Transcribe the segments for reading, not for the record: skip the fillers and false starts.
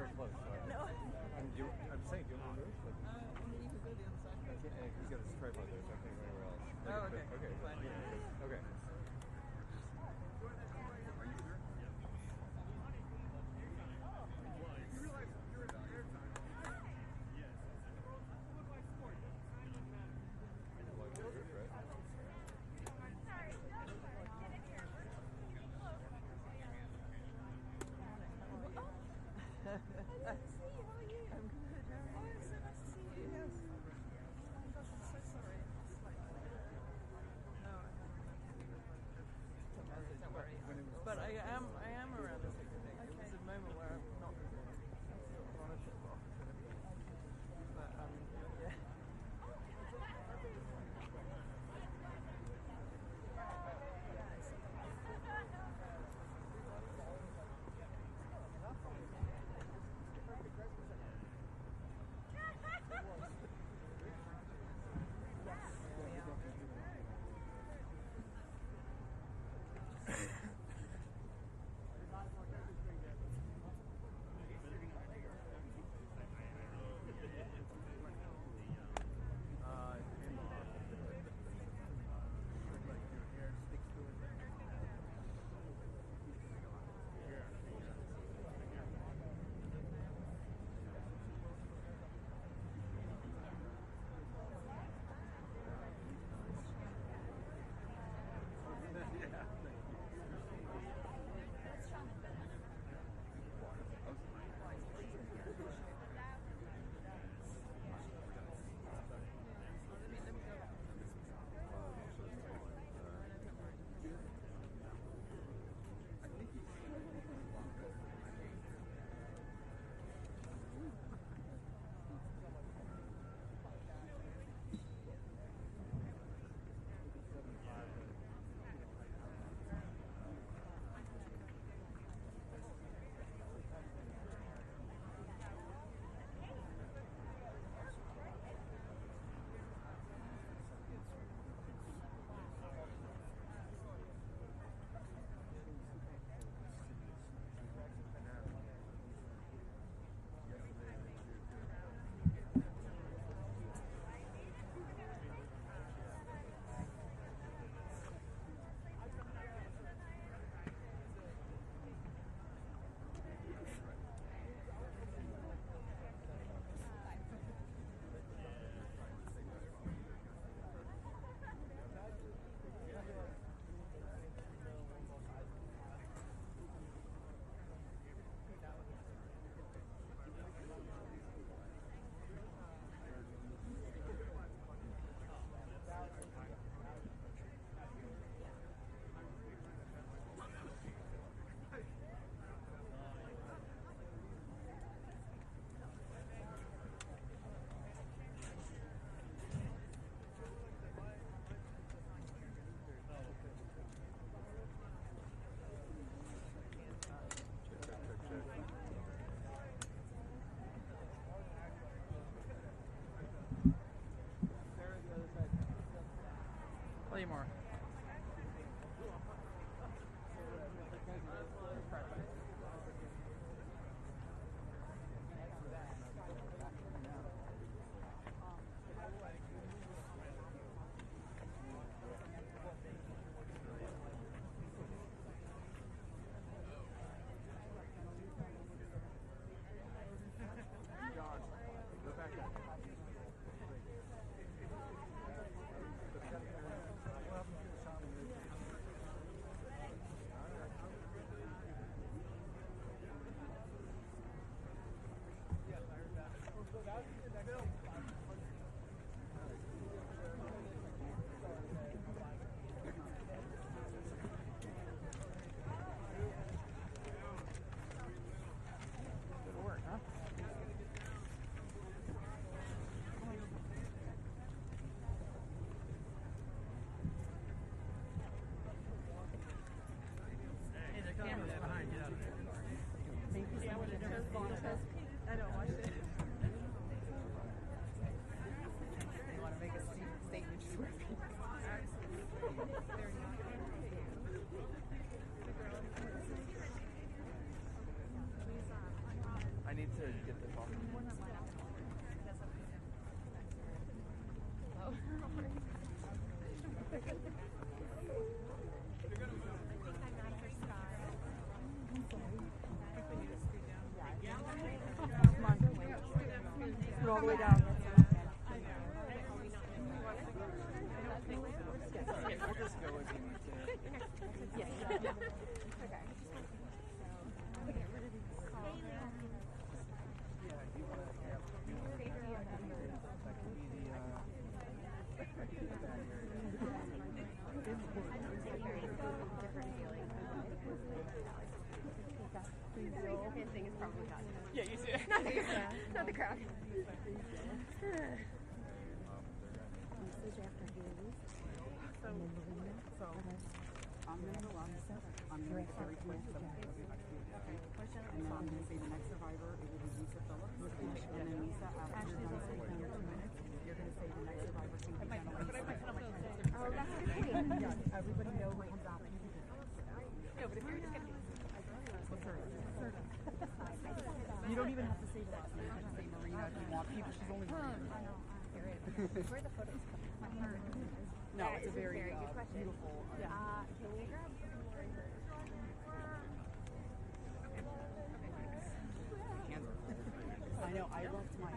very close. No. I'm saying, do you want to move? You can go the other side. He's got his tripod there, so I can't go anywhere else. Oh, okay. Okay. Fine. Okay. But I am around this. There's a moment where I'm not sort of on a ship off. But yeah. Play more. Well, I'm going to say request okay? And then I'm going to say the next survivor, it will be Lisa Phillips. And then Lisa, after you're done speaking your 2 minutes, you're going to say the next survivor can be Jenna. Oh, that's okay. Yeah, everybody know who comes after you. No, but if you're just going to do What's her? You don't even have to say the last name. You can say Marina if you want. People, she's only Marina. where are the photos coming from? No, it's a very good question. beautiful. Can we grab? I know. I left my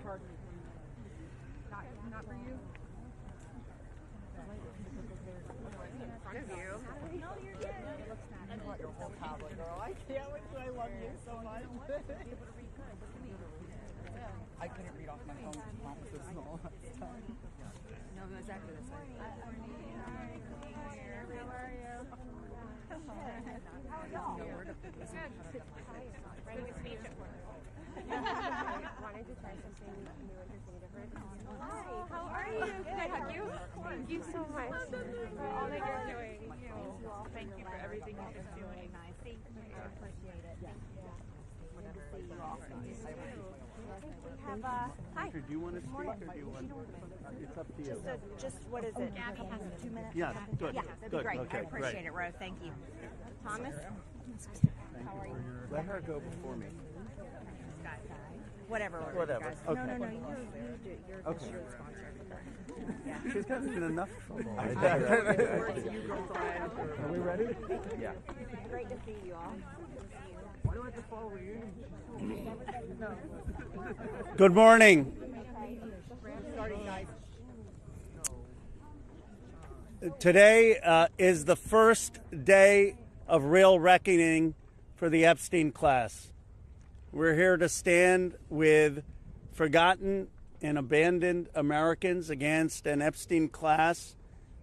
pardon me. Not for you. In front of you. No, you're good. It looks nice. You brought your whole tablet, girl. I can't wait. I love you so much. I couldn't read off my phone. Mom was so small. No, it was after this. How are you? Nice to meet you. Wanted to try something new, interesting, different. Hi, how are you? Can I hug you? Thank you so much for all that you're doing. Thank you for everything you've been doing. Thank you. I appreciate it. Hi. Do you want to speak or do you want? It's up to you. Just what is it? Gabby has 2 minutes. Yeah, good. Yeah, that'd good. be great. Okay, I appreciate great. it, Rose. Thank you. Thomas? How are you? Let her go before me. Scott. Whatever. Whatever. Guys. Okay. No, you do. You're the Okay. shirt sponsor. Yeah. She's gotten in enough trouble. Are we ready? Yeah. Great to see you all. Why do I have to follow you? Good morning. Today is the first day of real reckoning for the Epstein class. We're here to stand with forgotten and abandoned Americans against an Epstein class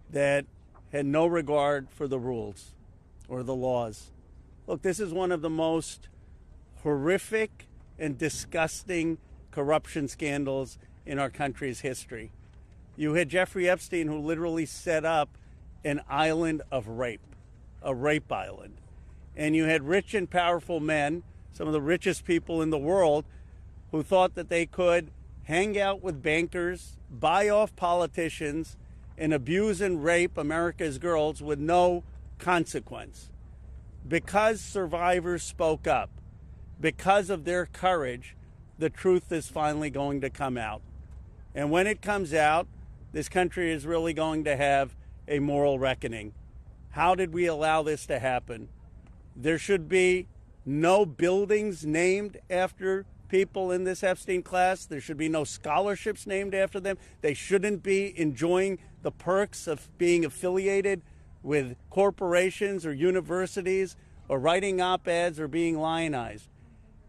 that had no regard for the rules or the laws. Look, this is one of the most horrific and disgusting corruption scandals in our country's history. You had Jeffrey Epstein, who literally set up an island of rape, a rape island. And you had rich and powerful men, some of the richest people in the world, who thought that they could hang out with bankers, buy off politicians, and abuse and rape America's girls with no consequence. Because survivors spoke up, because of their courage, the truth is finally going to come out. And when it comes out, this country is really going to have a moral reckoning. How did we allow this to happen? There should be no buildings named after people in this Epstein class. There should be no scholarships named after them. They shouldn't be enjoying the perks of being affiliated with corporations or universities or writing op-eds or being lionized.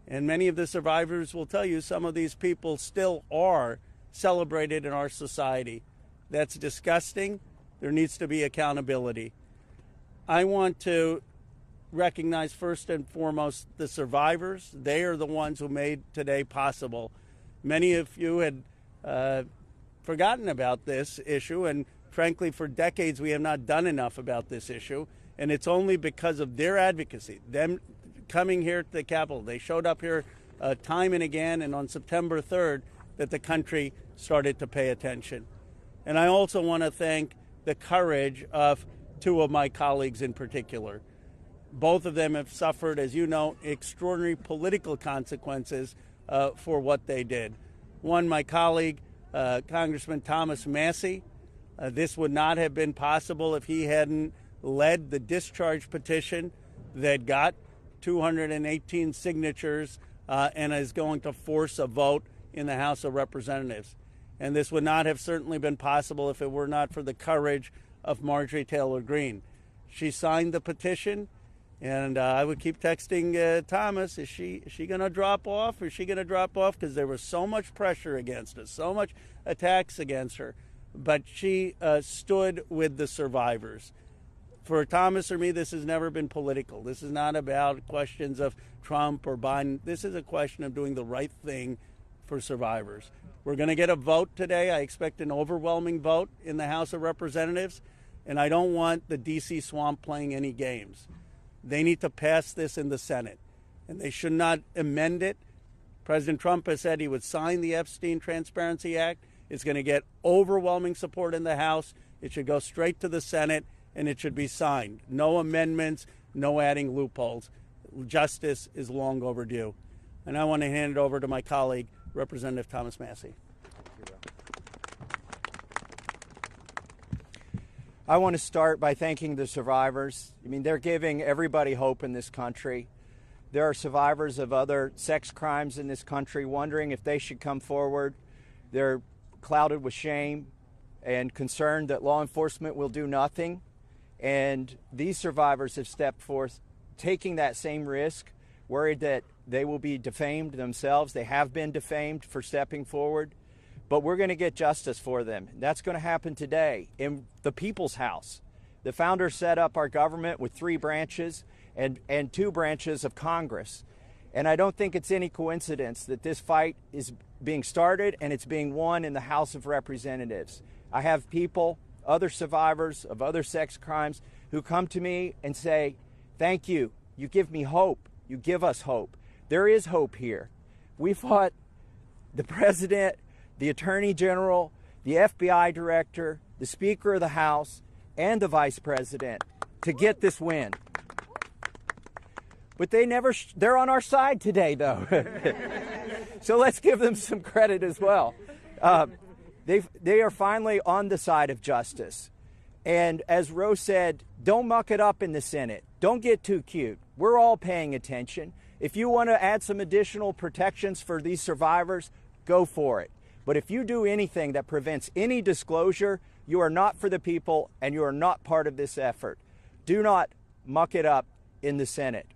And many of the survivors will tell you some of these people still are celebrated in our society. That's disgusting. There needs to be accountability. I want to recognize first and foremost the survivors. They are the ones who made today possible. Many of you had forgotten about this issue, and frankly, for decades we have not done enough about this issue, and it's only because of their advocacy, them coming here to the Capitol. They showed up here time and again, and on September 3rd, that the country started to pay attention. And I also want to thank the courage of two of my colleagues in particular. Both of them have suffered, as you know, extraordinary political consequences for what they did. One, my colleague, Congressman Thomas Massie. This would not have been possible if he hadn't led the discharge petition that got 218 signatures and is going to force a vote in the House of Representatives. And this would not have certainly been possible if it were not for the courage of Marjorie Taylor Greene. She signed the petition, and I would keep texting Thomas, is she going to drop off? Is she going to drop off? Because there was so much pressure against us, so much attacks against her. But she stood with the survivors. For Thomas or me, this has never been political. This is not about questions of Trump or Biden. This is a question of doing the right thing for survivors. We're going to get a vote today. I expect an overwhelming vote in the House of Representatives. and I don't want the D.C. swamp playing any games. They need to pass this in the Senate, and they should not amend it. President Trump has said he would sign the Epstein Transparency Act. It's going to get overwhelming support in the House. It should go straight to the Senate, and it should be signed. No amendments, no adding loopholes. Justice is long overdue. And I want to hand it over to my colleague, Representative Thomas Massie. I want to start by thanking the survivors. I mean, they're giving everybody hope in this country. There are survivors of other sex crimes in this country wondering if they should come forward. They're clouded with shame and concerned that law enforcement will do nothing. And these survivors have stepped forth, taking that same risk, worried that they will be defamed themselves. They have been defamed for stepping forward. But we're going to get justice for them. That's going to happen today in the People's House. The founders set up our government with 3 branches and 2 branches of Congress. And I don't think it's any coincidence that this fight is being started and it's being won in the House of Representatives. I have people, other survivors of other sex crimes, who come to me and say, thank you. You give me hope. You give us hope. There is hope here. We fought the president, the Attorney General, the FBI Director, the Speaker of the House, and the Vice President to get this win. But they're on our side today, though. So let's give them some credit as well. They are finally on the side of justice. And as Rose said, don't muck it up in the Senate. Don't get too cute. We're all paying attention. If you want to add some additional protections for these survivors, go for it. But if you do anything that prevents any disclosure, you are not for the people and you are not part of this effort. Do not muck it up in the Senate.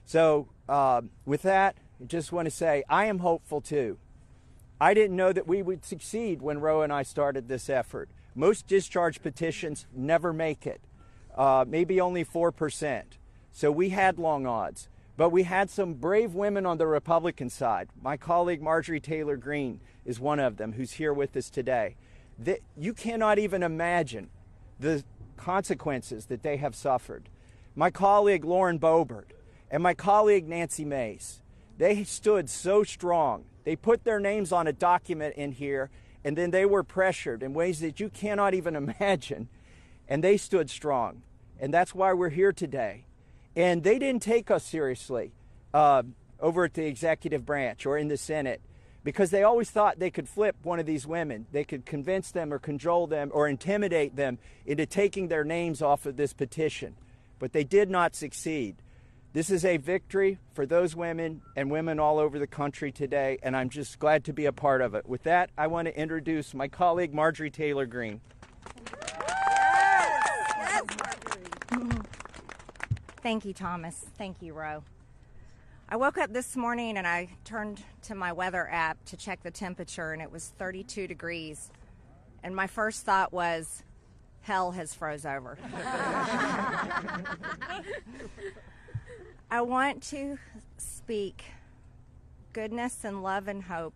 So with that, I just want to say I am hopeful too. I didn't know that we would succeed when Ro and I started this effort. Most discharge petitions never make it, maybe only 4%. So we had long odds. But we had some brave women on the Republican side. My colleague Marjorie Taylor Greene is one of them who's here with us today. You cannot even imagine the consequences that they have suffered. My colleague Lauren Boebert and my colleague Nancy Mace, they stood so strong. They put their names on a document in here, and then they were pressured in ways that you cannot even imagine, and they stood strong. And that's why we're here today. And they didn't take us seriously over at the executive branch or in the Senate, because they always thought they could flip one of these women. They could convince them or cajole them or intimidate them into taking their names off of this petition. But they did not succeed. This is a victory for those women and women all over the country today, and I'm just glad to be a part of it. With that, I want to introduce my colleague, Marjorie Taylor Greene. Thank you, Thomas. Thank you, Ro. I woke up this morning and I turned to my weather app to check the temperature, and it was 32 degrees. And my first thought was, hell has froze over. I want to speak goodness and love and hope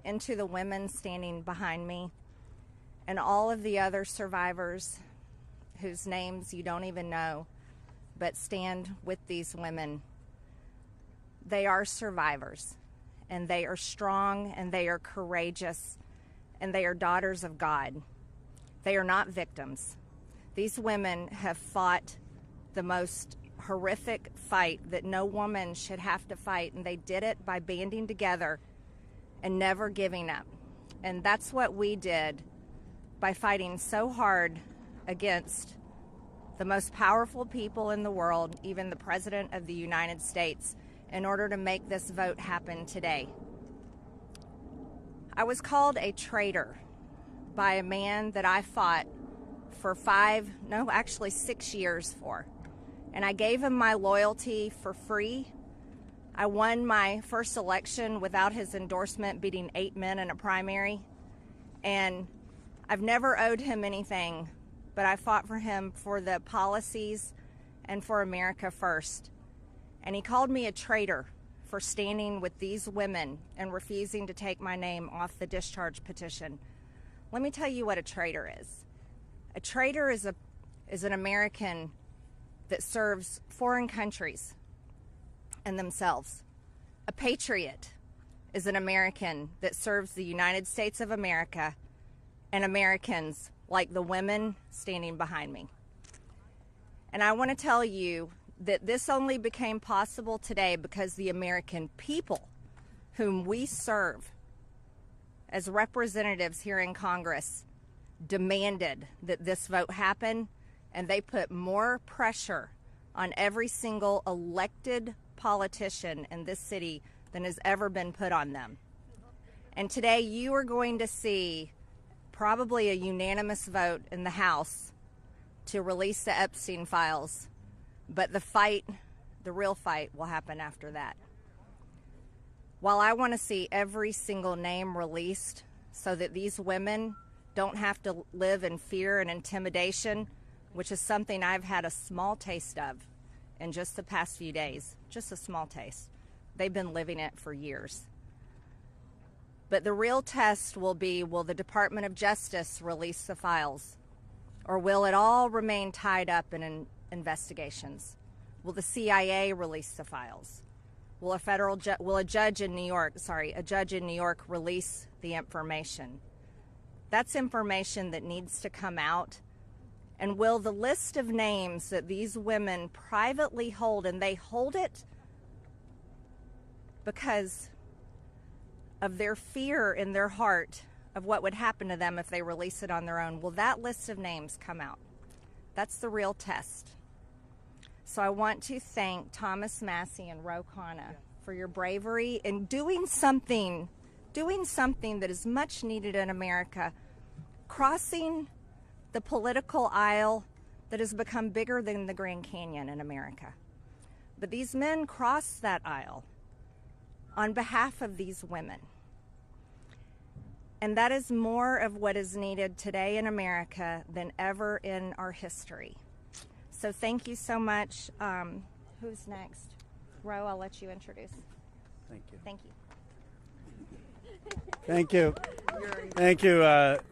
into the women standing behind me and all of the other survivors whose names you don't even know, but stand with these women. They are survivors, and they are strong, and they are courageous, and they are daughters of God. They are not victims. These women have fought the most horrific fight that no woman should have to fight, and they did it by banding together and never giving up. And that's what we did by fighting so hard against the most powerful people in the world, even the President of the United States, in order to make this vote happen today. I was called a traitor by a man that I fought for 6 years for. And I gave him my loyalty for free. I won my first election without his endorsement, beating 8 men in a primary. And I've never owed him anything, but I fought for him for the policies and for America first. And he called me a traitor for standing with these women and refusing to take my name off the discharge petition. Let me tell you what a traitor is. A traitor is is an American that serves foreign countries and themselves. A patriot is an American that serves the United States of America and Americans like the women standing behind me. And I want to tell you that this only became possible today because the American people whom we serve as representatives here in Congress demanded that this vote happen, and they put more pressure on every single elected politician in this city than has ever been put on them. And today you are going to see probably a unanimous vote in the House to release the Epstein files, but the fight, the real fight, will happen after that. While I want to see every single name released so that these women don't have to live in fear and intimidation, which is something I've had a small taste of in just the past few days, just a small taste. They've been living it for years. But the real test will be, will the Department of Justice release the files? Or will it all remain tied up in investigations? Will the CIA release the files? Will a judge in New York release the information? That's information that needs to come out. And will the list of names that these women privately hold, and they hold it because of their fear in their heart of what would happen to them if they release it on their own, will that list of names come out? That's the real test. So I want to thank Thomas Massey and Ro Khanna for your bravery in doing something that is much needed in America, crossing the political aisle that has become bigger than the Grand Canyon in America. But these men crossed that aisle on behalf of these women. And that is more of what is needed today in America than ever in our history. So thank you so much. Who's next? Ro, I'll let you introduce. Thank you. Thank you. Thank you. Thank you,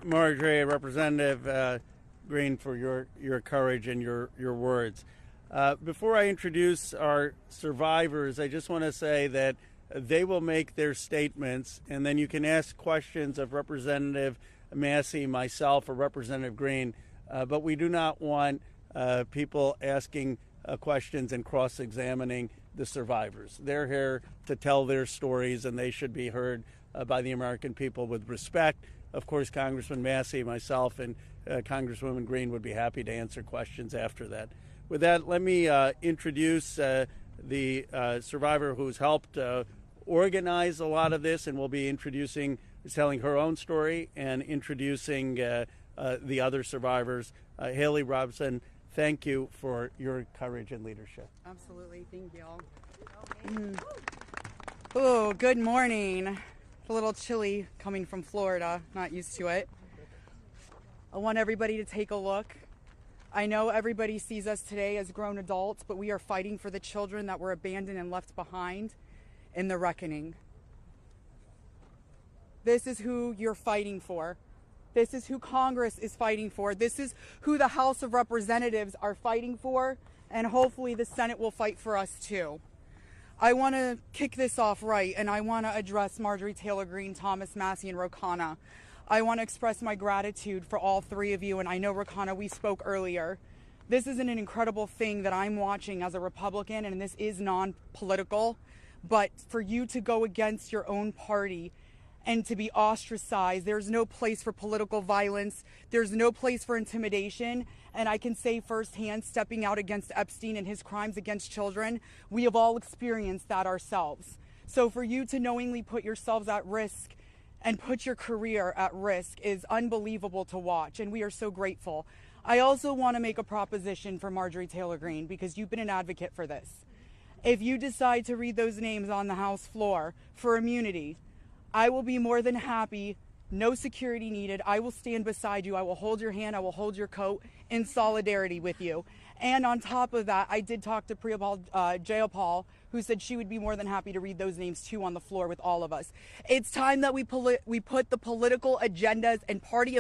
Marjorie, Representative Greene, for your courage and your words. Before I introduce our survivors, I just want to say that they will make their statements, and then you can ask questions of Representative Massey, myself, or Representative Greene, but we do not want people asking questions and cross-examining the survivors. They're here to tell their stories, and they should be heard by the American people with respect. Of course, Congressman Massey, myself, and Congresswoman Greene would be happy to answer questions after that. With that, let me introduce the survivor who's helped organize a lot of this, and will be telling her own story and introducing the other survivors. Haley Robson, thank you for your courage and leadership. Absolutely. Thank you all. Oh, good morning. It's a little chilly coming from Florida. Not used to it. I want everybody to take a look. I know everybody sees us today as grown adults, but we are fighting for the children that were abandoned and left behind in the reckoning. This is who you're fighting for. This is who Congress is fighting for. This is who the House of Representatives are fighting for, and hopefully the Senate will fight for us too. I want to kick this off right, and I want to address Marjorie Taylor Greene, Thomas Massey, and Ro Khanna. I want to express my gratitude for all three of you, and I know, Ro Khanna, we spoke earlier. This is an incredible thing that I'm watching as a Republican, and this is non-political, but for you to go against your own party and to be ostracized, there's no place for political violence, there's no place for intimidation, and I can say firsthand, stepping out against Epstein and his crimes against children, we have all experienced that ourselves. So for you to knowingly put yourselves at risk and put your career at risk is unbelievable to watch, and we are so grateful. I also want to make a proposition for Marjorie Taylor Greene, because you've been an advocate for this. If you decide to read those names on the House floor for immunity, I will be more than happy, no security needed. I will stand beside you. I will hold your hand. I will hold your coat in solidarity with you. And on top of that, I did talk to Jayapal, who said she would be more than happy to read those names too on the floor with all of us. It's time that we put the political agendas and party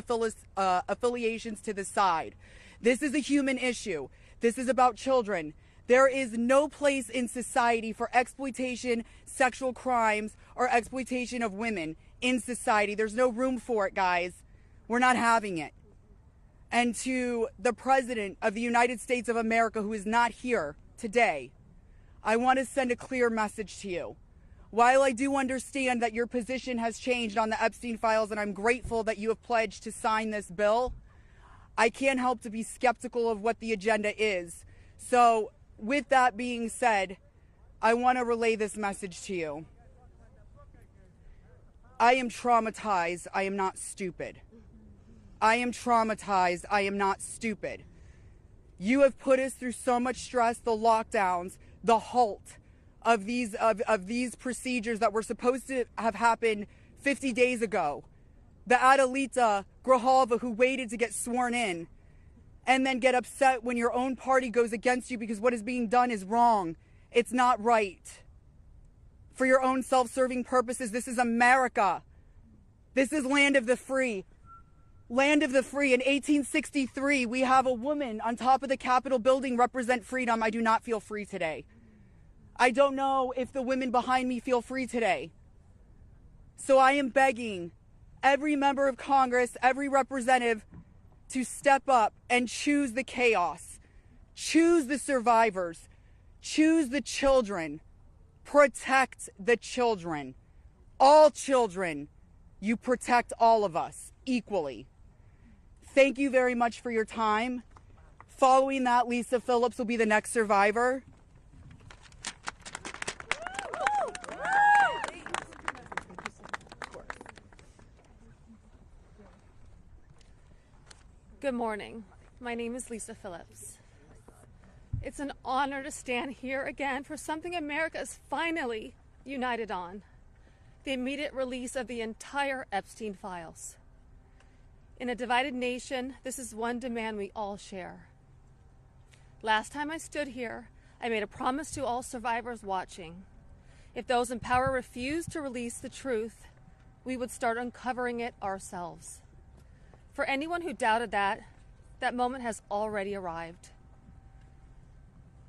affiliations to the side. This is a human issue. This is about children. There is no place in society for exploitation, sexual crimes, or exploitation of women in society. There's no room for it, guys. We're not having it. And to the President of the United States of America, who is not here today, I want to send a clear message to you. While I do understand that your position has changed on the Epstein files, and I'm grateful that you have pledged to sign this bill, I can't help to be skeptical of what the agenda is. So with that being said, I want to relay this message to you. I am traumatized. I am not stupid. I am traumatized. I am not stupid. You have put us through so much stress, the lockdowns, the halt of these procedures that were supposed to have happened 50 days ago. The Adelita Grijalva who waited to get sworn in and then get upset when your own party goes against you because what is being done is wrong. It's not right. For your own self-serving purposes, this is America. This is land of the free. Land of the free. In 1863, we have a woman on top of the Capitol building represent freedom. I do not feel free today. I don't know if the women behind me feel free today. So I am begging every member of Congress, every representative to step up and choose the chaos. Choose the survivors. Choose the children. Protect the children. All children. You protect all of us equally. Thank you very much for your time. Following that, Lisa Phillips will be the next survivor. Good morning. My name is Lisa Phillips. It's an honor to stand here again for something America is finally united on: the immediate release of the entire Epstein files. In a divided nation, this is one demand we all share. Last time I stood here, I made a promise to all survivors watching. If those in power refused to release the truth, we would start uncovering it ourselves. For anyone who doubted that moment has already arrived.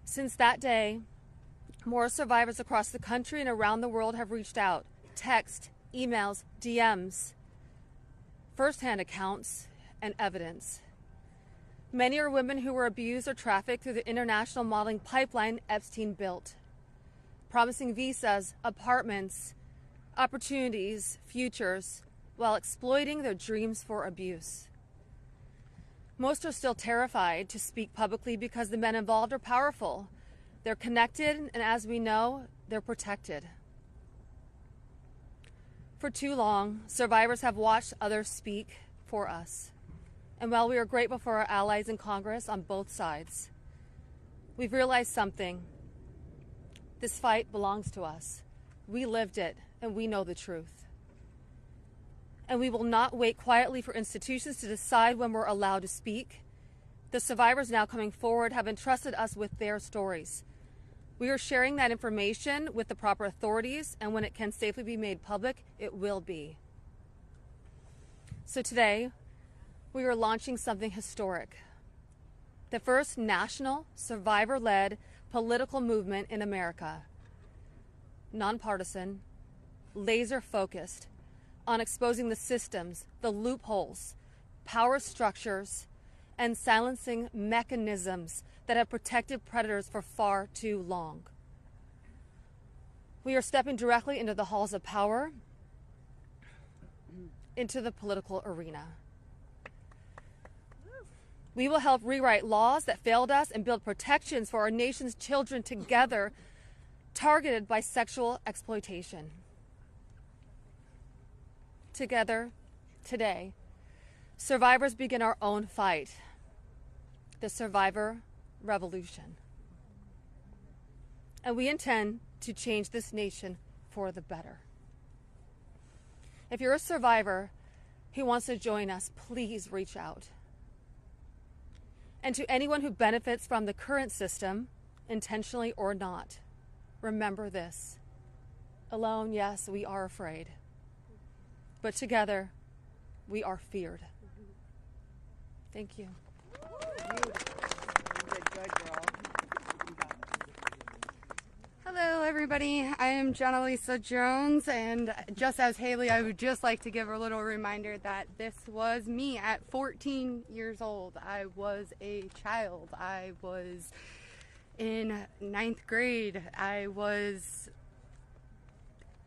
Since that day, more survivors across the country and around the world have reached out. Text, emails, DMs, firsthand accounts, and evidence. Many are women who were abused or trafficked through the international modeling pipeline Epstein built, promising visas, apartments, opportunities, futures, while exploiting their dreams for abuse. Most are still terrified to speak publicly because the men involved are powerful. They're connected, and as we know, they're protected. For too long, survivors have watched others speak for us. And while we are grateful for our allies in Congress on both sides, we've realized something. This fight belongs to us. We lived it, and we know the truth. And we will not wait quietly for institutions to decide when we're allowed to speak. The survivors now coming forward have entrusted us with their stories. We are sharing that information with the proper authorities, and when it can safely be made public, it will be. So today, we are launching something historic. The first national, survivor-led political movement in America. Nonpartisan, laser-focused on exposing the systems, the loopholes, power structures, and silencing mechanisms that have protected predators for far too long. We are stepping directly into the halls of power, into the political arena. We will help rewrite laws that failed us and build protections for our nation's children together, targeted by sexual exploitation. Together, today, survivors begin our own fight, the survivor revolution. And we intend to change this nation for the better. If you're a survivor who wants to join us, please reach out. And to anyone who benefits from the current system, intentionally or not, remember this. Alone, yes, we are afraid. But together, we are feared. Thank you. Hello, everybody. I am Jenna Lisa Jones, and just as Haley, I would just like to give a little reminder that this was me at 14 years old. I was a child. I was in 9th grade. I was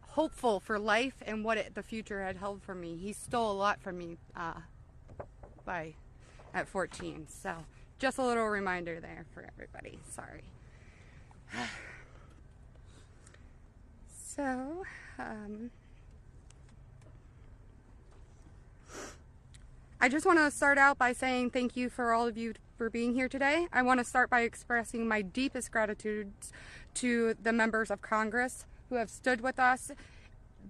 hopeful for life and what the future had held for me. He stole a lot from me at 14. So just a little reminder there for everybody. Sorry. So, I just want to start out by saying thank you for all of you for being here today. I want to start by expressing my deepest gratitude to the members of Congress who have stood with us,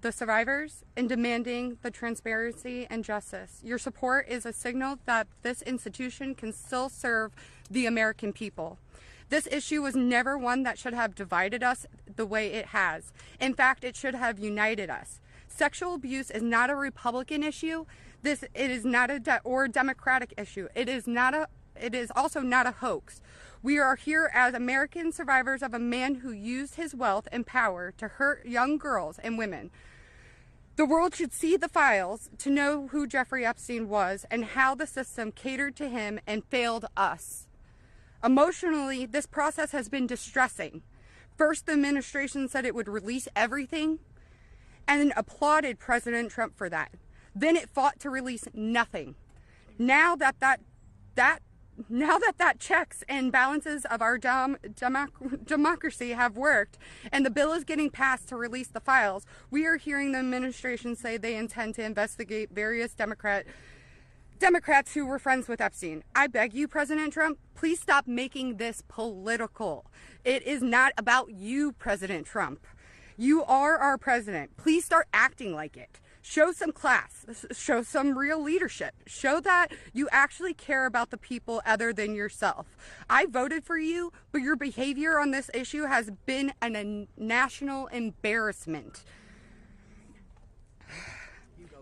the survivors, in demanding the transparency and justice. Your support is a signal that this institution can still serve the American people. This issue was never one that should have divided us the way it has. In fact, it should have united us. Sexual abuse is not a Republican issue. It is not a Democratic issue. It is also not a hoax. We are here as American survivors of a man who used his wealth and power to hurt young girls and women. The world should see the files to know who Jeffrey Epstein was and how the system catered to him and failed us. Emotionally, this process has been distressing. First, the administration said it would release everything and applauded President Trump for that. Then it fought to release nothing. Now that checks and balances of our democracy have worked and the bill is getting passed to release the files, we are hearing the administration say they intend to investigate various Democrats who were friends with Epstein. I beg you, President Trump, please stop making this political. It is not about you, President Trump. You are our president. Please start acting like it. Show some class. Show some real leadership. Show that you actually care about the people other than yourself. I voted for you, but your behavior on this issue has been a national embarrassment.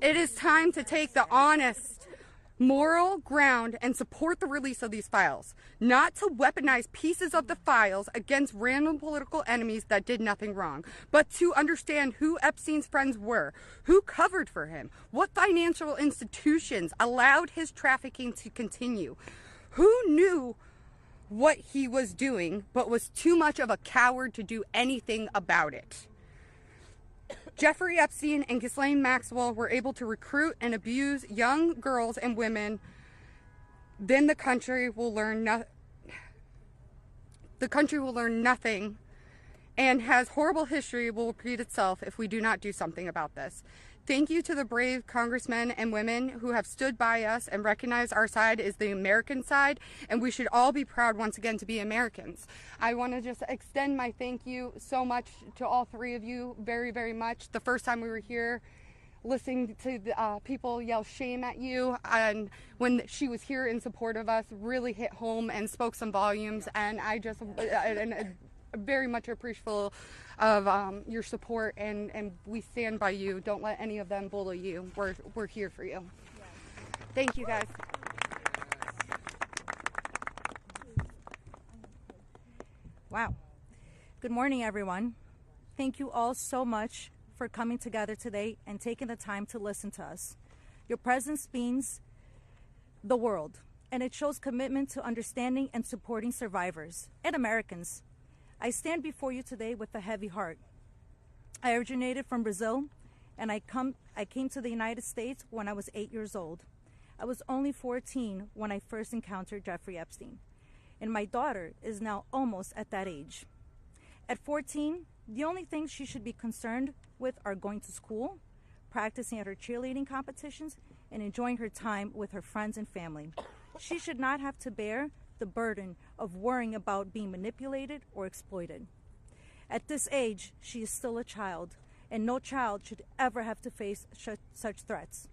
It is time to take the honest, moral ground and support the release of these files, not to weaponize pieces of the files against random political enemies that did nothing wrong, but to understand who Epstein's friends were, who covered for him, what financial institutions allowed his trafficking to continue, who knew what he was doing but was too much of a coward to do anything about it. Jeffrey Epstein and Ghislaine Maxwell were able to recruit and abuse young girls and women. Then the country will learn nothing, and has horrible history will repeat itself if we do not do something about this. Thank you to the brave congressmen and women who have stood by us and recognized our side is the American side, and we should all be proud once again to be Americans. I want to just extend my thank you so much to all three of you, very, very much. The first time we were here, listening to the, people yell shame at you, and when she was here in support of us, really hit home and spoke some volumes, and I just very much appreciative of your support, and we stand by you. Don't let any of them bully you. We're here for you. Thank you, guys. Wow. Good morning, everyone. Thank you all so much for coming together today and taking the time to listen to us. Your presence means the world, and it shows commitment to understanding and supporting survivors and Americans. I stand before you today with a heavy heart. I originated from Brazil, and I came to the United States when I was 8 years old. I was only 14 when I first encountered Jeffrey Epstein, and my daughter is now almost at that age. At 14, the only things she should be concerned with are going to school, practicing at her cheerleading competitions, and enjoying her time with her friends and family. She should not have to bear the burden of worrying about being manipulated or exploited. At this age, she is still a child, and no child should ever have to face such threats.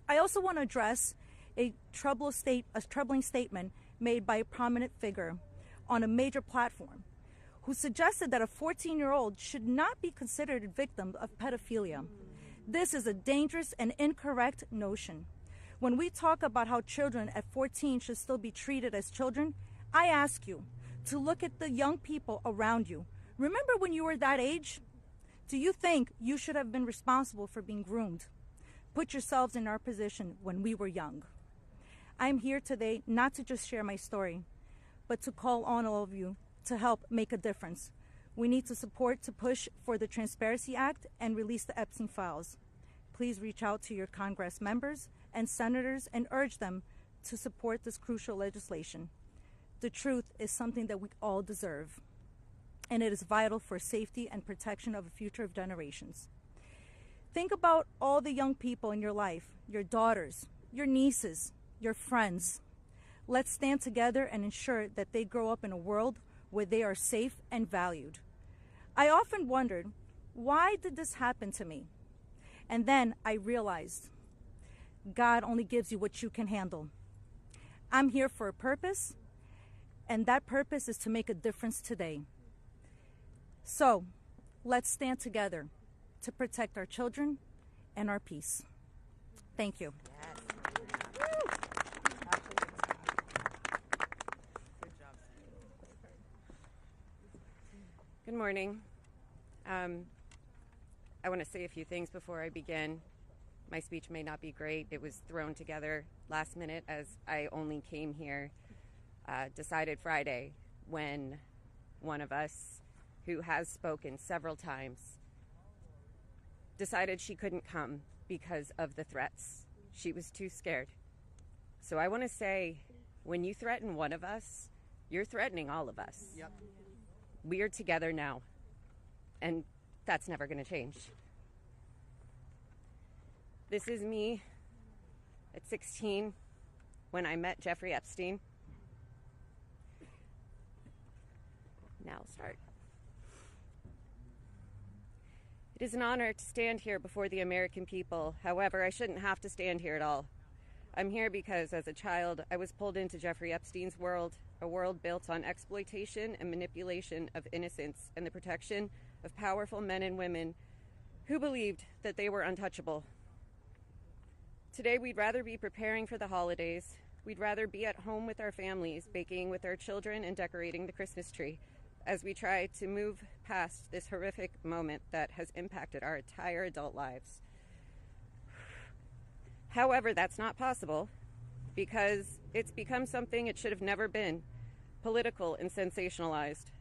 I also want to address a troubling statement made by a prominent figure on a major platform who suggested that a 14-year-old should not be considered a victim of pedophilia. This is a dangerous and incorrect notion. When we talk about how children at 14 should still be treated as children, I ask you to look at the young people around you. Remember when you were that age? Do you think you should have been responsible for being groomed? Put yourselves in our position when we were young. I'm here today not to just share my story, but to call on all of you to help make a difference. We need to support to push for the Transparency Act and release the Epstein files. Please reach out to your Congress members and senators and urge them to support this crucial legislation. The truth is something that we all deserve, and it is vital for safety and protection of the future of generations. Think about all the young people in your life, your daughters, your nieces, your friends. Let's stand together and ensure that they grow up in a world where they are safe and valued. I often wondered, why did this happen to me? And then I realized, God only gives you what you can handle. I'm here for a purpose, and that purpose is to make a difference today. So, let's stand together to protect our children and our peace. Thank you. Good morning. I want to say a few things before I begin. My speech may not be great. It was thrown together last minute as I only came here, decided Friday, when one of us, who has spoken several times, decided she couldn't come because of the threats. She was too scared. So I want to say, when you threaten one of us, you're threatening all of us. Yep. We are together now, and that's never going to change. This is me at 16 when I met Jeffrey Epstein. Now I'll start. It is an honor to stand here before the American people. However, I shouldn't have to stand here at all. I'm here because as a child, I was pulled into Jeffrey Epstein's world, a world built on exploitation and manipulation of innocence and the protection of powerful men and women who believed that they were untouchable. Today, we'd rather be preparing for the holidays. We'd rather be at home with our families, baking with our children and decorating the Christmas tree as we try to move past this horrific moment that has impacted our entire adult lives. However, that's not possible because it's become something it should have never been, political and sensationalized.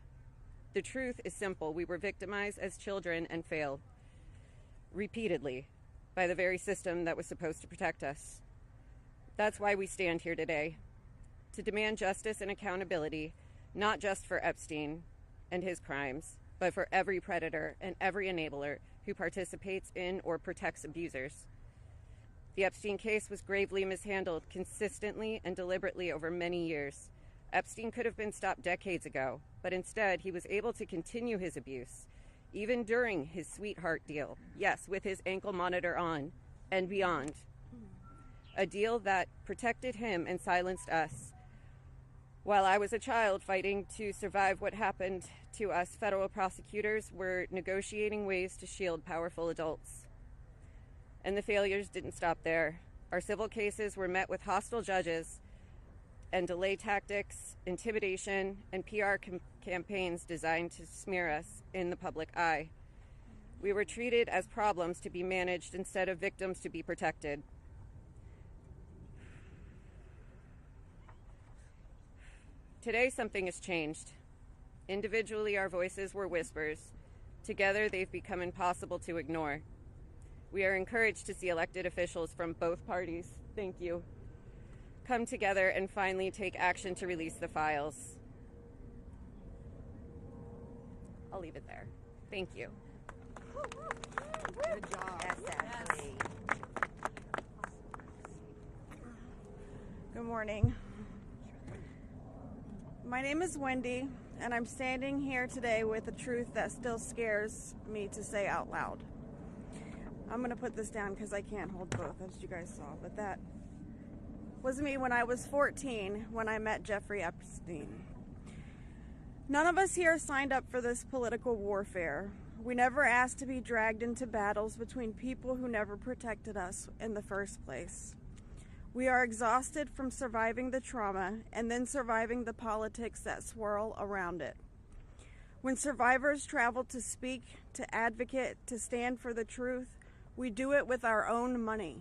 The truth is simple. We were victimized as children and failed repeatedly by the very system that was supposed to protect us. That's why we stand here today, to demand justice and accountability, not just for Epstein and his crimes, but for every predator and every enabler who participates in or protects abusers. The Epstein case was gravely mishandled consistently and deliberately over many years. Epstein could have been stopped decades ago, but instead he was able to continue his abuse, even during his sweetheart deal, yes, with his ankle monitor on and beyond. A deal that protected him and silenced us. While I was a child fighting to survive what happened to us, federal prosecutors were negotiating ways to shield powerful adults. And the failures didn't stop there. Our civil cases were met with hostile judges and delay tactics, intimidation, and PR campaigns designed to smear us in the public eye. We were treated as problems to be managed instead of victims to be protected. Today, something has changed. Individually, our voices were whispers. Together, they've become impossible to ignore. We are encouraged to see elected officials from both parties, thank you, come together and finally take action to release the files. I'll leave it there. Thank you. Good job. Yes. Good morning. My name is Wendy, and I'm standing here today with a truth that still scares me to say out loud. I'm going to put this down because I can't hold both, as you guys saw, but that was me when I was 14 when I met Jeffrey Epstein. None of us here signed up for this political warfare. We never asked to be dragged into battles between people who never protected us in the first place. We are exhausted from surviving the trauma and then surviving the politics that swirl around it. When survivors travel to speak, to advocate, to stand for the truth, we do it with our own money,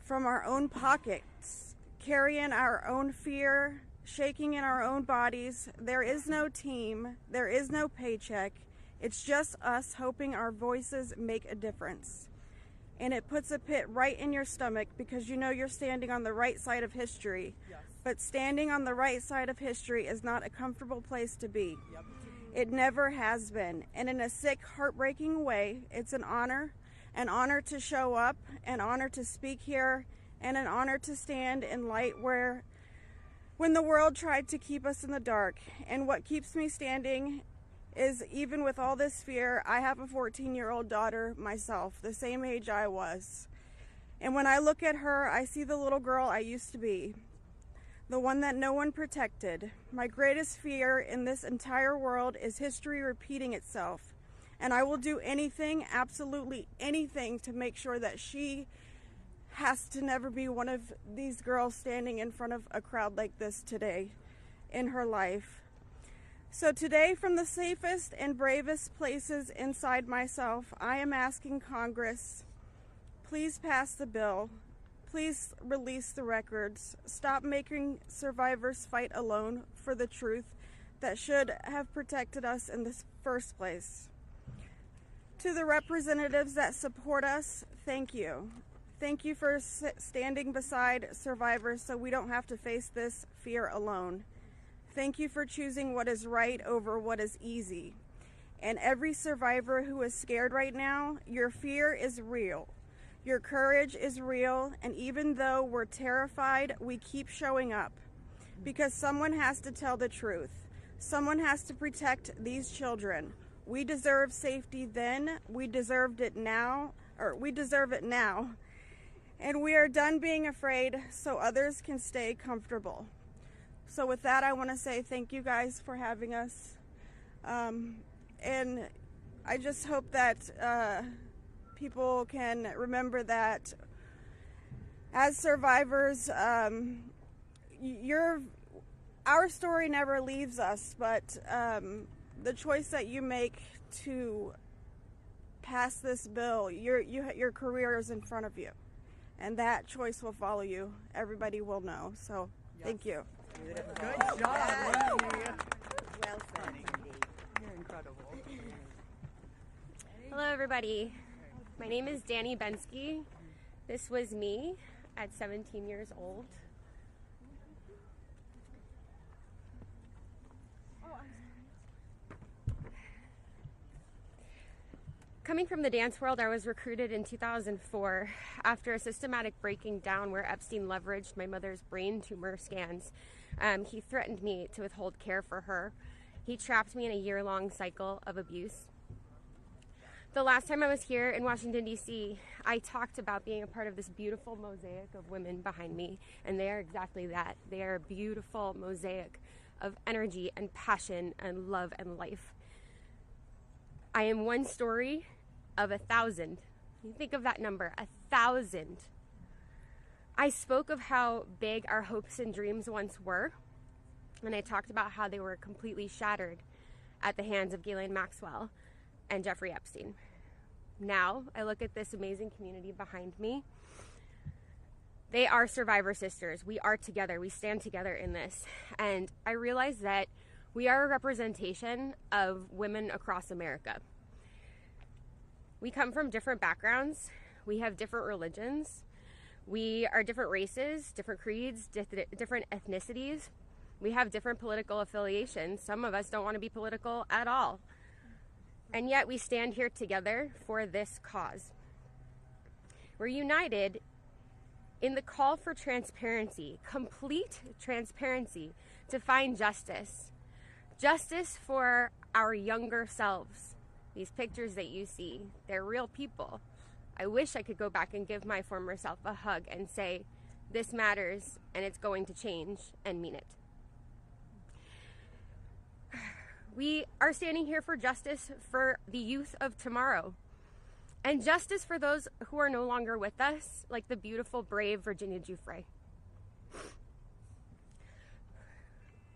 from our own pockets, carrying our own fear, shaking in our own bodies. There is no team, there is no paycheck. It's just us hoping our voices make a difference. And it puts a pit right in your stomach because you know you're standing on the right side of history. Yes. But standing on the right side of history is not a comfortable place to be. Yep. It never has been. And in a sick, heartbreaking way, it's an honor to show up, an honor to speak here, and an honor to stand in light when the world tried to keep us in the dark. And what keeps me standing is, even with all this fear, I have a 14-year-old daughter myself, the same age I was. And when I look at her, I see the little girl I used to be, the one that no one protected. My greatest fear in this entire world is history repeating itself. And I will do anything, absolutely anything, to make sure that she has to never be one of these girls standing in front of a crowd like this today in her life. So today, from the safest and bravest places inside myself, I am asking Congress, please pass the bill. Please release the records. Stop making survivors fight alone for the truth that should have protected us in the first place. To the representatives that support us, thank you. Thank you for standing beside survivors so we don't have to face this fear alone. Thank you for choosing what is right over what is easy. And every survivor who is scared right now, your fear is real. Your courage is real, and even though we're terrified, we keep showing up. Because someone has to tell the truth. Someone has to protect these children. We deserve safety then, we deserve it now. And we are done being afraid so others can stay comfortable. So with that, I want to say thank you guys for having us. And I just hope that people can remember that as survivors, our story never leaves us, but the choice that you make to pass this bill, your career is in front of you. And that choice will follow you. Everybody will know. So thank you. Good job, Wendy. Well said, Wendy. You're incredible. Hello, everybody. My name is Danny Benki. This was me at 17 years old. Coming from the dance world, I was recruited in 2004 after a systematic breaking down where Epstein leveraged my mother's brain tumor scans. He threatened me to withhold care for her. He trapped me in a year-long cycle of abuse. The last time I was here in Washington, D.C., I talked about being a part of this beautiful mosaic of women behind me, and they are exactly that. They are a beautiful mosaic of energy and passion and love and life. I am one story of 1,000. You think of that number, 1,000. I spoke of how big our hopes and dreams once were, and I talked about how they were completely shattered at the hands of Ghislaine Maxwell and Jeffrey Epstein. Now, I look at this amazing community behind me. They are survivor sisters. We are together. We stand together in this. And I realize that we are a representation of women across America. We come from different backgrounds. We have different religions. We are different races, different creeds, different ethnicities. We have different political affiliations. Some of us don't want to be political at all. And yet we stand here together for this cause. We're united in the call for transparency, complete transparency, to find justice. Justice for our younger selves. These pictures that you see, they're real people. I wish I could go back and give my former self a hug and say, this matters and it's going to change, and mean it. We are standing here for justice for the youth of tomorrow. and justice for those who are no longer with us, like the beautiful, brave Virginia Giuffre.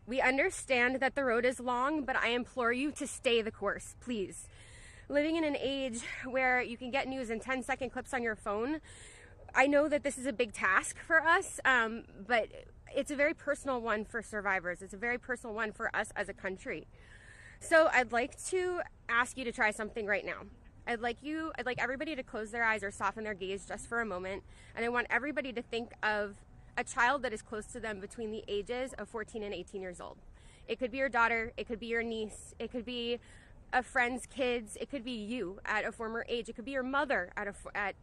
We understand that the road is long, but I implore you to stay the course, please. Living in an age where you can get news in 10-second clips on your phone, I know that this is a big task for us, but it's a very personal one for survivors. It's a very personal one for us as a country. So I'd like to ask you to try something right now. I'd like everybody to close their eyes or soften their gaze just for a moment, and I want everybody to think of a child that is close to them between the ages of 14 and 18 years old. It could be your daughter, it could be your niece, it could be a friend's kids, it could be you at a former age, it could be your mother at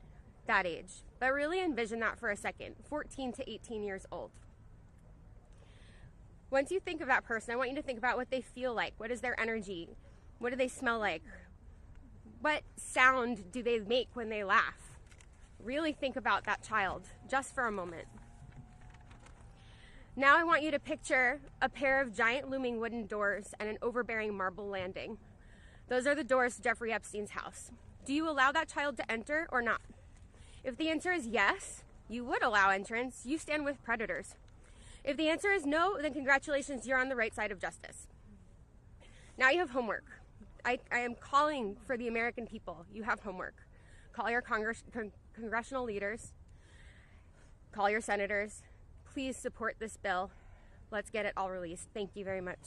that age. But really envision that for a second, 14 to 18 years old. Once you think of that person, I want you to think about what they feel like. What is their energy? What do they smell like? What sound do they make when they laugh? Really think about that child just for a moment. Now I want you to picture a pair of giant looming wooden doors and an overbearing marble landing. Those are the doors to Jeffrey Epstein's house. Do you allow that child to enter or not? If the answer is yes, you would allow entrance. You stand with predators. If the answer is no, then congratulations, you're on the right side of justice. Now you have homework. I am calling for the American people. You have homework. Call your congressional leaders. Call your senators. Please support this bill. Let's get it all released. Thank you very much.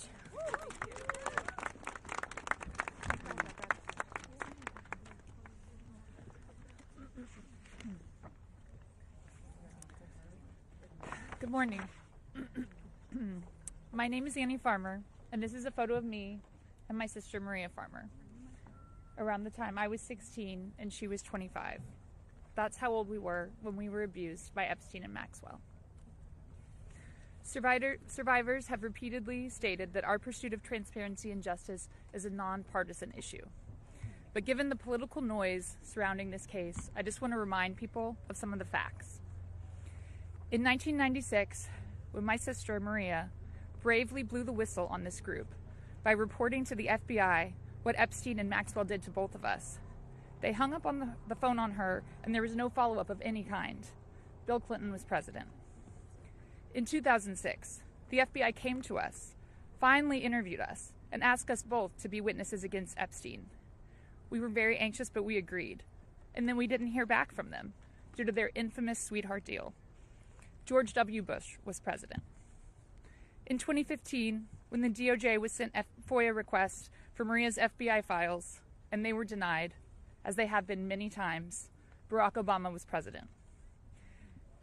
Good morning. My name is Annie Farmer, and this is a photo of me and my sister Maria Farmer. Around the time I was 16 and she was 25. That's how old we were when we were abused by Epstein and Maxwell. Survivors have repeatedly stated that our pursuit of transparency and justice is a nonpartisan issue. But given the political noise surrounding this case, I just want to remind people of some of the facts. In 1996, when my sister Maria bravely blew the whistle on this group by reporting to the FBI what Epstein and Maxwell did to both of us, they hung up on the phone on her, and there was no follow-up of any kind. Bill Clinton was president. In 2006, the FBI came to us, finally interviewed us, and asked us both to be witnesses against Epstein. We were very anxious, but we agreed. And then we didn't hear back from them due to their infamous sweetheart deal. George W. Bush was president. In 2015, when the DOJ was sent FOIA requests for Maria's FBI files, and they were denied, as they have been many times, Barack Obama was president.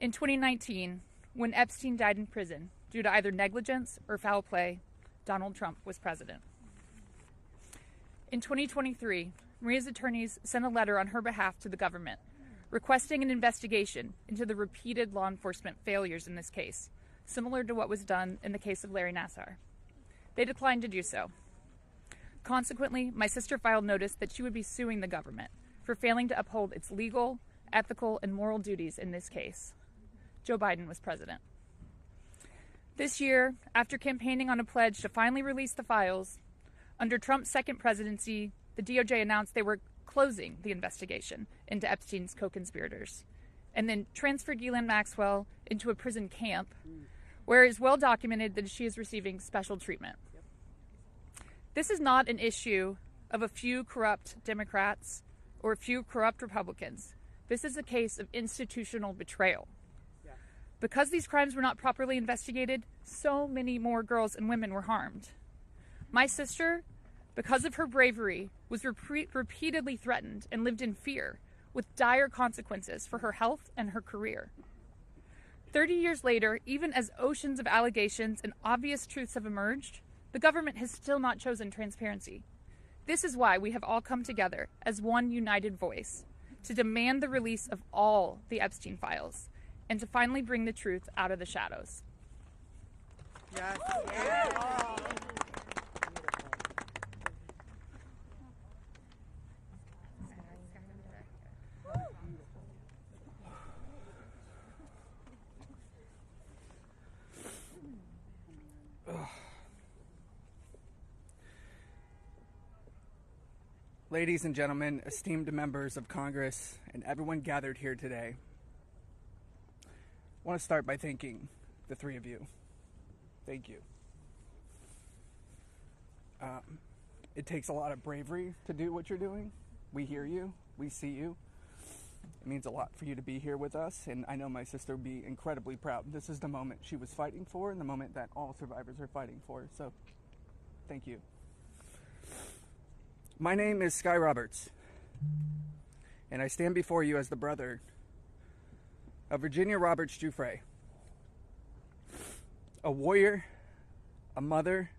In 2019, when Epstein died in prison due to either negligence or foul play, Donald Trump was president. In 2023, Maria's attorneys sent a letter on her behalf to the government, requesting an investigation into the repeated law enforcement failures in this case, similar to what was done in the case of Larry Nassar. They declined to do so. Consequently, my sister filed notice that she would be suing the government for failing to uphold its legal, ethical, and moral duties in this case. Joe Biden was president. This year, after campaigning on a pledge to finally release the files, under Trump's second presidency, the DOJ announced they were closing the investigation into Epstein's co-conspirators, and then transferred Ghislaine Maxwell into a prison camp, where it is well documented that she is receiving special treatment. This is not an issue of a few corrupt Democrats or a few corrupt Republicans. This is a case of institutional betrayal. Because these crimes were not properly investigated, so many more girls and women were harmed. My sister, because of her bravery, was repeatedly threatened and lived in fear, with dire consequences for her health and her career. 30 years later, even as oceans of allegations and obvious truths have emerged, the government has still not chosen transparency. This is why we have all come together as one united voice to demand the release of all the Epstein files and to finally bring the truth out of the shadows. Yes. Yes. Ladies and gentlemen, esteemed members of Congress, and everyone gathered here today, I want to start by thanking the three of you. Thank you. It takes a lot of bravery to do what you're doing. We hear you. We see you. It means a lot for you to be here with us, and I know my sister would be incredibly proud. This is the moment she was fighting for and the moment that all survivors are fighting for, so thank you. My name is Sky Roberts, and I stand before you as the brother of Virginia Roberts Giuffre, a warrior, a mother,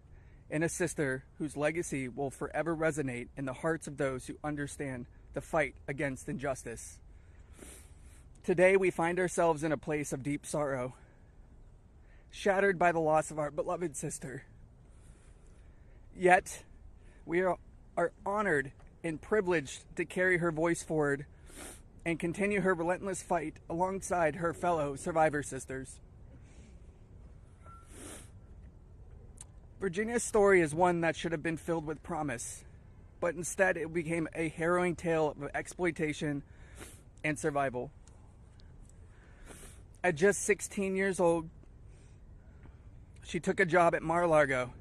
and a sister whose legacy will forever resonate in the hearts of those who understand the fight against injustice. Today we find ourselves in a place of deep sorrow, shattered by the loss of our beloved sister. Yet, we are honored and privileged to carry her voice forward and continue her relentless fight alongside her fellow survivor sisters. Virginia's story is one that should have been filled with promise, but instead it became a harrowing tale of exploitation and survival. At just 16 years old, she took a job at Mar-a-Lago,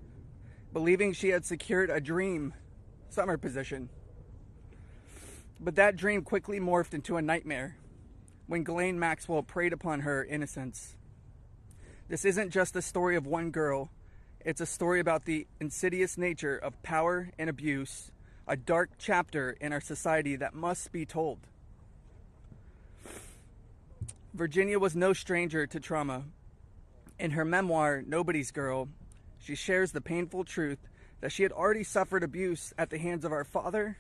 believing she had secured a dream summer position. But that dream quickly morphed into a nightmare when Ghislaine Maxwell preyed upon her innocence. This isn't just the story of one girl. It's a story about the insidious nature of power and abuse, a dark chapter in our society that must be told. Virginia was no stranger to trauma. In her memoir, Nobody's Girl, she shares the painful truth that she had already suffered abuse at the hands of our father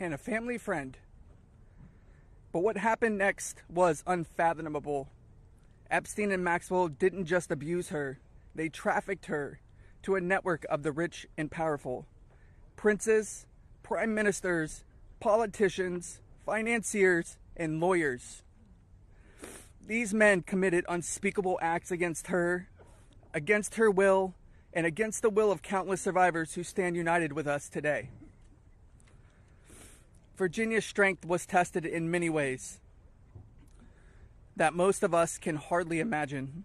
and a family friend. But what happened next was unfathomable. Epstein and Maxwell didn't just abuse her, they trafficked her to a network of the rich and powerful. Princes, prime ministers, politicians, financiers, and lawyers. These men committed unspeakable acts against her will, and against the will of countless survivors who stand united with us today. Virginia's strength was tested in many ways that most of us can hardly imagine.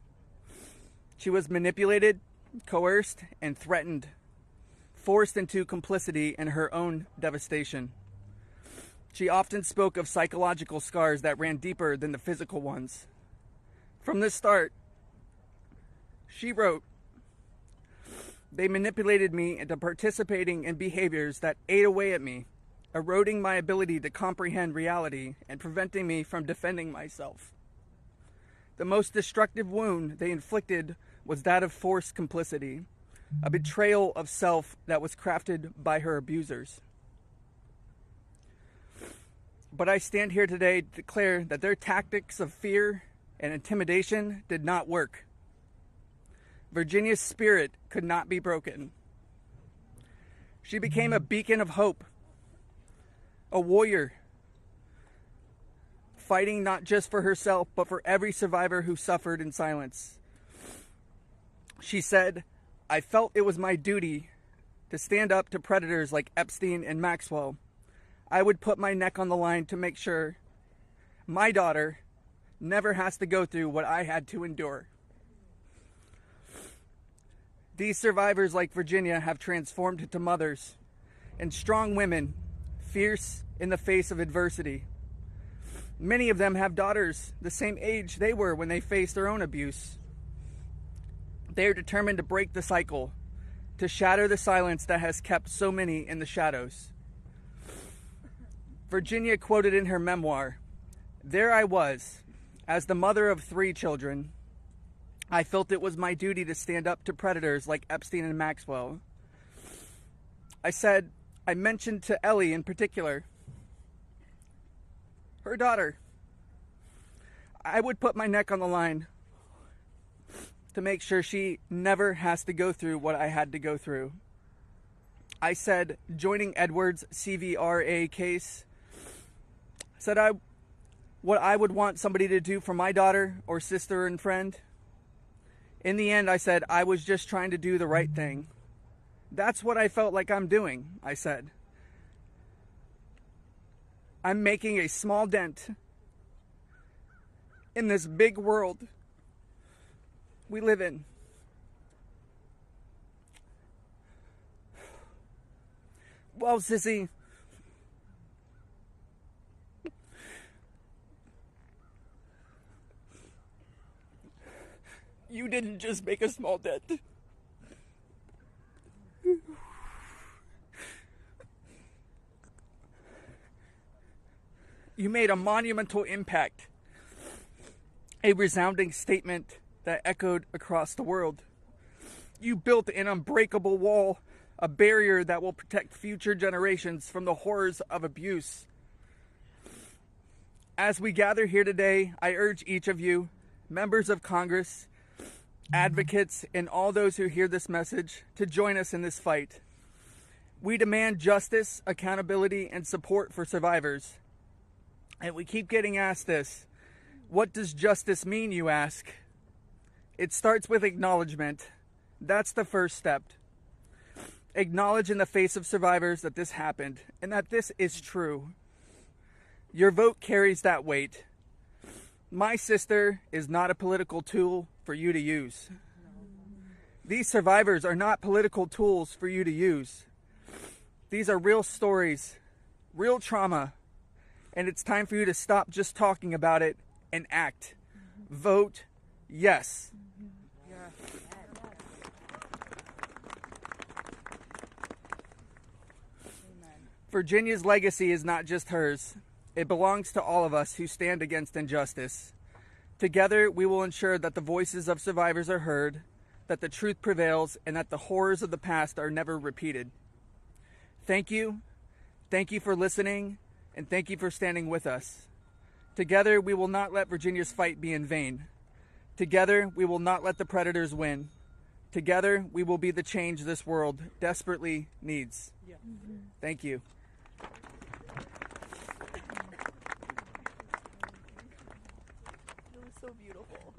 She was manipulated, coerced, and threatened, forced into complicity in her own devastation. She often spoke of psychological scars that ran deeper than the physical ones. From the start, she wrote, "They manipulated me into participating in behaviors that ate away at me, eroding my ability to comprehend reality and preventing me from defending myself. The most destructive wound they inflicted was that of forced complicity, a betrayal of self that was crafted by her abusers. But I stand here today to declare that their tactics of fear and intimidation did not work. Virginia's spirit could not be broken. She became a beacon of hope, a warrior, fighting not just for herself, but for every survivor who suffered in silence. She said, "I felt it was my duty to stand up to predators like Epstein and Maxwell. I would put my neck on the line to make sure my daughter never has to go through what I had to endure." These survivors, like Virginia, have transformed into mothers and strong women, fierce in the face of adversity. Many of them have daughters the same age they were when they faced their own abuse. They are determined to break the cycle, to shatter the silence that has kept so many in the shadows. Virginia quoted in her memoir, "There I was, as the mother of 3 children. I felt it was my duty to stand up to predators like Epstein and Maxwell. I mentioned to Ellie in particular, her daughter, I would put my neck on the line to make sure she never has to go through what I had to go through. I said, joining Edward's CVRA case, what I would want somebody to do for my daughter or sister and friend. In the end, I said I was just trying to do the right thing. That's what I felt like I'm doing, I said. I'm making a small dent in this big world we live in. Well, sissy, you didn't just make a small dent. You made a monumental impact, a resounding statement that echoed across the world. You built an unbreakable wall, a barrier that will protect future generations from the horrors of abuse. As we gather here today, I urge each of you, members of Congress, advocates, and all those who hear this message to join us in this fight. We demand justice, accountability, and support for survivors. And we keep getting asked this. What does justice mean, you ask? It starts with acknowledgement. That's the first step. Acknowledge in the face of survivors that this happened and that this is true. Your vote carries that weight. My sister is not a political tool for you to use. These survivors are not political tools for you to use. These are real stories, real trauma, and it's time for you to stop just talking about it and act. Vote yes. Virginia's legacy is not just hers. It belongs to all of us who stand against injustice. Together, we will ensure that the voices of survivors are heard, that the truth prevails, and that the horrors of the past are never repeated. Thank you. Thank you for listening, and thank you for standing with us. Together, we will not let Virginia's fight be in vain. Together, we will not let the predators win. Together, we will be the change this world desperately needs. Thank you. So beautiful.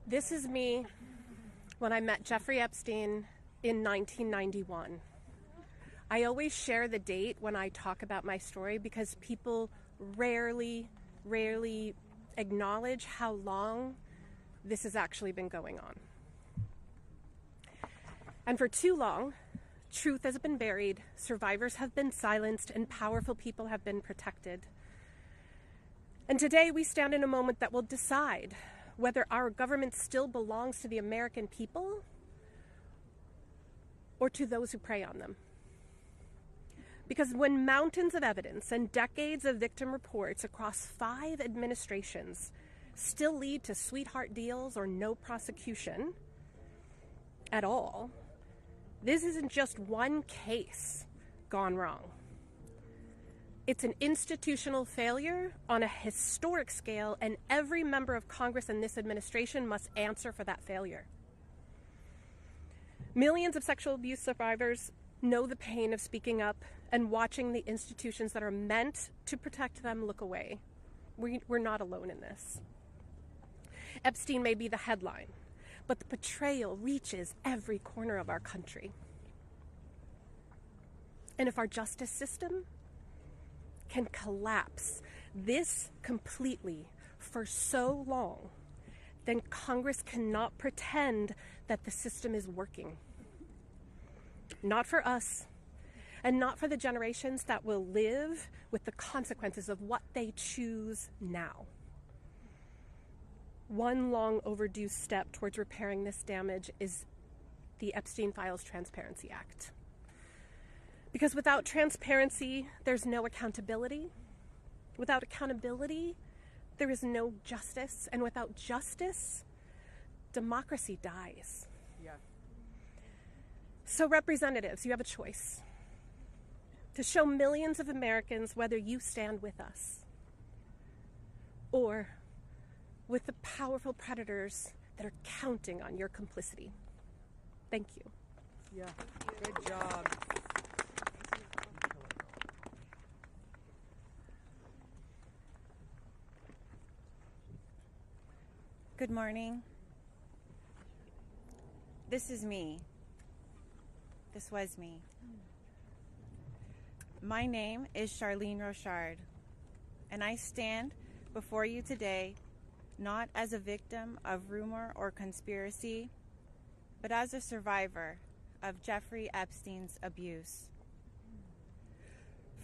This is me when I met Jeffrey Epstein in 1991. I always share the date when I talk about my story because people rarely acknowledge how long this has actually been going on. And for too long, truth has been buried, survivors have been silenced, and powerful people have been protected. And today we stand in a moment that will decide whether our government still belongs to the American people or to those who prey on them. Because when mountains of evidence and decades of victim reports across 5 administrations still lead to sweetheart deals or no prosecution at all, this isn't just one case gone wrong. It's an institutional failure on a historic scale, and every member of Congress in this administration must answer for that failure. Millions of sexual abuse survivors know the pain of speaking up and watching the institutions that are meant to protect them look away. We're not alone in this. Epstein may be the headline, but the betrayal reaches every corner of our country. And if our justice system can collapse this completely for so long, then Congress cannot pretend that the system is working. Not for us, and not for the generations that will live with the consequences of what they choose now. One long overdue step towards repairing this damage is the Epstein Files Transparency Act. Because without transparency, there's no accountability. Without accountability, there is no justice. And without justice, democracy dies. Yeah. So representatives, you have a choice to show millions of Americans whether you stand with us or with the powerful predators that are counting on your complicity. Thank you. Yeah, good job. Good morning. This is me. This was me. My name is Charlene Roshard, and I stand before you today not as a victim of rumor or conspiracy, but as a survivor of Jeffrey Epstein's abuse.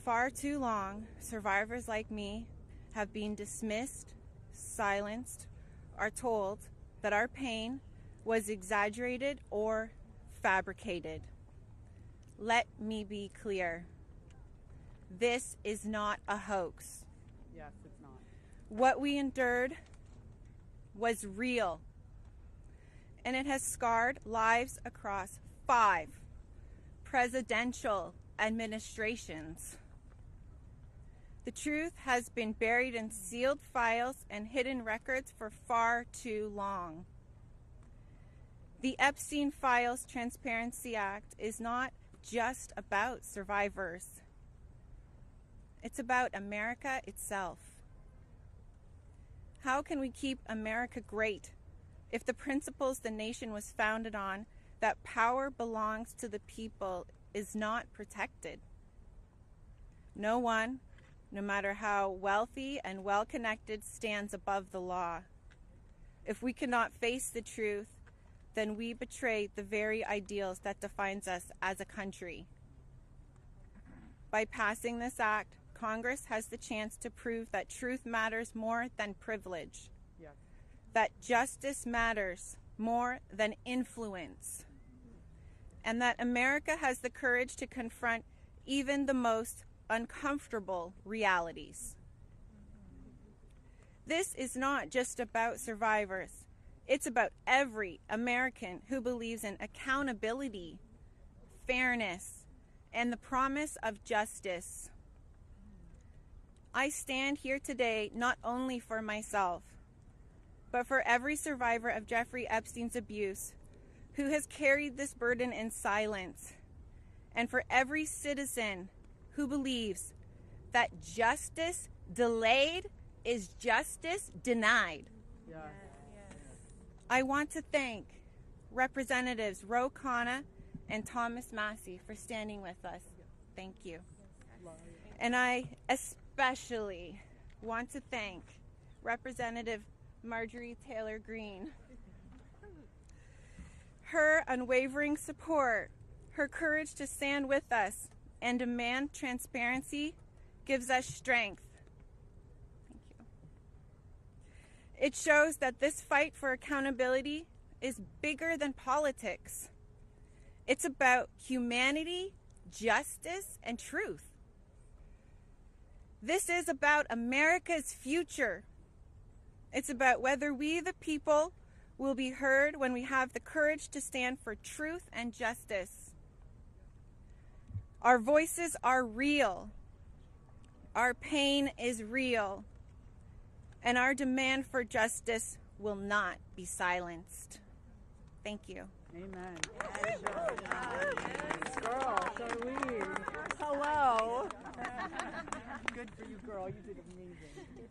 Far too long, survivors like me have been dismissed, silenced, or told that our pain was exaggerated or fabricated. Let me be clear. This is not a hoax. Yes, it's not. What we endured was real, and it has scarred lives across 5 presidential administrations. The truth has been buried in sealed files and hidden records for far too long. The Epstein Files Transparency Act is not just about survivors. It's about America itself. How can we keep America great if the principles the nation was founded on, that power belongs to the people, is not protected? No one, no matter how wealthy and well-connected, stands above the law. If we cannot face the truth, then we betray the very ideals that defines us as a country. By passing this act, Congress has the chance to prove that truth matters more than privilege, that justice matters more than influence, and that America has the courage to confront even the most uncomfortable realities. This is not just about survivors. It's about every American who believes in accountability, fairness, and the promise of justice. I stand here today not only for myself, but for every survivor of Jeffrey Epstein's abuse who has carried this burden in silence, and for every citizen who believes that justice delayed is justice denied. Yeah. I want to thank Representatives Ro Khanna and Thomas Massey for standing with us. Thank you. And I especially want to thank Representative Marjorie Taylor Greene. Her unwavering support, her courage to stand with us and demand transparency gives us strength. Thank you. It shows that this fight for accountability is bigger than politics. It's about humanity, justice, and truth. This is about America's future. It's about whether we, the people, will be heard when we have the courage to stand for truth and justice. Our voices are real. Our pain is real. And our demand for justice will not be silenced. Thank you. Amen. Yes. Girl, Charlene. Hello. Good for you, girl. You did amazing.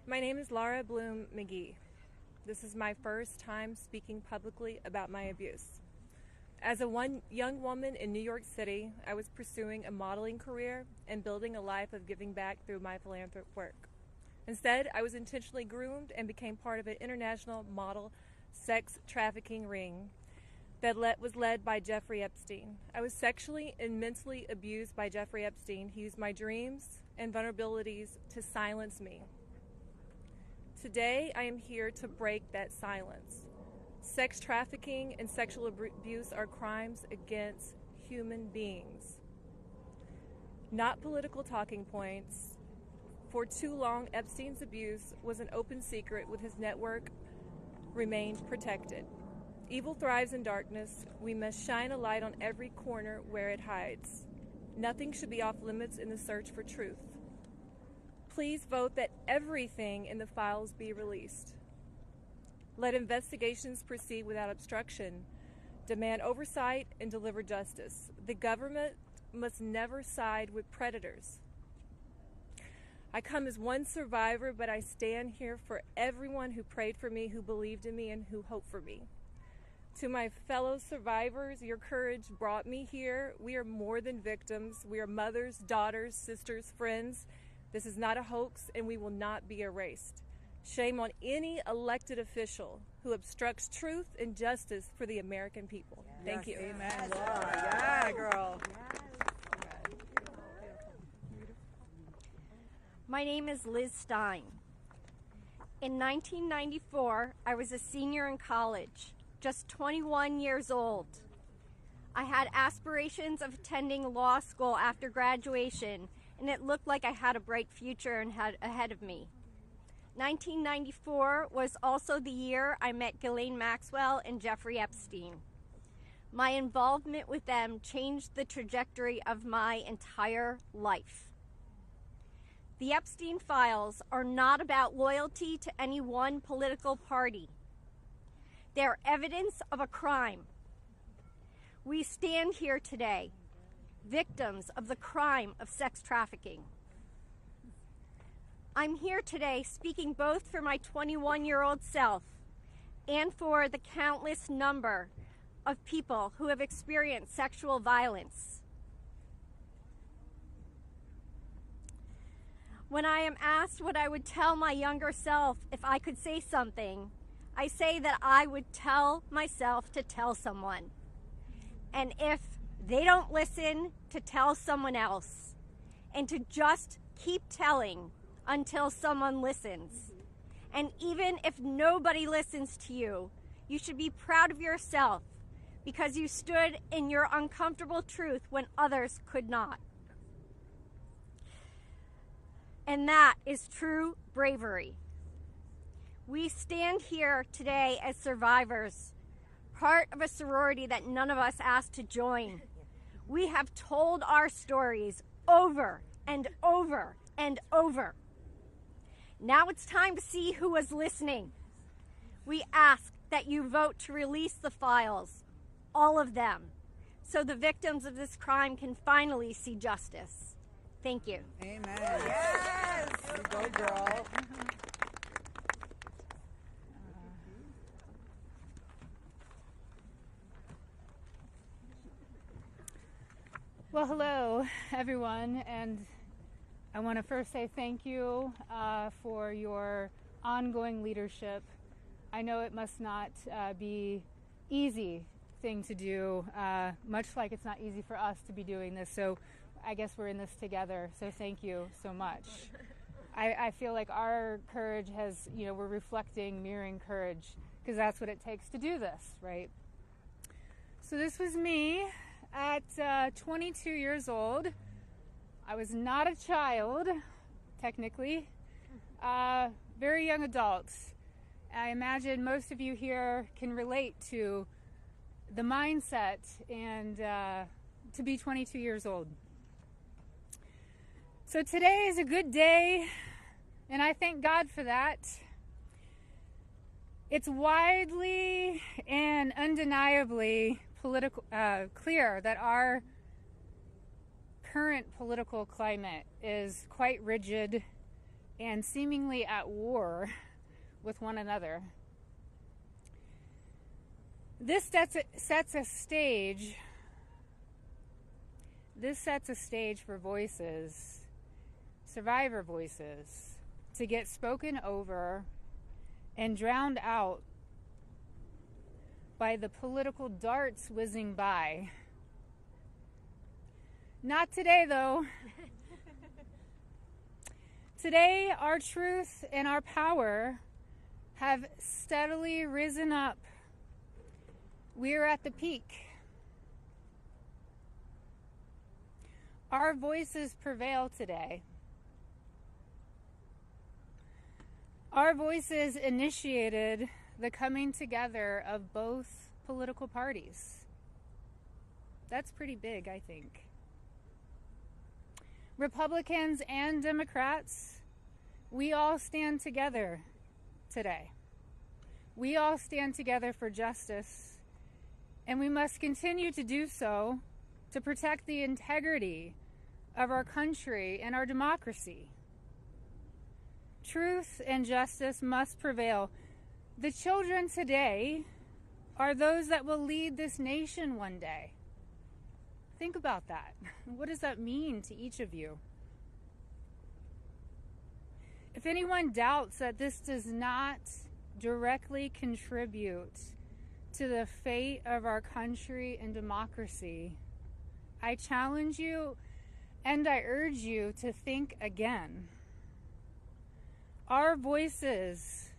My name is Laura Bloom McGee. This is my first time speaking publicly about my abuse. As a young woman in New York City, I was pursuing a modeling career and building a life of giving back through my philanthropic work. Instead, I was intentionally groomed and became part of an international model sex trafficking ring that was led by Jeffrey Epstein. I was sexually and mentally abused by Jeffrey Epstein. He used my dreams and vulnerabilities to silence me. Today, I am here to break that silence. Sex trafficking and sexual abuse are crimes against human beings, not political talking points. For too long, Epstein's abuse was an open secret, with his network remained protected. Evil thrives in darkness. We must shine a light on every corner where it hides. Nothing should be off limits in the search for truth. Please vote that everything in the files be released. Let investigations proceed without obstruction. Demand oversight and deliver justice. The government must never side with predators. I come as one survivor, but I stand here for everyone who prayed for me, who believed in me, and who hoped for me. To my fellow survivors, your courage brought me here. We are more than victims. We are mothers, daughters, sisters, friends. This is not a hoax, and we will not be erased. Shame on any elected official who obstructs truth and justice for the American people. Thank you. Amen, Laura. Yeah, girl. My name is Liz Stein. In 1994, I was a senior in college, just 21 years old. I had aspirations of attending law school after graduation, and it looked like I had a bright future ahead of me. 1994 was also the year I met Ghislaine Maxwell and Jeffrey Epstein. My involvement with them changed the trajectory of my entire life. The Epstein files are not about loyalty to any one political party. They are evidence of a crime. We stand here today, victims of the crime of sex trafficking. I'm here today speaking both for my 21-year-old self and for the countless number of people who have experienced sexual violence. When I am asked what I would tell my younger self if I could say something, I say that I would tell myself to tell someone. And if they don't listen, to tell someone else. And to just keep telling until someone listens. And even if nobody listens to you, you should be proud of yourself because you stood in your uncomfortable truth when others could not. And that is true bravery. We stand here today as survivors, part of a sorority that none of us asked to join. We have told our stories over and over and over. Now it's time to see who was listening. We ask that you vote to release the files, all of them, so the victims of this crime can finally see justice. Thank you. Amen. Yes. You go, girl. Well, hello, everyone, and I want to first say thank you for your ongoing leadership. I know it must not be easy thing to do, much like it's not easy for us to be doing this, so I guess we're in this together, so thank you so much. I feel like our courage has, we're reflecting, mirroring courage, because that's what it takes to do this, right? So this was me at 22 years old. I was not a child, technically, very young adult. I imagine most of you here can relate to the mindset and to be 22 years old. So today is a good day, and I thank God for that. It's widely and undeniably clear that our current political climate is quite rigid and seemingly at war with one another. This sets a stage for voices, survivor voices, to get spoken over and drowned out by the political darts whizzing by. Not today, though. Today, our truth and our power have steadily risen up. We are at the peak. Our voices prevail today. Our voices initiated the coming together of both political parties. That's pretty big, I think. Republicans and Democrats, we all stand together today. We all stand together for justice, and we must continue to do so to protect the integrity of our country and our democracy. truth and justice must prevail. The children today are those that will lead this nation one day. Think about that. What does that mean to each of you? If anyone doubts that this does not directly contribute to the fate of our country and democracy, I challenge you and I urge you to think again. Our voices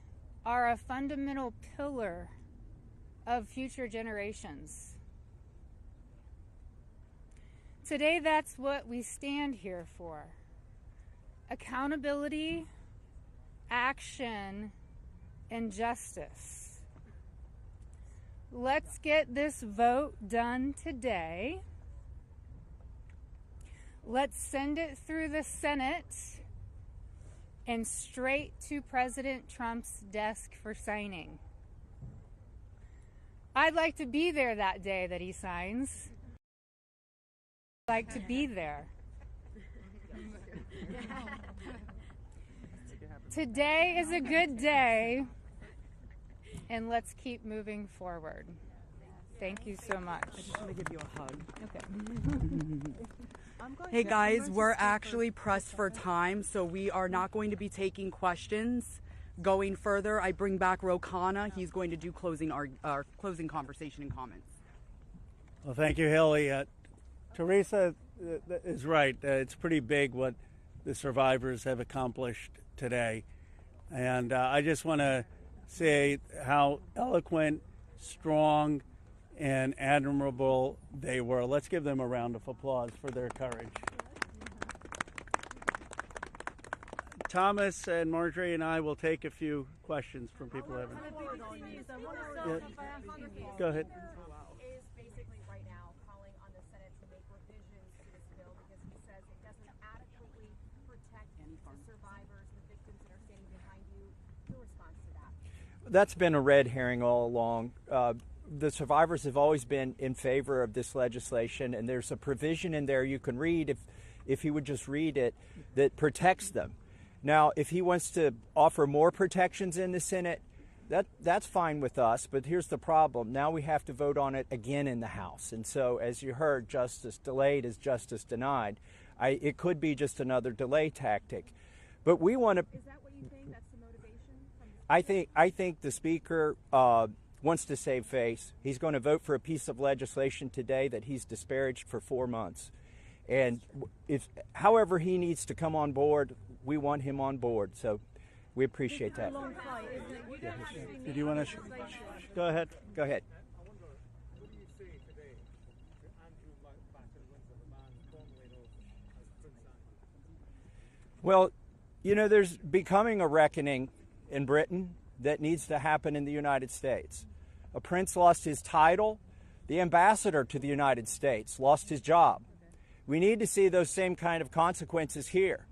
are a fundamental pillar of future generations. Today, that's what we stand here for. Accountability, action, and justice. Let's get this vote done today. Let's send it through the Senate and straight to President Trump's desk for signing. I'd like to be there that day that he signs. I'd like to be there. Today is a good day, and let's keep moving forward. Thank you so much. I just want to give you a hug. Okay. Hey guys, we're actually pressed for time, so we are not going to be taking questions going further. I bring back Rokana. He's going to do our closing conversation and comments. Well, thank you, Haley. Teresa is right. It's pretty big what the survivors have accomplished today. And I just want to say how eloquent, strong, and admirable they were. Let's give them a round of applause for their courage. Thomas and Marjorie and I will take a few questions from people who haven't. Yeah. Go ahead. Is basically right now calling on the Senate to make revisions to this bill because he says it doesn't adequately protect the survivors, the victims that are standing behind you. Your response to that? That's been a red herring all along. The survivors have always been in favor of this legislation, and there's a provision in there you can read if he would just read it that protects them. Now, if he wants to offer more protections in the Senate, that's fine with us, but here's the problem. Now we have to vote on it again in the House. And so, as you heard, justice delayed is justice denied. It could be just another delay tactic. But we want to... Is that what you think? That's the motivation? I think the Speaker wants to save face. He's going to vote for a piece of legislation today that he's disparaged for 4 months. And however he needs to come on board, we want him on board. So we appreciate that. Did you want to? Go ahead. Go ahead. Well, you know, there's becoming a reckoning in Britain that needs to happen in the United States. A prince lost his title. The ambassador to the United States lost his job. We need to see those same kind of consequences here.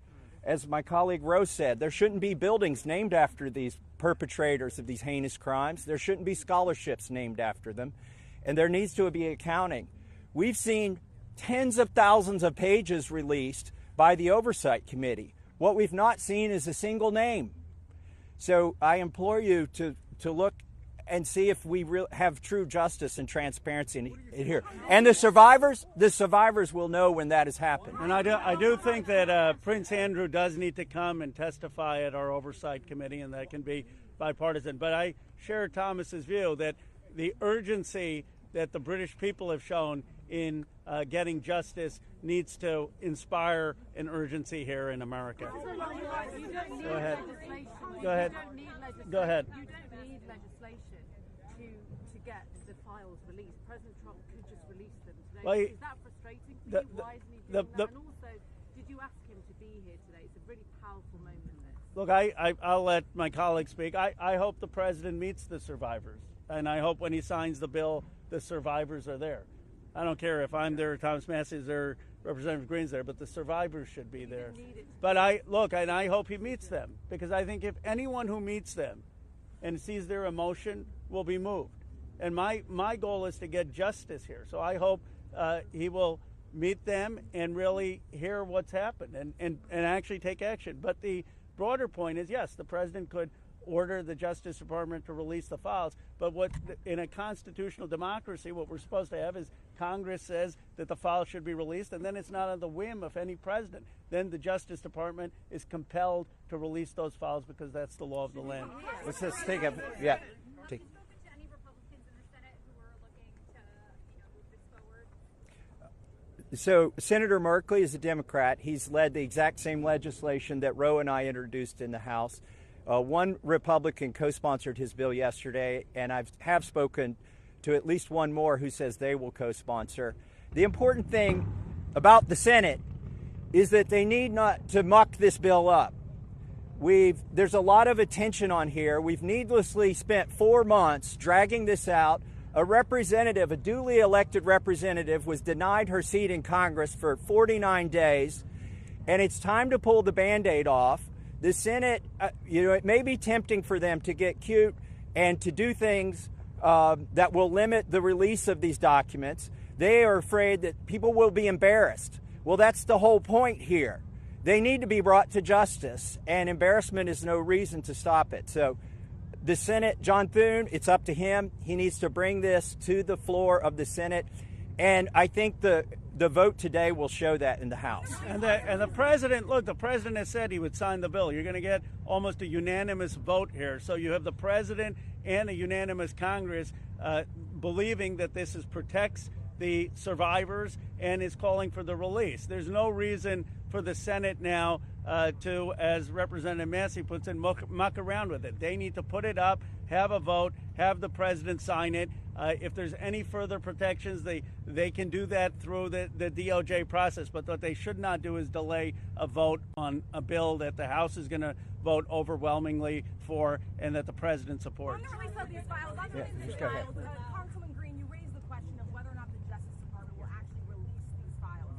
As my colleague Rose said, there shouldn't be buildings named after these perpetrators of these heinous crimes. There shouldn't be scholarships named after them. And there needs to be accounting. We've seen tens of thousands of pages released by the Oversight Committee. What we've not seen is a single name. So I implore you to look and see if we have true justice and transparency in here. And the survivors will know when that has happened. And I do think that Prince Andrew does need to come and testify at our Oversight Committee, and that can be bipartisan. But I share Thomas's view that the urgency that the British people have shown in getting justice needs to inspire an urgency here in America. Go ahead. Go ahead. Go ahead. You don't need legislation to get the files released. President Trump could just release them today. Well, is that frustrating for you? Why isn't he doing that? And also, did you ask him to be here today? It's a really powerful moment. Look, I'll let my colleague speak. I hope the president meets the survivors, and I hope when he signs the bill, the survivors are there. I don't care if I'm there, Thomas Massey's there, Representative Greene's there, but the survivors should be there. But I hope he meets them, because I think if anyone who meets them and sees their emotion will be moved. And my goal is to get justice here. So I hope he will meet them and really hear what's happened and actually take action. But the broader point is, yes, the president could order the Justice Department to release the files, but what in a constitutional democracy, what we're supposed to have is Congress says that the files should be released, and then it's not on the whim of any president. Then the Justice Department is compelled to release those files because that's the law of the land. Let's just take a, yeah. Take. So Senator Merkley is a Democrat. He's led the exact same legislation that Roe and I introduced in the House. One Republican co-sponsored his bill yesterday, and I have spoken to at least one more who says they will co-sponsor. The important thing about the Senate is that they need not to muck this bill up. There's a lot of attention on here. We've needlessly spent 4 months dragging this out. A representative, a duly elected representative, was denied her seat in Congress for 49 days, and it's time to pull the Band-Aid off. The Senate, it may be tempting for them to get cute and to do things that will limit the release of these documents. They are afraid that people will be embarrassed. Well, that's the whole point here. They need to be brought to justice, and embarrassment is no reason to stop it. So the Senate, John Thune, it's up to him. He needs to bring this to the floor of the Senate, and I think the vote today will show that in the House. And the president, look, the president has said he would sign the bill. You're going to get almost a unanimous vote here. So you have the president and a unanimous Congress believing that this protects the survivors and is calling for the release. There's no reason for the Senate now to, as Representative Massey puts it, muck around with it. They need to put it up, have a vote, have the president sign it. If there's any further protections, they can do that through the DOJ process. But what they should not do is delay a vote on a bill that the House is going to vote overwhelmingly for and that the president supports. On the release of these files, Congresswoman Greene, you raised the question of whether or not the Justice Department will actually release these files.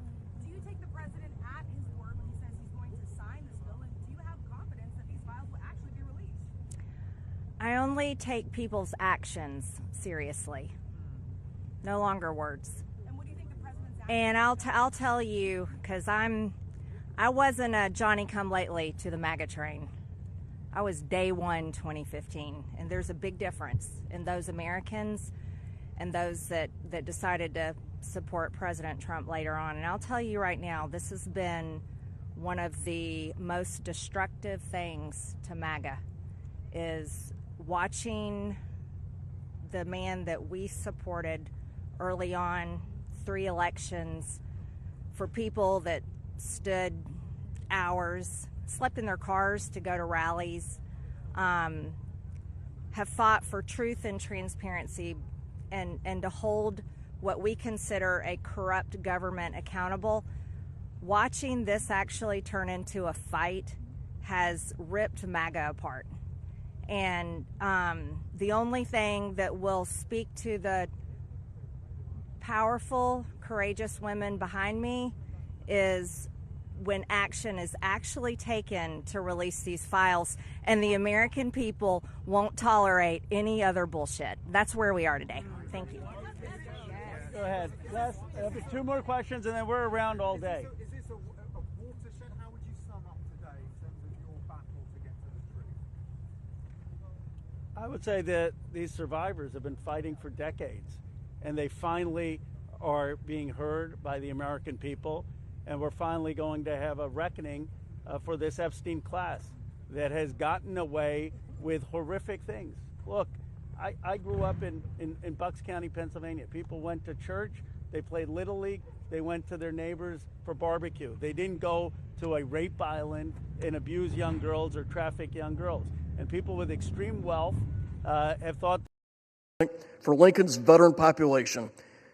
Do you take the president at his word when he says he's going to sign this bill, and do you have confidence that these files will actually be released? I only take people's actions seriously, no longer words. And what do you think the president's And I'll tell you, because I wasn't a Johnny-come-lately to the MAGA train. I was day one 2015, and there's a big difference in those Americans and those that decided to support President Trump later on. And I'll tell you right now, this has been one of the most destructive things to MAGA, is watching the man that we supported early on, 3 elections, for people that stood hours, slept in their cars to go to rallies, have fought for truth and transparency and to hold what we consider a corrupt government accountable. Watching this actually turn into a fight has ripped MAGA apart. And the only thing that will speak to the powerful, courageous women behind me is when action is actually taken to release these files, and the American people won't tolerate any other bullshit. That's where we are today. Thank you. Go ahead. Last, 2 more questions, and then we're around all day. Is this a watershed? How would you sum up today in terms of your battle to get to the truth? I would say that these survivors have been fighting for decades, and they finally are being heard by the American people, and we're finally going to have a reckoning for this Epstein class that has gotten away with horrific things. Look, I grew up in Bucks County, Pennsylvania. People went to church, they played Little League, they went to their neighbors for barbecue. They didn't go to a rape island and abuse young girls or traffic young girls. And people with extreme wealth have thought for Lincoln's veteran population.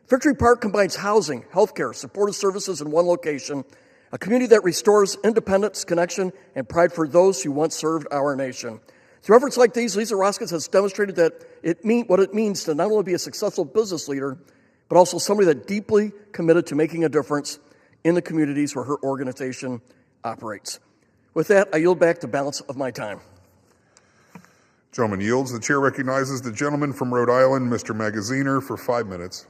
Victory Park combines housing, healthcare, supportive services in one location, a community that restores independence, connection, and pride for those who once served our nation. Through efforts like these, Lisa Roskins has demonstrated that what it means to not only be a successful business leader, but also somebody that deeply committed to making a difference in the communities where her organization operates. With that, I yield back the balance of my time. Gentleman yields. The chair recognizes the gentleman from Rhode Island, Mr. Magaziner, for 5 minutes.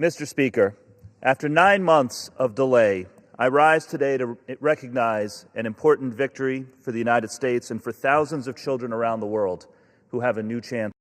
Mr. Speaker, after 9 months of delay, I rise today to recognize an important victory for the United States and for thousands of children around the world who have a new chance.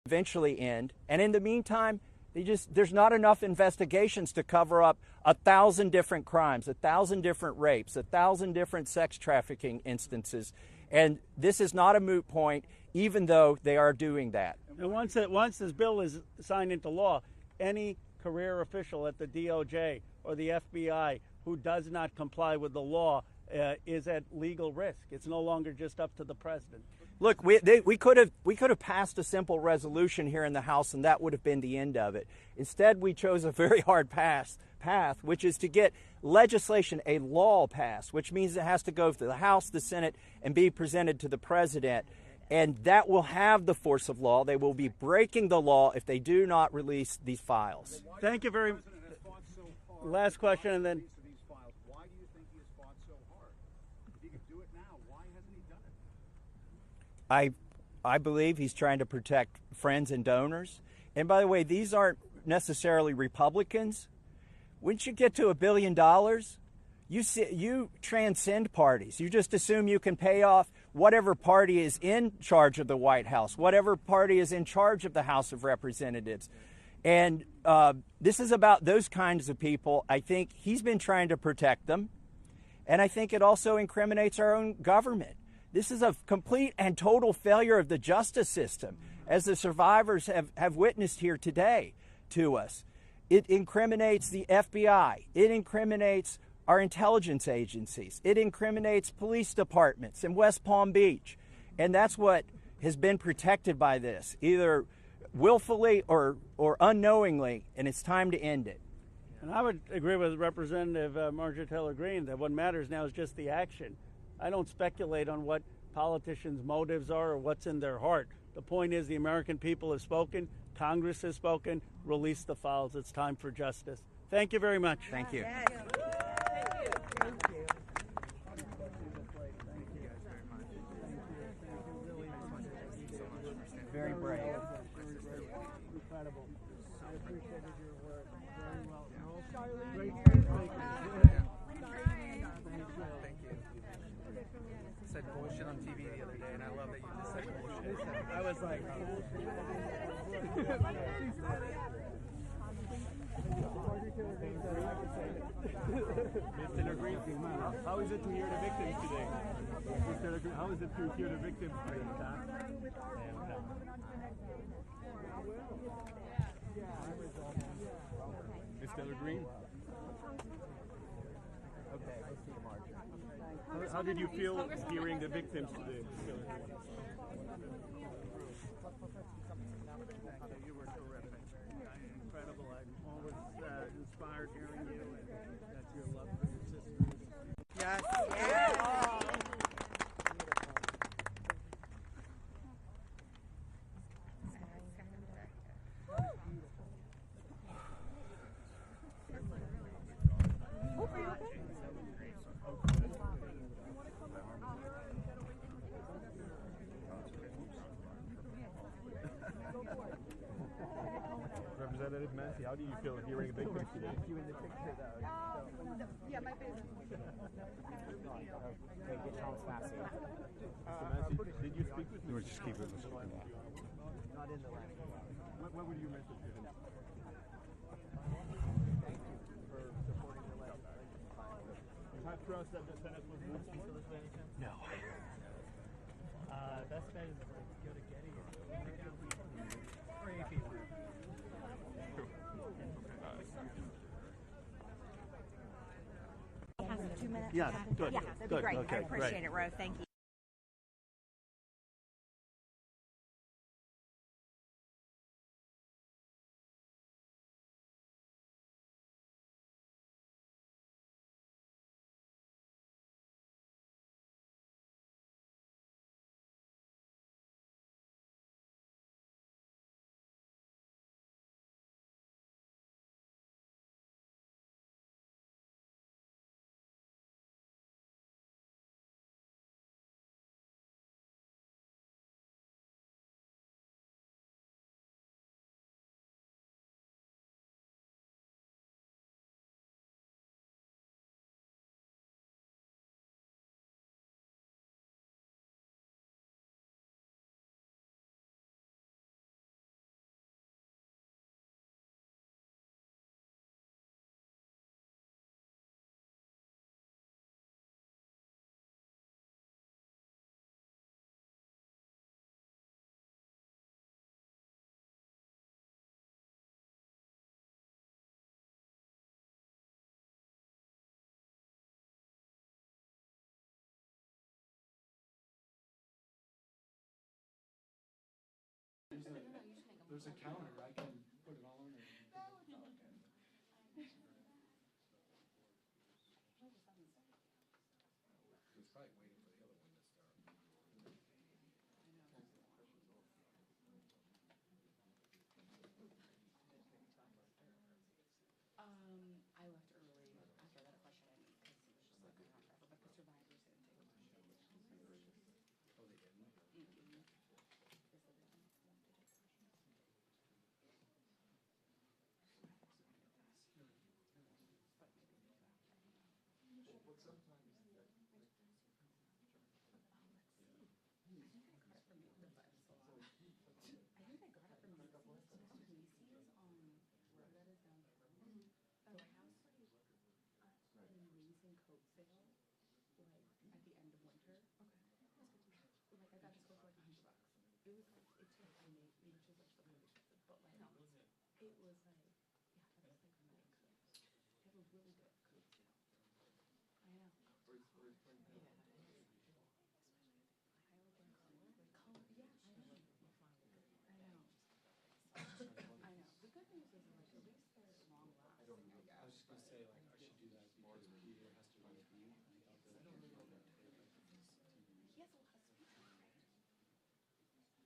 Eventually end, and in the meantime, there's not enough investigations to cover up 1,000 different crimes, 1,000 different rapes, 1,000 different sex trafficking instances, and this is not a moot point, even though they are doing that. And once this bill is signed into law, any career official at the DOJ or the FBI who does not comply with the law is at legal risk. It's no longer just up to the president. Look, we could have passed a simple resolution here in the House, and that would have been the end of it. Instead, we chose a very hard path, which is to get legislation, a law passed, which means it has to go to the House, the Senate, and be presented to the president. And that will have the force of law. They will be breaking the law if they do not release these files. Thank you very much. Last question, and then. Why do you think he has fought so hard? If he could do it now, why hasn't he done it? I believe he's trying to protect friends and donors. And by the way, these aren't necessarily Republicans. Once you get to $1 billion, you transcend parties. You just assume you can pay off whatever party is in charge of the White House, whatever party is in charge of the House of Representatives. And this is about those kinds of people. I think he's been trying to protect them. And I think it also incriminates our own government. This is a complete and total failure of the justice system, as the survivors have witnessed here today to us. It incriminates the FBI. It incriminates our intelligence agencies. It incriminates police departments in West Palm Beach. And that's what has been protected by this, either willfully or unknowingly, and it's time to end it. And I would agree with Representative Marjorie Taylor Greene that what matters now is just the action. I don't speculate on what politicians' motives are or what's in their heart. The point is the American people have spoken, Congress has spoken, release the files. It's time for justice. Thank you very much. Thank you. Thank you. Very brave. Incredible. I appreciated your work. Very well. Charlene. Great. Thank you. Said bullshit on TV the other day, and I love that you just said bullshit. I was like, Mr. Greene, how is it to hear the victims today? Mr. Greene, how is it to hear the victims today? Mr. Greene? Okay, I see Marjorie. How did you feel hearing the victims today? You were terrific. Incredible. I'm always inspired hearing you, and that's your love for your sisters. Yes. Yes. Representative Mancy, how do you feel hearing victims today? You in the picture, though. Yeah, my face. Did you speak with him? Or just keep it this way? Not in the last one. What would you message to him? Thank you for supporting the legislation. You have trust that the Senate will move to this way? No. Best bet is go to Getty or AP. Have 2 minutes? Yeah, good. Yeah, that'd Good. be great. Okay, I appreciate great. it, Ro. Thank you. There's a counter. I can put it all on there. No, it's all good. He's probably waiting for the other one to start. I left early after I got a question because it was just like going on forever, but the survivors didn't take a question. Oh, they didn't? Mm-mm. They said they didn't want to take a question. But maybe they do after. Well, what sometimes that, I think I got it from the salon. I think I got it from Macy's on where that is downtown. So I have like an amazing coat sale, like at the end of winter. Okay. Like I got this coat for like $100. It was like it's like innate, which is like something expensive, but like it was like yeah, it was like really good. They have a really good coat sale. I know. Yeah. Color, yeah, I know. I know. The good news is like at least they're long lasting. I was just gonna say, like, I should do that because Peter has to review. He has a lot of speed.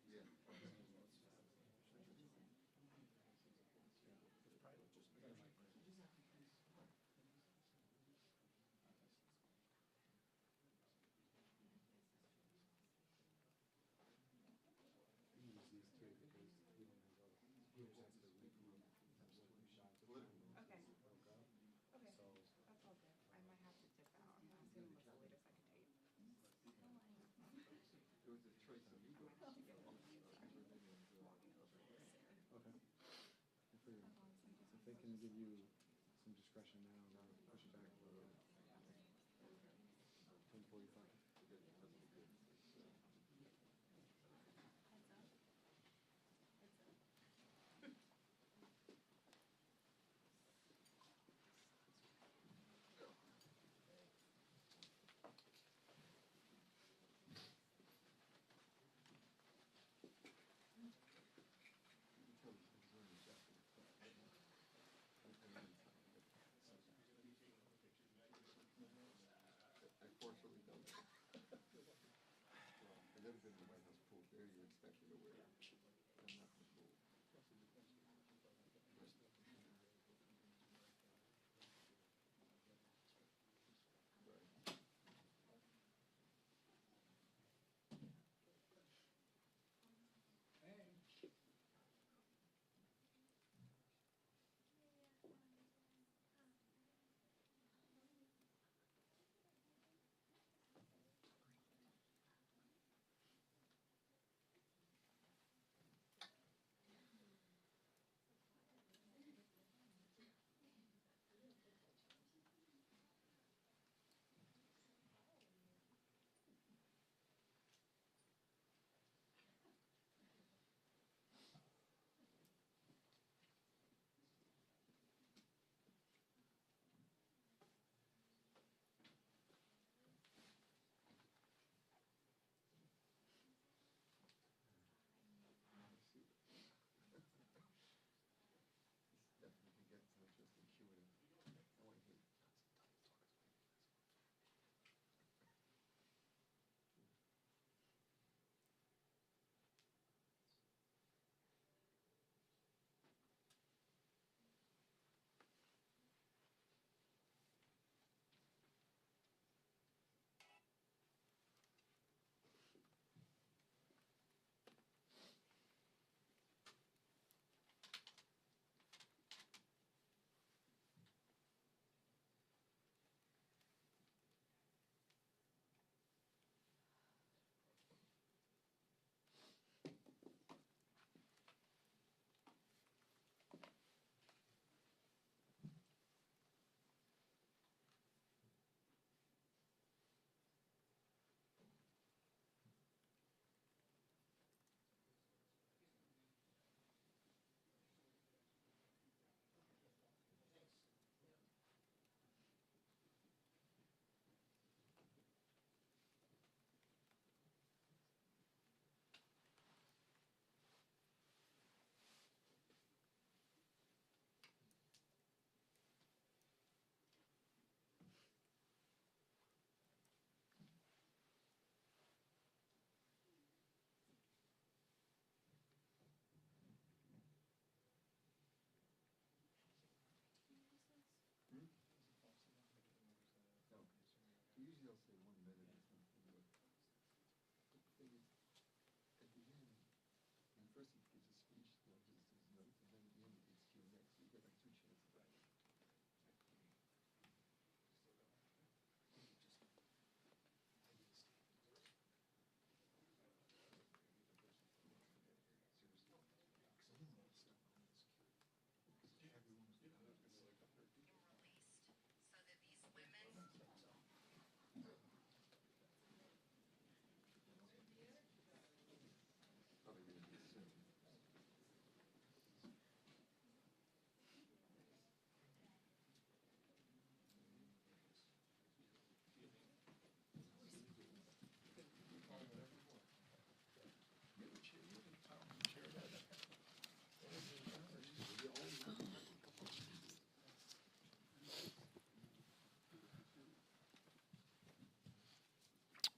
Yeah. Okay. Okay. So that's all good. I might have to dip out. I'm asking him what's the latest I could take. it was a choice of you. Okay. If they can give you some discretion now, and I'll push it back a little bit. 10:45. I've never been to the White House pool. There you're expected to wear. I'm not the pool.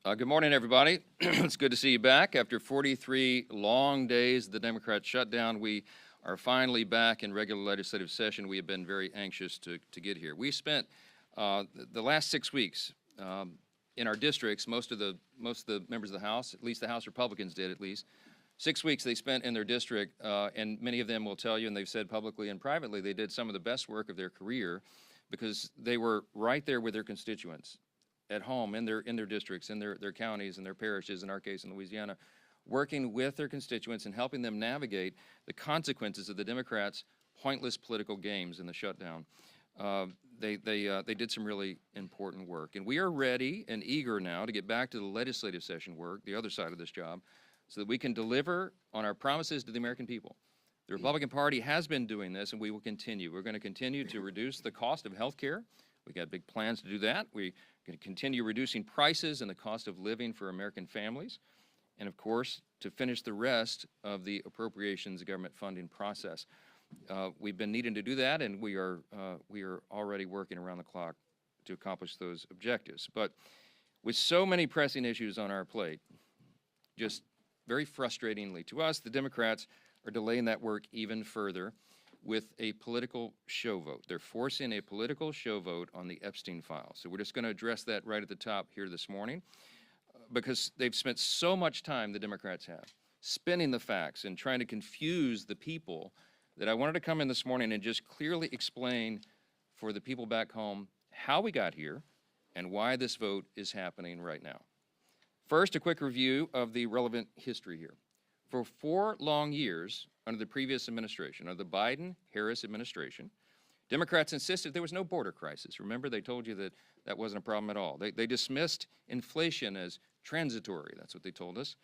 Good morning, everybody. It's good to see you back. After 43 long days of the Democrat shutdown, we are finally back in regular legislative session. We have been very anxious to get here. We spent the last 6 weeks in our districts, most of the members of the House, at least the House Republicans did at least, 6 weeks they spent in their district, and many of them will tell you, and they've said publicly and privately, they did some of the best work of their career because they were right there with their constituents at home, in their districts, in their counties, and their parishes, in our case in Louisiana, working with their constituents and helping them navigate the consequences of the Democrats' pointless political games in the shutdown. They did some really important work. And we are ready and eager now to get back to the legislative session work, the other side of this job, so that we can deliver on our promises to the American people. The Republican Party has been doing this, and we will continue. We're going to continue to reduce the cost of health care. We got big plans to do that. We're going to continue reducing prices and the cost of living for American families. And of course, to finish the rest of the appropriations government funding process. We've been needing to do that, and we are already working around the clock to accomplish those objectives. But with so many pressing issues on our plate, just very frustratingly to us, the Democrats are delaying that work even further with a political show vote. They're forcing a political show vote on the Epstein files. So we're just going to address that right at the top here this morning because they've spent so much time, the Democrats have, spinning the facts and trying to confuse the people that I wanted to come in this morning and just clearly explain for the people back home how we got here and why this vote is happening right now. First, a quick review of the relevant history here. For 4 long years under the previous administration, under the Biden-Harris administration, Democrats insisted there was no border crisis. Remember, they told you that that wasn't a problem at all. They dismissed inflation as transitory. That's what they told us.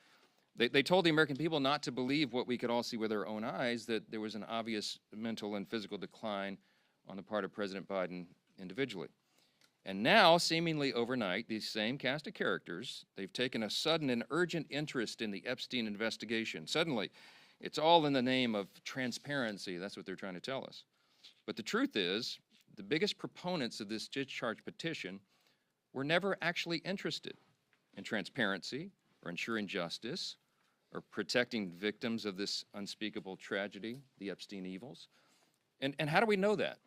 They told the American people not to believe what we could all see with our own eyes, that there was an obvious mental and physical decline on the part of President Biden individually. And now, seemingly overnight, these same cast of characters, they've taken a sudden and urgent interest in the Epstein investigation. Suddenly, it's all in the name of transparency. That's what they're trying to tell us. But the truth is, the biggest proponents of this discharge petition were never actually interested in transparency or ensuring justice or protecting victims of this unspeakable tragedy, the Epstein evils. And how do we know that?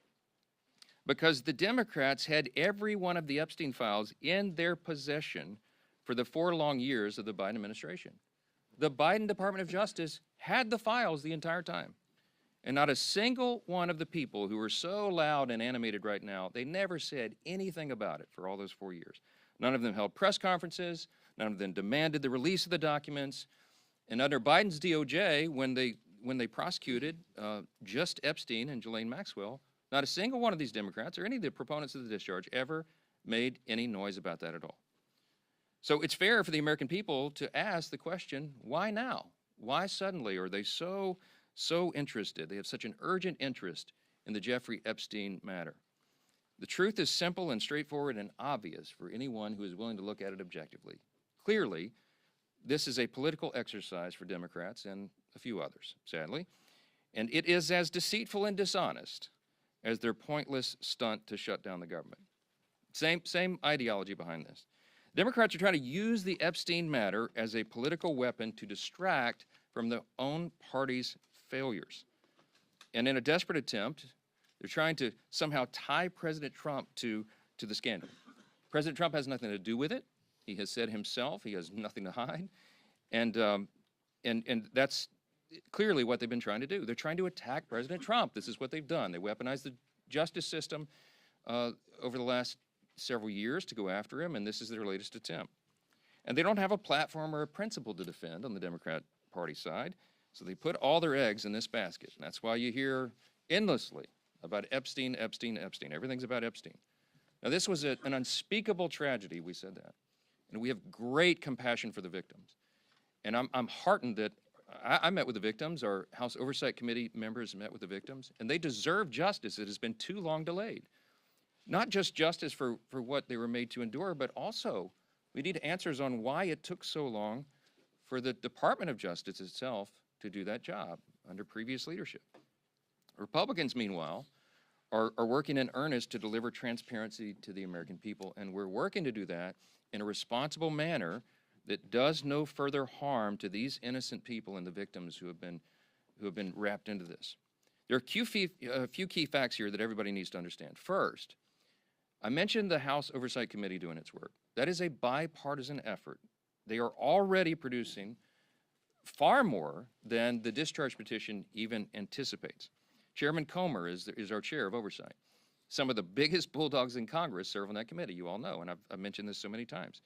Because the Democrats had every one of the Epstein files in their possession for the 4 long years of the Biden administration. The Biden Department of Justice had the files the entire time. And not a single one of the people who are so loud and animated right now, they never said anything about it for all those 4 years. None of them held press conferences. None of them demanded the release of the documents. And under Biden's DOJ, when they prosecuted just Epstein and Ghislaine Maxwell, not a single one of these Democrats or any of the proponents of the discharge ever made any noise about that at all. So it's fair for the American people to ask the question, why now? Why suddenly are they so interested? They have such an urgent interest in the Jeffrey Epstein matter. The truth is simple and straightforward and obvious for anyone who is willing to look at it objectively. Clearly, this is a political exercise for Democrats and a few others, sadly, and it is as deceitful and dishonest as their pointless stunt to shut down the government. Same ideology behind this. Democrats are trying to use the Epstein matter as a political weapon to distract from their own party's failures. And in a desperate attempt, they're trying to somehow tie President Trump to the scandal. President Trump has nothing to do with it. He has said himself he has nothing to hide. And that's clearly what they've been trying to do. They're trying to attack President Trump. This is what they've done. They weaponized the justice system over the last several years to go after him, and this is their latest attempt. And they don't have a platform or a principle to defend on the Democrat Party side, so they put all their eggs in this basket. And that's why you hear endlessly about Epstein, Epstein, Epstein. Everything's about Epstein. Now, this was an unspeakable tragedy, we said that. And we have great compassion for the victims. And I'm heartened that I met with the victims, our House Oversight Committee members met with the victims, and they deserve justice. It has been too long delayed. Not just justice for what they were made to endure, but also we need answers on why it took so long for the Department of Justice itself to do that job under previous leadership. Republicans, meanwhile, are working in earnest to deliver transparency to the American people, and we're working to do that in a responsible manner that does no further harm to these innocent people and the victims who have been wrapped into this. There are a few key facts here that everybody needs to understand. First, I mentioned the House Oversight Committee doing its work. That is a bipartisan effort. They are already producing far more than the discharge petition even anticipates. Chairman Comer is our chair of oversight. Some of the biggest bulldogs in Congress serve on that committee, you all know, and I've mentioned this so many times.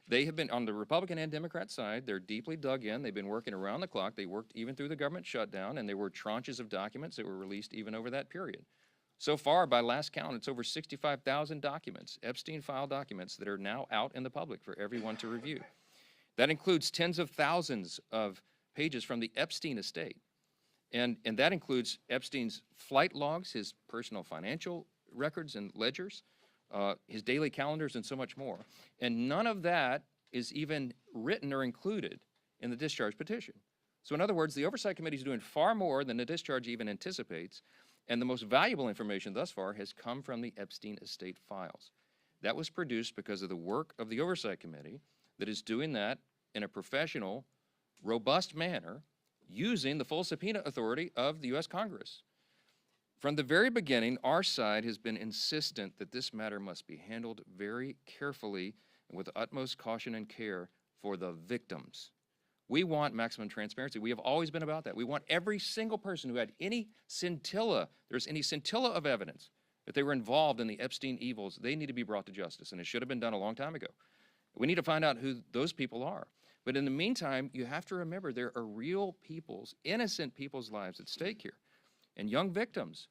They have been, on the Republican and Democrat side, they're deeply dug in. They've been working around the clock. They worked even through the government shutdown, and there were tranches of documents that were released even over that period. So far, by last count, it's over 65,000 documents, Epstein file documents, that are now out in the public for everyone to review. That includes tens of thousands of pages from the Epstein estate. And that includes Epstein's flight logs, his personal financial records and ledgers, his daily calendars, and so much more. And none of that is even written or included in the discharge petition. So in other words, the Oversight Committee is doing far more than the discharge even anticipates, and the most valuable information thus far has come from the Epstein estate files. That was produced because of the work of the Oversight Committee that is doing that in a professional, robust manner, using the full subpoena authority of the U.S. Congress. From the very beginning, our side has been insistent that this matter must be handled very carefully and with utmost caution and care for the victims. We want maximum transparency. We have always been about that. We want every single person who had any scintilla, there's any scintilla of evidence that they were involved in the Epstein evils, they need to be brought to justice, and it should have been done a long time ago. We need to find out who those people are. But in the meantime, you have to remember there are real people's, innocent people's lives at stake here, and young victims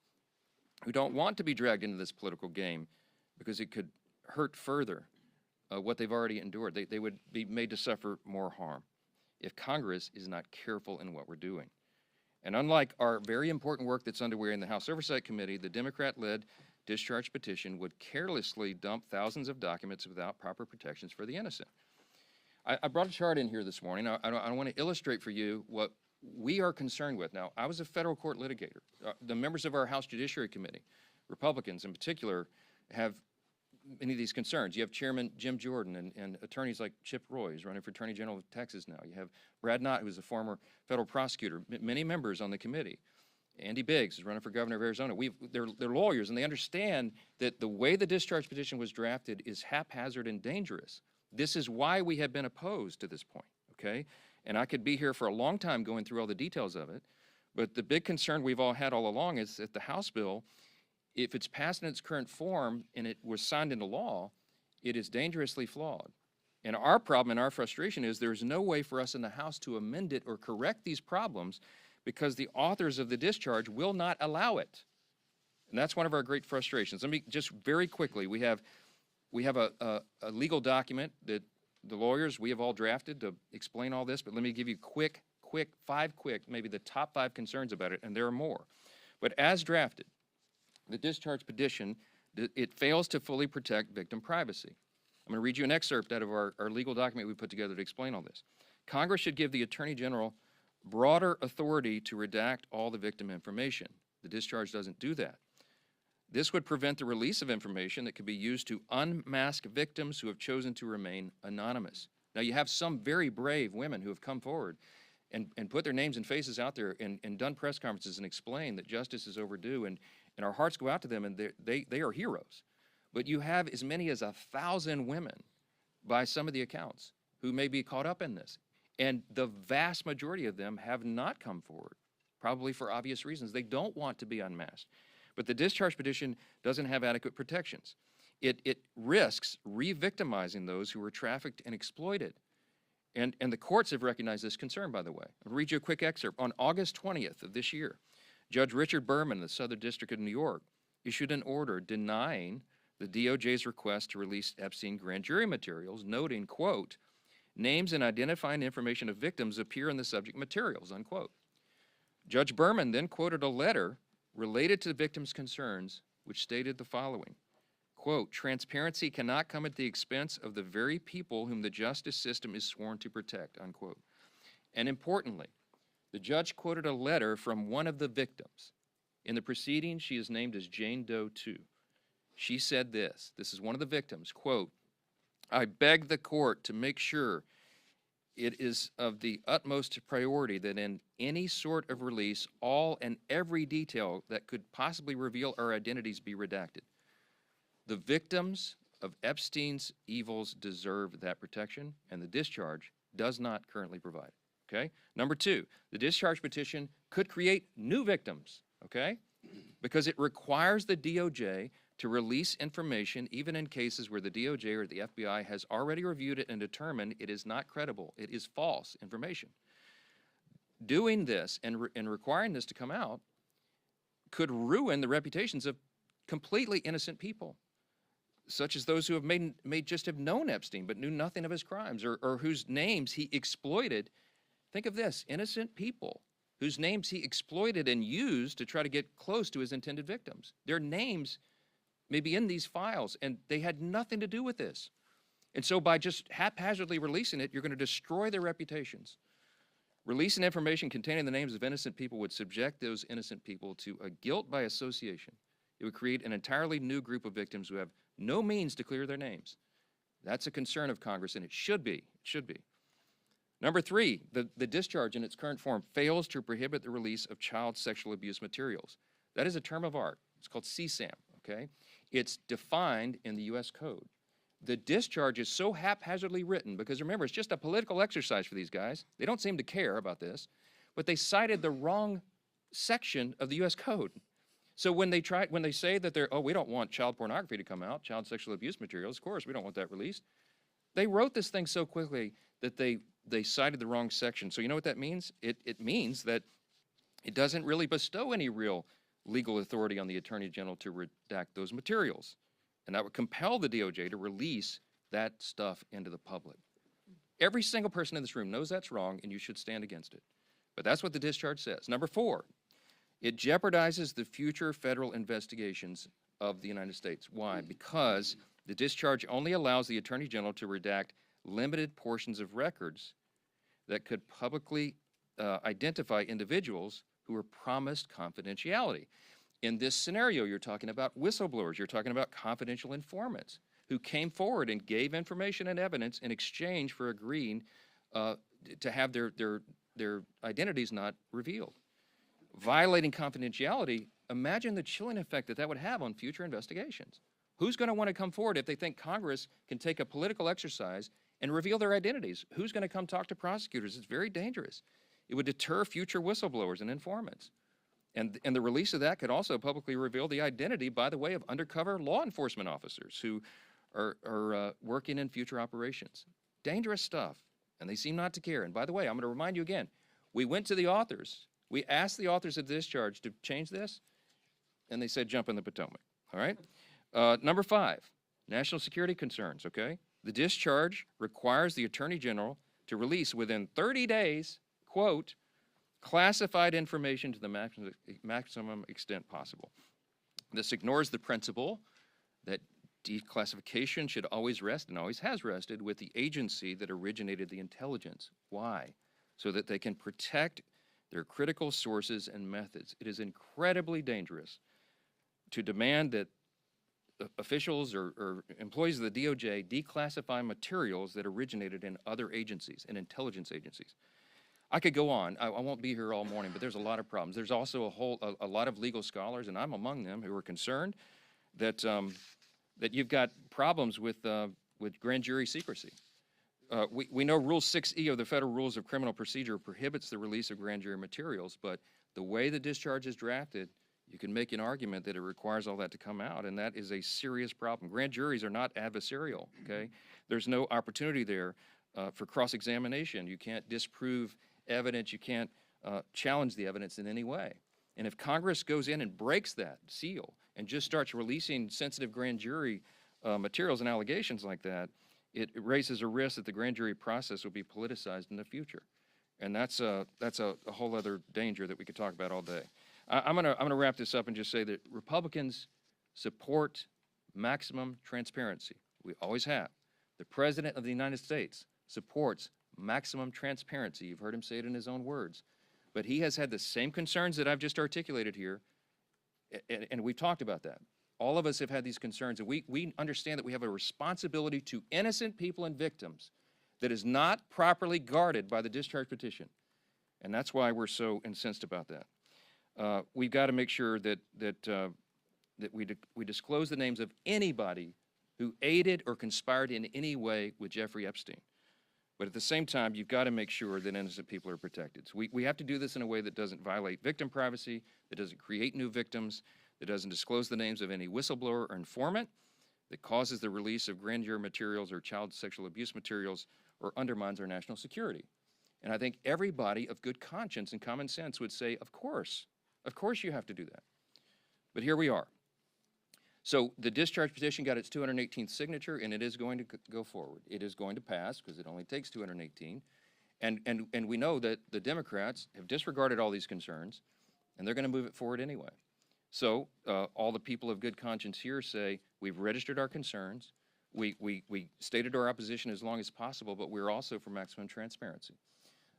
who don't want to be dragged into this political game because it could hurt further what they've already endured. They would be made to suffer more harm if Congress is not careful in what we're doing. And unlike our very important work that's underway in the House Oversight Committee, the Democrat-led discharge petition would carelessly dump thousands of documents without proper protections for the innocent. I brought a chart in here this morning. I want to illustrate for you what we are concerned with. Now, I was a federal court litigator. The members of our House Judiciary Committee, Republicans in particular, have many of these concerns. You have Chairman Jim Jordan and attorneys like Chip Roy, who's running for Attorney General of Texas now. You have Brad Knott, who's a former federal prosecutor, many members on the committee. Andy Biggs is running for governor of Arizona. They're lawyers, and they understand that the way the discharge petition was drafted is haphazard and dangerous. This is why we have been opposed to this point, okay? And I could be here for a long time going through all the details of it, but the big concern we've all had all along is that the House bill, if it's passed in its current form and it was signed into law, it is dangerously flawed. And our problem and our frustration is there's no way for us in the House to amend it or correct these problems because the authors of the discharge will not allow it. And that's one of our great frustrations. Let me just very quickly, we have a legal document that the lawyers, we have all drafted to explain all this, but let me give you maybe the top 5 concerns about it, and there are more. But as drafted, the discharge petition, it fails to fully protect victim privacy. I'm going to read you an excerpt out of our legal document we put together to explain all this. Congress should give the Attorney General broader authority to redact all the victim information. The discharge doesn't do that. This would prevent the release of information that could be used to unmask victims who have chosen to remain anonymous. Now, you have some very brave women who have come forward and put their names and faces out there and done press conferences and explained that justice is overdue, and our hearts go out to them, and they are heroes. But you have as many as 1,000 women, by some of the accounts, who may be caught up in this. And the vast majority of them have not come forward, probably for obvious reasons. They don't want to be unmasked. But the discharge petition doesn't have adequate protections. It risks re-victimizing those who were trafficked and exploited. And the courts have recognized this concern, by the way. I'll read you a quick excerpt. On August 20th of this year, Judge Richard Berman of the Southern District of New York issued an order denying the DOJ's request to release Epstein grand jury materials, noting, quote, names and identifying information of victims appear in the subject materials, unquote. Judge Berman then quoted a letter related to the victims' concerns, which stated the following, quote, transparency cannot come at the expense of the very people whom the justice system is sworn to protect, unquote. And importantly, the judge quoted a letter from one of the victims, In the proceedings, she is named as Jane Doe 2. She said this is one of the victims, quote, "I beg the court to make sure it is of the utmost priority that in any sort of release, all and every detail that could possibly reveal our identities be redacted. The victims of Epstein's evils deserve that protection, and the discharge does not currently provide it." Okay? Number 2, the discharge petition could create new victims, okay? Because it requires the DOJ to release information even in cases where the DOJ or the FBI has already reviewed it and determined it is not credible, it is false information. Doing this and requiring this to come out could ruin the reputations of completely innocent people, such as those who have may just have known Epstein but knew nothing of his crimes, or whose names he exploited. Think of this, innocent people whose names he exploited and used to try to get close to his intended victims. Their names may be in these files, and they had nothing to do with this. And so by just haphazardly releasing it, you're going to destroy their reputations. Releasing information containing the names of innocent people would subject those innocent people to a guilt by association. It would create an entirely new group of victims who have no means to clear their names. That's a concern of Congress, and it should be. It should be. Number 3, the discharge in its current form fails to prohibit the release of child sexual abuse materials. That is a term of art. It's called CSAM, okay? It's defined in the U.S. Code. The discharge is so haphazardly written, because remember, it's just a political exercise for these guys. They don't seem to care about this, but they cited the wrong section of the U.S. Code. So when they say that we don't want child pornography to come out, child sexual abuse materials, of course, we don't want that released. They wrote this thing so quickly that they cited the wrong section. So you know what that means? It means that it doesn't really bestow any real legal authority on the Attorney General to redact those materials. And that would compel the DOJ to release that stuff into the public. Every single person in this room knows that's wrong, and you should stand against it. But that's what the discharge says. Number 4, it jeopardizes the future federal investigations of the United States. Why? Because the discharge only allows the Attorney General to redact limited portions of records that could publicly identify individuals who were promised confidentiality. In this scenario, you're talking about whistleblowers, you're talking about confidential informants who came forward and gave information and evidence in exchange for agreeing to have their identities not revealed. Violating confidentiality, imagine the chilling effect that would have on future investigations. Who's going to want to come forward if they think Congress can take a political exercise and reveal their identities? Who's going to come talk to prosecutors? It's very dangerous. It would deter future whistleblowers and informants. And the release of that could also publicly reveal the identity, by the way, of undercover law enforcement officers who are working in future operations. Dangerous stuff, and they seem not to care. And by the way, I'm going to remind you again, we went to the authors. We asked the authors of the discharge to change this, and they said jump in the Potomac, all right? Number 5, national security concerns, okay? The discharge requires the Attorney General to release within 30 days, quote, classified information to the maximum extent possible. This ignores the principle that declassification should always rest, and always has rested, with the agency that originated the intelligence. Why? So that they can protect their critical sources and methods. It is incredibly dangerous to demand that officials or employees of the DOJ declassify materials that originated in other agencies, in intelligence agencies. I could go on. I won't be here all morning, but there's a lot of problems. There's also a lot of legal scholars, and I'm among them, who are concerned that that you've got problems with grand jury secrecy. We know Rule 6E of the Federal Rules of Criminal Procedure prohibits the release of grand jury materials, but the way the discharge is drafted, you can make an argument that it requires all that to come out, and that is a serious problem. Grand juries are not adversarial, okay? There's no opportunity there for cross-examination. You can't disprove evidence. You can't challenge the evidence in any way. And if Congress goes in and breaks that seal and just starts releasing sensitive grand jury materials and allegations like that, it raises a risk that the grand jury process will be politicized in the future. And that's a whole other danger that we could talk about all day. I'm gonna wrap this up and just say that Republicans support maximum transparency. We always have. The President of the United States supports maximum transparency. You've heard him say it in his own words. But he has had the same concerns that I've just articulated here And we've talked about that. All of us have had these concerns, and we understand that we have a responsibility to innocent people and victims that is not properly guarded by the discharge petition. And that's why we're so incensed about that. We've got to make sure that we disclose the names of anybody who aided or conspired in any way with Jeffrey Epstein. But at the same time, you've got to make sure that innocent people are protected. So we have to do this in a way that doesn't violate victim privacy, that doesn't create new victims, that doesn't disclose the names of any whistleblower or informant, that causes the release of grand jury materials or child sexual abuse materials, or undermines our national security. And I think everybody of good conscience and common sense would say, of course you have to do that. But here we are. So the discharge petition got its 218th signature, and it is going to go forward. It is going to pass because it only takes 218. And we know that the Democrats have disregarded all these concerns, and they're going to move it forward anyway. So all the people of good conscience here say, we've registered our concerns, we stated our opposition as long as possible, but we're also for maximum transparency.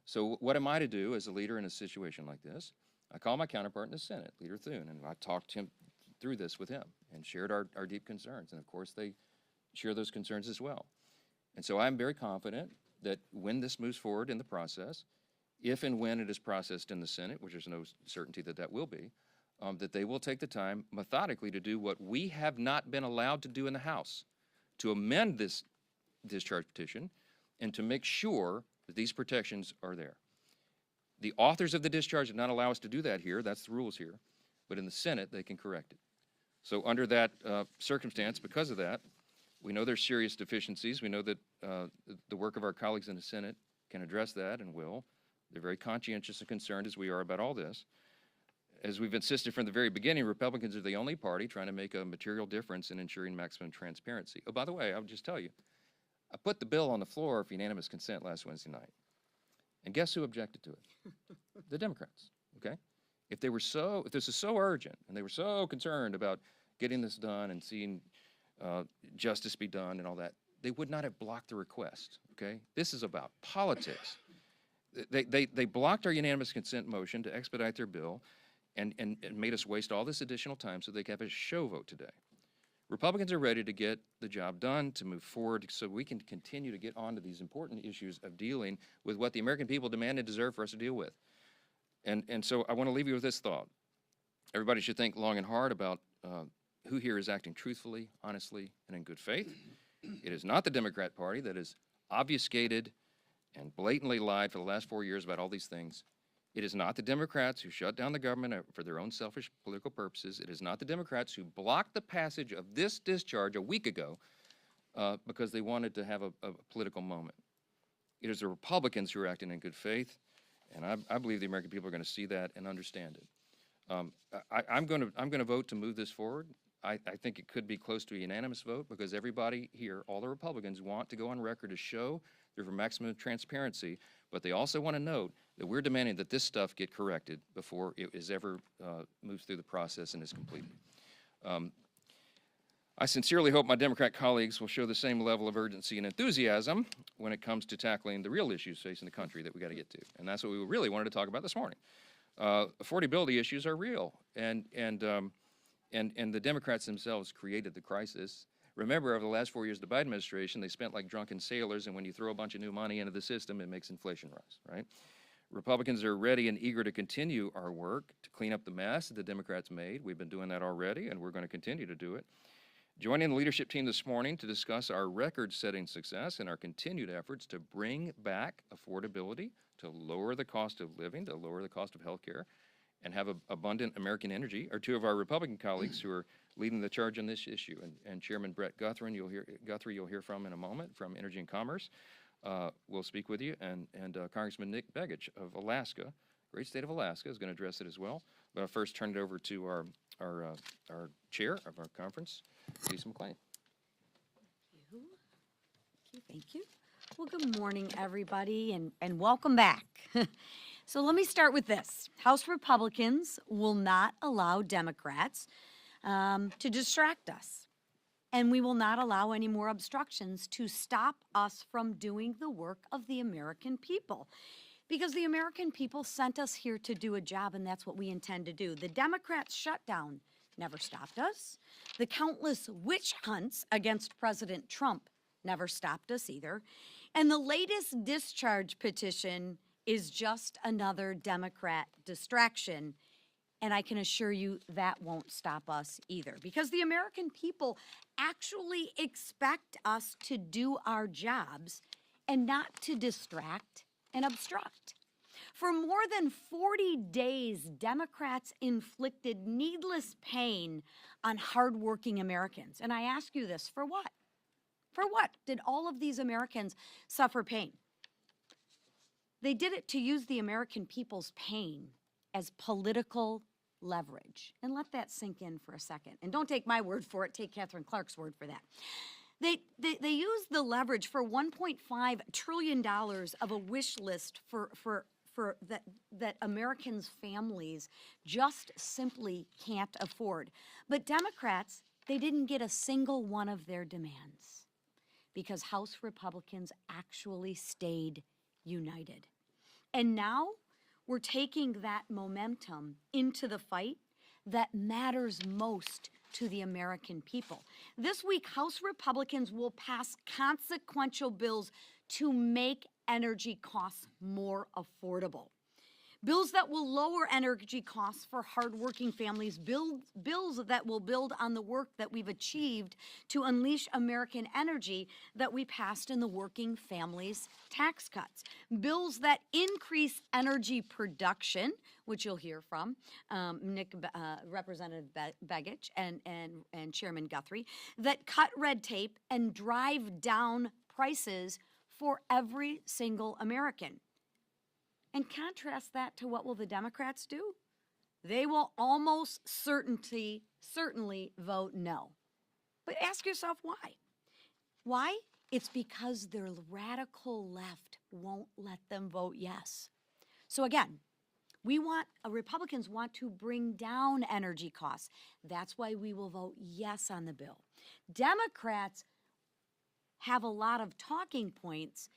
So what am I to do as a leader in a situation like this? I call my counterpart in the Senate, Leader Thune, and I talked him through this with him and shared our deep concerns. And of course, they share those concerns as well. And so I'm very confident that when this moves forward in the process, if and when it is processed in the Senate, which there's no certainty that that will be, that they will take the time methodically to do what we have not been allowed to do in the House, to amend this discharge petition and to make sure that these protections are there. The authors of the discharge did not allow us to do that here. That's the rules here. But in the Senate, they can correct it. So under that circumstance, because of that, we know there's serious deficiencies. We know that the work of our colleagues in the Senate can address that and will. They're very conscientious and concerned, as we are, about all this. As we've insisted from the very beginning, Republicans are the only party trying to make a material difference in ensuring maximum transparency. Oh, by the way, I would just tell you, I put the bill on the floor for unanimous consent last Wednesday night. And guess who objected to it? The Democrats, okay? If this is so urgent, and they were so concerned about getting this done and seeing justice be done and all that, they would not have blocked the request, okay? This is about politics. They blocked our unanimous consent motion to expedite their bill and made us waste all this additional time so they could have a show vote today. Republicans are ready to get the job done, to move forward so we can continue to get on to these important issues of dealing with what the American people demand and deserve for us to deal with. And so I want to leave you with this thought. Everybody should think long and hard about who here is acting truthfully, honestly, and in good faith. It is not the Democrat Party that has obfuscated and blatantly lied for the last 4 years about all these things. It is not the Democrats who shut down the government for their own selfish political purposes. It is not the Democrats who blocked the passage of this discharge a week ago because they wanted to have a political moment. It is the Republicans who are acting in good faith, and I believe the American people are going to see that and understand it. I'm going to vote to move this forward. I think it could be close to a unanimous vote because everybody here, all the Republicans, want to go on record to show they're for maximum transparency, but they also want to note that we're demanding that this stuff get corrected before it is ever moves through the process and is completed. I sincerely hope my Democrat colleagues will show the same level of urgency and enthusiasm when it comes to tackling the real issues facing the country that we got to get to, and that's what we really wanted to talk about this morning. Affordability issues are real, and the Democrats themselves created the crisis. Remember, over the last 4 years of the Biden administration, they spent like drunken sailors, and when you throw a bunch of new money into the system, it makes inflation rise, right? Republicans are ready and eager to continue our work to clean up the mess that the Democrats made. We've been doing that already, and we're going to continue to do it. Joining the leadership team this morning to discuss our record-setting success and our continued efforts to bring back affordability, to lower the cost of living, to lower the cost of health care, and have abundant American energy are two of our Republican colleagues who are leading the charge on this issue. And Chairman Brett Guthrie, you'll hear from in a moment, from Energy and Commerce, will speak with you, and Congressman Nick Begich of Alaska, great state of Alaska, is going to address it as well. But I'll first turn it over to our chair of our conference, Lisa McClain. Thank you. Well, good morning, everybody, and welcome back. So let me start with this. House Republicans will not allow Democrats to distract us. And we will not allow any more obstructions to stop us from doing the work of the American people. Because the American people sent us here to do a job, and that's what we intend to do. The Democrats shut down never stopped us. The countless witch hunts against President Trump never stopped us either. And the latest discharge petition is just another Democrat distraction. And I can assure you that won't stop us either, because the American people actually expect us to do our jobs and not to distract and obstruct. For more than 40 days, Democrats inflicted needless pain on hardworking Americans. And I ask you this, for what? For what did all of these Americans suffer pain? They did it to use the American people's pain as political leverage. And let that sink in for a second. And don't take my word for it, take Catherine Clark's word for that. They used the leverage for $1.5 trillion of a wish list for that Americans' families just simply can't afford. But Democrats, they didn't get a single one of their demands because House Republicans actually stayed united. And now we're taking that momentum into the fight that matters most to the American people. This week, House Republicans will pass consequential bills to make energy costs more affordable. Bills that will lower energy costs for hardworking families, bills that will build on the work that we've achieved to unleash American energy that we passed in the Working Families Tax Cuts. Bills that increase energy production, which you'll hear from Representative Begich and Chairman Guthrie, that cut red tape and drive down prices for every single American. And contrast that to what will the Democrats do? They will almost certainly vote no. But ask yourself why. Why? It's because their radical left won't let them vote yes. So again, Republicans want to bring down energy costs. That's why we will vote yes on the bill. Democrats have a lot of talking points,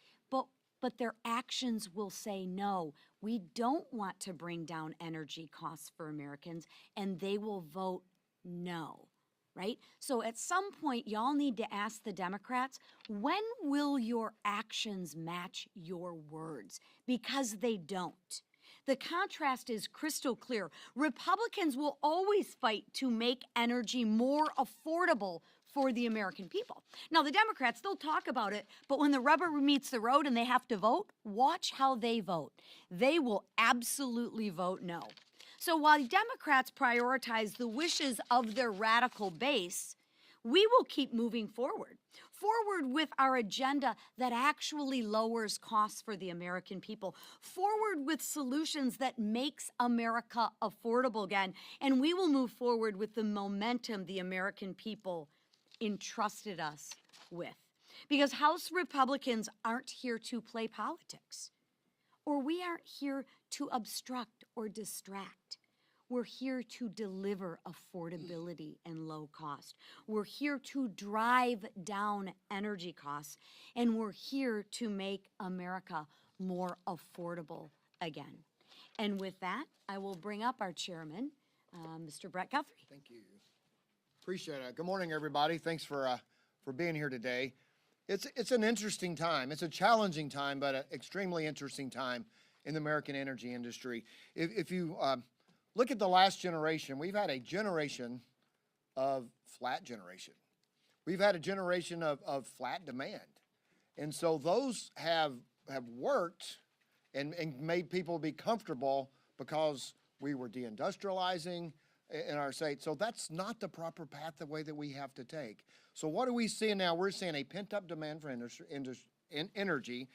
but their actions will say no. We don't want to bring down energy costs for Americans, and they will vote no, right? So at some point, y'all need to ask the Democrats, when will your actions match your words? Because they don't. The contrast is crystal clear. Republicans will always fight to make energy more affordable for the American people. Now, the Democrats, they'll talk about it, but when the rubber meets the road and they have to vote, watch how they vote. They will absolutely vote no. So while Democrats prioritize the wishes of their radical base, we will keep moving forward with our agenda that actually lowers costs for the American people, forward with solutions that makes America affordable again, and we will move forward with the momentum the American people entrusted us with. Because House Republicans aren't here to play politics, or we aren't here to obstruct or distract. We're here to deliver affordability and low cost. We're here to drive down energy costs, and we're here to make America more affordable again. And with that, I will bring up our chairman, Mr. Brett Guthrie. Thank you. Appreciate it. Good morning, everybody. Thanks for being here today. It's an interesting time. It's a challenging time, but an extremely interesting time in the American energy industry. If you look at the last generation, we've had a generation of flat generation. We've had a generation of flat demand. And so those have worked and made people be comfortable because we were deindustrializing in our state. So that's not the proper path, the way that we have to take. So what are we seeing now? We're seeing a pent-up demand for energy.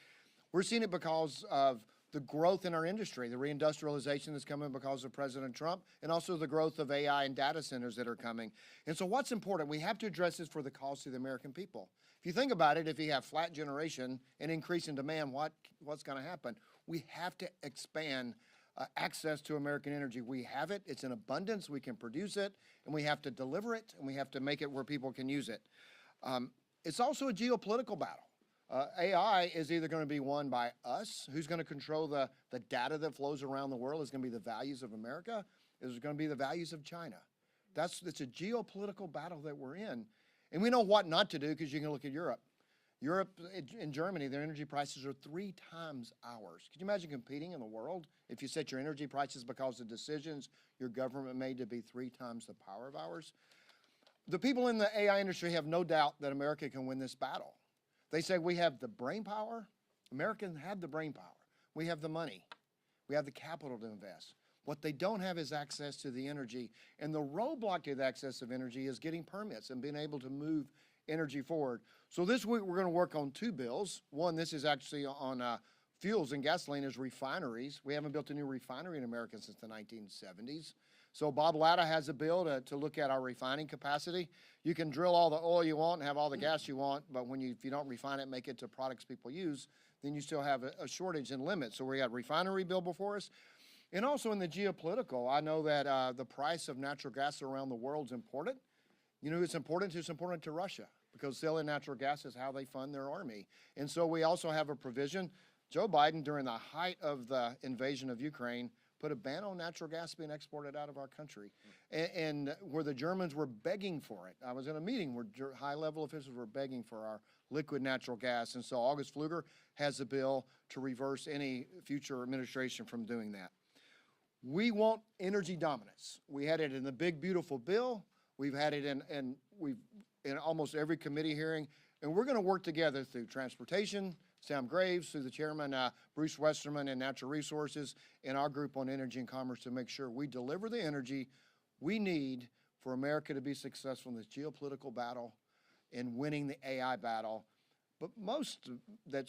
We're seeing it because of the growth in our industry, the reindustrialization that's coming because of President Trump, and also the growth of AI and data centers that are coming. And so what's important, we have to address this for the cost of the American people. If you think about it, if you have flat generation and increase in demand, what's going to happen? We have to expand access to American energy. We have it, it's in abundance, we can produce it, and we have to deliver it, and we have to make it where people can use it. It's also a geopolitical battle. AI is either going to be won by us, who's going to control the data that flows around the world, is going to be the values of America, is going to be the values of China. It's a geopolitical battle that we're in. And we know what not to do because you can look at Europe. Europe and Germany, their energy prices are 3 times ours. Could you imagine competing in the world if you set your energy prices because of decisions your government made to be 3 times the power of ours? The people in the AI industry have no doubt that America can win this battle. They say we have the brain power. Americans have the brain power. We have the money. We have the capital to invest. What they don't have is access to the energy. And the roadblock to the access of energy is getting permits and being able to move energy forward. So this week we're going to work on 2 bills. One, this is actually on fuels and gasoline as refineries. We haven't built a new refinery in America since the 1970s. So Bob Latta has a bill to look at our refining capacity. You can drill all the oil you want and have all the gas you want, but if you don't refine it, make it to products people use, then you still have a shortage and limit. So we got a refinery bill before us. And also in the geopolitical, I know that the price of natural gas around the world is important. You know who it's important to? It's important to Russia because selling natural gas is how they fund their army. And so we also have a provision. Joe Biden, during the height of the invasion of Ukraine, put a ban on natural gas being exported out of our country. And where the Germans were begging for it. I was in a meeting where high-level officials were begging for our liquid natural gas. And so August Pfluger has a bill to reverse any future administration from doing that. We want energy dominance. We had it in the big, beautiful bill. We've had it in almost every committee hearing. And we're going to work together through transportation, Sam Graves, through the chairman, Bruce Westerman, and Natural Resources, and our group on energy and commerce to make sure we deliver the energy we need for America to be successful in this geopolitical battle and winning the AI battle. But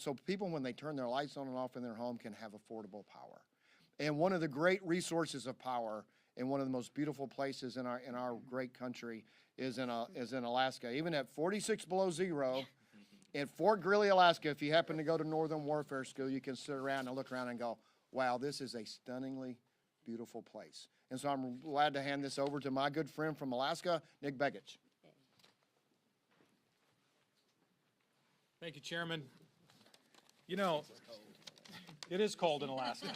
so people, when they turn their lights on and off in their home, can have affordable power. And one of the great resources of power and one of the most beautiful places in our great country is in Alaska. Even at 46 below zero, in Fort Greely, Alaska, if you happen to go to Northern Warfare School, you can sit around and look around and go, wow, this is a stunningly beautiful place. And so I'm glad to hand this over to my good friend from Alaska, Nick Begich. Thank you, Chairman. You know, it is cold in Alaska.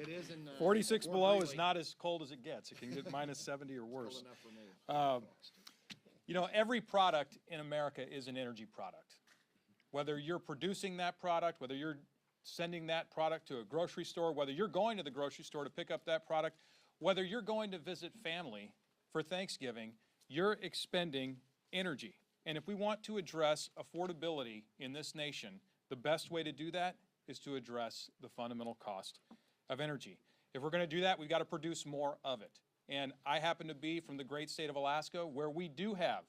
It is in 46 below is not as cold as it gets. It can get minus 70 or worse. You know, every product in America is an energy product. Whether you're producing that product, whether you're sending that product to a grocery store, whether you're going to the grocery store to pick up that product, whether you're going to visit family for Thanksgiving, you're expending energy. And if we want to address affordability in this nation, the best way to do that is to address the fundamental cost of energy. If we're going to do that, we've got to produce more of it. And I happen to be from the great state of Alaska, where we do have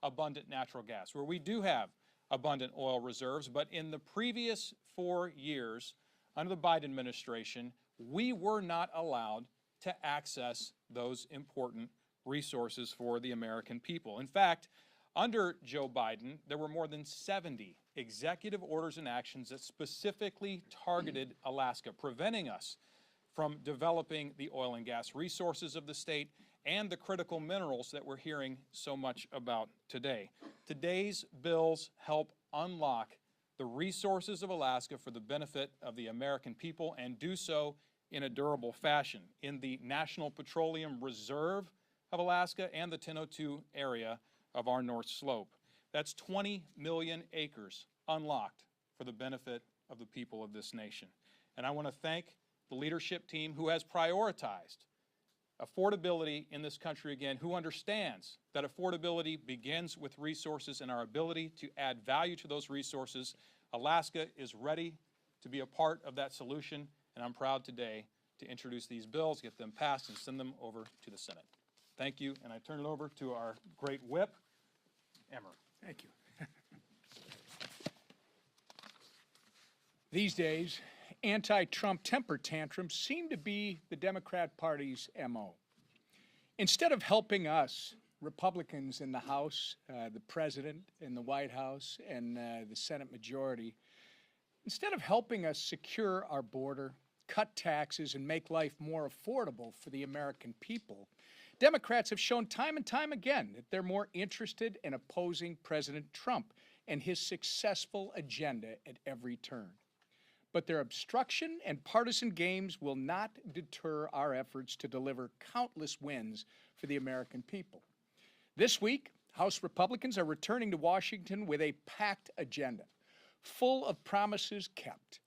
abundant natural gas, where we do have abundant oil reserves. But in the previous 4 years, under the Biden administration, we were not allowed to access those important resources for the American people. In fact, under Joe Biden, there were more than 70 executive orders and actions that specifically targeted Alaska, preventing us from developing the oil and gas resources of the state and the critical minerals that we're hearing so much about today. Today's bills help unlock the resources of Alaska for the benefit of the American people and do so in a durable fashion. In the National Petroleum Reserve of Alaska and the 1002 area of our North Slope. That's 20 million acres unlocked for the benefit of the people of this nation. And I want to thank the leadership team who has prioritized affordability in this country again, who understands that affordability begins with resources and our ability to add value to those resources. Alaska is ready to be a part of that solution, and I'm proud today to introduce these bills, get them passed, and send them over to the Senate. Thank you, and I turn it over to our great whip, Emmer. Thank you. These days, anti-Trump temper tantrums seem to be the Democrat Party's MO. Instead of helping us, Republicans in the House, the President in the White House, and the Senate majority, instead of helping us secure our border, cut taxes, and make life more affordable for the American people, Democrats have shown time and time again that they're more interested in opposing President Trump and his successful agenda at every turn. but their obstruction and partisan games will not deter our efforts to deliver countless wins for the American people. This week, House Republicans are returning to Washington with a packed agenda, full of promises kept.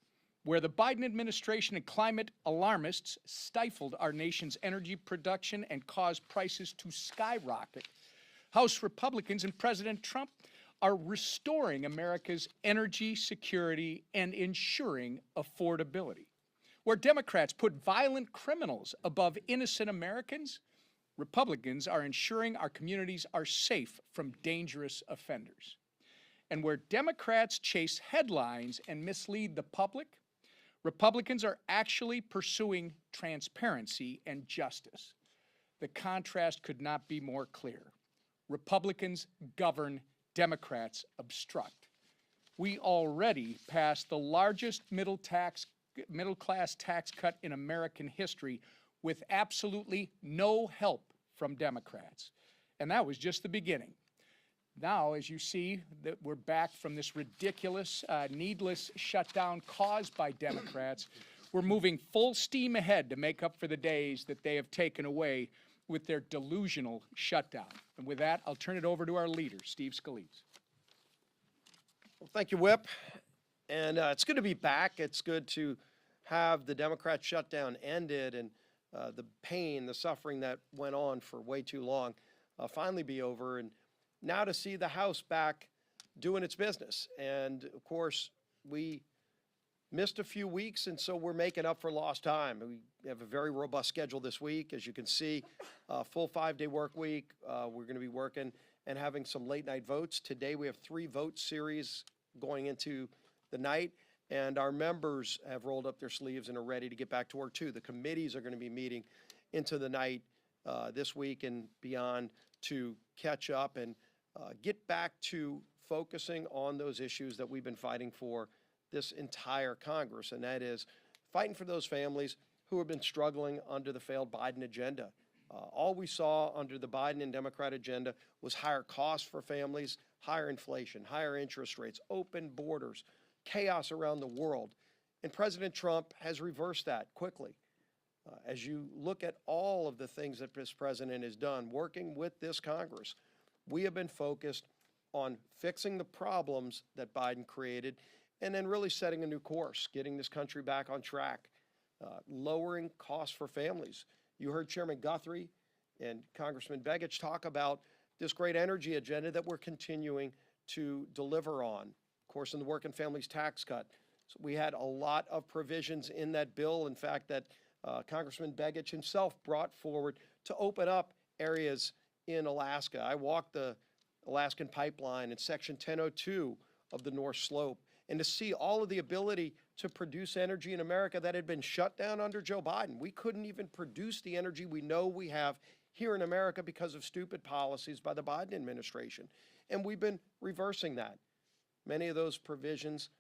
Where the Biden administration and climate alarmists stifled our nation's energy production and caused prices to skyrocket, House Republicans and President Trump are restoring America's energy security and ensuring affordability. Where Democrats put violent criminals above innocent Americans, Republicans are ensuring our communities are safe from dangerous offenders. And where Democrats chase headlines and mislead the public, Republicans are actually pursuing transparency and justice. The contrast could not be more clear. Republicans govern, Democrats obstruct. We already passed the largest middle-class tax cut in American history with absolutely no help from Democrats. And that was just the beginning. Now, as you see, that we're back from this ridiculous, needless shutdown caused by Democrats, we're moving full steam ahead to make up for the days that they have taken away with their delusional shutdown. And with that, I'll turn it over to our leader, Steve Scalise. Well, thank you, Whip. And it's good to be back. It's good to have the Democrat shutdown ended and the pain, the suffering that went on for way too long finally be over. And now to see the House back doing its business. And of course, we missed a few weeks, and so we're making up for lost time. We have a very robust schedule this week. As you can see, full 5-day work week. We're going to be working and having some late night votes. Today we have 3 vote series going into the night, and our members have rolled up their sleeves and are ready to get back to work too. The committees are going to be meeting into the night this week and beyond to catch up and get back to focusing on those issues that we've been fighting for this entire Congress, and that is fighting for those families who have been struggling under the failed Biden agenda. All we saw under the Biden and Democrat agenda was higher costs for families, higher inflation, higher interest rates, open borders, chaos around the world. And President Trump has reversed that quickly. As you look at all of the things that this president has done, working with this Congress, we have been focused on fixing the problems that Biden created and then really setting a new course, getting this country back on track, lowering costs for families. You heard Chairman Guthrie and Congressman Begich talk about this great energy agenda that we're continuing to deliver on. Of course, in the working families tax cut, so we had a lot of provisions in that bill, in fact, that Congressman Begich himself brought forward to open up areas in Alaska. I walked the Alaskan pipeline in Section 1002 of the North Slope, and to see all of the ability to produce energy in America that had been shut down under Joe Biden. We couldn't even produce the energy we know we have here in America because of stupid policies by the Biden administration. And we've been reversing that. Many of those provisions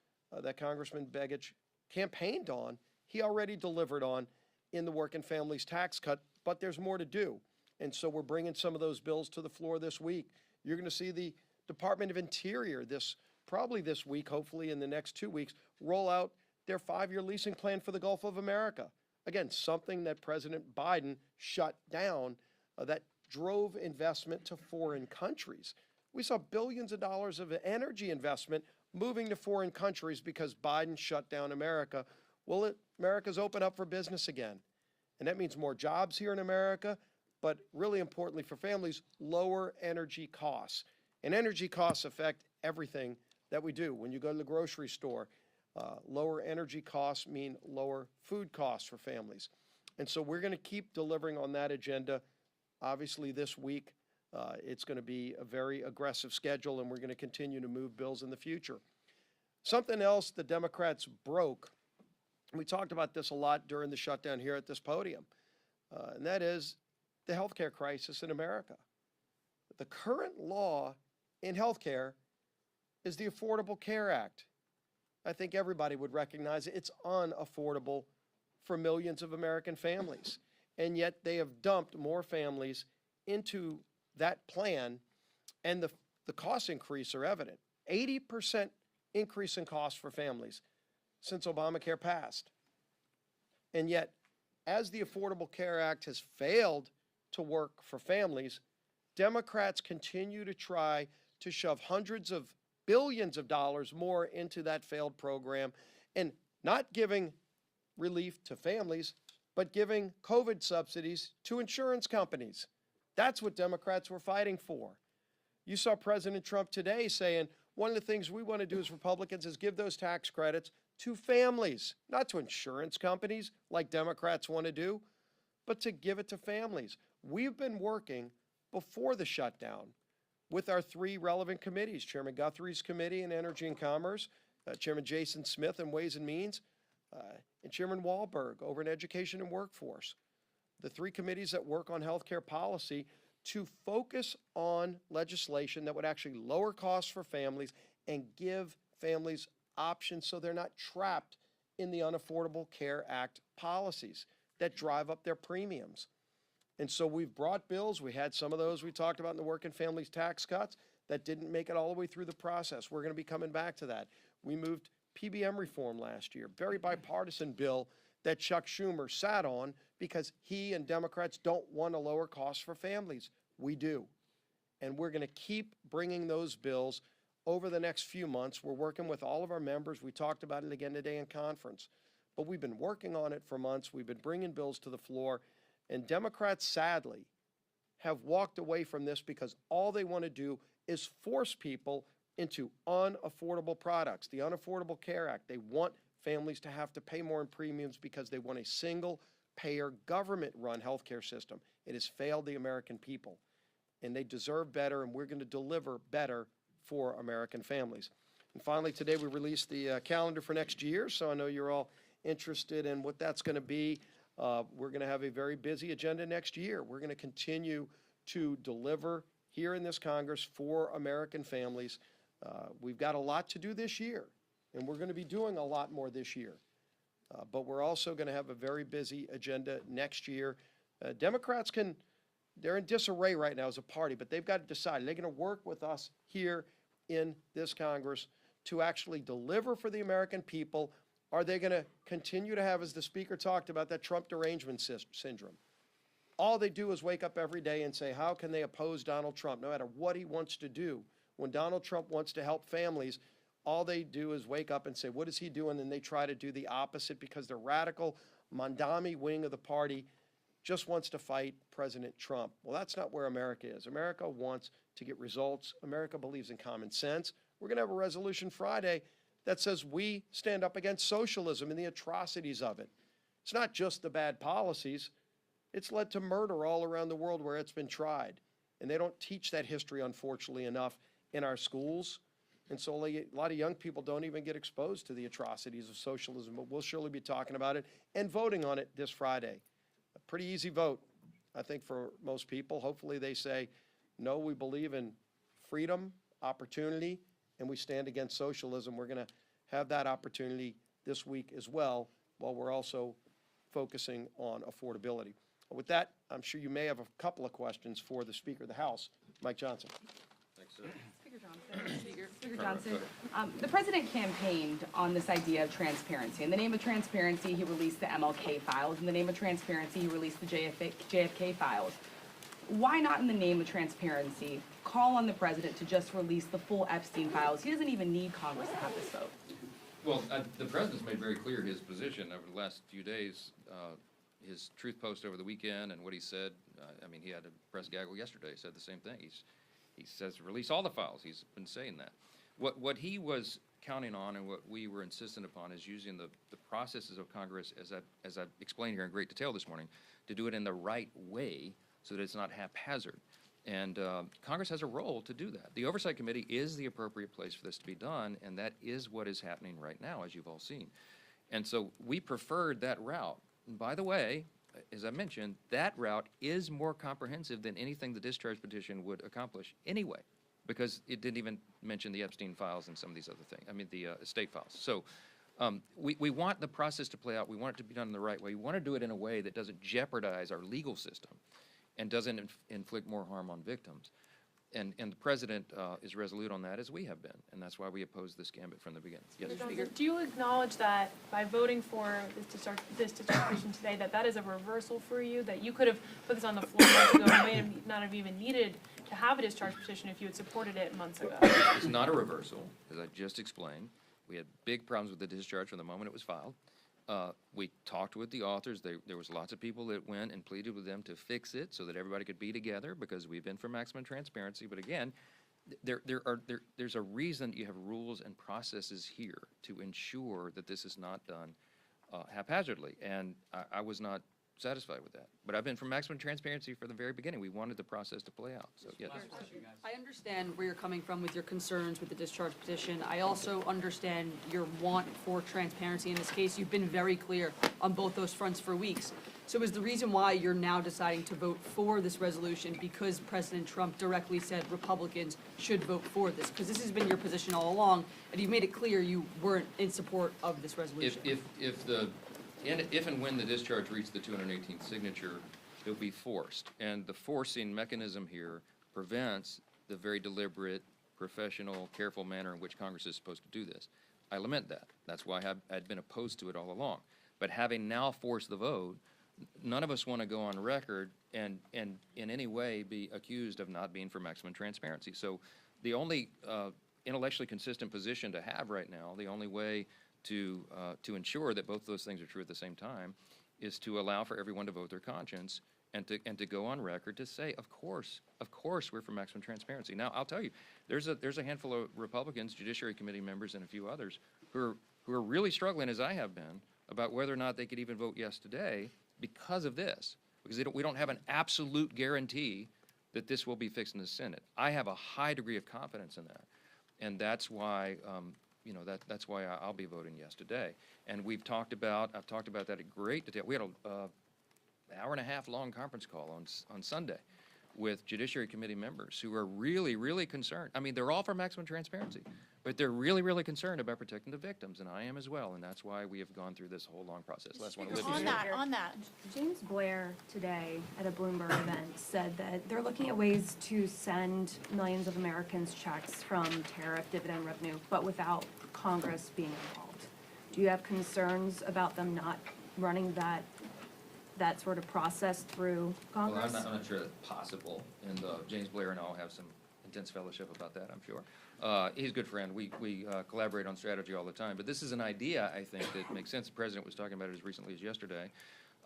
that Congressman Begich campaigned on, he already delivered on in the working families tax cut, but there's more to do. And so we're bringing some of those bills to the floor this week. You're going to see the Department of Interior probably this week, hopefully in the next 2 weeks, roll out their 5-year leasing plan for the Gulf of America. Again, something that President Biden shut down that drove investment to foreign countries. We saw billions of dollars of energy investment moving to foreign countries because Biden shut down America. Well, America's open up for business again. And that means more jobs here in America, but really importantly for families, lower energy costs. And energy costs affect everything that we do. When you go to the grocery store, lower energy costs mean lower food costs for families. And so we're going to keep delivering on that agenda. Obviously this week, it's going to be a very aggressive schedule, and we're going to continue to move bills in the future. Something else the Democrats broke, and we talked about this a lot during the shutdown here at this podium, and that is the healthcare crisis in America. The current law in healthcare is the Affordable Care Act. I think everybody would recognize it's unaffordable for millions of American families. And yet they have dumped more families into that plan, and the cost increase are evident. 80% increase in cost for families. since Obamacare passed. And yet, as the Affordable Care Act has failed to work for families, Democrats continue to try to shove hundreds of billions of dollars more into that failed program and not giving relief to families, but giving COVID subsidies to insurance companies. That's what Democrats were fighting for. You saw President Trump today saying, one of the things we want to do as Republicans is give those tax credits to families, not to insurance companies like Democrats want to do, but to give it to families. We've been working before the shutdown with our three relevant committees, Chairman Guthrie's committee in Energy and Commerce, Chairman Jason Smith in Ways and Means, and Chairman Wahlberg over in Education and Workforce. The three committees that work on healthcare policy to focus on legislation that would actually lower costs for families and give families options so they're not trapped in the Unaffordable Care Act policies that drive up their premiums. And so we've brought bills. We had some of those we talked about in the working families tax cuts that didn't make it all the way through the process. We're going to be coming back to that. We moved PBM reform last year, very bipartisan bill that Chuck Schumer sat on because he and Democrats don't want to lower costs for families. We do. And we're going to keep bringing those bills over the next few months. We're working with all of our members. We talked about it again today in conference. But we've been working on it for months. We've been bringing bills to the floor. And Democrats, sadly, have walked away from this because all they want to do is force people into unaffordable products. The Unaffordable Care Act, they want families to have to pay more in premiums because they want a single-payer, government-run healthcare system. It has failed the American people, and they deserve better, and we're going to deliver better for American families. And finally, today we released the calendar for next year, so I know you're all interested in what that's going to be. We're going to have a very busy agenda next year. We're going to continue to deliver here in this Congress for American families. We've got a lot to do this year, and we're going to be doing a lot more this year. But we're also going to have a very busy agenda next year. Democrats they're in disarray right now as a party, but they've got to decide. Are they going to work with us here in this Congress to actually deliver for the American people? Are they going to continue to have, as the Speaker talked about, that Trump derangement syndrome? All they do is wake up every day and say, how can they oppose Donald Trump, no matter what he wants to do? When Donald Trump wants to help families, all they do is wake up and say, what is he doing? And they try to do the opposite because the radical Mandami wing of the party just wants to fight President Trump. Well, that's not where America is. America wants to get results. America believes in common sense. We're going to have a resolution Friday that says we stand up against socialism and the atrocities of it. It's not just the bad policies. It's led to murder all around the world where it's been tried. And they don't teach that history, unfortunately, enough in our schools. And so a lot of young people don't even get exposed to the atrocities of socialism, but we'll surely be talking about it and voting on it this Friday. A pretty easy vote, I think, for most people. Hopefully they say, no, we believe in freedom, opportunity, and we stand against socialism. We're going to have that opportunity this week as well, while we're also focusing on affordability. With that, I'm sure you may have a couple of questions for the Speaker of the House, Mike Johnson. Thanks, sir. Speaker Johnson. Speaker Johnson, the president campaigned on this idea of transparency. In the name of transparency, he released the MLK files. In the name of transparency, he released the JFK files. Why not, in the name of transparency, call on the president to just release the full Epstein files? He doesn't even need Congress to have this vote. Well, the president's made very clear his position over the last few days. His truth post over the weekend and what he said. I mean, he had a press gaggle yesterday. He said the same thing. He says release all the files. He's been saying that. What he was counting on and what we were insistent upon is using the processes of Congress, as I explained here in great detail this morning, to do it in the right way so that it's not haphazard. And Congress has a role to do that. The Oversight Committee is the appropriate place for this to be done, and that is what is happening right now, as you've all seen. And so we preferred that route. And by the way, as I mentioned, that route is more comprehensive than anything the discharge petition would accomplish anyway, because it didn't even mention the Epstein files and some of these other things, I mean the estate files. So we want the process to play out. We want it to be done in the right way. We want to do it in a way that doesn't jeopardize our legal system and doesn't inflict more harm on victims. And the president is resolute on that, as we have been, and that's why we opposed this gambit from the beginning. Yes, Mr. Speaker. Do you acknowledge that by voting for this discharge petition today, that is a reversal for you, that you could have put this on the floor months ago and may not have even needed to have a discharge petition if you had supported it months ago? It's not a reversal, as I just explained. We had big problems with the discharge from the moment it was filed. We talked with the authors. There was lots of people that went and pleaded with them to fix it so that everybody could be together, because we've been for maximum transparency. But again, there's a reason you have rules and processes here to ensure that this is not done haphazardly. And I was not satisfied with that. But I've been for maximum transparency from the very beginning. We wanted the process to play out. So yes. I understand where you're coming from with your concerns with the discharge petition. I also understand your want for transparency in this case. You've been very clear on both those fronts for weeks. So is the reason why you're now deciding to vote for this resolution because President Trump directly said Republicans should vote for this? Because this has been your position all along, and you've made it clear you weren't in support of this resolution. If and when the discharge reached the 218th signature, it will be forced. And the forcing mechanism here prevents the very deliberate, professional, careful manner in which Congress is supposed to do this. I lament that. That's why I'd been opposed to it all along. But having now forced the vote, none of us want to go on record and in any way be accused of not being for maximum transparency. So the only intellectually consistent position to have right now, the only way to ensure that both those things are true at the same time, is to allow for everyone to vote their conscience and to go on record to say, of course, we're for maximum transparency. Now, I'll tell you, there's a handful of Republicans, Judiciary Committee members, and a few others who are really struggling, as I have been, about whether or not they could even vote yes today because of this, because we don't have an absolute guarantee that this will be fixed in the Senate. I have a high degree of confidence in that, and that's why. That's why I'll be voting yes today. And I've talked about that in great detail. We had an hour and a half long conference call on Sunday with Judiciary Committee members who are really, really concerned. I mean, they're all for maximum transparency, but they're really, really concerned about protecting the victims, and I am as well. And that's why we have gone through this whole long process. Last one, On that, James Blair today at a Bloomberg event said that they're looking at ways to send millions of Americans checks from tariff dividend revenue, but without Congress being involved. Do you have concerns about them not running that sort of process through Congress? Well, I'm not sure that's possible, and James Blair and I will have some intense fellowship about that, I'm sure. He's a good friend. We collaborate on strategy all the time, but this is an idea, I think, that makes sense. The President was talking about it as recently as yesterday.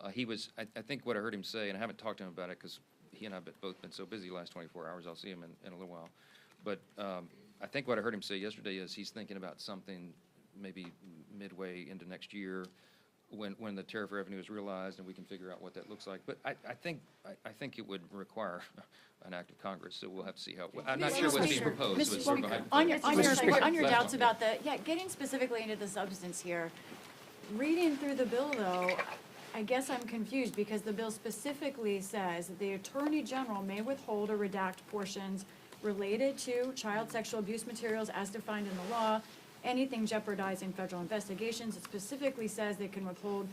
I think what I heard him say, and I haven't talked to him about it because he and I have both been so busy the last 24 hours, I'll see him in a little while, but I think what I heard him say yesterday is he's thinking about something maybe midway into next year when the tariff revenue is realized and we can figure out what that looks like. But I think it would require an act of Congress, so we'll have to see how. I'm not sure what's being proposed. So it's sort of a on your Last doubts one. about getting specifically into the substance here, reading through the bill though, I guess I'm confused because the bill specifically says that the Attorney General may withhold or redact portions related to child sexual abuse materials as defined in the law, anything jeopardizing federal investigations. It specifically says they can withhold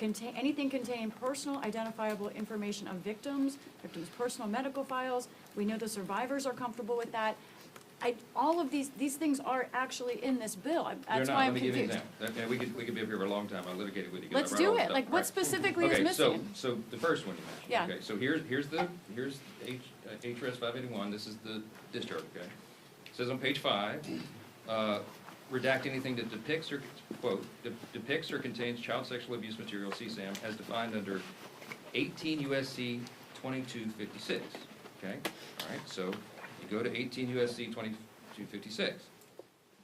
anything containing personal identifiable information of victims' personal medical files. We know the survivors are comfortable with that. All of these things are actually in this bill. That's why I'm confused. Let me give you an example. Okay, we could be up here for a long time. I'll litigate it with you. Let's do it. Like, what specifically is missing? So the first one you mentioned. Yeah. Okay, so here's HRS 581. This is the discharge. Okay. It says on page 5, redact anything that depicts or quote depicts or contains child sexual abuse material, CSAM, as defined under 18 U.S.C. 2256. Okay. All right. So you go to 18 U.S.C. 2256.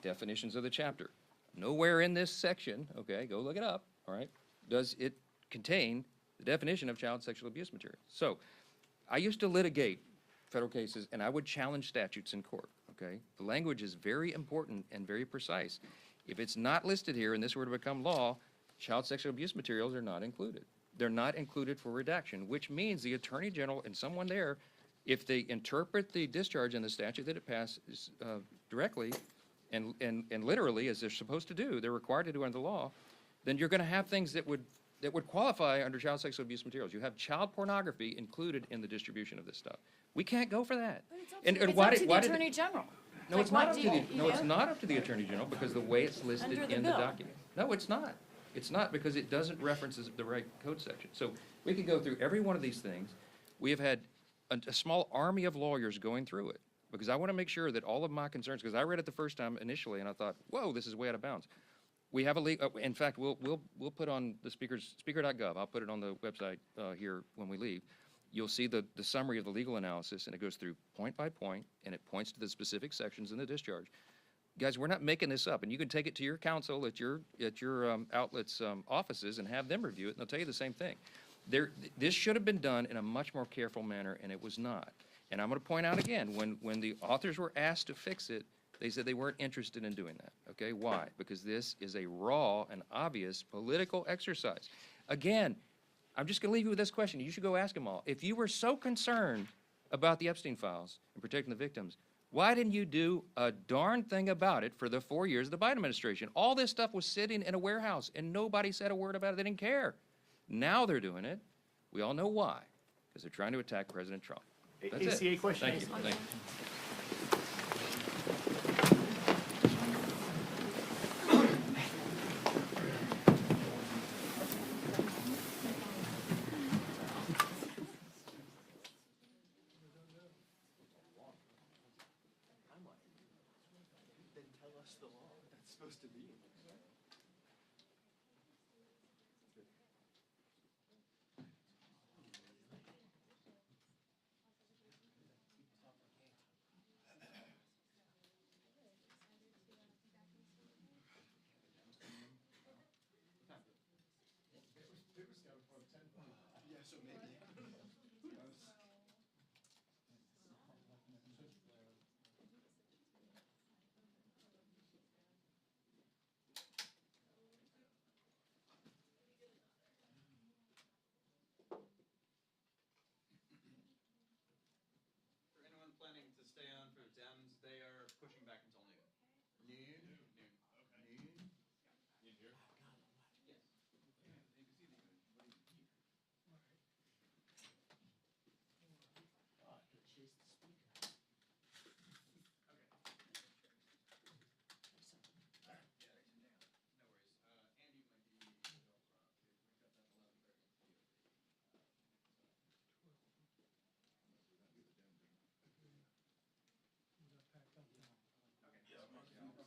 Definitions of the chapter. Nowhere in this section, okay, go look it up, all right, does it contain the definition of child sexual abuse material. So I used to litigate federal cases, and I would challenge statutes in court, okay? The language is very important and very precise. If it's not listed here and this were to become law, child sexual abuse materials are not included. They're not included for redaction, which means the Attorney General and someone there, if they interpret the discharge in the statute that it passes directly and literally, as they're supposed to do, they're required to do under the law, then you're going to have things that that would qualify under child sexual abuse materials. You have child pornography included in the distribution of this stuff. We can't go for that. And It's why up did- to why the did- Attorney General. No, Like, it's not what up do to the, you no, it's know? not up to the Attorney General because the way it's listed Under the in the bill. document. No, it's not. It's not because it doesn't reference the right code section. So we could go through every one of these things. We have had a small army of lawyers going through it because I want to make sure that all of my concerns, because I read it the first time initially and I thought, whoa, this is way out of bounds. We have in fact, we'll put on the speaker.gov, I'll put it on the website here when we leave. You'll see the summary of the legal analysis, and it goes through point by point, and it points to the specific sections in the discharge. Guys, we're not making this up, and you can take it to your counsel at your outlet's offices and have them review it, and they'll tell you the same thing. This should have been done in a much more careful manner, and it was not. And I'm going to point out again, when the authors were asked to fix it, they said they weren't interested in doing that. Okay, why? Because this is a raw and obvious political exercise. Again, I'm just going to leave you with this question. You should go ask them all. If you were so concerned about the Epstein files and protecting the victims, why didn't you do a darn thing about it for the 4 years of the Biden administration? All this stuff was sitting in a warehouse, and nobody said a word about it. They didn't care. Now they're doing it. We all know why, because they're trying to attack President Trump. That's ACA it. question. Thank you. Thank you. Then tell us the law that's supposed to be. Yeah, so maybe. Who knows? For anyone planning to stay on for Dems, they are pushing back until noon. Noon? Noon. Okay. Noon? Noon here? Yes. Yeah, mine's down.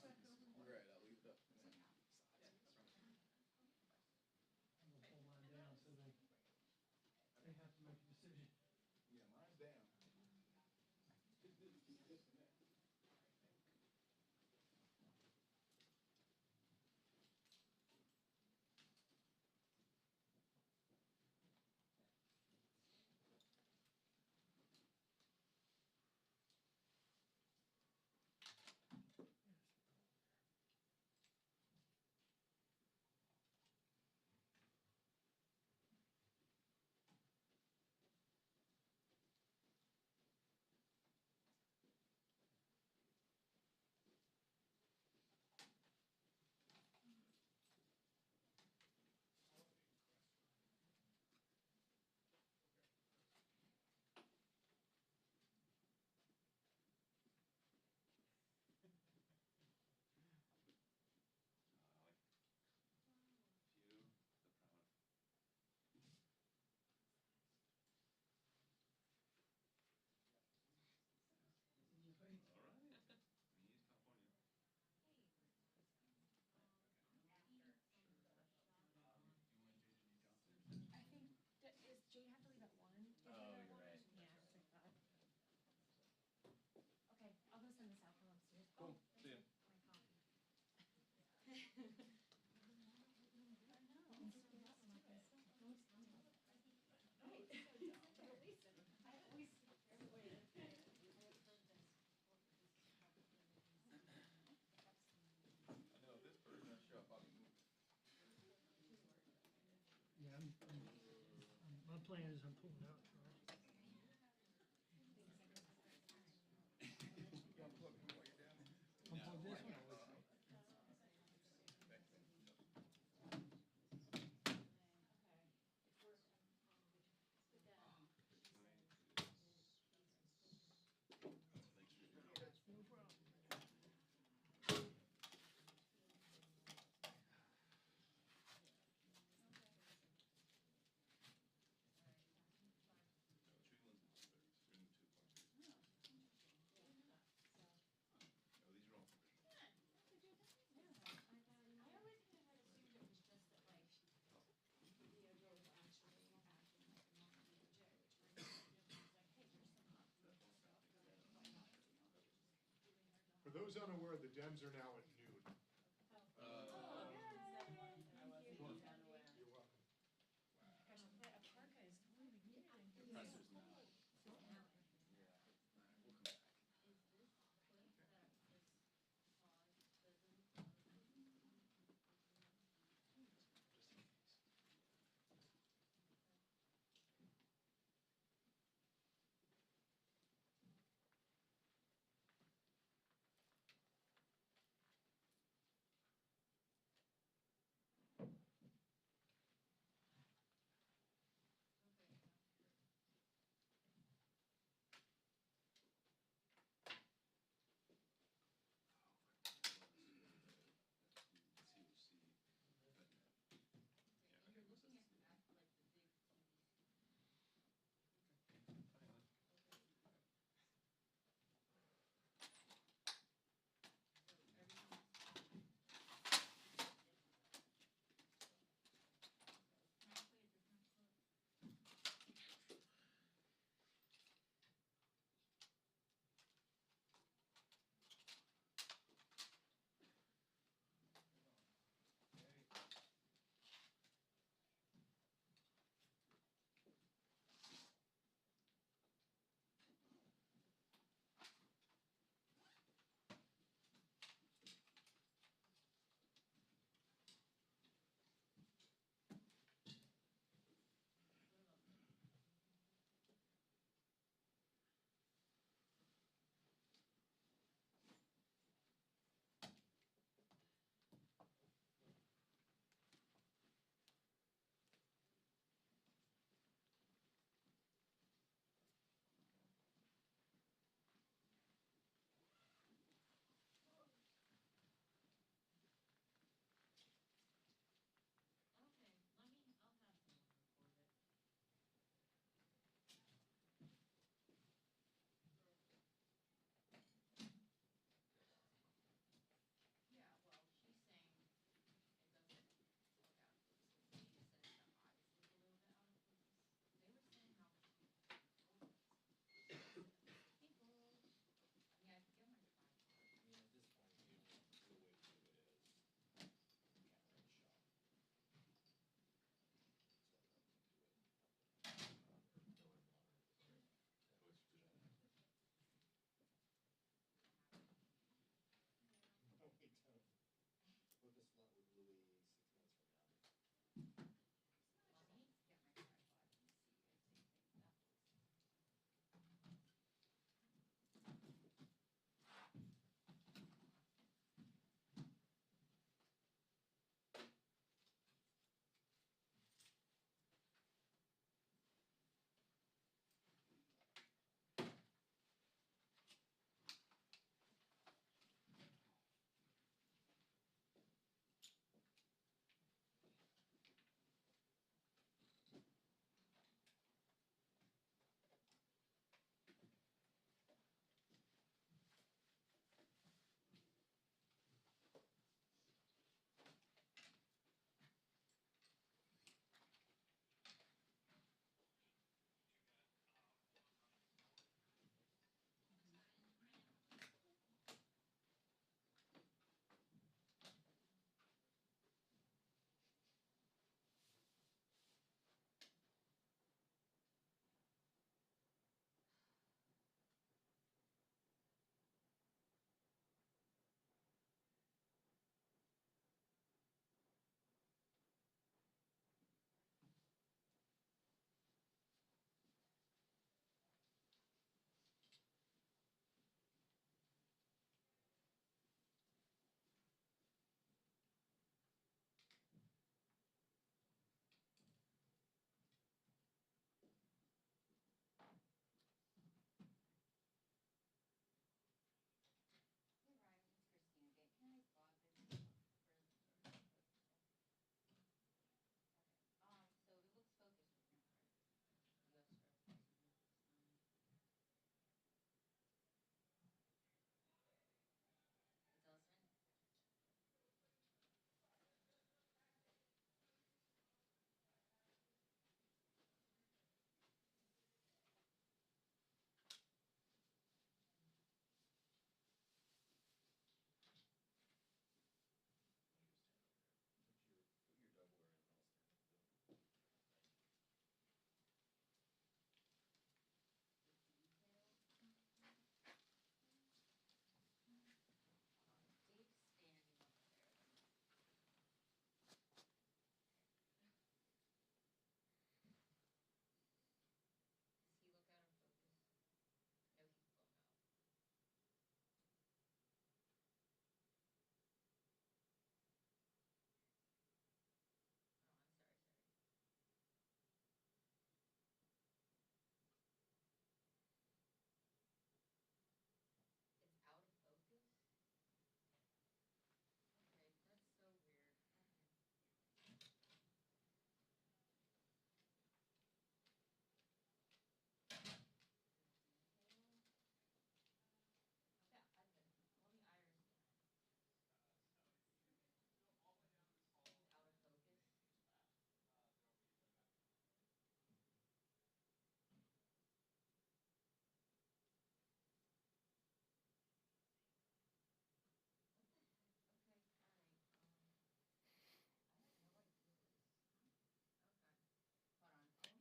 Does Jay have to leave at 1? Oh, you're right. Yeah, I thought. Okay, I'll go send this out from upstairs. Cool. See ya. I know if this person doesn't show up, I'll be moving. Yeah, my plan is I'm pulling out, Charles. Unplug this one? For those unaware, the Dems are now at noon. You're welcome.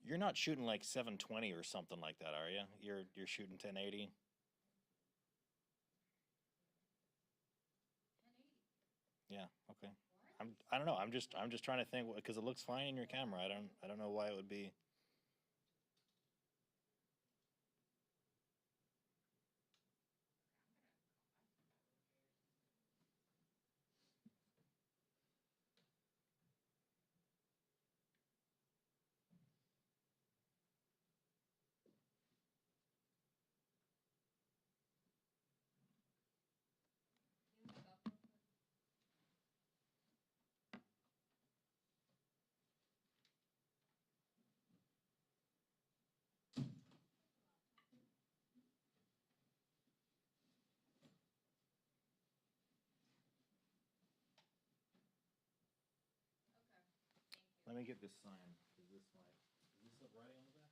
You're not shooting like 720 or something like that, are you? You're shooting 1080. Yeah. Okay. I don't know. I'm just trying to think because it looks fine in your camera. I don't know why it would be. Let me get this sign. Is this writing on the back?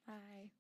Hi.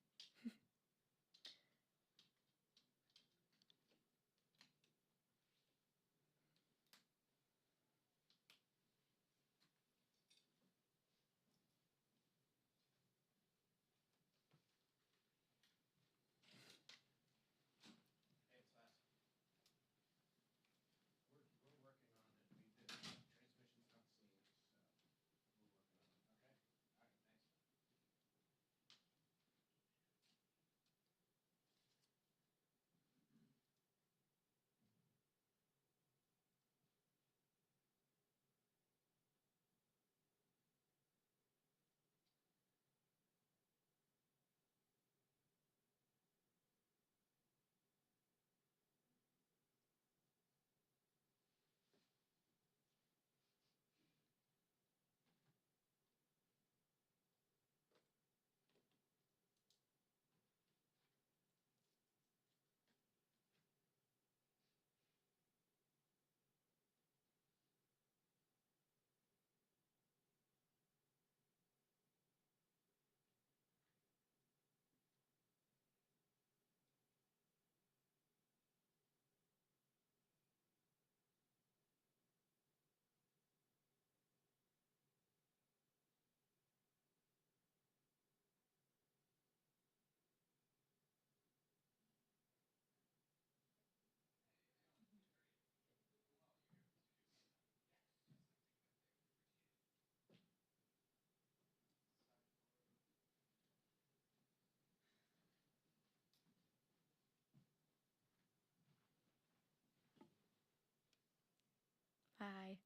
Hi.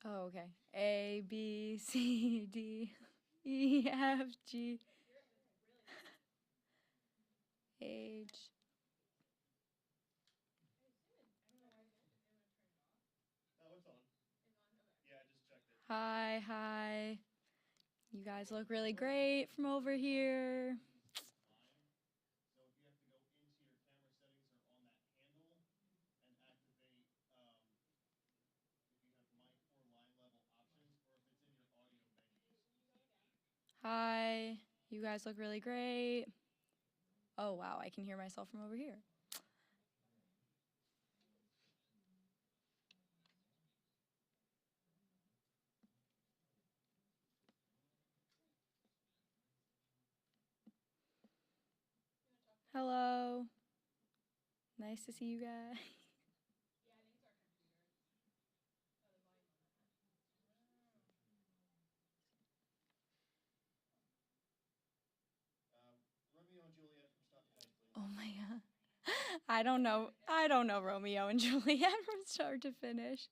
Oh, okay. A, B, C, D, E, F, G, H. Oh, it's on. Yeah, I just checked it. Hi, hi. You guys look really great from over here. So if you have to go into your camera settings or on that handle and activate, if you have mic or line level options, or if it's in your audio menus. Hi. You guys look really great. Oh, wow. I can hear myself from over here. Hello. Nice to see you guys. Romeo and Juliet from start to finish, please. Oh my God. I don't know. I don't know Romeo and Juliet from start to finish.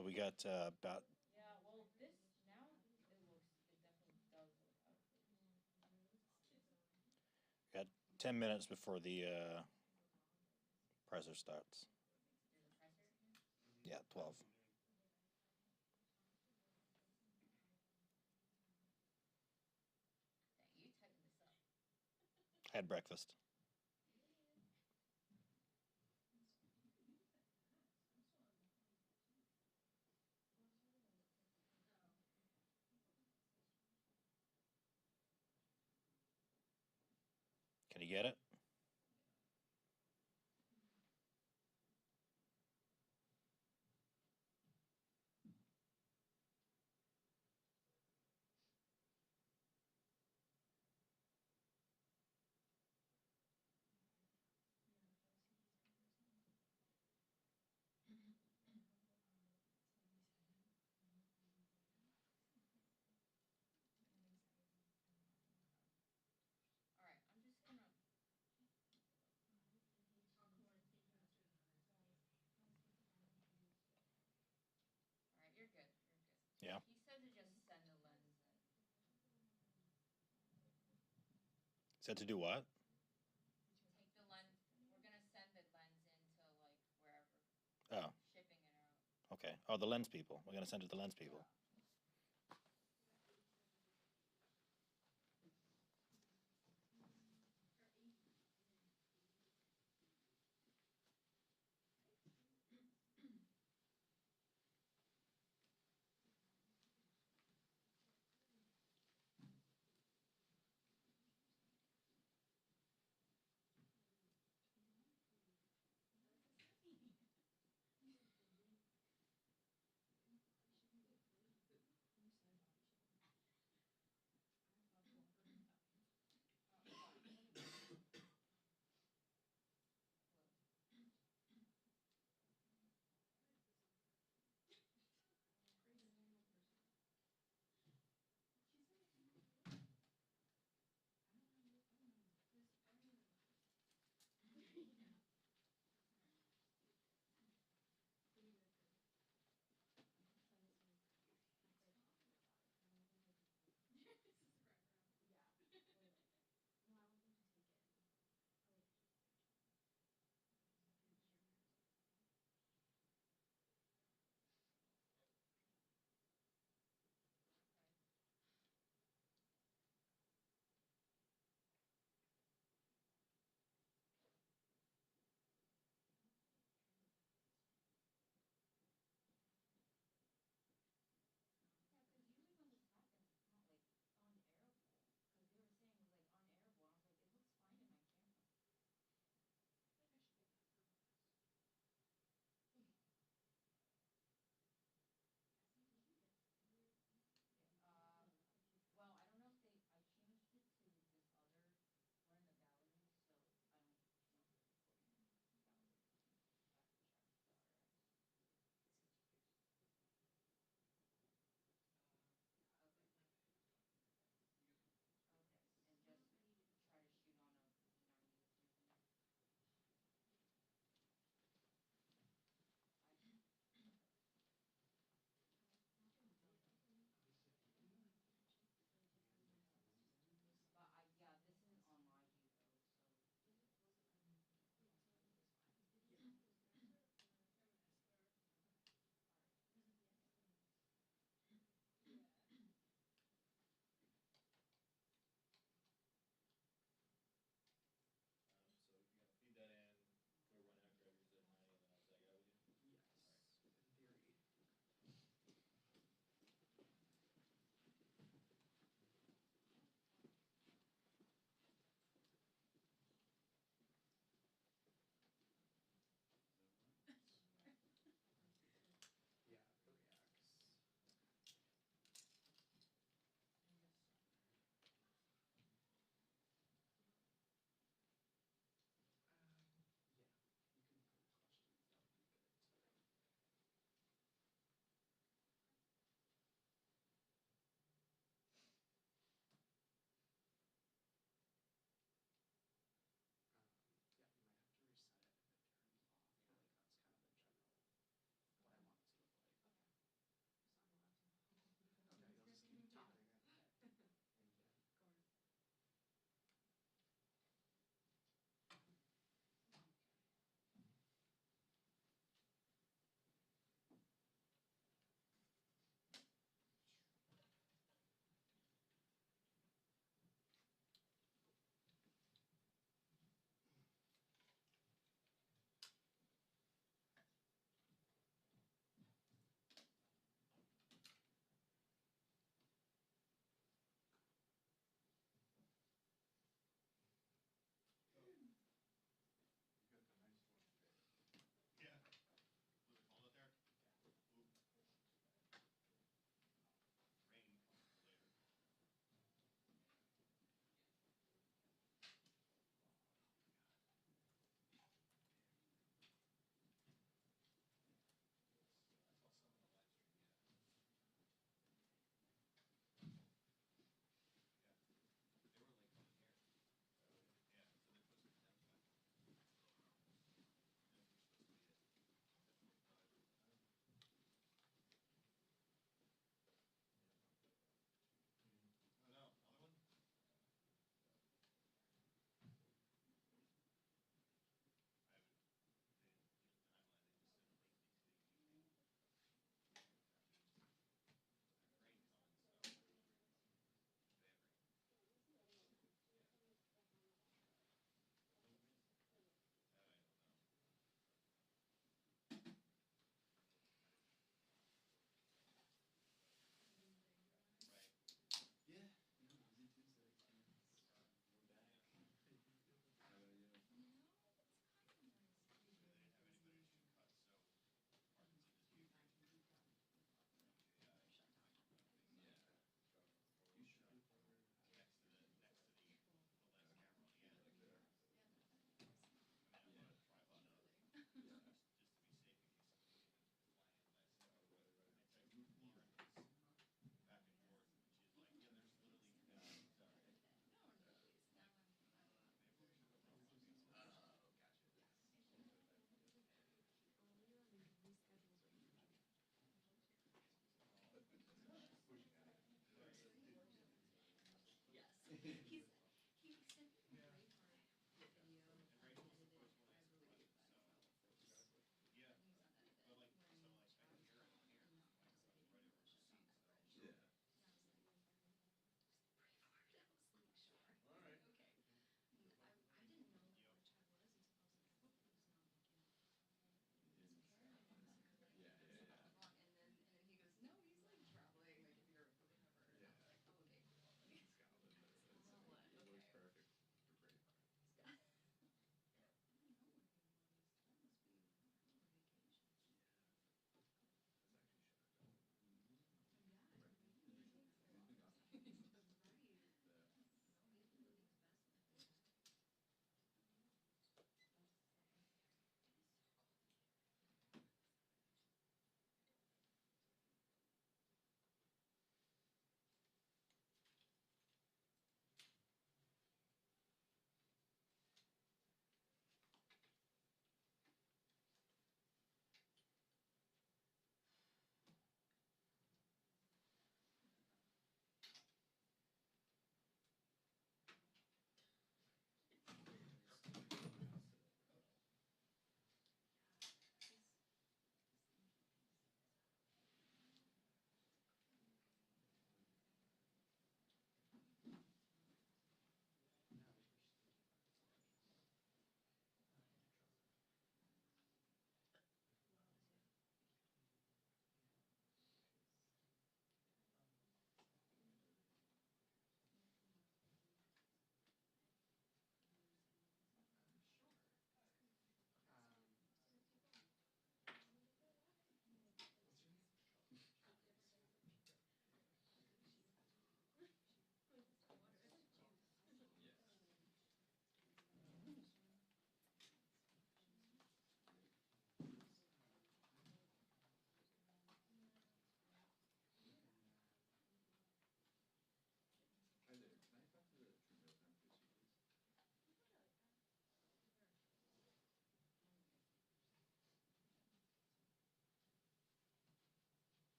So we got about Yeah, well, this, now it definitely does look outdated. got 10 minutes before the presser starts. Yeah, 12. You tighten this up. I had breakfast. Can you get it? All right, I'm just gonna. All right, you're good. You're good. Yeah. He said to just send the lens in. Said to do what? Take the lens. We're gonna send the lens into like wherever. Oh. Shipping it out. Okay. Oh, the lens people. We're going to send it to the lens people.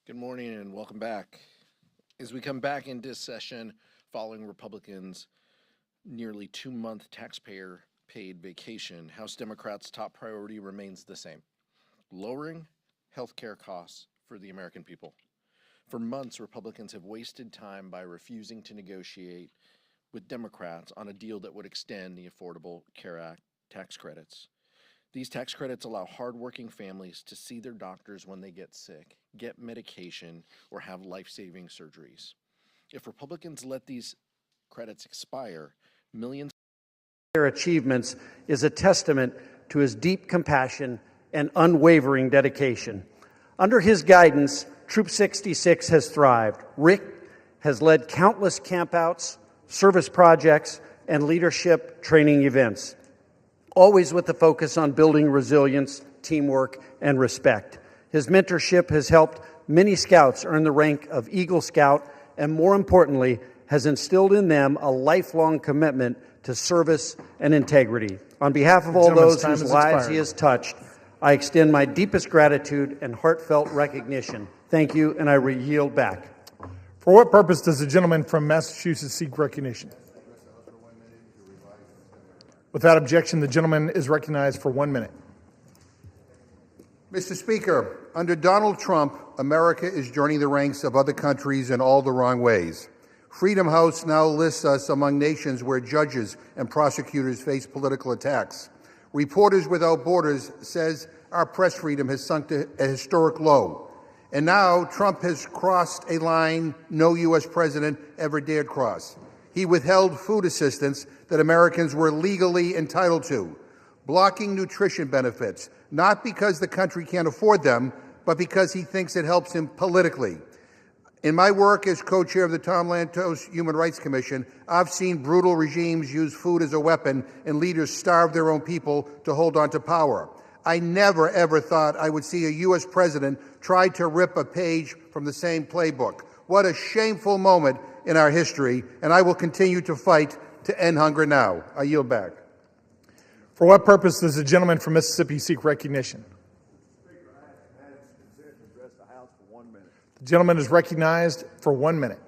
Good morning and welcome back. As we come back into session following Republicans' nearly 2-month taxpayer-paid vacation, House Democrats' top priority remains the same: lowering health care costs for the American people. For months, Republicans have wasted time by refusing to negotiate with Democrats on a deal that would extend the Affordable Care Act tax credits. These tax credits allow hardworking families to see their doctors when they get sick, get medication, or have life-saving surgeries. If Republicans let these credits expire, millions of their achievements is a testament to his deep compassion and unwavering dedication. Under his guidance, Troop 66 has thrived. Rick has led countless campouts, service projects, and leadership training events, always with the focus on building resilience, teamwork, and respect. His mentorship has helped many scouts earn the rank of Eagle Scout, and more importantly, has instilled in them a lifelong commitment to service and integrity. On behalf of all those whose lives he has touched, I extend my deepest gratitude and heartfelt recognition. Thank you, and I yield back. For what purpose does the gentleman from Massachusetts seek recognition? Without objection, the gentleman is recognized for 1 minute. Mr. Speaker, under Donald Trump, America is joining the ranks of other countries in all the wrong ways. Freedom House now lists us among nations where judges and prosecutors face political attacks. Reporters Without Borders says our press freedom has sunk to a historic low. And now Trump has crossed a line no U.S. president ever dared cross. He withheld food assistance that Americans were legally entitled to, blocking nutrition benefits, not because the country can't afford them, but because he thinks it helps him politically. In my work as co-chair of the Tom Lantos Human Rights Commission, I've seen brutal regimes use food as a weapon and leaders starve their own people to hold on to power. I never, ever thought I would see a U.S. president try to rip a page from the same playbook. What a shameful moment in our history, and I will continue to fight to end hunger now. I yield back. For what purpose does the gentleman from Mississippi seek recognition? The gentleman is recognized for 1 minute.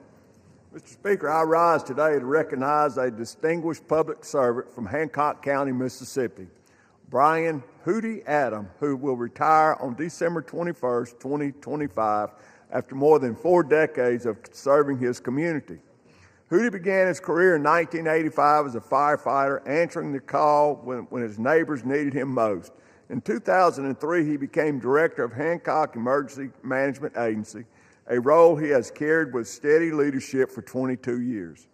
Mr. Speaker, I rise today to recognize a distinguished public servant from Hancock County, Mississippi, Brian Hootie Adam, who will retire on December 21st, 2025, after more than 4 decades of serving his community. Hootie began his career in 1985 as a firefighter, answering the call when his neighbors needed him most. In 2003, he became director of Hancock Emergency Management Agency, a role he has carried with steady leadership for 22 years.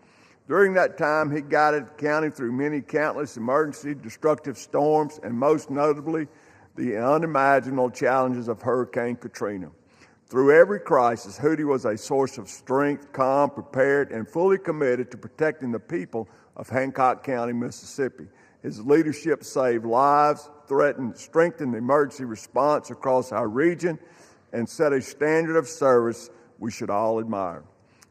During that time, he guided the county through many countless emergency destructive storms, and most notably, the unimaginable challenges of Hurricane Katrina. Through every crisis, Hootie was a source of strength, calm, prepared, and fully committed to protecting the people of Hancock County, Mississippi. His leadership saved lives, strengthened the emergency response across our region, and set a standard of service we should all admire.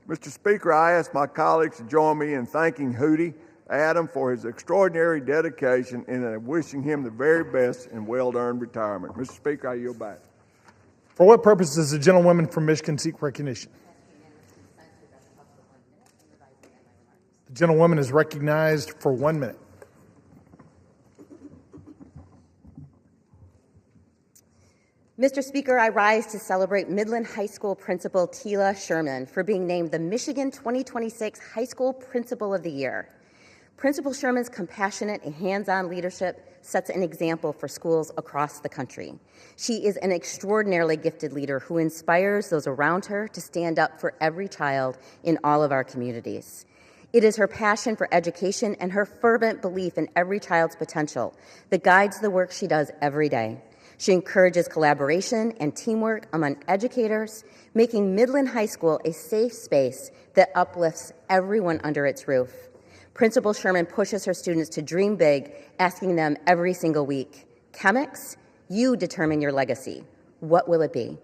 Mr. Speaker, I ask my colleagues to join me in thanking Hootie Adam for his extraordinary dedication and wishing him the very best in well-earned retirement. Mr. Speaker, I yield back. For what purpose does the gentlewoman from Michigan seek recognition? The gentlewoman is recognized for 1 minute. Mr. Speaker, I rise to celebrate Midland High School Principal Tila Sherman for being named the Michigan 2026 High School Principal of the Year. Principal Sherman's compassionate and hands-on leadership sets an example for schools across the country. She is an extraordinarily gifted leader who inspires those around her to stand up for every child in all of our communities. It is her passion for education and her fervent belief in every child's potential that guides the work she does every day. She encourages collaboration and teamwork among educators, making Midland High School a safe space that uplifts everyone under its roof. Principal Sherman pushes her students to dream big, asking them every single week, "Chemics, you determine your legacy. What will it be?"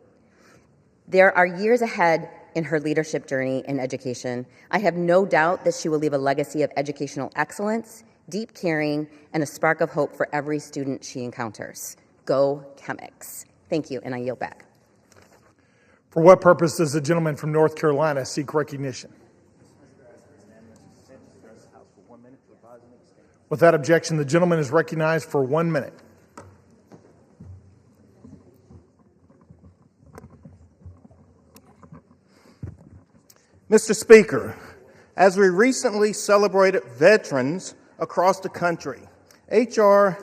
There are years ahead in her leadership journey in education. I have no doubt that she will leave a legacy of educational excellence, deep caring, and a spark of hope for every student she encounters. Go Chemics. Thank you, and I yield back. For what purpose does the gentleman from North Carolina seek recognition? Without objection, the gentleman is recognized for 1 minute. Mr. Speaker, as we recently celebrated veterans across the country, H.R.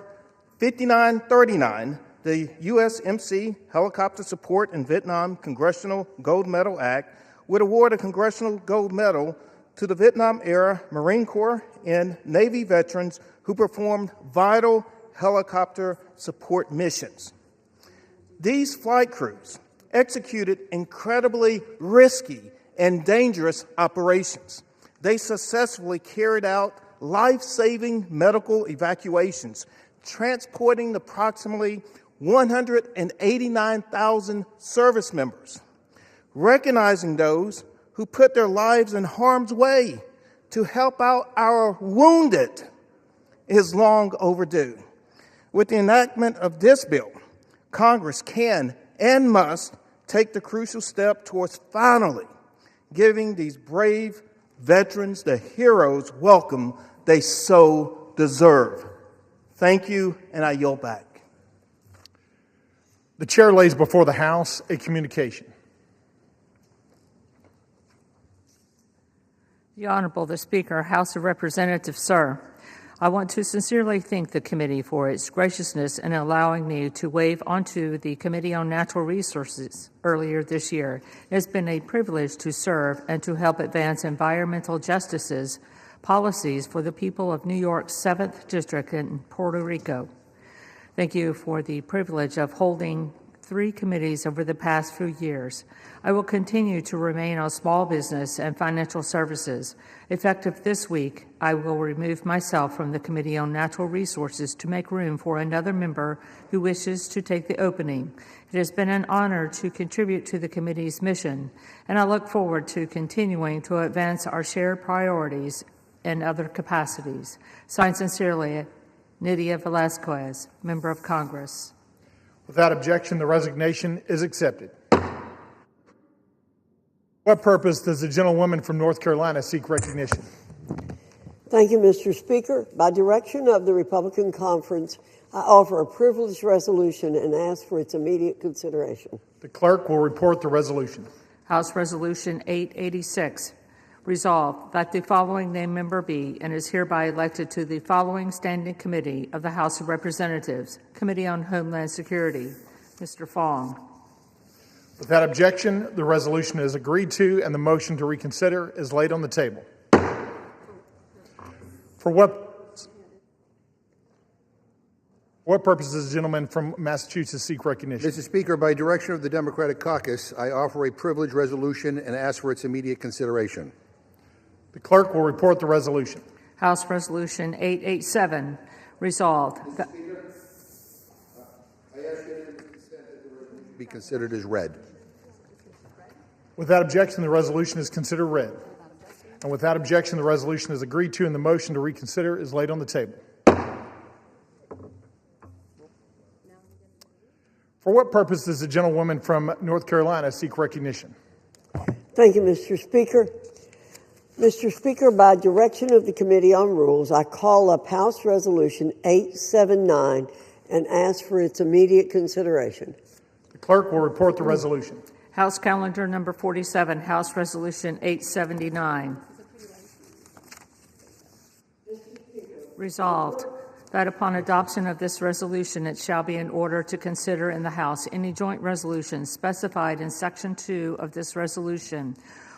5939, the USMC Helicopter Support in Vietnam Congressional Gold Medal Act, would award a Congressional Gold Medal to the Vietnam-era Marine Corps and Navy veterans who performed vital helicopter support missions. These flight crews executed incredibly risky and dangerous operations. They successfully carried out life-saving medical evacuations, transporting approximately 189,000 service members. Recognizing those who put their lives in harm's way to help out our wounded is long overdue. With the enactment of this bill, Congress can and must take the crucial step towards finally giving these brave veterans the heroes welcome they so deserve. Thank you, and I yield back. The chair lays before the House a communication. The Honorable the Speaker, House of Representatives, sir. I want to sincerely thank the committee for its graciousness in allowing me to waive onto the Committee on Natural Resources earlier this year. It has been a privilege to serve and to help advance environmental justices policies for the people of New York's 7th District in Puerto Rico. Thank you for the privilege of holding 3 committees over the past few years. I will continue to remain on small business and financial services. Effective this week, I will remove myself from the Committee on Natural Resources to make room for another member who wishes to take the opening. It has been an honor to contribute to the committee's mission, and I look forward to continuing to advance our shared priorities in other capacities. Signed sincerely, Nydia Velazquez, Member of Congress. Without objection, the resignation is accepted. What purpose does the gentlewoman from North Carolina seek recognition? Thank you, Mr. Speaker. By direction of the Republican Conference, I offer a privileged resolution and ask for its immediate consideration. The clerk will report the resolution. House Resolution 886. Resolved that the following named member be and is hereby elected to the following standing committee of the House of Representatives, Committee on Homeland Security. Mr. Fong. Without objection, the resolution is agreed to and the motion to reconsider is laid on the table. For what purpose does the gentleman from Massachusetts seek recognition? Mr. Speaker, by direction of the Democratic Caucus, I offer a privileged resolution and ask for its immediate consideration. The clerk will report the resolution. House Resolution 887. Resolved. Mr. Speaker, I ask unanimous consent that the resolution be considered as read. Without objection, the resolution is considered read. And without objection, the resolution is agreed to and the motion to reconsider is laid on the table. For what purpose does the gentlewoman from North Carolina seek recognition? Thank you, Mr. Speaker. Mr. Speaker, by direction of the Committee on Rules, I call up House Resolution 879 and ask for its immediate consideration. The clerk will report the resolution. House Calendar Number 47, House Resolution 879. Resolved that upon adoption of this resolution, it shall be in order to consider in the House any joint resolutions specified in Section 2 of this resolution.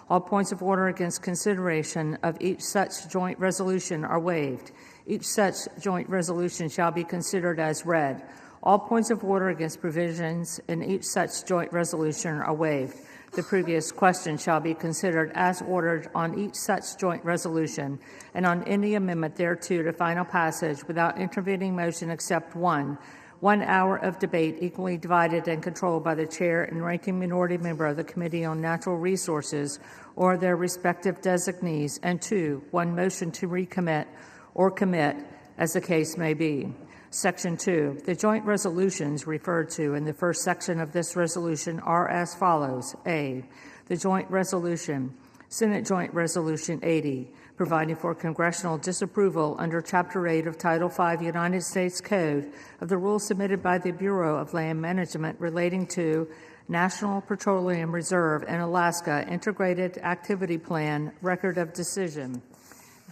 All points of order against consideration of each such joint resolution are waived. Each such joint resolution shall be considered as read. All points of order against provisions in each such joint resolution are waived. The previous question shall be considered as ordered on each such joint resolution and on any amendment thereto to final passage without intervening motion except one. 1 hour of debate equally divided and controlled by the chair and ranking minority member of the Committee on Natural Resources or their respective designees, and 2, 1 motion to recommit or commit as the case may be. Section 2. The joint resolutions referred to in the first section of this resolution are as follows. A. The joint resolution, Senate Joint Resolution 80, providing for congressional disapproval under Chapter 8 of Title V United States Code of the rules submitted by the Bureau of Land Management relating to National Petroleum Reserve and Alaska Integrated Activity Plan Record of Decision.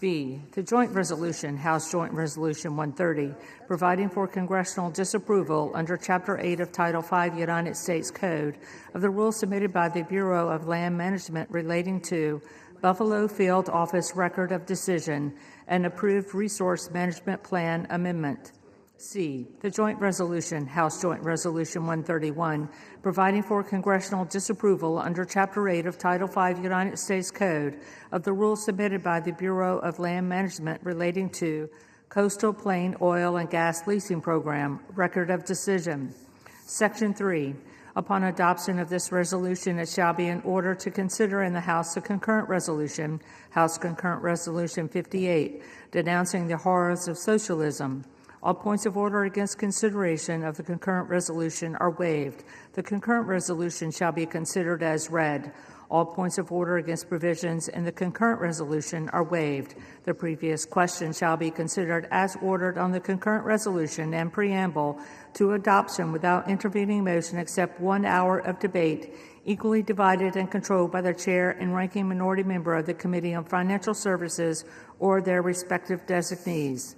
B. The joint resolution, House Joint Resolution 130, providing for congressional disapproval under Chapter 8 of Title V United States Code of the rules submitted by the Bureau of Land Management relating to Buffalo Field Office Record of Decision and approved Resource Management Plan Amendment. C. The joint resolution, House Joint Resolution 131, providing for congressional disapproval under Chapter 8 of Title V United States Code of the rules submitted by the Bureau of Land Management relating to Coastal Plain Oil and Gas Leasing Program, Record of Decision. Section 3. Upon adoption of this resolution, it shall be in order to consider in the House a concurrent resolution, House Concurrent Resolution 58, denouncing the horrors of socialism. All points of order against consideration of the concurrent resolution are waived. The concurrent resolution shall be considered as read. All points of order against provisions in the concurrent resolution are waived. The previous question shall be considered as ordered on the concurrent resolution and preamble to adoption without intervening motion except 1 hour of debate, equally divided and controlled by the chair and ranking minority member of the Committee on Financial Services or their respective designees.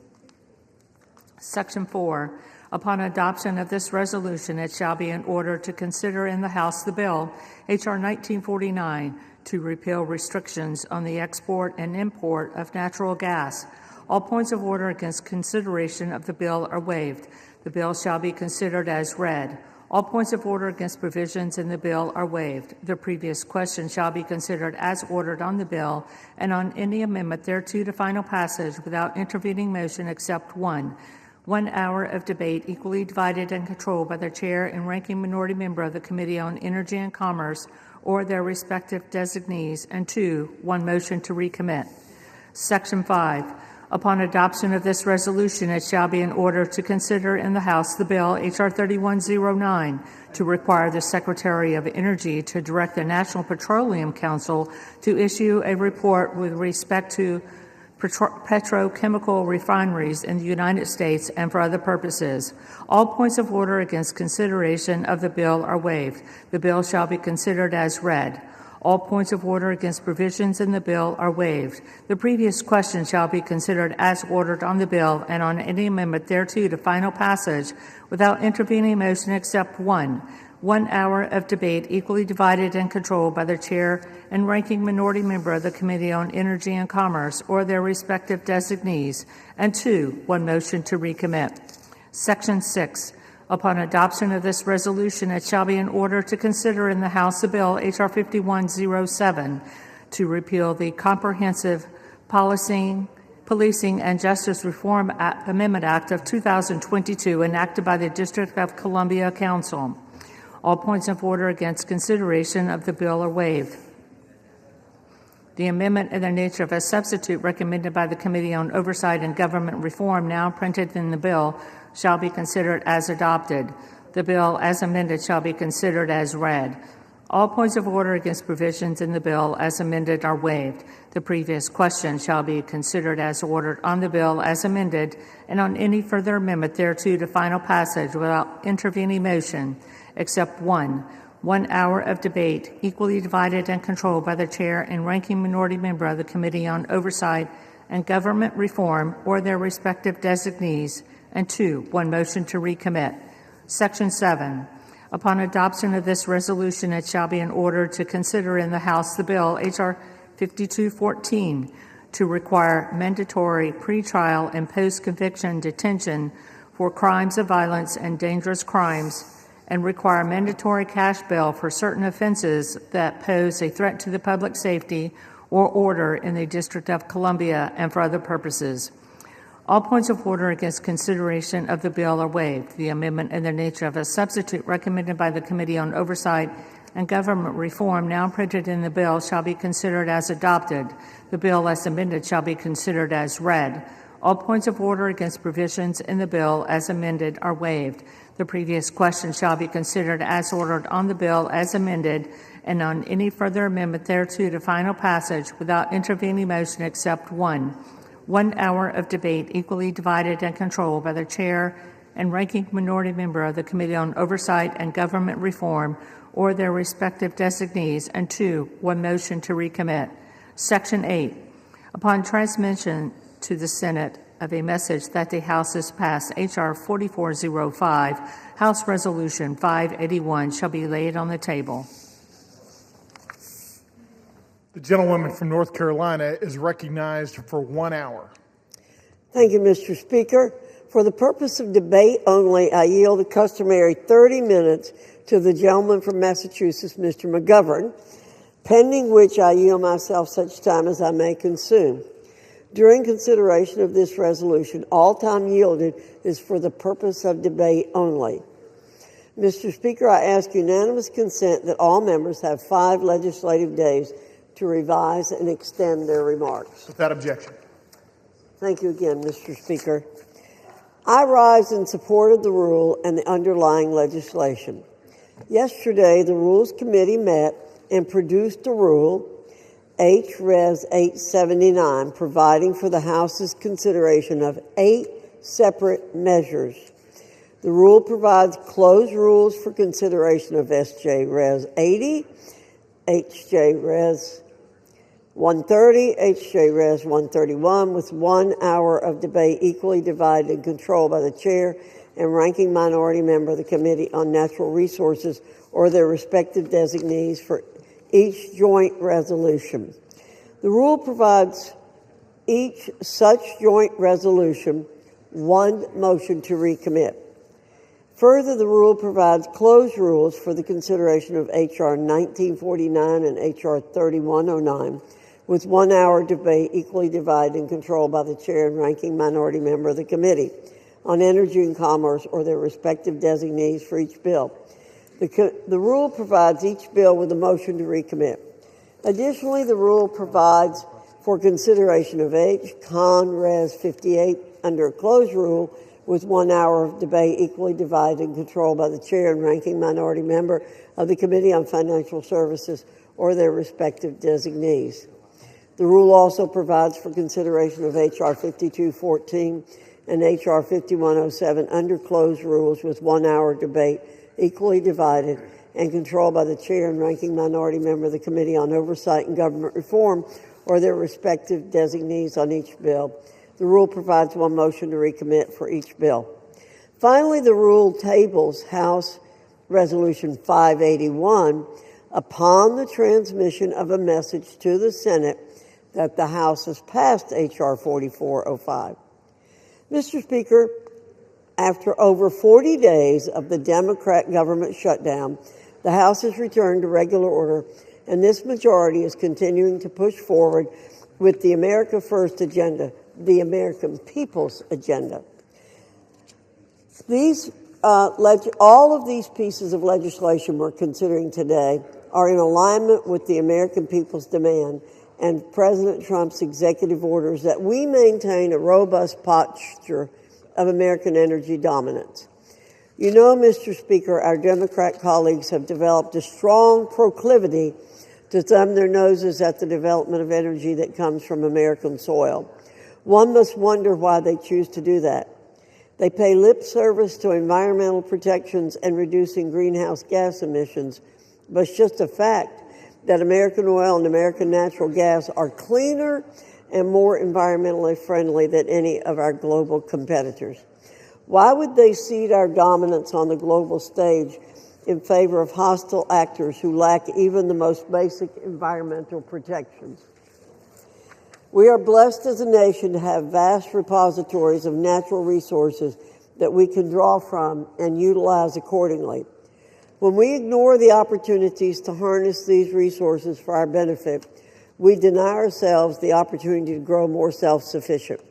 Section 4. Upon adoption of this resolution, it shall be in order to consider in the House the bill, H.R. 1949, to repeal restrictions on the export and import of natural gas. All points of order against consideration of the bill are waived. The bill shall be considered as read. All points of order against provisions in the bill are waived. The previous question shall be considered as ordered on the bill and on any amendment thereto to final passage without intervening motion except 1 hour of debate equally divided and controlled by the chair and ranking minority member of the Committee on Energy and Commerce or their respective designees, and 2, 1 motion to recommit. Section 5. Upon adoption of this resolution, it shall be in order to consider in the House the bill H.R. 3109 to require the Secretary of Energy to direct the National Petroleum Council to issue a report with respect to petrochemical refineries in the United States and for other purposes. All points of order against consideration of the bill are waived. The bill shall be considered as read. All points of order against provisions in the bill are waived. The previous question shall be considered as ordered on the bill and on any amendment thereto to final passage without intervening motion except 1 hour of debate equally divided and controlled by the chair and ranking minority member of the Committee on Energy and Commerce or their respective designees, and 2, 1 motion to recommit. Section 6. Upon adoption of this resolution, it shall be in order to consider in the House the bill H.R. 5107 to repeal the Comprehensive Policing and Justice Reform Amendment Act of 2022 enacted by the District of Columbia Council. All points of order against consideration of the bill are waived. The amendment in the nature of a substitute recommended by the Committee on Oversight and Government Reform, now printed in the bill, shall be considered as adopted. The bill, as amended, shall be considered as read. All points of order against provisions in the bill as amended are waived. The previous question shall be considered as ordered on the bill as amended and on any further amendment thereto to final passage without intervening motion, except 1 hour of debate, equally divided and controlled by the chair and ranking minority member of the Committee on Oversight and Government Reform or their respective designees, and 2, 1 motion to recommit. Section 7. Upon adoption of this resolution, it shall be in order to consider in the House the bill H.R. 5214 to require mandatory pretrial and post-conviction detention for crimes of violence and dangerous crimes and require mandatory cash bail for certain offenses that pose a threat to the public safety or order in the District of Columbia and for other purposes. All points of order against consideration of the bill are waived. The amendment in the nature of a substitute recommended by the Committee on Oversight and Government Reform, now printed in the bill, shall be considered as adopted. The bill as amended shall be considered as read. All points of order against provisions in the bill as amended are waived. The previous question shall be considered as ordered on the bill as amended and on any further amendment thereto to final passage without intervening motion except one. 1 hour of debate equally divided and controlled by the chair and ranking minority member of the Committee on Oversight and Government Reform or their respective designees, and 2, 1 motion to recommit. Section 8. Upon transmission to the Senate of a message that the House has passed H.R. 4405, House Resolution 581 shall be laid on the table. The gentlewoman from North Carolina is recognized for 1 hour. Thank you, Mr. Speaker. For the purpose of debate only, I yield the customary 30 minutes to the gentleman from Massachusetts, Mr. McGovern, pending which I yield myself such time as I may consume. During consideration of this resolution, all time yielded is for the purpose of debate only. Mr. Speaker, I ask unanimous consent that all members have 5 legislative days to revise and extend their remarks. Without objection. Thank you again, Mr. Speaker. I rise in support of the rule and the underlying legislation. Yesterday, the Rules Committee met and produced a rule, H.Res. 879, providing for the House's consideration of 8 separate measures. The rule provides closed rules for consideration of S.J. Res. 80, H.J. Res. 130, H.J. Res. 131, with 1 hour of debate equally divided and controlled by the chair and ranking minority member of the Committee on Natural Resources or their respective designees for each joint resolution. The rule provides each such joint resolution 1 motion to recommit. Further, the rule provides closed rules for the consideration of H.R. 1949 and H.R. 3109, with 1 hour debate equally divided and controlled by the chair and ranking minority member of the Committee on Energy and Commerce or their respective designees for each bill. The rule provides each bill with a motion to recommit. Additionally, the rule provides for consideration of H. Con. Res. 58 under a closed rule with 1 hour of debate equally divided and controlled by the chair and ranking minority member of the Committee on Financial Services or their respective designees. The rule also provides for consideration of H.R. 5214 and H.R. 5107 under closed rules with 1 hour debate equally divided and controlled by the chair and ranking minority member of the Committee on Oversight and Government Reform or their respective designees on each bill. The rule provides 1 motion to recommit for each bill. Finally, the rule tables House Resolution 581 upon the transmission of a message to the Senate that the House has passed H.R. 4405. Mr. Speaker, after over 40 days of the Democrat government shutdown, the House has returned to regular order, and this majority is continuing to push forward with the America First agenda, the American people's agenda. All of these pieces of legislation we're considering today are in alignment with the American people's demand and President Trump's executive orders that we maintain a robust posture of American energy dominance. You know, Mr. Speaker, our Democrat colleagues have developed a strong proclivity to thumb their noses at the development of energy that comes from American soil. One must wonder why they choose to do that. They pay lip service to environmental protections and reducing greenhouse gas emissions, but it's just a fact that American oil and American natural gas are cleaner and more environmentally friendly than any of our global competitors. Why would they cede our dominance on the global stage in favor of hostile actors who lack even the most basic environmental protections? We are blessed as a nation to have vast repositories of natural resources that we can draw from and utilize accordingly. When we ignore the opportunities to harness these resources for our benefit, we deny ourselves the opportunity to grow more self-sufficient.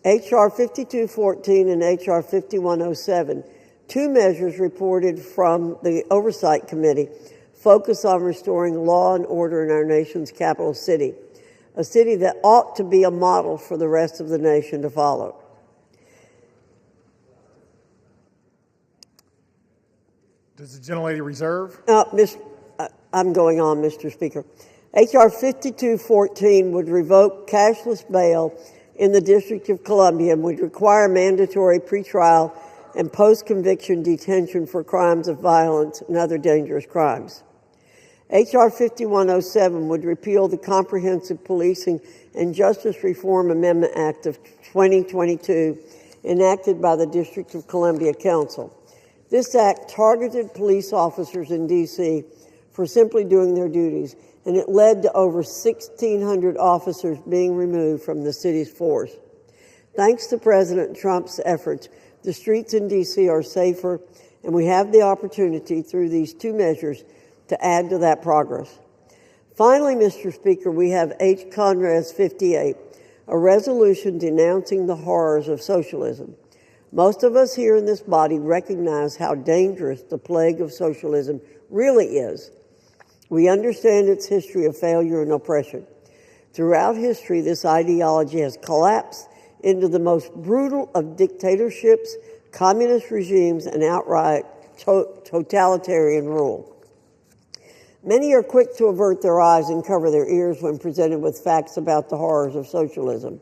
H.R. 5214 and H.R. 5107, 2 measures reported from the Oversight Committee, focus on restoring law and order in our nation's capital city. a city that ought to be a model for the rest of the nation to follow. Does the gentlelady reserve? I'm going on, Mr. Speaker. H.R. 5214 would revoke cashless bail in the District of Columbia and would require mandatory pretrial and post-conviction detention for crimes of violence and other dangerous crimes. H.R. 5107 would repeal the Comprehensive Policing and Justice Reform Amendment Act of 2022 enacted by the District of Columbia Council. This act targeted police officers in D.C. for simply doing their duties, and it led to over 1,600 officers being removed from the city's force. Thanks to President Trump's efforts, the streets in D.C. are safer, and we have the opportunity through these two measures to add to that progress. Finally, Mr. Speaker, we have H. Conrad's 58, a resolution denouncing the horrors of socialism. Most of us here in this body recognize how dangerous the plague of socialism really is. We understand its history of failure and oppression. Throughout history, this ideology has collapsed into the most brutal of dictatorships, communist regimes, and outright totalitarian rule. Many are quick to avert their eyes and cover their ears when presented with facts about the horrors of socialism.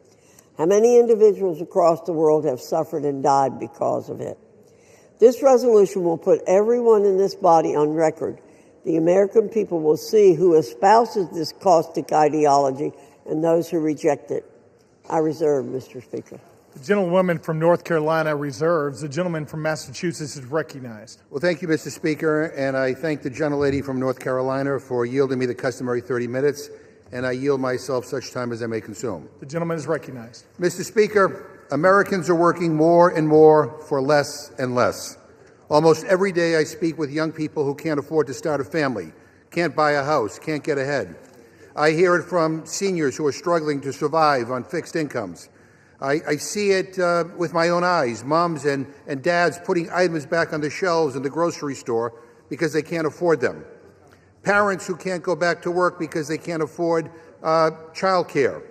How many individuals across the world have suffered and died because of it? This resolution will put everyone in this body on record. The American people will see who espouses this caustic ideology and those who reject it. I reserve, Mr. Speaker. The gentlewoman from North Carolina reserves. The gentleman from Massachusetts is recognized. Well, thank you, Mr. Speaker, and I thank the gentlelady from North Carolina for yielding me the customary 30 minutes, and I yield myself such time as I may consume. The gentleman is recognized. Mr. Speaker, Americans are working more and more for less and less. Almost every day I speak with young people who can't afford to start a family, can't buy a house, can't get ahead. I hear it from seniors who are struggling to survive on fixed incomes. I see it with my own eyes, moms and dads putting items back on the shelves in the grocery store because they can't afford them. Parents who can't go back to work because they can't afford child care.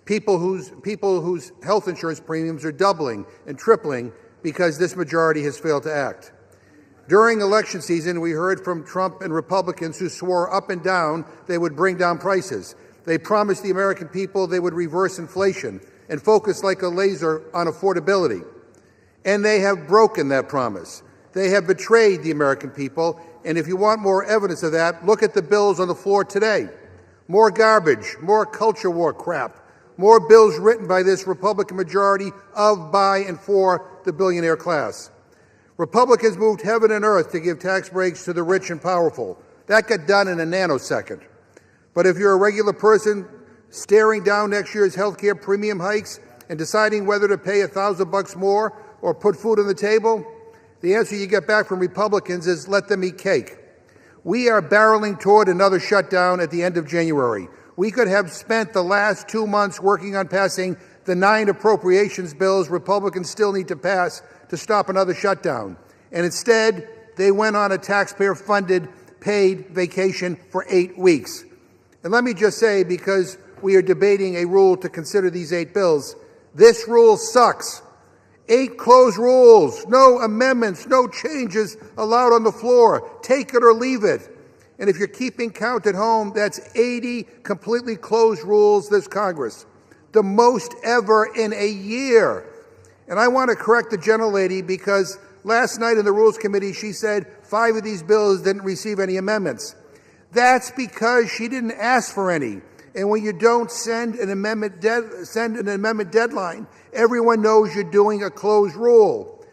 People whose health insurance premiums are doubling and tripling because this majority has failed to act. During election season, we heard from Trump and Republicans who swore up and down they would bring down prices. They promised the American people they would reverse inflation and focus like a laser on affordability. And they have broken that promise. They have betrayed the American people, and if you want more evidence of that, look at the bills on the floor today. More garbage, more culture war crap, more bills written by this Republican majority of, by, and for the billionaire class. Republicans moved heaven and earth to give tax breaks to the rich and powerful. That got done in a nanosecond. But if you're a regular person staring down next year's health care premium hikes and deciding whether to pay $1,000 more or put food on the table, the answer you get back from Republicans is let them eat cake. We are barreling toward another shutdown at the end of January. We could have spent the last 2 months working on passing the 9 appropriations bills Republicans still need to pass to stop another shutdown. And instead, they went on a taxpayer-funded paid vacation for 8 weeks. And let me just say, because we are debating a rule to consider these 8 bills, this rule sucks. 8 closed rules, no amendments, no changes allowed on the floor. Take it or leave it. And if you're keeping count at home, that's 80 completely closed rules this Congress, the most ever in a year. And I want to correct the gentlelady because last night in the Rules Committee, she said 5 of these bills didn't receive any amendments. That's because she didn't ask for any. And when you don't send an amendment deadline, everyone knows you're doing a closed rule.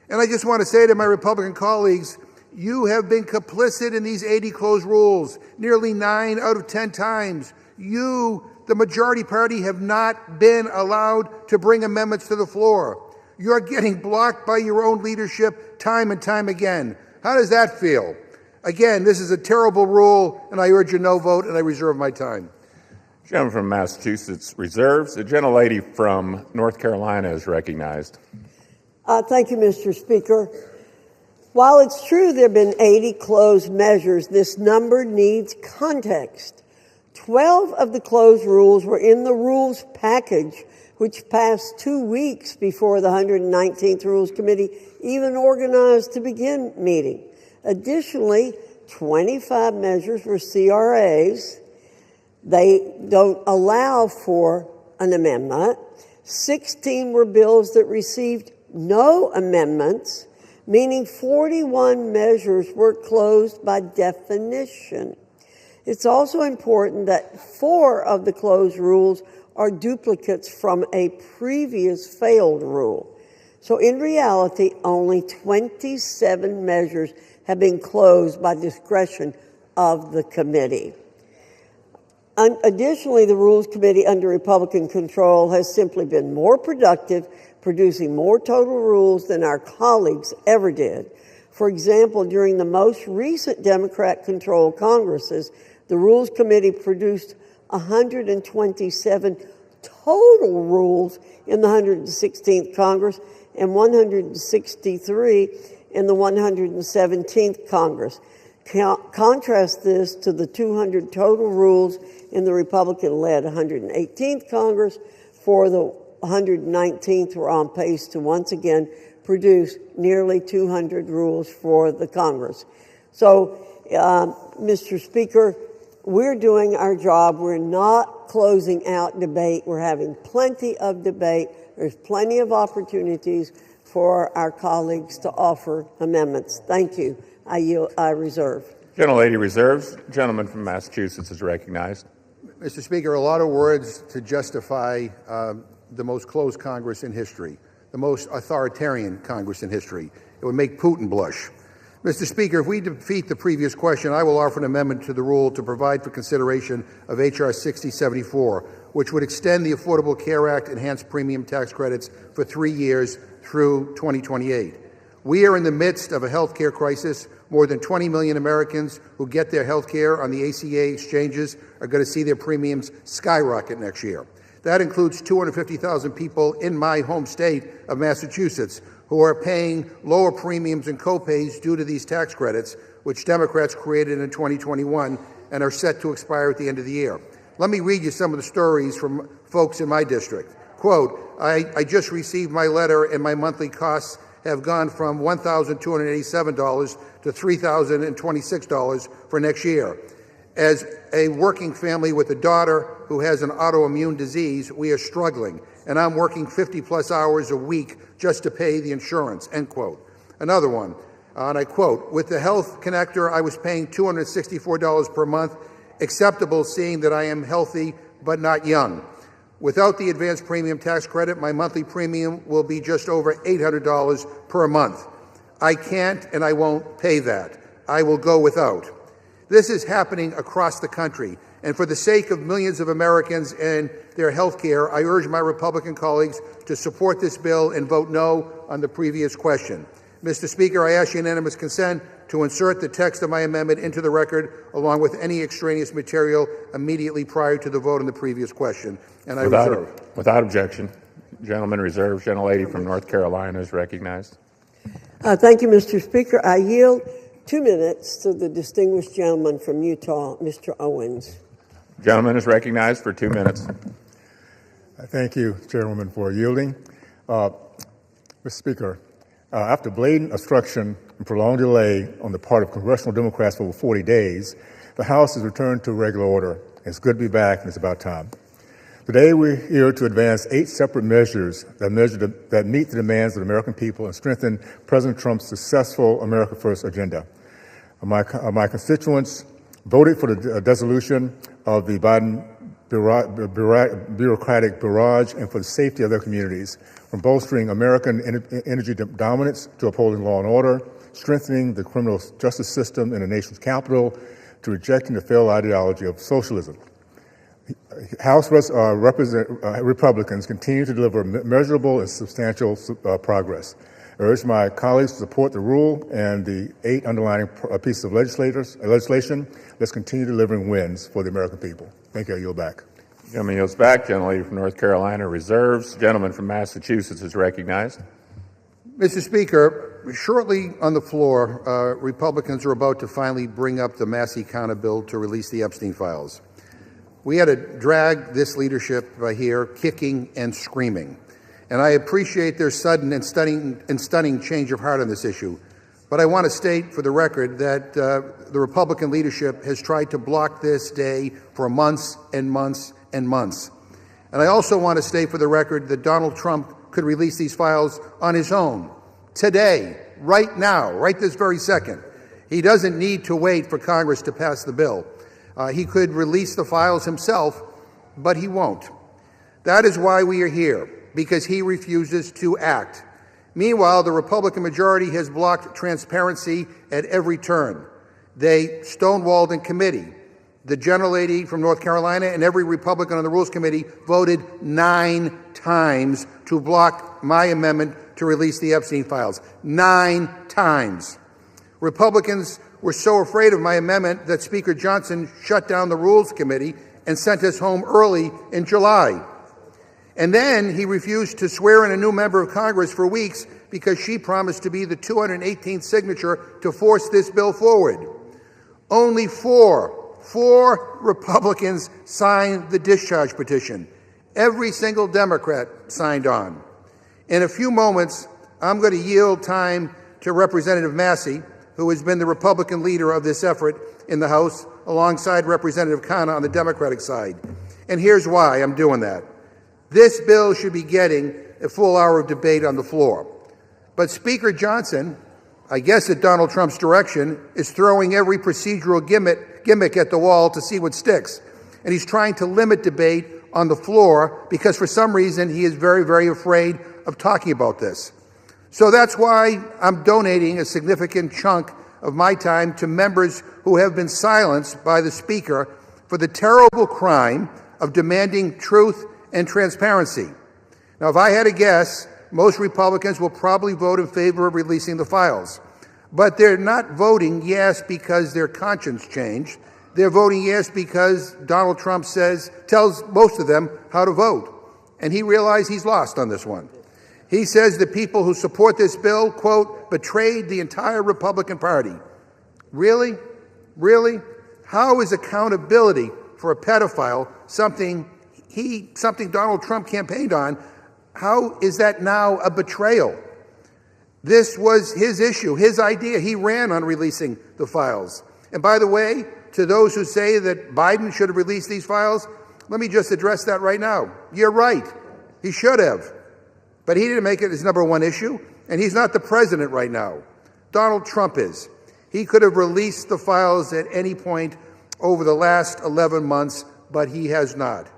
And I just want to say to my Republican colleagues, you have been complicit in these 80 closed rules nearly 9 out of 10 times. You, the majority party, have not been allowed to bring amendments to the floor. You're getting blocked by your own leadership time and time again. How does that feel? Again, this is a terrible rule, and I urge a no vote, and I reserve my time. Gentleman from Massachusetts reserves. The gentlelady from North Carolina is recognized. Thank you, Mr. Speaker. While it's true there have been 80 closed measures, this number needs context. 12 of the closed rules were in the rules package, which passed 2 weeks before the 119th Rules Committee even organized to begin meeting. Additionally, 25 measures were CRAs. They don't allow for an amendment. 16 were bills that received no amendments, meaning 41 measures were closed by definition. It's also important that 4 of the closed rules are duplicates from a previous failed rule. So in reality, only 27 measures have been closed by discretion of the committee. Additionally, the Rules Committee under Republican control has simply been more productive, producing more total rules than our colleagues ever did. For example, during the most recent Democrat-controlled Congresses, the Rules Committee produced 127 total rules in the 116th Congress and 163 in the 117th Congress. Contrast this to the 200 total rules in the Republican-led 118th Congress. For the 119th, we're on pace to once again produce nearly 200 rules for the Congress. So, Mr. Speaker, we're doing our job. We're not closing out debate. We're having plenty of debate. There's plenty of opportunities for our colleagues to offer amendments. Thank you. I reserve. Gentlelady reserves. Gentleman from Massachusetts is recognized. Mr. Speaker, a lot of words to justify the most closed Congress in history, the most authoritarian Congress in history. It would make Putin blush. Mr. Speaker, if we defeat the previous question, I will offer an amendment to the rule to provide for consideration of H.R. 6074, which would extend the Affordable Care Act enhanced premium tax credits for 3 years through 2028. We are in the midst of a health care crisis. More than 20 million Americans who get their health care on the ACA exchanges are going to see their premiums skyrocket next year. That includes 250,000 people in my home state of Massachusetts who are paying lower premiums and copays due to these tax credits, which Democrats created in 2021 and are set to expire at the end of the year. Let me read you some of the stories from folks in my district. Quote, I just received my letter and my monthly costs have gone from $1,287 to $3,026 for next year. As a working family with a daughter who has an autoimmune disease, we are struggling, and I'm working 50-plus hours a week just to pay the insurance, end quote. Another one, and I quote, with the Health Connector, I was paying $264 per month, acceptable seeing that I am healthy but not young. Without the advanced premium tax credit, my monthly premium will be just over $800 per month. I can't and I won't pay that. I will go without. This is happening across the country. And for the sake of millions of Americans and their health care, I urge my Republican colleagues to support this bill and vote no on the previous question. Mr. Speaker, I ask unanimous consent to insert the text of my amendment into the record along with any extraneous material immediately prior to the vote on the previous question. And I reserve. Without objection. Gentleman reserves. Gentlelady from North Carolina is recognized. Thank you, Mr. Speaker. I yield 2 minutes to the distinguished gentleman from Utah, Mr. Owens. Gentleman is recognized for 2 minutes. Thank you, Chairwoman, for yielding. Mr. Speaker, after blatant obstruction and prolonged delay on the part of congressional Democrats for over 40 days, the House has returned to regular order. It's good to be back, and it's about time. Today, we're here to advance 8 separate measures that meet the demands of the American people and strengthen President Trump's successful America First agenda. My constituents voted for the dissolution of the Biden bureaucratic barrage and for the safety of their communities, from bolstering American energy dominance to upholding law and order, strengthening the criminal justice system in the nation's capital, to rejecting the failed ideology of socialism. House Republicans continue to deliver measurable and substantial progress. I urge my colleagues to support the rule and the 8 underlying pieces of legislation. Let's continue delivering wins for the American people. Thank you. I yield back. Gentleman yields back. Gentlelady from North Carolina reserves. Gentleman from Massachusetts is recognized. Mr. Speaker, shortly on the floor, Republicans are about to finally bring up the Massey Counter bill to release the Epstein files. We had to drag this leadership here kicking and screaming. And I appreciate their sudden and stunning change of heart on this issue. But I want to state for the record that the Republican leadership has tried to block this day for months and months and months. And I also want to state for the record that Donald Trump could release these files on his own, today, right now, right this very second. He doesn't need to wait for Congress to pass the bill. He could release the files himself, but he won't. That is why we are here, because he refuses to act. Meanwhile, the Republican majority has blocked transparency at every turn. They stonewalled in committee. The gentlelady from North Carolina and every Republican on the Rules Committee voted 9 times to block my amendment to release the Epstein files. 9 times. Republicans were so afraid of my amendment that Speaker Johnson shut down the Rules Committee and sent us home early in July. And then he refused to swear in a new member of Congress for weeks because she promised to be the 218th signature to force this bill forward. Only four Republicans signed the discharge petition. Every single Democrat signed on. In a few moments, I'm going to yield time to Representative Massey, who has been the Republican leader of this effort in the House, alongside Representative Khanna on the Democratic side. And here's why I'm doing that. This bill should be getting a full hour of debate on the floor. But Speaker Johnson, I guess at Donald Trump's direction, is throwing every procedural gimmick at the wall to see what sticks. And he's trying to limit debate on the floor because for some reason he is very, very afraid of talking about this. So that's why I'm donating a significant chunk of my time to members who have been silenced by the Speaker for the terrible crime of demanding truth and transparency. Now, if I had to guess, most Republicans will probably vote in favor of releasing the files. But they're not voting yes because their conscience changed. They're voting yes because Donald Trump tells most of them how to vote. And he realized he's lost on this one. He says the people who support this bill, quote, betrayed the entire Republican Party. Really? Really? How is accountability for a pedophile something Donald Trump campaigned on? How is that now a betrayal? This was his issue, his idea. He ran on releasing the files. And by the way, to those who say that Biden should have released these files, let me just address that right now. You're right. He should have. But he didn't make it his number one issue, and he's not the president right now. Donald Trump is. He could have released the files at any point over the last 11 months, but he has not.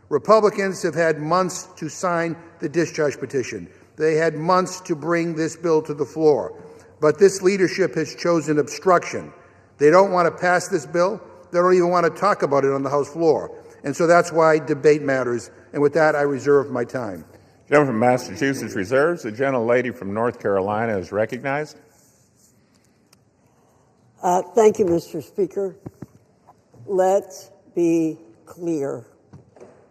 Republicans have had months to sign the discharge petition. They had months to bring this bill to the floor. But this leadership has chosen obstruction. They don't want to pass this bill. They don't even want to talk about it on the House floor. And so that's why debate matters. And with that, I reserve my time. The gentleman from Massachusetts reserves. The gentlelady from North Carolina is recognized. Thank you, Mr. Speaker. Let's be clear.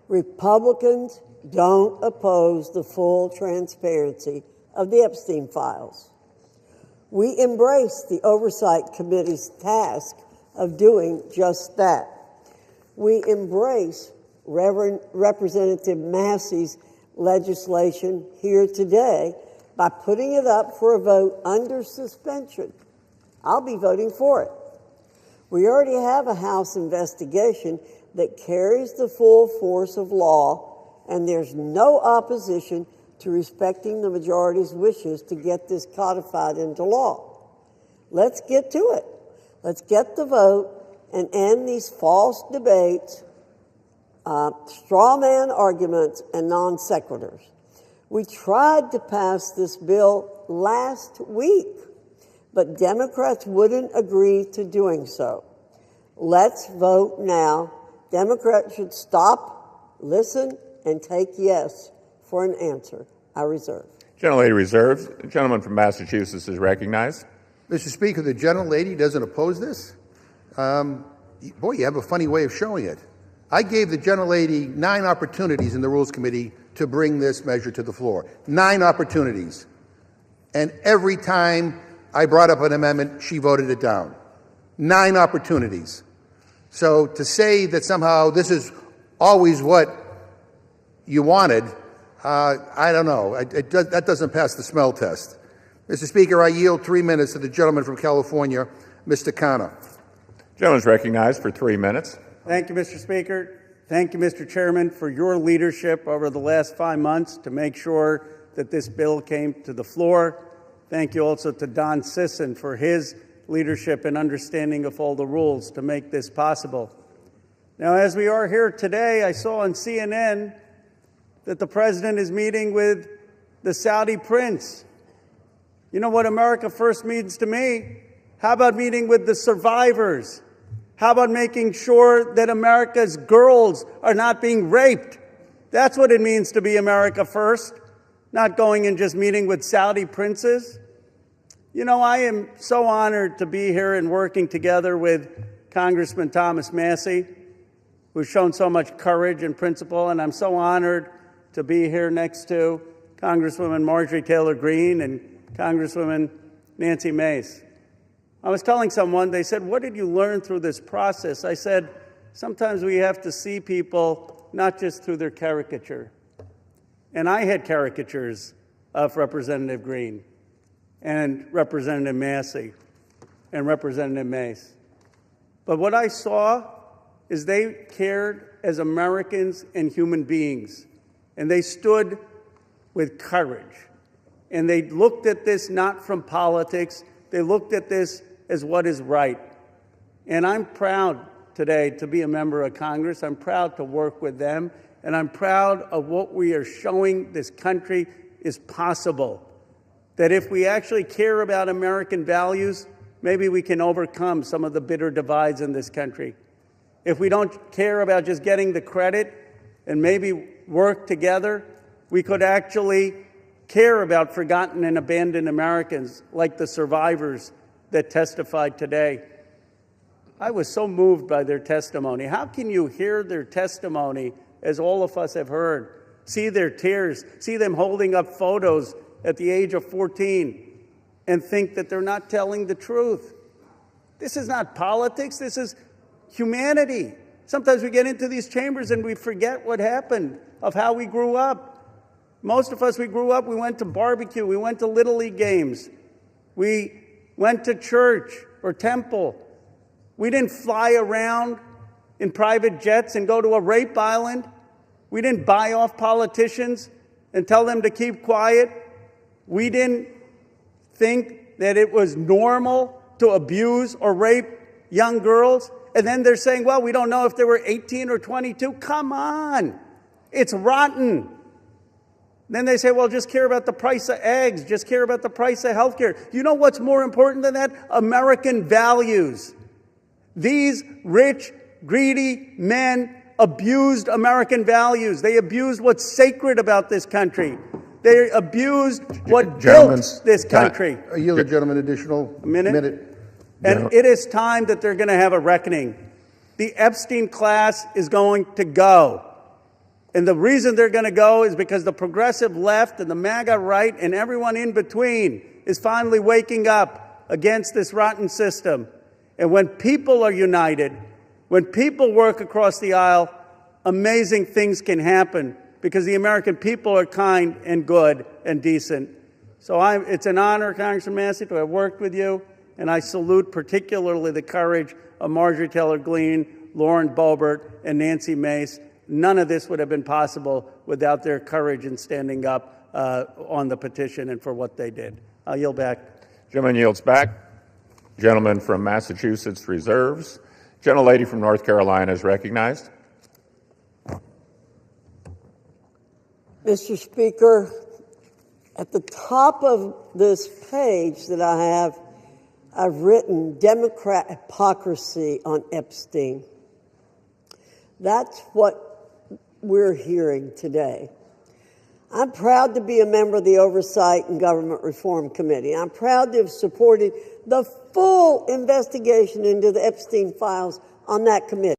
Republicans don't oppose the full transparency of the Epstein files. We embrace the Oversight Committee's task of doing just that. We embrace Representative Massey's legislation here today by putting it up for a vote under suspension. I'll be voting for it. We already have a House investigation that carries the full force of law, and there's no opposition to respecting the majority's wishes to get this codified into law. Let's get to it. Let's get the vote and end these false debates, straw man arguments, and non sequiturs. We tried to pass this bill last week, but Democrats wouldn't agree to doing so. Let's vote now. Democrats should stop, listen, and take yes for an answer. I reserve. Gentlelady reserves. The gentleman from Massachusetts is recognized. Mr. Speaker, the gentlelady doesn't oppose this? Boy, you have a funny way of showing it. I gave the gentlelady 9 opportunities in the Rules Committee to bring this measure to the floor. 9 opportunities. And every time I brought up an amendment, she voted it down. 9 opportunities. So to say that somehow this is always what you wanted, I don't know. That doesn't pass the smell test. Mr. Speaker, I yield 3 minutes to the gentleman from California, Mr. Khanna. Gentleman is recognized for 3 minutes. Thank you, Mr. Speaker. Thank you, Mr. Chairman, for your leadership over the last 5 months to make sure that this bill came to the floor. Thank you also to Don Sisson for his leadership and understanding of all the rules to make this possible. Now, as we are here today, I saw on CNN that the president is meeting with the Saudi prince. You know what America First means to me? How about meeting with the survivors? How about making sure that America's girls are not being raped? That's what it means to be America First, not going and just meeting with Saudi princes. You know, I am so honored to be here and working together with Congressman Thomas Massie, who's shown so much courage and principle, and I'm so honored to be here next to Congresswoman Marjorie Taylor Greene and Congresswoman Nancy Mace. I was telling someone, they said, what did you learn through this process? I said, sometimes we have to see people not just through their caricature. And I had caricatures of Representative Greene and Representative Massey and Representative Mace. But what I saw is they cared as Americans and human beings, and they stood with courage. And they looked at this not from politics, they looked at this as what is right. And I'm proud today to be a member of Congress. I'm proud to work with them. And I'm proud of what we are showing this country is possible. That if we actually care about American values, maybe we can overcome some of the bitter divides in this country. If we don't care about just getting the credit and maybe work together, we could actually care about forgotten and abandoned Americans like the survivors that testified today. I was so moved by their testimony. How can you hear their testimony, as all of us have heard, see their tears, see them holding up photos at the age of 14, and think that they're not telling the truth? This is not politics, this is humanity. Sometimes we get into these chambers and we forget what happened, of how we grew up. Most of us, we grew up, we went to barbecue, we went to Little League games, we went to church or temple. We didn't fly around in private jets and go to a rape island. We didn't buy off politicians and tell them to keep quiet. We didn't think that it was normal to abuse or rape young girls. And then they're saying, well, we don't know if they were 18 or 22. Come on. It's rotten. Then they say, well, just care about the price of eggs. Just care about the price of health care. You know what's more important than that? American values. These rich, greedy men abused American values. They abused what's sacred about this country. They abused what built this country. I yield the gentleman additional minute. And it is time that they're going to have a reckoning. The Epstein class is going to go. And the reason they're going to go is because the progressive left and the MAGA right and everyone in between is finally waking up against this rotten system. And when people are united, when people work across the aisle, amazing things can happen because the American people are kind and good and decent. So it's an honor, Congressman Massey, to have worked with you, and I salute particularly the courage of Marjorie Taylor Greene, Lauren Boebert, and Nancy Mace. None of this would have been possible without their courage in standing up on the petition and for what they did. I'll yield back. Gentleman yields back. Gentleman from Massachusetts reserves. Gentlelady from North Carolina is recognized. Mr. Speaker, at the top of this page that I have, I've written Democrat hypocrisy on Epstein. That's what we're hearing today. I'm proud to be a member of the Oversight and Government Reform Committee. I'm proud to have supported the full investigation into the Epstein files on that committee.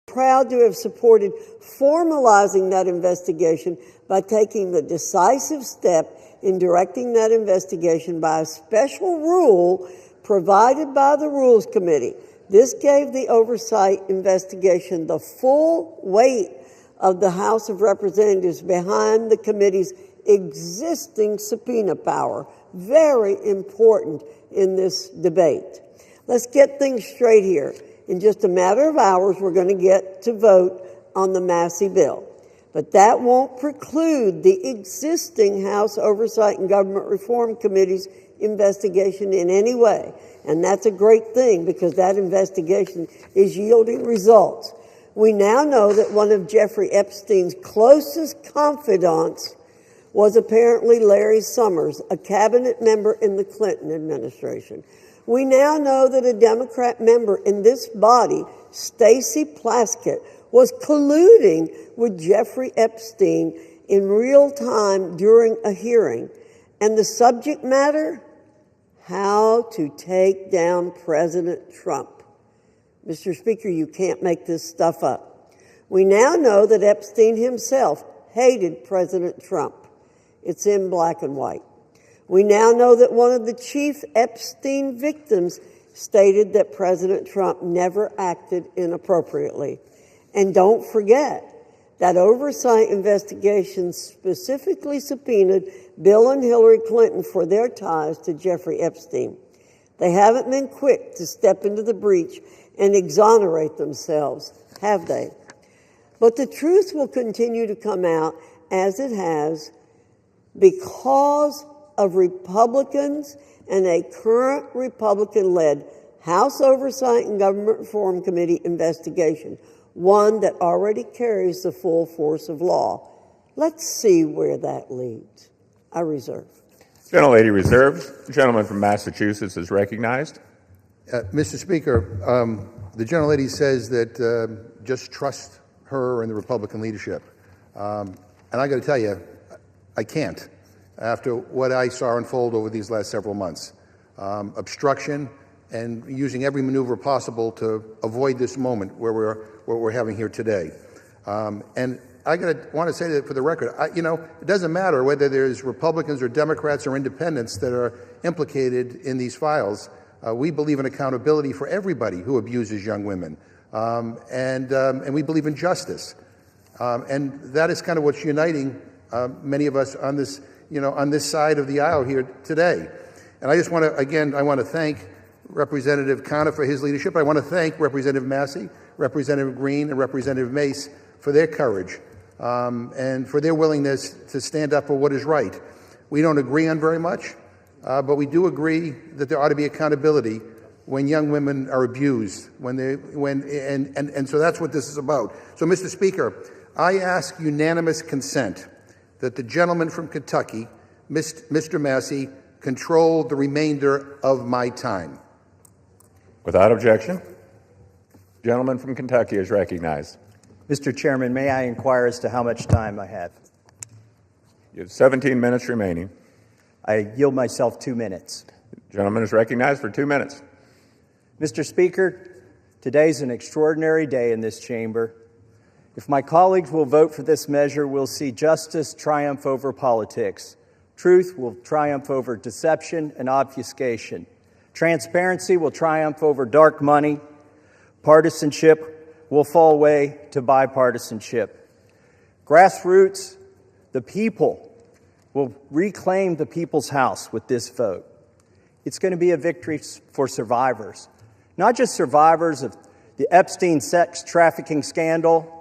I'm proud to have supported formalizing that investigation by taking the decisive step in directing that investigation by a special rule provided by the Rules Committee. This gave the oversight investigation the full weight of the House of Representatives behind the committee's existing subpoena power. Very important in this debate. Let's get things straight here. In just a matter of hours, we're going to get to vote on the Massey bill. But that won't preclude the existing House Oversight and Government Reform Committee's investigation in any way. And that's a great thing because that investigation is yielding results. We now know that one of Jeffrey Epstein's closest confidants was apparently Larry Summers, a cabinet member in the Clinton administration. We now know that a Democrat member in this body, Stacey Plaskett, was colluding with Jeffrey Epstein in real time during a hearing. And the subject matter? How to take down President Trump. Mr. Speaker, you can't make this stuff up. We now know that Epstein himself hated President Trump. It's in black and white. We now know that one of the chief Epstein victims stated that President Trump never acted inappropriately. And don't forget that oversight investigation specifically subpoenaed Bill and Hillary Clinton for their ties to Jeffrey Epstein. They haven't been quick to step into the breach and exonerate themselves, have they? But the truth will continue to come out as it has because of Republicans and a current Republican-led House Oversight and Government Reform Committee investigation, one that already carries the full force of law. Let's see where that leads. I reserve. Gentlelady reserves. The gentleman from Massachusetts is recognized. Mr. Speaker, the gentlelady says that just trust her and the Republican leadership. And I got to tell you, I can't after what I saw unfold over these last several months. Obstruction and using every maneuver possible to avoid this moment where we're having here today. And I want to say that for the record, it doesn't matter whether there's Republicans or Democrats or independents that are implicated in these files. We believe in accountability for everybody who abuses young women, and we believe in justice. And that is kind of what's uniting many of us on this, on this side of the aisle here today. And I just want to, again, I want to thank Representative Connor for his leadership. I want to thank Representative Massey, Representative Greene, and Representative Mace for their courage and for their willingness to stand up for what is right. We don't agree on very much, but we do agree that there ought to be accountability when young women are abused, and so that's what this is about. So, Mr. Speaker, I ask unanimous consent that the gentleman from Kentucky, Mr. Massey, control the remainder of my time. Without objection. The gentleman from Kentucky is recognized. Mr. Chairman, may I inquire as to how much time I have? You have 17 minutes remaining. I yield myself 2 minutes. The gentleman is recognized for 2 minutes. Mr. Speaker, today's an extraordinary day in this chamber. If my colleagues will vote for this measure, we'll see justice triumph over politics. Truth will triumph over deception and obfuscation. Transparency will triumph over dark money. Partisanship will fall away to bipartisanship. Grassroots, the people, will reclaim the people's house with this vote. It's going to be a victory for survivors, not just survivors of the Epstein sex trafficking scandal,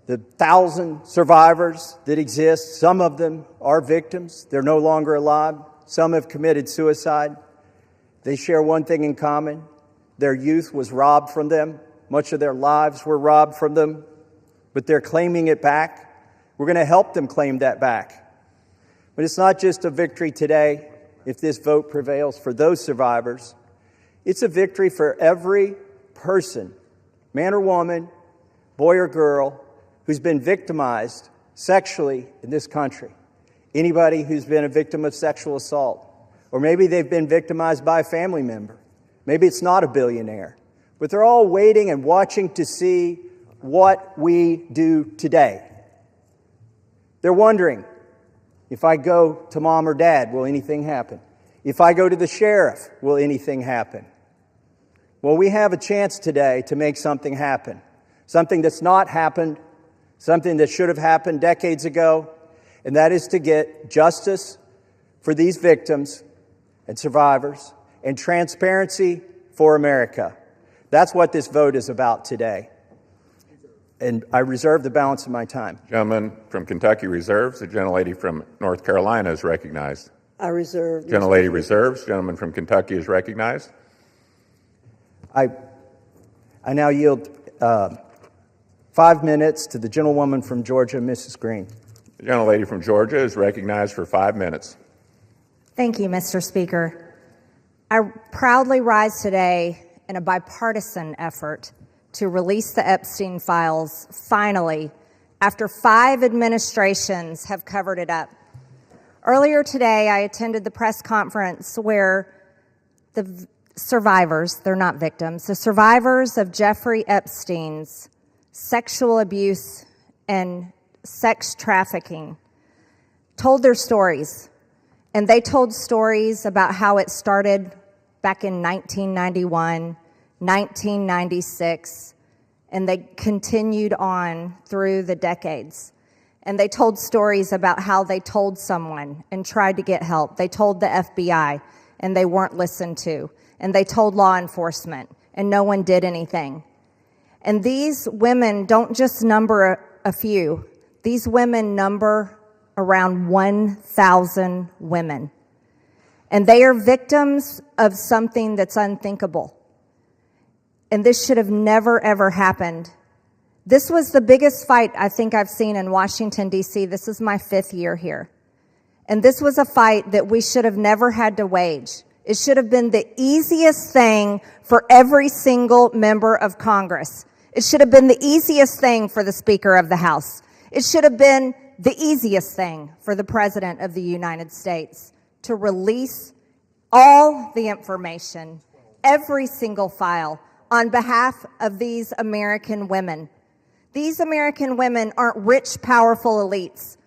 the 1,000 survivors that exist. Some of them are victims. They're no longer alive. Some have committed suicide. They share one thing in common. Their youth was robbed from them. Much of their lives were robbed from them, but they're claiming it back. We're going to help them claim that back. But it's not just a victory today, if this vote prevails for those survivors. It's a victory for every person, man or woman, boy or girl, who's been victimized sexually in this country. Anybody who's been a victim of sexual assault. Or maybe they've been victimized by a family member. Maybe it's not a billionaire. But they're all waiting and watching to see what we do today. They're wondering, if I go to mom or dad, will anything happen? If I go to the sheriff, will anything happen? Well, we have a chance today to make something happen. Something that's not happened, something that should have happened decades ago, and that is to get justice for these victims and survivors and transparency for America. That's what this vote is about today. And I reserve the balance of my time. Gentleman from Kentucky reserves. The gentlelady from North Carolina is recognized. I reserve. Gentlelady reserves. Gentleman from Kentucky is recognized. I now yield 5 minutes to the gentlewoman from Georgia, Mrs. Greene. The gentlelady from Georgia is recognized for 5 minutes. Thank you, Mr. Speaker. I proudly rise today in a bipartisan effort to release the Epstein files finally, after 5 administrations have covered it up. Earlier today, I attended the press conference where the survivors, they're not victims, the survivors of Jeffrey Epstein's sexual abuse and sex trafficking told their stories. And they told stories about how it started back in 1991, 1996, and they continued on through the decades. And they told stories about how they told someone and tried to get help. They told the FBI, and they weren't listened to. And they told law enforcement, and no one did anything. And these women don't just number a few. These women number around 1,000 women. And they are victims of something that's unthinkable. And this should have never, ever happened. This was the biggest fight I think I've seen in Washington, D.C. This is my 5th year here. And this was a fight that we should have never had to wage. It should have been the easiest thing for every single member of Congress. It should have been the easiest thing for the Speaker of the House. It should have been the easiest thing for the President of the United States to release all the information, every single file, on behalf of these American women. These American women aren't rich, powerful elites.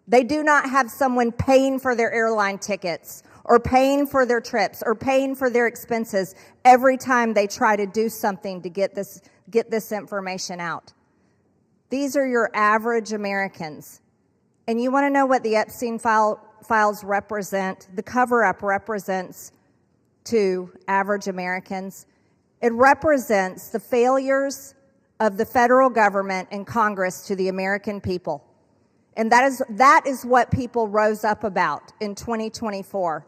They do not have someone paying for their airline tickets or paying for their trips or paying for their expenses every time they try to do something to get this information out. These are your average Americans. And you want to know what the Epstein files represent? The cover-up represents to average Americans. It represents the failures of the federal government and Congress to the American people. And that is what people rose up about in 2024.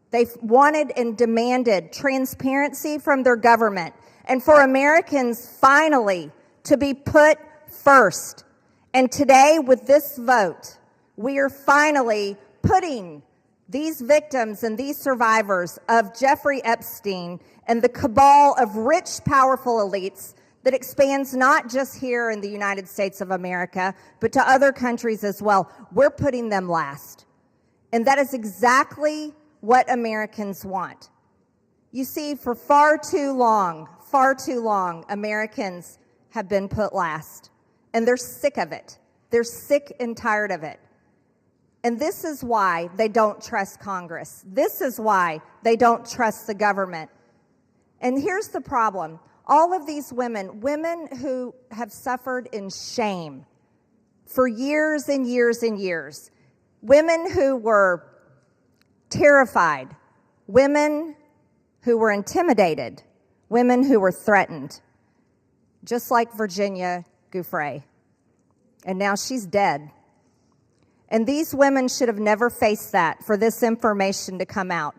They wanted and demanded transparency from their government and for Americans finally to be put first. And today, with this vote, we are finally putting these victims and these survivors of Jeffrey Epstein and the cabal of rich, powerful elites that expands not just here in the United States of America, but to other countries as well. We're putting them last. And that is exactly what Americans want. You see, for far too long, Americans have been put last. And they're sick of it. They're sick and tired of it. And this is why they don't trust Congress. This is why they don't trust the government. And here's the problem. All of these women who have suffered in shame for years and years and years, women who were terrified, women who were intimidated, women who were threatened, just like Virginia Giuffre. And now she's dead. And these women should have never faced that, for this information to come out.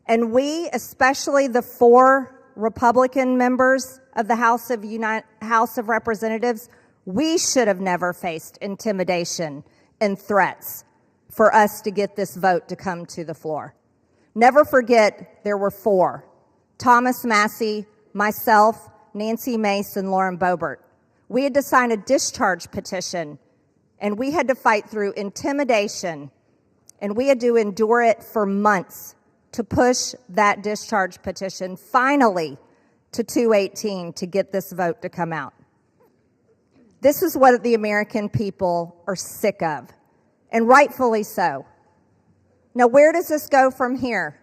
And we, especially the 4 Republican members of the House of Representatives, we should have never faced intimidation and threats for us to get this vote to come to the floor. Never forget, there were 4. Thomas Massie, myself, Nancy Mace, and Lauren Boebert. We had to sign a discharge petition, and we had to fight through intimidation, and we had to endure it for months to push that discharge petition finally to 218 to get this vote to come out. This is what the American people are sick of, and rightfully so. Now, where does this go from here?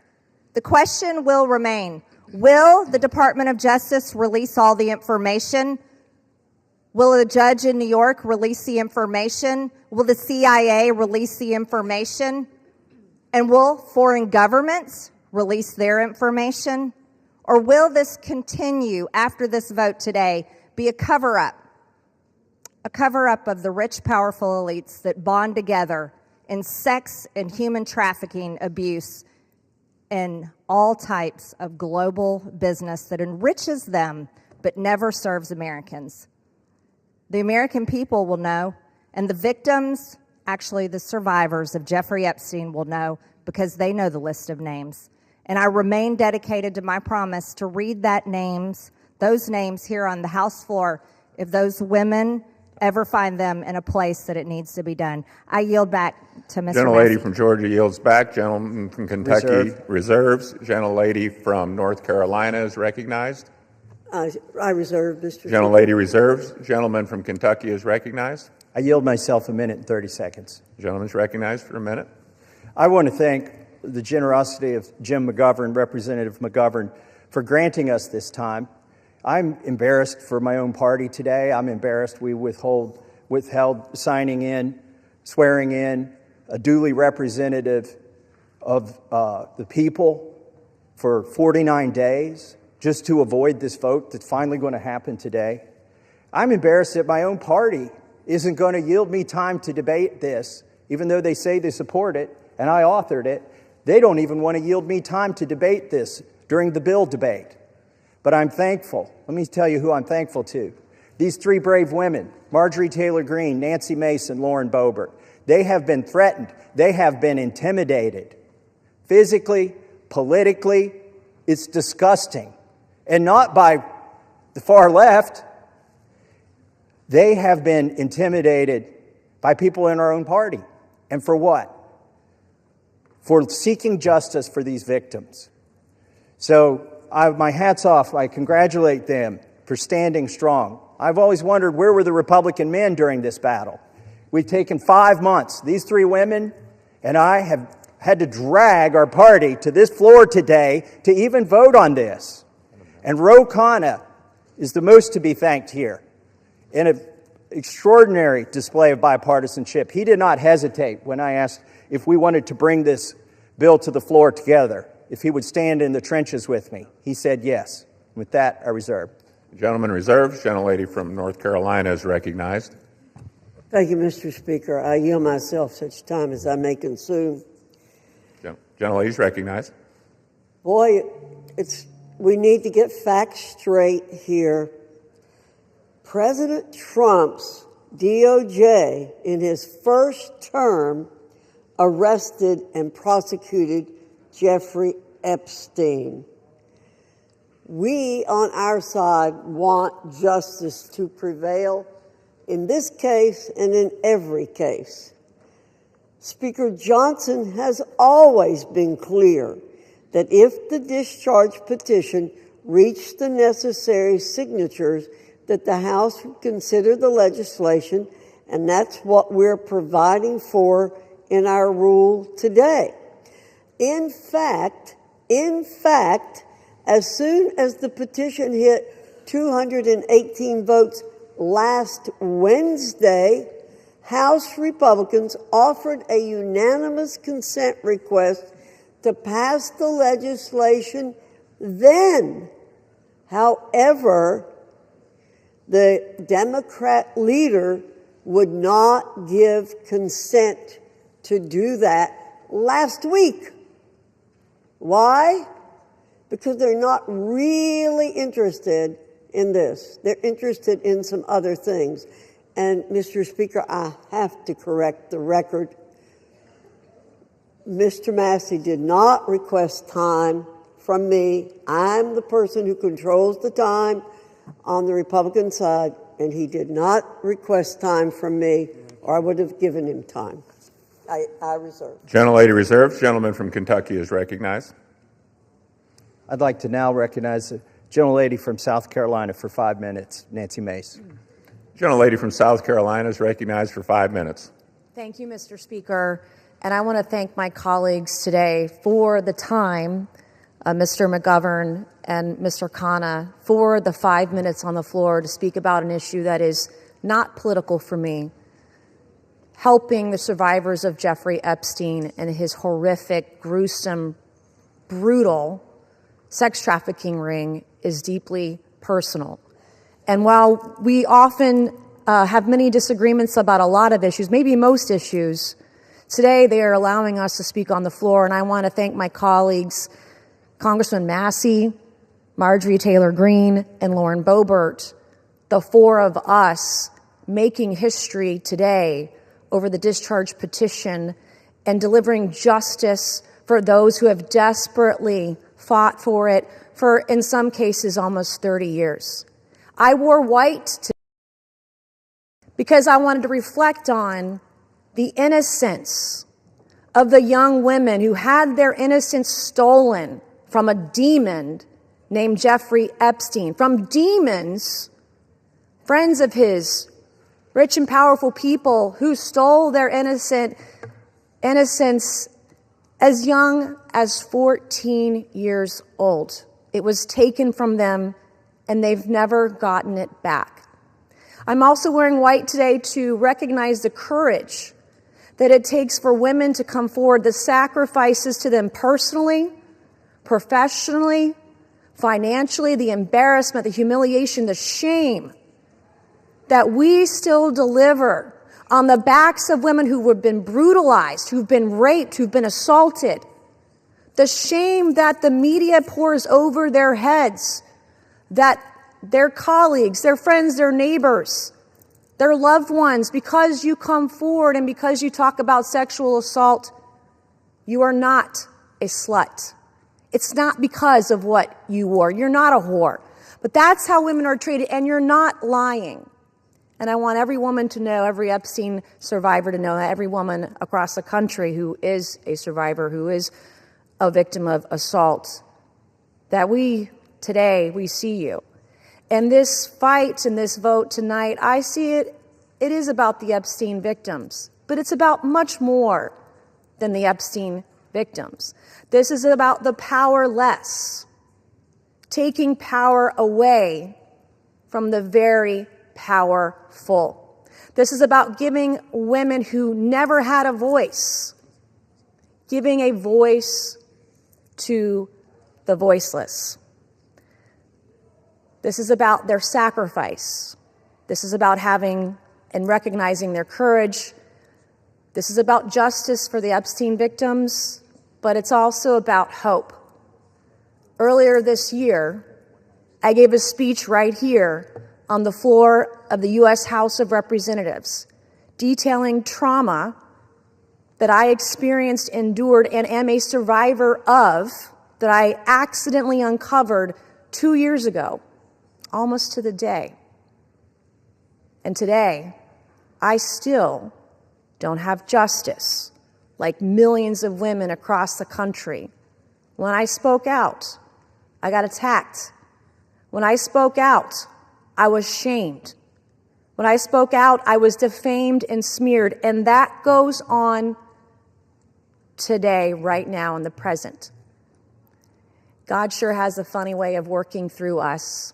The question will remain, Will the Department of Justice release all the information? Will a judge in New York release the information? Will the CIA release the information? And will foreign governments release their information? Or will this continue after this vote today be a cover-up? A cover-up of the rich, powerful elites that bond together in sex and human trafficking abuse and all types of global business that enriches them but never serves Americans. The American people will know, and the victims, actually the survivors of Jeffrey Epstein, will know because they know the list of names. And I remain dedicated to my promise to read those names here on the House floor if those women ever find them in a place that it needs to be done. I yield back to Mr. Gentlelady from Georgia yields back. Gentleman from Kentucky reserves. Gentlelady from North Carolina is recognized. I reserve, Mr. Gentlelady reserves. Gentleman from Kentucky is recognized. I yield myself a minute and 30 seconds. Gentleman's recognized for a minute. I want to thank the generosity of Jim McGovern, Representative McGovern, for granting us this time. I'm embarrassed for my own party today. I'm embarrassed we withheld signing in, swearing in a duly representative of the people for 49 days just to avoid this vote that's finally going to happen today. I'm embarrassed that my own party isn't going to yield me time to debate this, even though they say they support it and I authored it. They don't even want to yield me time to debate this during the bill debate. But I'm thankful. Let me tell you who I'm thankful to. These three brave women, Marjorie Taylor Greene, Nancy Mace, and Lauren Boebert. They have been threatened. They have been intimidated. Physically, politically, it's disgusting. And not by the far left. They have been intimidated by people in our own party. And for what? For seeking justice for these victims. So my hat's off. I congratulate them for standing strong. I've always wondered, where were the Republican men during this battle? We've taken 5 months. These three women and I have had to drag our party to this floor today to even vote on this. And Ro Khanna is the most to be thanked here in an extraordinary display of bipartisanship. He did not hesitate when I asked if we wanted to bring this bill to the floor together, if he would stand in the trenches with me. He said yes. With that, I reserve. Gentleman reserves. Gentlelady from North Carolina is recognized. Thank you, Mr. Speaker. I yield myself such time as I may consume. Gentlelady is recognized. Boy, we need to get facts straight here. President Trump's DOJ, in his first term, arrested and prosecuted Jeffrey Epstein. We, on our side, want justice to prevail in this case and in every case. Speaker Johnson has always been clear that if the discharge petition reached the necessary signatures, that the House would consider the legislation, and that's what we're providing for in our rule today. In fact, as soon as the petition hit 218 votes last Wednesday, House Republicans offered a unanimous consent request to pass the legislation then. However, the Democrat leader would not give consent to do that last week. Why? Because they're not really interested in this. They're interested in some other things. And, Mr. Speaker, I have to correct the record. Mr. Massey did not request time from me. I'm the person who controls the time on the Republican side, and he did not request time from me, or I would have given him time. I reserve. Gentlelady reserves. Gentleman from Kentucky is recognized. I'd like to now recognize the gentlelady from South Carolina for 5 minutes, Nancy Mace. Gentlelady from South Carolina is recognized for 5 minutes. Thank you, Mr. Speaker. And I want to thank my colleagues today for the time, Mr. McGovern and Mr. Khanna for the 5 minutes on the floor to speak about an issue that is not political for me. Helping the survivors of Jeffrey Epstein and his horrific, gruesome, brutal sex trafficking ring is deeply personal. And while we often have many disagreements about a lot of issues, maybe most issues, today they are allowing us to speak on the floor, and I want to thank my colleagues, Congressman Massey, Marjorie Taylor Greene, and Lauren Boebert, the four of us making history today over the discharge petition and delivering justice for those who have desperately fought for it for, in some cases, almost 30 years. I wore white today because I wanted to reflect on the innocence of the young women who had their innocence stolen from a demon named Jeffrey Epstein, from demons, friends of his, rich and powerful people who stole their innocence as young as 14 years old. It was taken from them, and they've never gotten it back. I'm also wearing white today to recognize the courage that it takes for women to come forward, the sacrifices to them personally, professionally, financially, the embarrassment, the humiliation, the shame that we still deliver on the backs of women who have been brutalized, who've been raped, who've been assaulted. The shame that the media pours over their heads, that their colleagues, their friends, their neighbors, their loved ones, because you come forward and because you talk about sexual assault, you are not a slut. It's not because of what you wore. You're not a whore. But that's how women are treated, and you're not lying. And I want every woman to know, every Epstein survivor to know, every woman across the country who is a survivor, who is a victim of assault, that today, we see you. And this fight and this vote tonight, I see it is about the Epstein victims, but it's about much more than the Epstein victims. This is about the powerless, taking power away from the very powerful. This is about giving women who never had a voice, giving a voice to the voiceless. This is about their sacrifice. This is about having and recognizing their courage. This is about justice for the Epstein victims, but it's also about hope. Earlier this year, I gave a speech right here on the floor of the U.S. House of Representatives, detailing trauma that I experienced, endured, and am a survivor of, that I accidentally uncovered 2 years ago, almost to the day. And today, I still don't have justice, like millions of women across the country. When I spoke out, I got attacked. When I spoke out, I was shamed. When I spoke out, I was defamed and smeared, and that goes on today, right now, in the present. God sure has a funny way of working through us.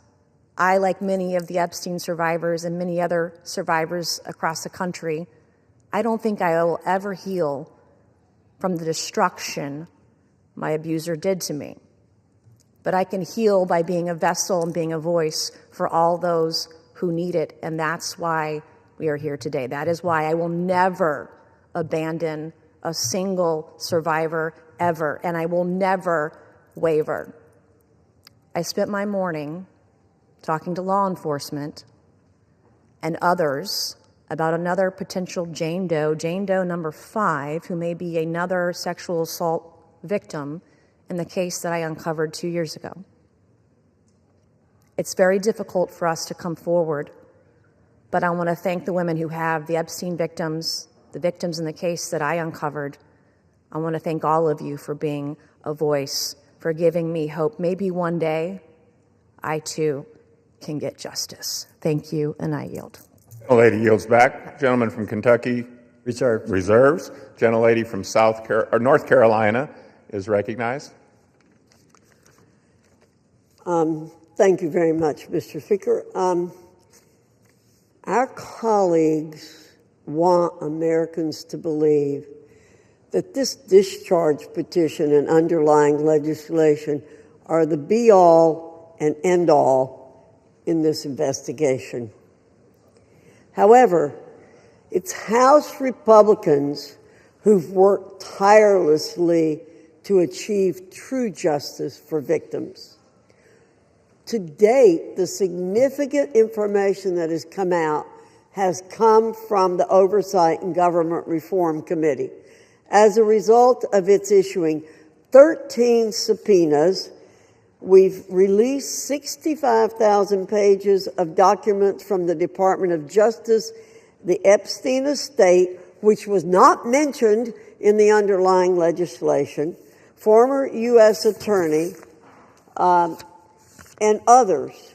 I, like many of the Epstein survivors and many other survivors across the country, I don't think I will ever heal from the destruction my abuser did to me. But I can heal by being a vessel and being a voice for all those who need it, and that's why we are here today. That is why I will never abandon a single survivor ever, and I will never waver. I spent my morning talking to law enforcement and others about another potential Jane Doe number 5, who may be another sexual assault victim in the case that I uncovered 2 years ago. It's very difficult for us to come forward, but I want to thank the women who have, the Epstein victims, the victims in the case that I uncovered. I want to thank all of you for being a voice, for giving me hope. Maybe one day I too can get justice. Thank you, and I yield. Gentlelady yields back. Gentleman from Kentucky reserves. Gentlelady from North Carolina is recognized. Thank you very much, Mr. Speaker. Our colleagues want Americans to believe that this discharge petition and underlying legislation are the be-all and end-all in this investigation. However, it's House Republicans who've worked tirelessly to achieve true justice for victims. To date, the significant information that has come out has come from the Oversight and Government Reform Committee as a result of its issuing 13 subpoenas. We've released 65,000 pages of documents from the Department of Justice, the Epstein estate, which was not mentioned in the underlying legislation, former U.S. attorney, and others.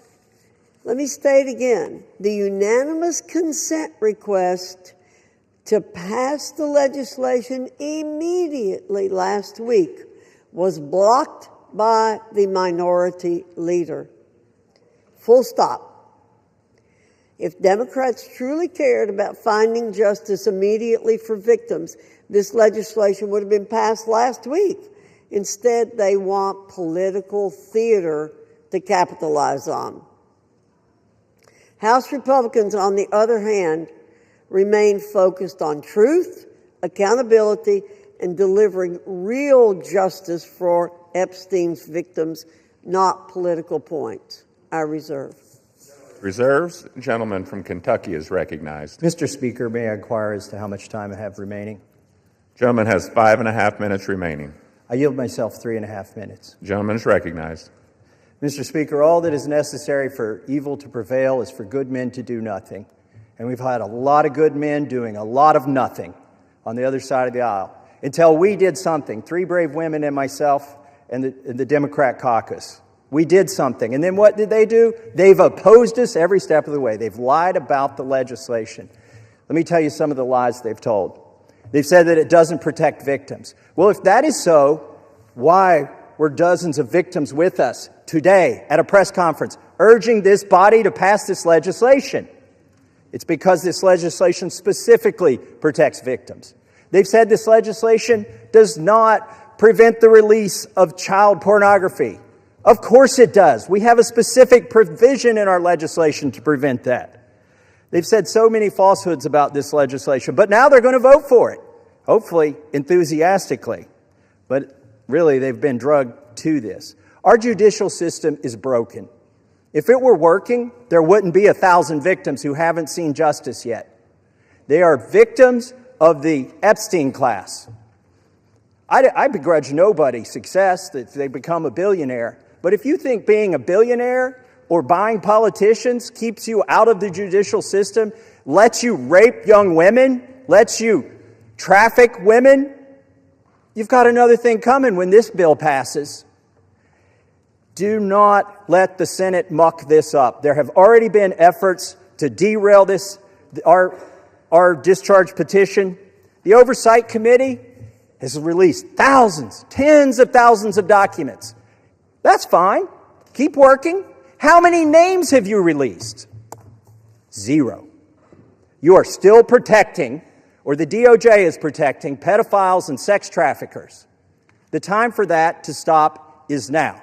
Let me state again, the unanimous consent request to pass the legislation immediately last week was blocked by the minority leader. Full stop. If Democrats truly cared about finding justice immediately for victims, this legislation would have been passed last week. Instead, they want political theater to capitalize on. House Republicans, on the other hand, remain focused on truth, accountability, and delivering real justice for Epstein's victims, not political points. I reserve. Reserves. The gentleman from Kentucky is recognized. Mr. Speaker, may I inquire as to how much time I have remaining? Gentleman has 5.5 minutes remaining. I yield myself 3.5 minutes. Gentleman is recognized. Mr. Speaker, all that is necessary for evil to prevail is for good men to do nothing. And we've had a lot of good men doing a lot of nothing on the other side of the aisle until we did something. 3 brave women and myself and the Democrat caucus. We did something. And then what did they do? They've opposed us every step of the way. They've lied about the legislation. Let me tell you some of the lies they've told. They've said that it doesn't protect victims. Well, if that is so, why were dozens of victims with us today at a press conference urging this body to pass this legislation? It's because this legislation specifically protects victims. They've said this legislation does not prevent the release of child pornography. Of course it does. We have a specific provision in our legislation to prevent that. They've said so many falsehoods about this legislation, but now they're going to vote for it, hopefully enthusiastically. But really, they've been drugged to this. Our judicial system is broken. If it were working, there wouldn't be 1,000 victims who haven't seen justice yet. They are victims of the Epstein class. I begrudge nobody success that they become a billionaire. But if you think being a billionaire or buying politicians keeps you out of the judicial system, lets you rape young women, lets you traffic women, you've got another thing coming when this bill passes. Do not let the Senate muck this up. There have already been efforts to derail this, our discharge petition. The Oversight Committee has released thousands, tens of thousands of documents. That's fine. Keep working. How many names have you released? 0. You are still protecting, or the DOJ is protecting, pedophiles and sex traffickers. The time for that to stop is now.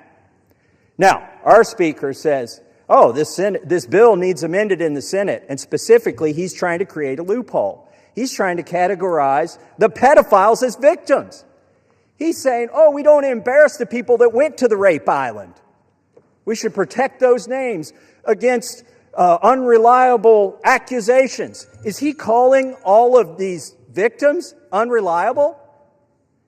Now, our speaker says, oh, this bill needs amended in the Senate, and specifically, he's trying to create a loophole. He's trying to categorize the pedophiles as victims. He's saying, oh, we don't embarrass the people that went to the rape island. We should protect those names against unreliable accusations. Is he calling all of these victims unreliable?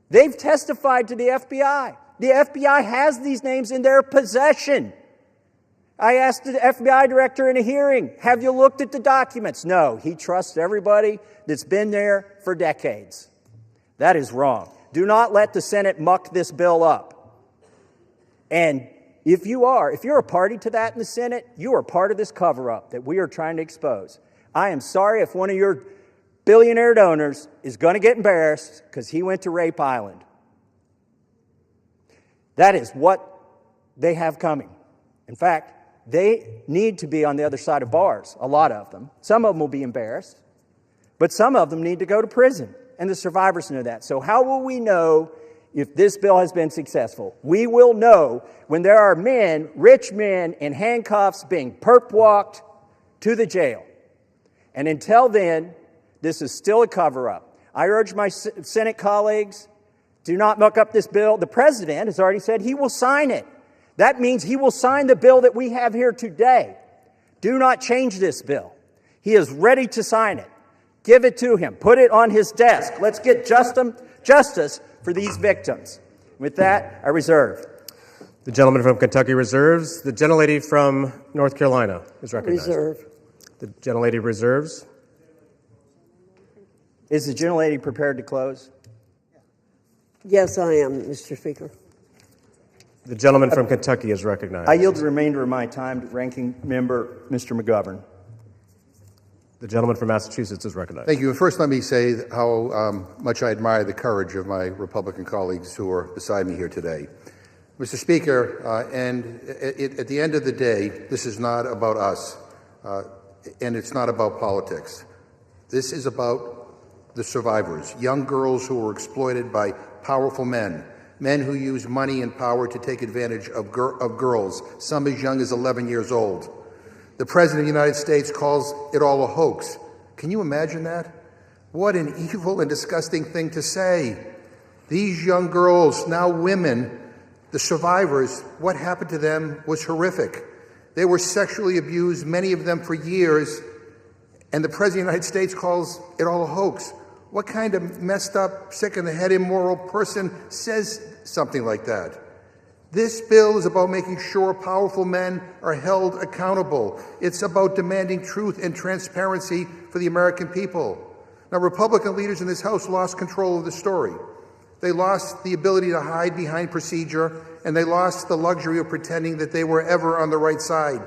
They've testified to the FBI. The FBI has these names in their possession. I asked the FBI director in a hearing, have you looked at the documents? No, he trusts everybody that's been there for decades. That is wrong. Do not let the Senate muck this bill up. And if you're a party to that in the Senate, you are part of this cover-up that we are trying to expose. I am sorry if one of your billionaire donors is going to get embarrassed because he went to Rape Island. That is what they have coming. In fact, they need to be on the other side of bars, a lot of them. Some of them will be embarrassed, but some of them need to go to prison, and the survivors know that. So how will we know if this bill has been successful? We will know when there are men, rich men, in handcuffs being perp-walked to the jail. And until then, this is still a cover-up. I urge my Senate colleagues, do not muck up this bill. The president has already said he will sign it. That means he will sign the bill that we have here today. Do not change this bill. He is ready to sign it. Give it to him. Put it on his desk. Let's get justice for these victims. With that, I reserve. The gentleman from Kentucky reserves. The gentlelady from North Carolina is recognized. Reserve. The gentlelady reserves. Is the gentlelady prepared to close? Yes, I am, Mr. Speaker. The gentleman from Kentucky is recognized. I yield the remainder of my time to Ranking Member Mr. McGovern. The gentleman from Massachusetts is recognized. Thank you. First, let me say how much I admire the courage of my Republican colleagues who are beside me here today. Mr. Speaker, at the end of the day, this is not about us, and it's not about politics. This is about the survivors, young girls who were exploited by powerful men who use money and power to take advantage of girls, some as young as 11 years old. The President of the United States calls it all a hoax. Can you imagine that? What an evil and disgusting thing to say. These young girls, now women, the survivors, what happened to them was horrific. They were sexually abused, many of them for years, and the President of the United States calls it all a hoax. What kind of messed up, sick in the head, immoral person says something like that? This bill is about making sure powerful men are held accountable. It's about demanding truth and transparency for the American people. Now, Republican leaders in this House lost control of the story. They lost the ability to hide behind procedure, and they lost the luxury of pretending that they were ever on the right side.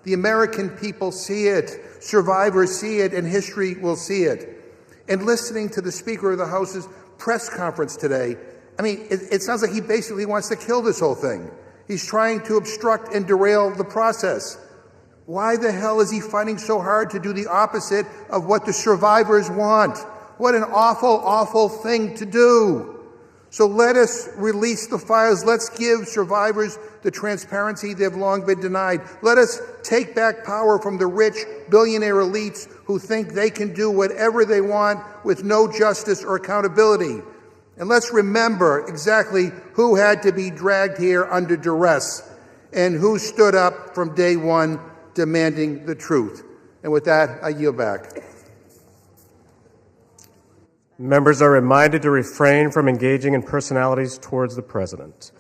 The American people see it, survivors see it, and history will see it. And listening to the Speaker of the House's press conference today, I mean, it sounds like he basically wants to kill this whole thing. He's trying to obstruct and derail the process. Why the hell is he fighting so hard to do the opposite of what the survivors want? What an awful, awful thing to do. So let us release the files. Let's give survivors the transparency they've long been denied. Let us take back power from the rich billionaire elites who think they can do whatever they want with no justice or accountability. And let's remember exactly who had to be dragged here under duress and who stood up from day one demanding the truth. And with that, I yield back. Members are reminded to refrain from engaging in personalities towards the president.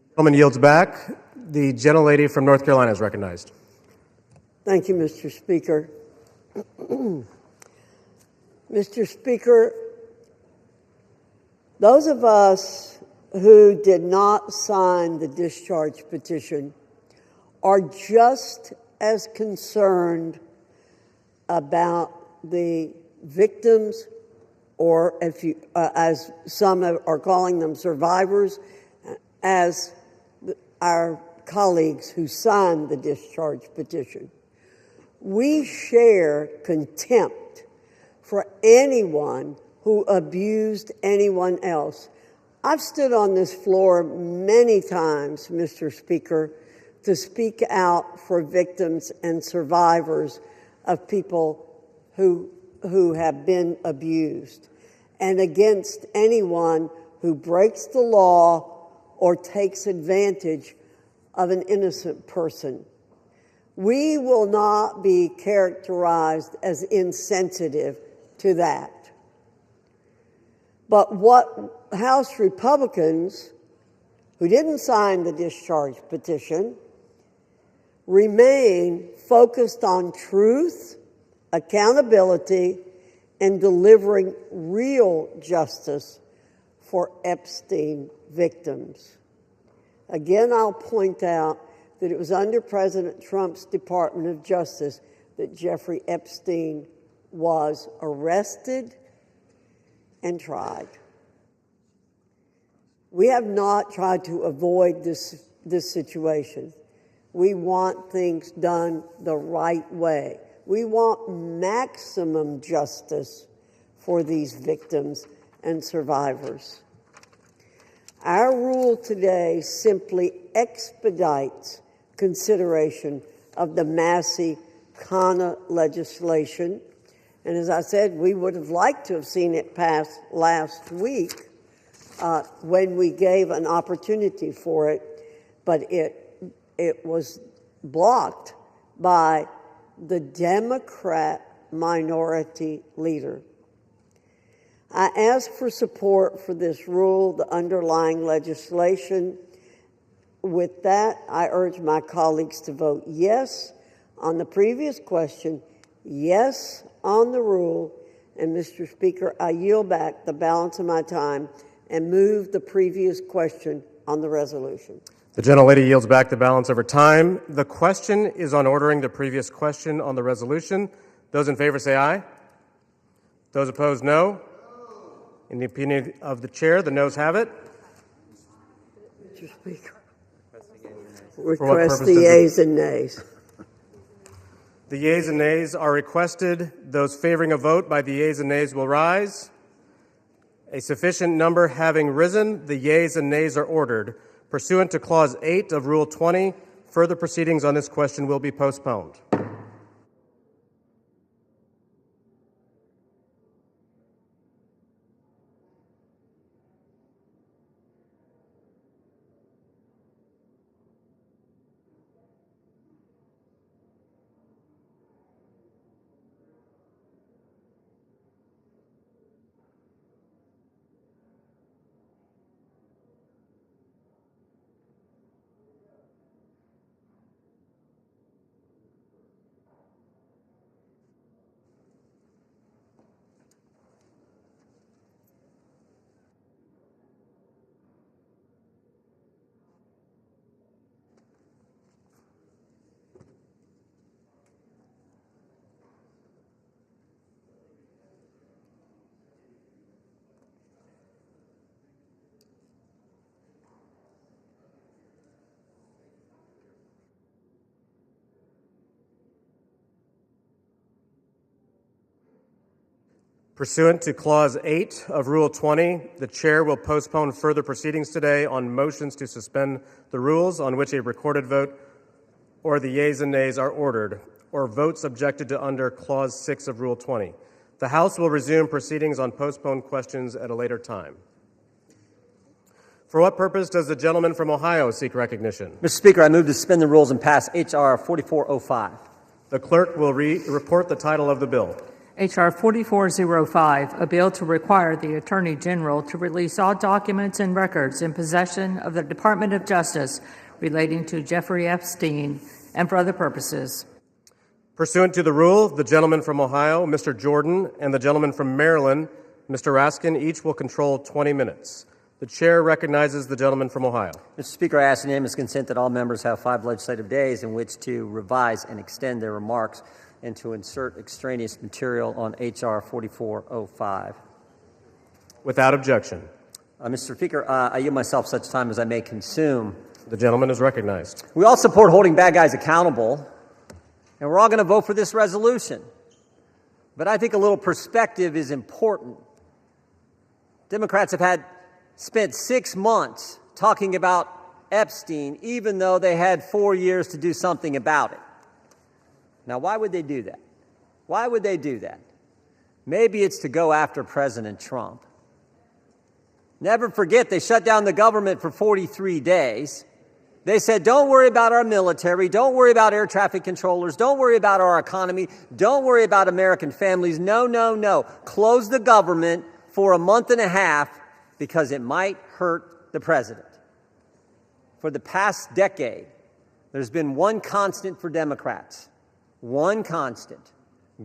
The gentleman yields back. The gentlelady from North Carolina is recognized. Thank you, Mr. Speaker. Mr. Speaker, those of us who did not sign the discharge petition are just as concerned about the victims, or if you, as some are calling them, survivors, as our colleagues who signed the discharge petition. We share contempt for anyone who abused anyone else. I've stood on this floor many times, Mr. Speaker, to speak out for victims and survivors of people who have been abused, and against anyone who breaks the law or takes advantage of an innocent person. We will not be characterized as insensitive to that. But what House Republicans who didn't sign the discharge petition remain focused on truth, accountability, and delivering real justice for Epstein victims. Again, I'll point out that it was under President Trump's Department of Justice that Jeffrey Epstein was arrested and tried. We have not tried to avoid this situation. We want things done the right way. We want maximum justice for these victims and survivors. Our rule today simply expedites consideration of the Massey Kana legislation. And as I said, we would have liked to have seen it pass last week when we gave an opportunity for it, but it was blocked by the Democrat minority leader. I ask for support for this rule, the underlying legislation. With that, I urge my colleagues to vote yes on the previous question, yes on the rule, and Mr. Speaker, I yield back the balance of my time and move the previous question on the resolution. The gentlelady yields back the balance of her time. The question is on ordering the previous question on the resolution. Those in favor say aye. Those opposed, no. In the opinion of the chair, the noes have it. Mr. Speaker, request the yeas and nays. The yeas and nays are requested. Those favoring a vote by the yeas and nays will rise. A sufficient number having risen, the yeas and nays are ordered. Pursuant to Clause 8 of Rule 20, further proceedings on this question will be postponed. Pursuant to Clause 8 of Rule 20, the chair will postpone further proceedings today on motions to suspend the rules on which a recorded vote or the yeas and nays are ordered, or votes objected to under Clause 6 of Rule 20. The House will resume proceedings on postponed questions at a later time. For what purpose does the gentleman from Ohio seek recognition? Mr. Speaker, I move to suspend the rules and pass H.R. 4405. The clerk will report the title of the bill. H.R. 4405, a bill to require the Attorney General to release all documents and records in possession of the Department of Justice relating to Jeffrey Epstein and for other purposes. Pursuant to the rule, the gentleman from Ohio, Mr. Jordan, and the gentleman from Maryland, Mr. Raskin, each will control 20 minutes. The chair recognizes the gentleman from Ohio. Mr. Speaker, I ask unanimous consent that all members have 5 legislative days in which to revise and extend their remarks and to insert extraneous material on H.R. 4405. Without objection. Mr. Speaker, I yield myself such time as I may consume. The gentleman is recognized. We all support holding bad guys accountable, and we're all going to vote for this resolution. But I think a little perspective is important. Democrats have spent 6 months talking about Epstein, even though they had 4 years to do something about it. Now, why would they do that? Why would they do that? Maybe it's to go after President Trump. Never forget, they shut down the government for 43 days. They said, don't worry about our military, don't worry about air traffic controllers, don't worry about our economy, don't worry about American families. No, no, no. Close the government for a month and a half because it might hurt the president. For the past decade, there's been one constant for Democrats. One constant: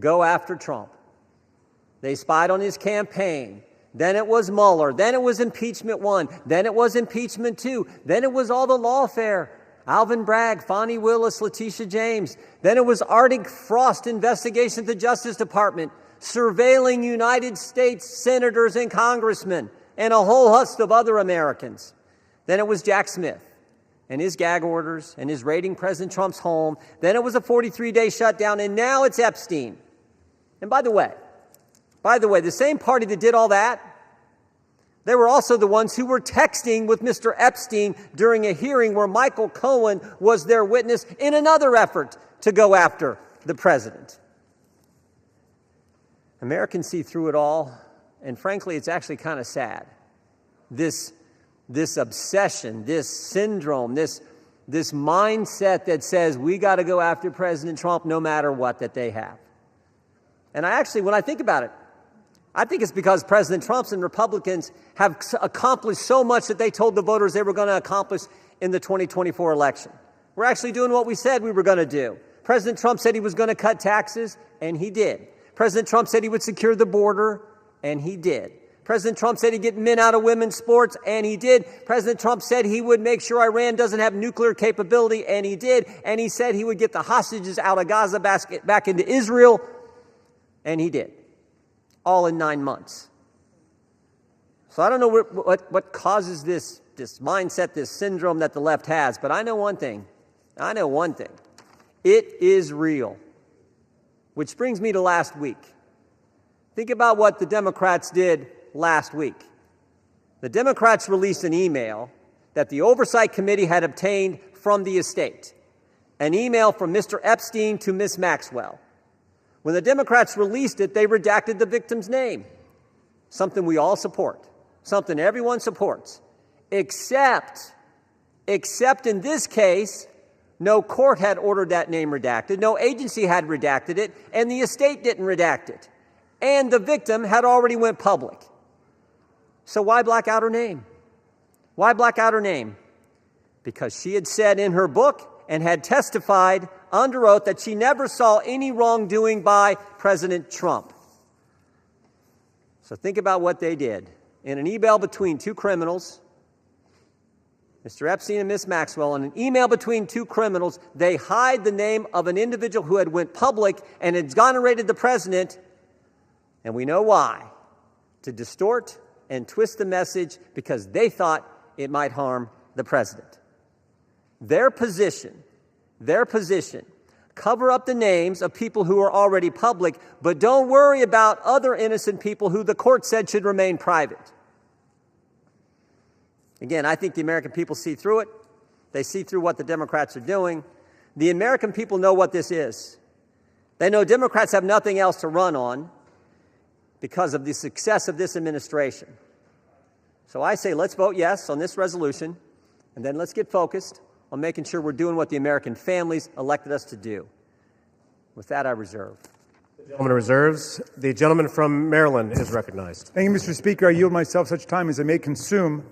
go after Trump. They spied on his campaign. Then it was Mueller. Then it was impeachment 1. Then it was impeachment 2. Then it was all the lawfare. Alvin Bragg, Fonnie Willis, Letitia James. Then it was Arctic Frost investigation at the Justice Department, surveilling United States senators and congressmen. and a whole host of other Americans. Then it was Jack Smith and his gag orders and his raiding President Trump's home. Then it was a 43-day shutdown, and now it's Epstein. And by the way, the same party that did all that, they were also the ones who were texting with Mr. Epstein during a hearing where Michael Cohen was their witness in another effort to go after the president. Americans see through it all, and frankly, it's actually kind of sad. This obsession, this syndrome, this mindset that says we got to go after President Trump no matter what that they have. And when I think about it, I think it's because President Trump and Republicans have accomplished so much that they told the voters they were going to accomplish in the 2024 election. We're actually doing what we said we were going to do. President Trump said he was going to cut taxes, and he did. President Trump said he would secure the border, and he did. President Trump said he'd get men out of women's sports, and he did. President Trump said he would make sure Iran doesn't have nuclear capability, and he did. And he said he would get the hostages out of Gaza back into Israel, and he did. All in 9 months. So I don't know what causes this mindset, this syndrome that the left has, but I know one thing. It is real. Which brings me to last week. Think about what the Democrats did last week. The Democrats released an email that the Oversight Committee had obtained from the estate. An email from Mr. Epstein to Ms. Maxwell. When the Democrats released it, they redacted the victim's name. Something we all support. Something everyone supports. Except in this case, no court had ordered that name redacted, no agency had redacted it, and the estate didn't redact it. And the victim had already went public. So why black out her name? Why black out her name? Because she had said in her book and had testified under oath that she never saw any wrongdoing by President Trump. So think about what they did. In an email between two criminals, Mr. Epstein and Ms. Maxwell, in an email between two criminals, they hide the name of an individual who had went public and exonerated the president, and we know why. To distort and twist the message because they thought it might harm the president. Their position, cover up the names of people who are already public, but don't worry about other innocent people who the court said should remain private. Again, I think the American people see through it. They see through what the Democrats are doing. The American people know what this is. They know Democrats have nothing else to run on because of the success of this administration. So I say let's vote yes on this resolution, and then let's get focused on making sure we're doing what the American families elected us to do. With that, I reserve. The gentleman reserves. The gentleman from Maryland is recognized. Thank you, Mr. Speaker. I yield myself such time as I may consume.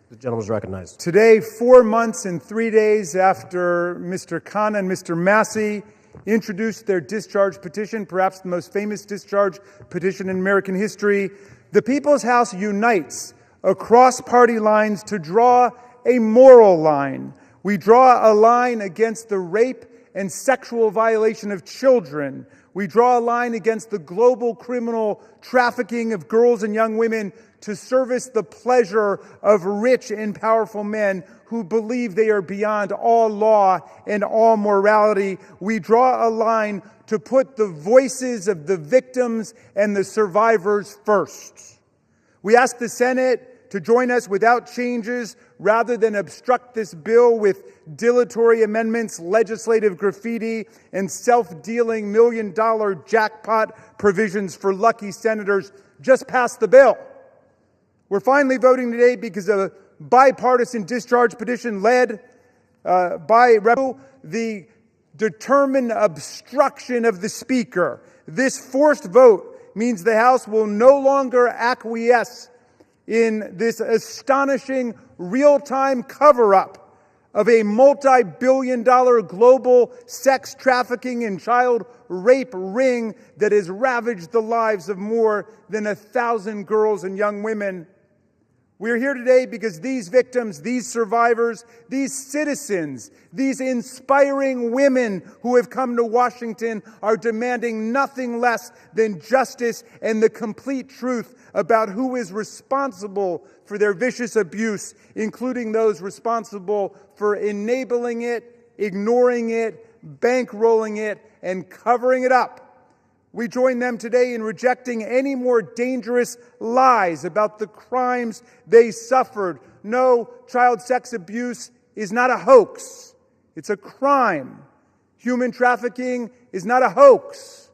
The gentleman is recognized. Today, 4 months and 3 days after Mr. Khanna and Mr. Massey introduced their discharge petition, perhaps the most famous discharge petition in American history, the People's House unites across party lines to draw a moral line. We draw a line against the rape and sexual violation of children. We draw a line against the global criminal trafficking of girls and young women to service the pleasure of rich and powerful men who believe they are beyond all law and all morality. We draw a line to put the voices of the victims and the survivors first. We ask the Senate to join us without changes rather than obstruct this bill with dilatory amendments, legislative graffiti, and self-dealing million-dollar jackpot provisions for lucky senators. Just pass the bill. We're finally voting today because of a bipartisan discharge petition led by the determined obstruction of the Speaker. This forced vote means the House will no longer acquiesce in this astonishing real-time cover-up of a multi-billion-dollar global sex trafficking and child rape ring that has ravaged the lives of more than 1,000 girls and young women. We are here today because these victims, these survivors, these citizens, these inspiring women who have come to Washington are demanding nothing less than justice and the complete truth about who is responsible for their vicious abuse, including those responsible for enabling it, ignoring it, bankrolling it, and covering it up. We join them today in rejecting any more dangerous lies about the crimes they suffered. No, child sex abuse is not a hoax. It's a crime. Human trafficking is not a hoax.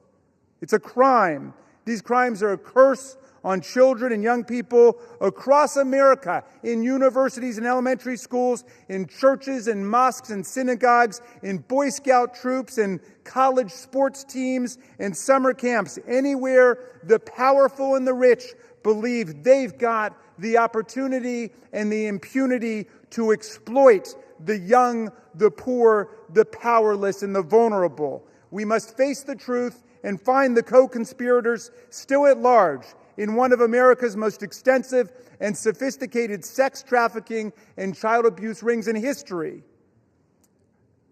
It's a crime. These crimes are a curse on children and young people across America, in universities and elementary schools, in churches and mosques and synagogues, in Boy Scout troops and college sports teams and summer camps. Anywhere the powerful and the rich believe they've got the opportunity and the impunity to exploit the young, the poor, the powerless, and the vulnerable. We must face the truth and find the co-conspirators still at large in one of America's most extensive and sophisticated sex trafficking and child abuse rings in history.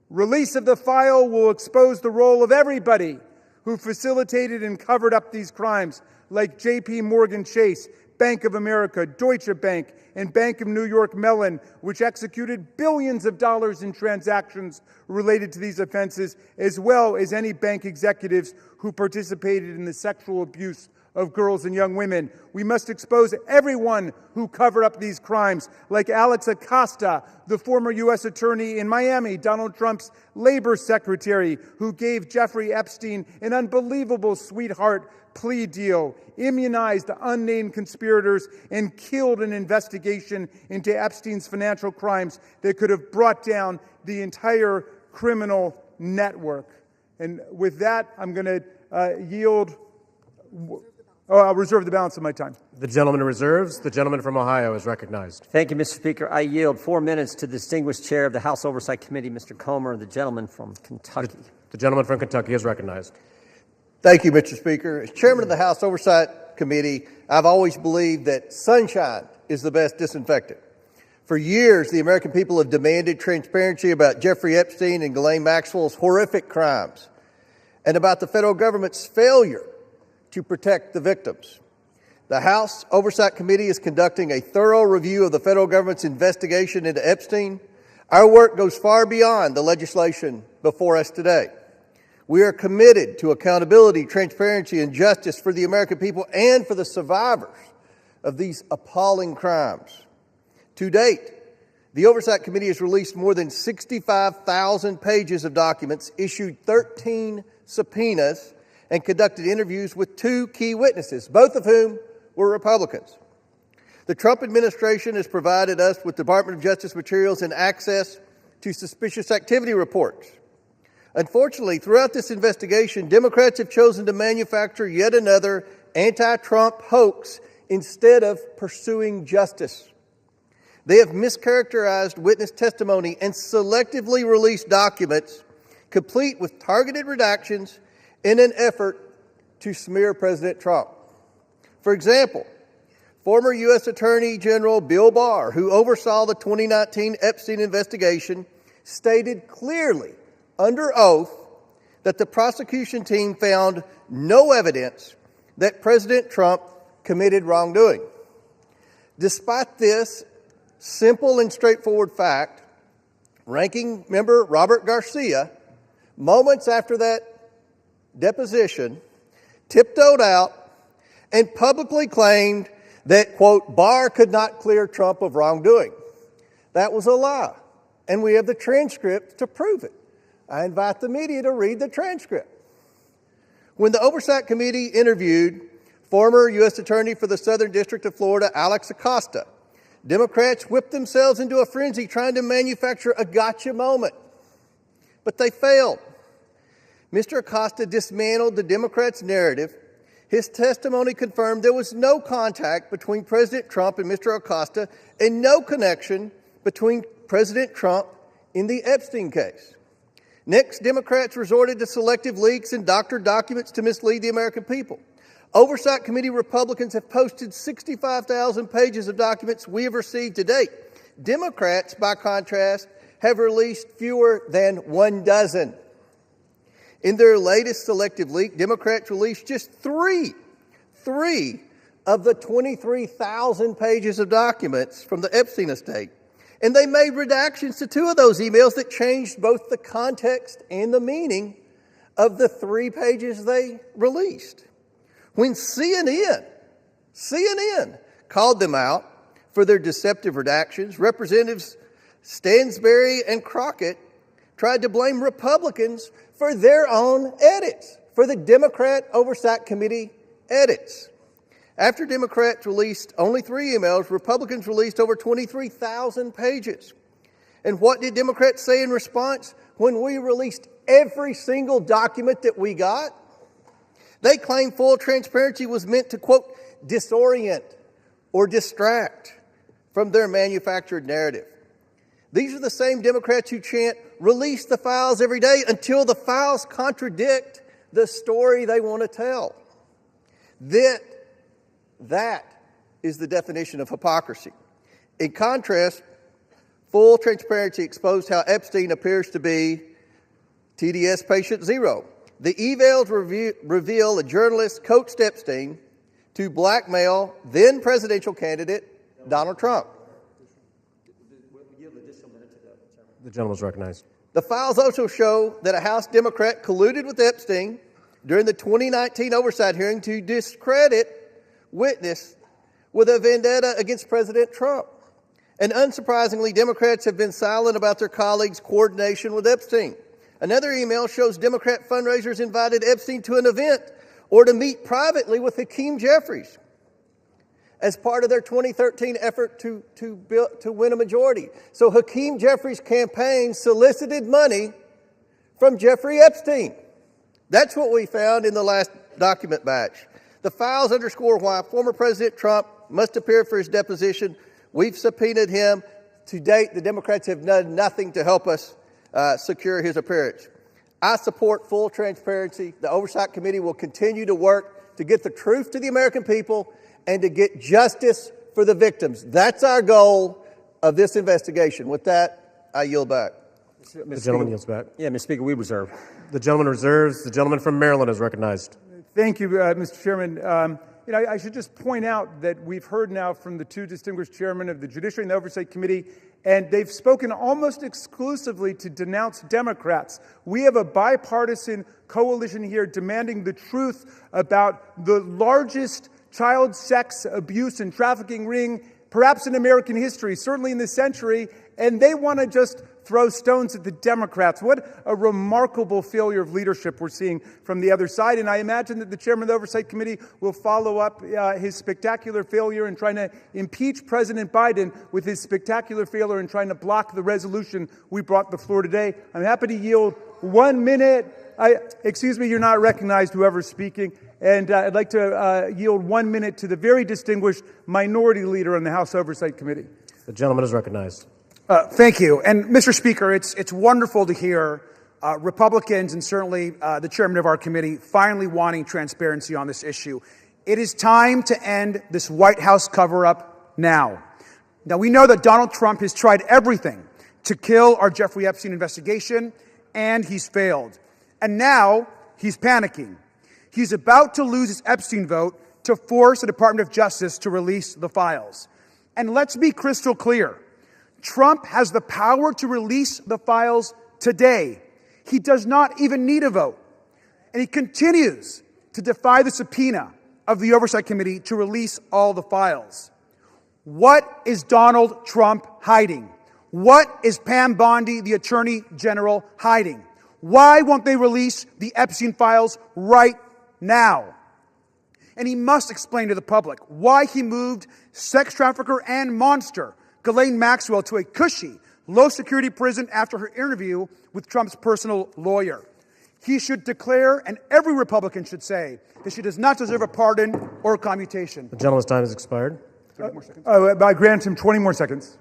Release of the file will expose the role of everybody who facilitated and covered up these crimes, like J.P. Morgan Chase, Bank of America, Deutsche Bank, and Bank of New York Mellon, which executed billions of dollars in transactions related to these offenses, as well as any bank executives who participated in the sexual abuse of girls and young women. We must expose everyone who covered up these crimes, like Alex Acosta, the former U.S. attorney in Miami, Donald Trump's labor secretary, who gave Jeffrey Epstein an unbelievable sweetheart plea deal, immunized the unnamed conspirators, and killed an investigation into Epstein's financial crimes that could have brought down the entire criminal network. And with that, I'm going to yield. I'll reserve the balance of my time. The gentleman reserves. The gentleman from Ohio is recognized. Thank you, Mr. Speaker. I yield 4 minutes to the distinguished chair of the House Oversight Committee, Mr. Comer, the gentleman from Kentucky. The gentleman from Kentucky is recognized. Thank you, Mr. Speaker. As chairman of the House Oversight Committee, I've always believed that sunshine is the best disinfectant. For years, the American people have demanded transparency about Jeffrey Epstein and Ghislaine Maxwell's horrific crimes and about the federal government's failure to protect the victims. The House Oversight Committee is conducting a thorough review of the federal government's investigation into Epstein. Our work goes far beyond the legislation before us today. We are committed to accountability, transparency, and justice for the American people and for the survivors of these appalling crimes. To date, the Oversight Committee has released more than 65,000 pages of documents, issued 13 subpoenas, and conducted interviews with 2 key witnesses, both of whom were Republicans. The Trump administration has provided us with Department of Justice materials and access to suspicious activity reports. Unfortunately, throughout this investigation, Democrats have chosen to manufacture yet another anti-Trump hoax instead of pursuing justice. They have mischaracterized witness testimony and selectively released documents complete with targeted redactions in an effort to smear President Trump. For example, former U.S. Attorney General Bill Barr, who oversaw the 2019 Epstein investigation, stated clearly under oath that the prosecution team found no evidence that President Trump committed wrongdoing. Despite this simple and straightforward fact, Ranking Member Robert Garcia, moments after that deposition, tiptoed out and publicly claimed that, quote, Barr could not clear Trump of wrongdoing. That was a lie, and we have the transcript to prove it. I invite the media to read the transcript. When the Oversight Committee interviewed former U.S. Attorney for the Southern District of Florida, Alex Acosta, Democrats whipped themselves into a frenzy trying to manufacture a gotcha moment, but they failed. Mr. Acosta dismantled the Democrats' narrative. His testimony confirmed there was no contact between President Trump and Mr. Acosta and no connection between President Trump in the Epstein case. Next, Democrats resorted to selective leaks and doctored documents to mislead the American people. Oversight Committee Republicans have posted 65,000 pages of documents we have received to date. Democrats, by contrast, have released fewer than 1 dozen. In their latest selective leak, Democrats released just three of the 23,000 pages of documents from the Epstein estate. And they made redactions to 2 of those emails that changed both the context and the meaning of the 3 pages they released. When CNN called them out for their deceptive redactions, Representatives Stansbury and Crockett tried to blame Republicans for their own edits, for the Democrat Oversight Committee edits. After Democrats released only 3 emails, Republicans released over 23,000 pages. And what did Democrats say in response when we released every single document that we got? They claimed full transparency was meant to, quote, disorient or distract from their manufactured narrative. These are the same Democrats who chant, release the files every day until the files contradict the story they want to tell. That is the definition of hypocrisy. In contrast, full transparency exposed how Epstein appears to be TDS patient zero. The emails reveal a journalist coached Epstein to blackmail then presidential candidate Donald Trump. The gentleman is recognized. The files also show that a House Democrat colluded with Epstein during the 2019 oversight hearing to discredit witness with a vendetta against President Trump. And unsurprisingly, Democrats have been silent about their colleagues' coordination with Epstein. Another email shows Democrat fundraisers invited Epstein to an event or to meet privately with Hakeem Jeffries as part of their 2013 effort to win a majority. So Hakeem Jeffries' campaign solicited money from Jeffrey Epstein. That's what we found in the last document batch. The files underscore why former President Trump must appear for his deposition. We've subpoenaed him. To date, the Democrats have done nothing to help us secure his appearance. I support full transparency. The Oversight Committee will continue to work to get the truth to the American people and to get justice for the victims. That's our goal of this investigation. With that, I yield back. The gentleman yields back. Yeah, Mr. Speaker, we reserve. The gentleman reserves. The gentleman from Maryland is recognized. Thank you, Mr. Chairman. I should just point out that we've heard now from the 2 distinguished chairmen of the Judiciary and the Oversight Committee, and they've spoken almost exclusively to denounce Democrats. We have a bipartisan coalition here demanding the truth about the largest child sex abuse and trafficking ring, perhaps in American history, certainly in this century, and they want to just throw stones at the Democrats. What a remarkable failure of leadership we're seeing from the other side. And I imagine that the chairman of the Oversight Committee will follow up his spectacular failure in trying to impeach President Biden with his spectacular failure in trying to block the resolution we brought to the floor today. I'm happy to yield 1 minute. Excuse me, you're not recognized, whoever's speaking. And I'd like to yield 1 minute to the very distinguished minority leader on the House Oversight Committee. The gentleman is recognized. Thank you. And Mr. Speaker, it's wonderful to hear Republicans and certainly the chairman of our committee finally wanting transparency on this issue. It is time to end this White House cover-up now. Now, we know that Donald Trump has tried everything to kill our Jeffrey Epstein investigation, and he's failed. And now he's panicking. He's about to lose his Epstein vote to force the Department of Justice to release the files. And let's be crystal clear. Trump has the power to release the files today. He does not even need a vote. And he continues to defy the subpoena of the Oversight Committee to release all the files. What is Donald Trump hiding? What is Pam Bondi, the Attorney General, hiding? Why won't they release the Epstein files right now? And he must explain to the public why he moved sex trafficker and monster Ghislaine Maxwell to a cushy, low-security prison after her interview with Trump's personal lawyer. He should declare, and every Republican should say, that she does not deserve a pardon or a commutation. The gentleman's time has expired. 30 more seconds. I grant him 20 more seconds.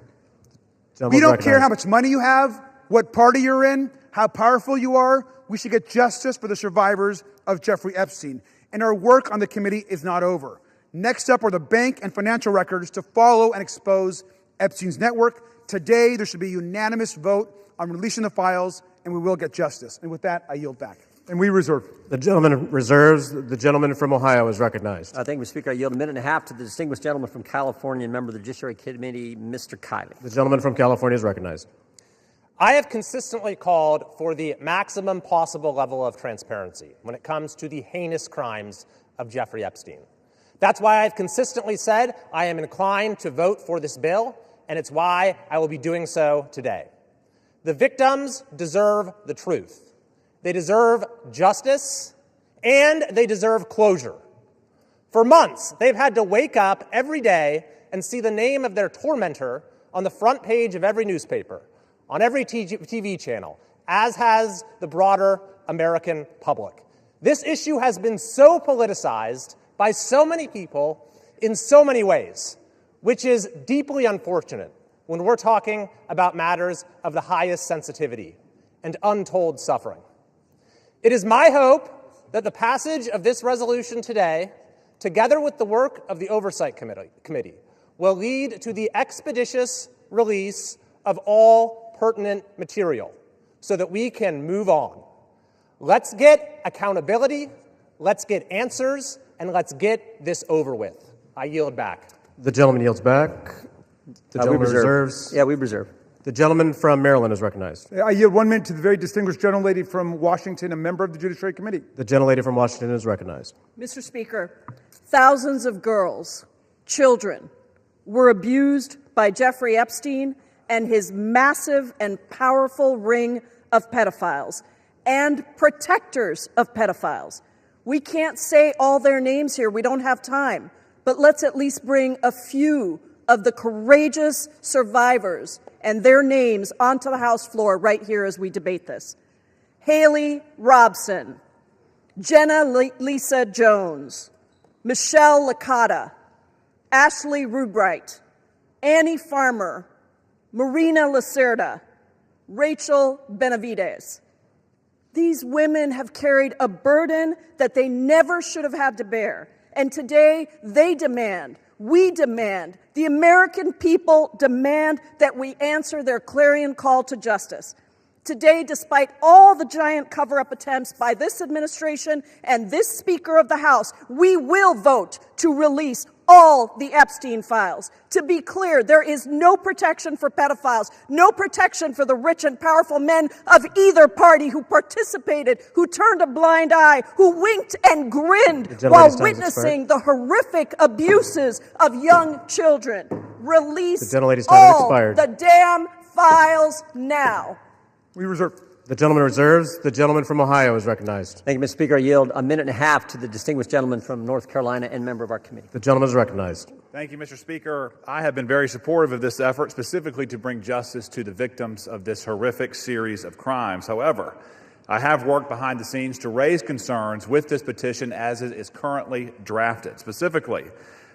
We don't care how much money you have, what party you're in, how powerful you are. We should get justice for the survivors of Jeffrey Epstein. and our work on the committee is not over. Next up are the bank and financial records to follow and expose Epstein's network. Today, there should be a unanimous vote on releasing the files, and we will get justice. And with that, I yield back. And we reserve. The gentleman reserves. The gentleman from Ohio is recognized. Thank you, Mr. Speaker. I yield a minute and a half to the distinguished gentleman from California and member of the Judiciary Committee, Mr. Kiley. The gentleman from California is recognized. I have consistently called for the maximum possible level of transparency when it comes to the heinous crimes of Jeffrey Epstein. That's why I've consistently said I am inclined to vote for this bill, and it's why I will be doing so today. The victims deserve the truth. They deserve justice, and they deserve closure. For months, they've had to wake up every day and see the name of their tormentor on the front page of every newspaper, on every TV channel, as has the broader American public. This issue has been so politicized by so many people in so many ways, which is deeply unfortunate when we're talking about matters of the highest sensitivity and untold suffering. It is my hope that the passage of this resolution today, together with the work of the Oversight Committee, will lead to the expeditious release of all pertinent material so that we can move on. Let's get accountability, let's get answers, and let's get this over with. I yield back. The gentleman yields back. The gentleman reserves. Yeah, we reserve. The gentleman from Maryland is recognized. I yield 1 minute to the very distinguished gentlelady from Washington, a member of the Judiciary Committee. The gentlelady from Washington is recognized. Mr. Speaker, thousands of girls, children, were abused by Jeffrey Epstein and his massive and powerful ring of pedophiles and protectors of pedophiles. We can't say all their names here. We don't have time. But let's at least bring a few of the courageous survivors and their names onto the House floor right here as we debate this. Haley Robson, Jenna Lisa Jones, Michelle Licata, Ashley Rubright, Annie Farmer, Marina Lacerda, Rachel Benavides. These women have carried a burden that they never should have had to bear. And today they demand, we demand, the American people demand that we answer their clarion call to justice. Today, despite all the giant cover-up attempts by this administration and this Speaker of the House, we will vote to release all the Epstein files. To be clear, there is no protection for pedophiles, no protection for the rich and powerful men of either party who participated, who turned a blind eye, who winked and grinned while witnessing the horrific abuses of young children. Release all the damn files now. We reserve. The gentleman reserves. The gentleman from Ohio is recognized. Thank you, Mr. Speaker. I yield a minute and a half to the distinguished gentleman from North Carolina and member of our committee. The gentleman is recognized. Thank you, Mr. Speaker. I have been very supportive of this effort, specifically to bring justice to the victims of this horrific series of crimes. However, I have worked behind the scenes to raise concerns with this petition as it is currently drafted. Specifically,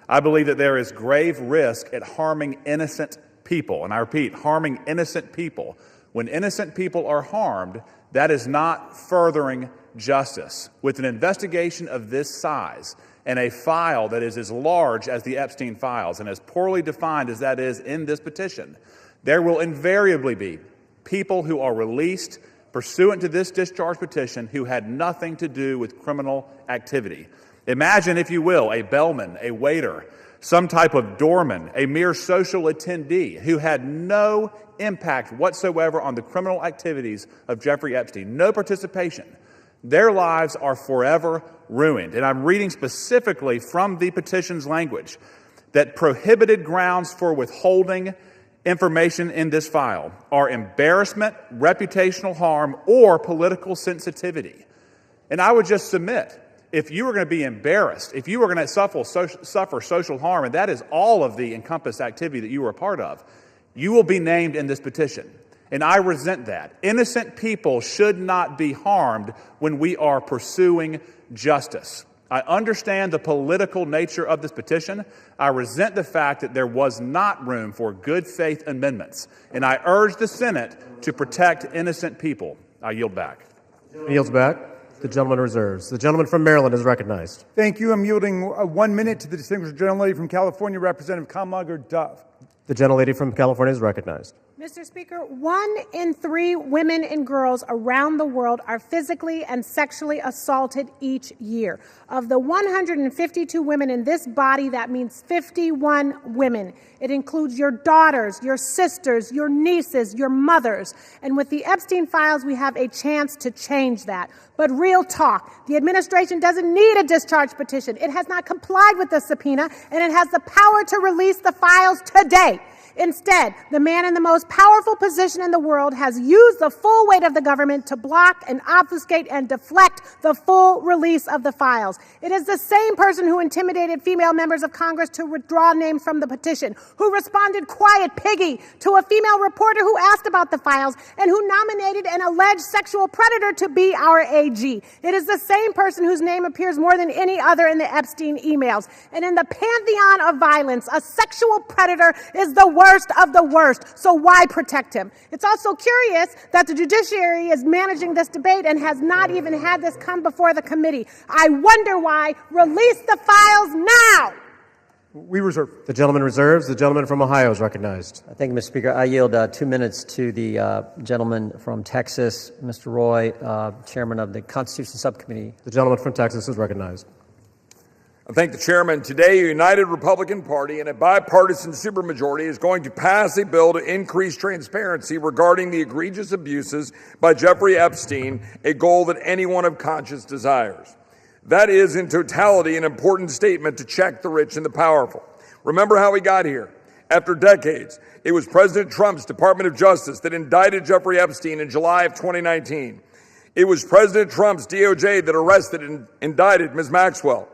I believe that there is grave risk at harming innocent people. And I repeat, harming innocent people. When innocent people are harmed, that is not furthering justice. With an investigation of this size and a file that is as large as the Epstein files and as poorly defined as that is in this petition, there will invariably be people who are released pursuant to this discharge petition who had nothing to do with criminal activity. Imagine, if you will, a bellman, a waiter, some type of doorman, a mere social attendee who had no impact whatsoever on the criminal activities of Jeffrey Epstein, no participation. Their lives are forever ruined. And I'm reading specifically from the petition's language that prohibited grounds for withholding information in this file are embarrassment, reputational harm, or political sensitivity. And I would just submit, if you were going to be embarrassed, if you were going to suffer social harm, and that is all of the encompassed activity that you were a part of, you will be named in this petition. And I resent that. Innocent people should not be harmed when we are pursuing justice. I understand the political nature of this petition. I resent the fact that there was not room for good faith amendments. And I urge the Senate to protect innocent people. I yield back. Yields back. The gentleman reserves. The gentleman from Maryland is recognized. Thank you. I'm yielding 1 minute to the distinguished gentlelady from California, Representative Kamlager-Dove. The gentlelady from California is recognized. Mr. Speaker, 1 in 3 women and girls around the world are physically and sexually assaulted each year. Of the 152 women in this body, that means 51 women. It includes your daughters, your sisters, your nieces, your mothers. And with the Epstein files, we have a chance to change that. But real talk, the administration doesn't need a discharge petition. It has not complied with the subpoena, and it has the power to release the files today. Instead, the man in the most powerful position in the world has used the full weight of the government to block and obfuscate and deflect the full release of the files. It is the same person who intimidated female members of Congress to withdraw names from the petition, who responded quiet piggy to a female reporter who asked about the files, and who nominated an alleged sexual predator to be our AG. It is the same person whose name appears more than any other in the Epstein emails. And in the pantheon of violence, a sexual predator is the worst of the worst, so why protect him? It's also curious that the judiciary is managing this debate and has not even had this come before the committee. I wonder why. Release the files now! We reserve. The gentleman reserves. The gentleman from Ohio is recognized. Thank you, Mr. Speaker. I yield 2 minutes to the gentleman from Texas, Mr. Roy, chairman of the Constitution Subcommittee. The gentleman from Texas is recognized. I thank the chairman. Today, a united Republican Party and a bipartisan supermajority is going to pass a bill to increase transparency regarding the egregious abuses by Jeffrey Epstein, a goal that anyone of conscience desires. That is, in totality, an important statement to check the rich and the powerful. Remember how we got here. After decades, it was President Trump's Department of Justice that indicted Jeffrey Epstein in July of 2019. It was President Trump's DOJ that arrested and indicted Ms. Maxwell.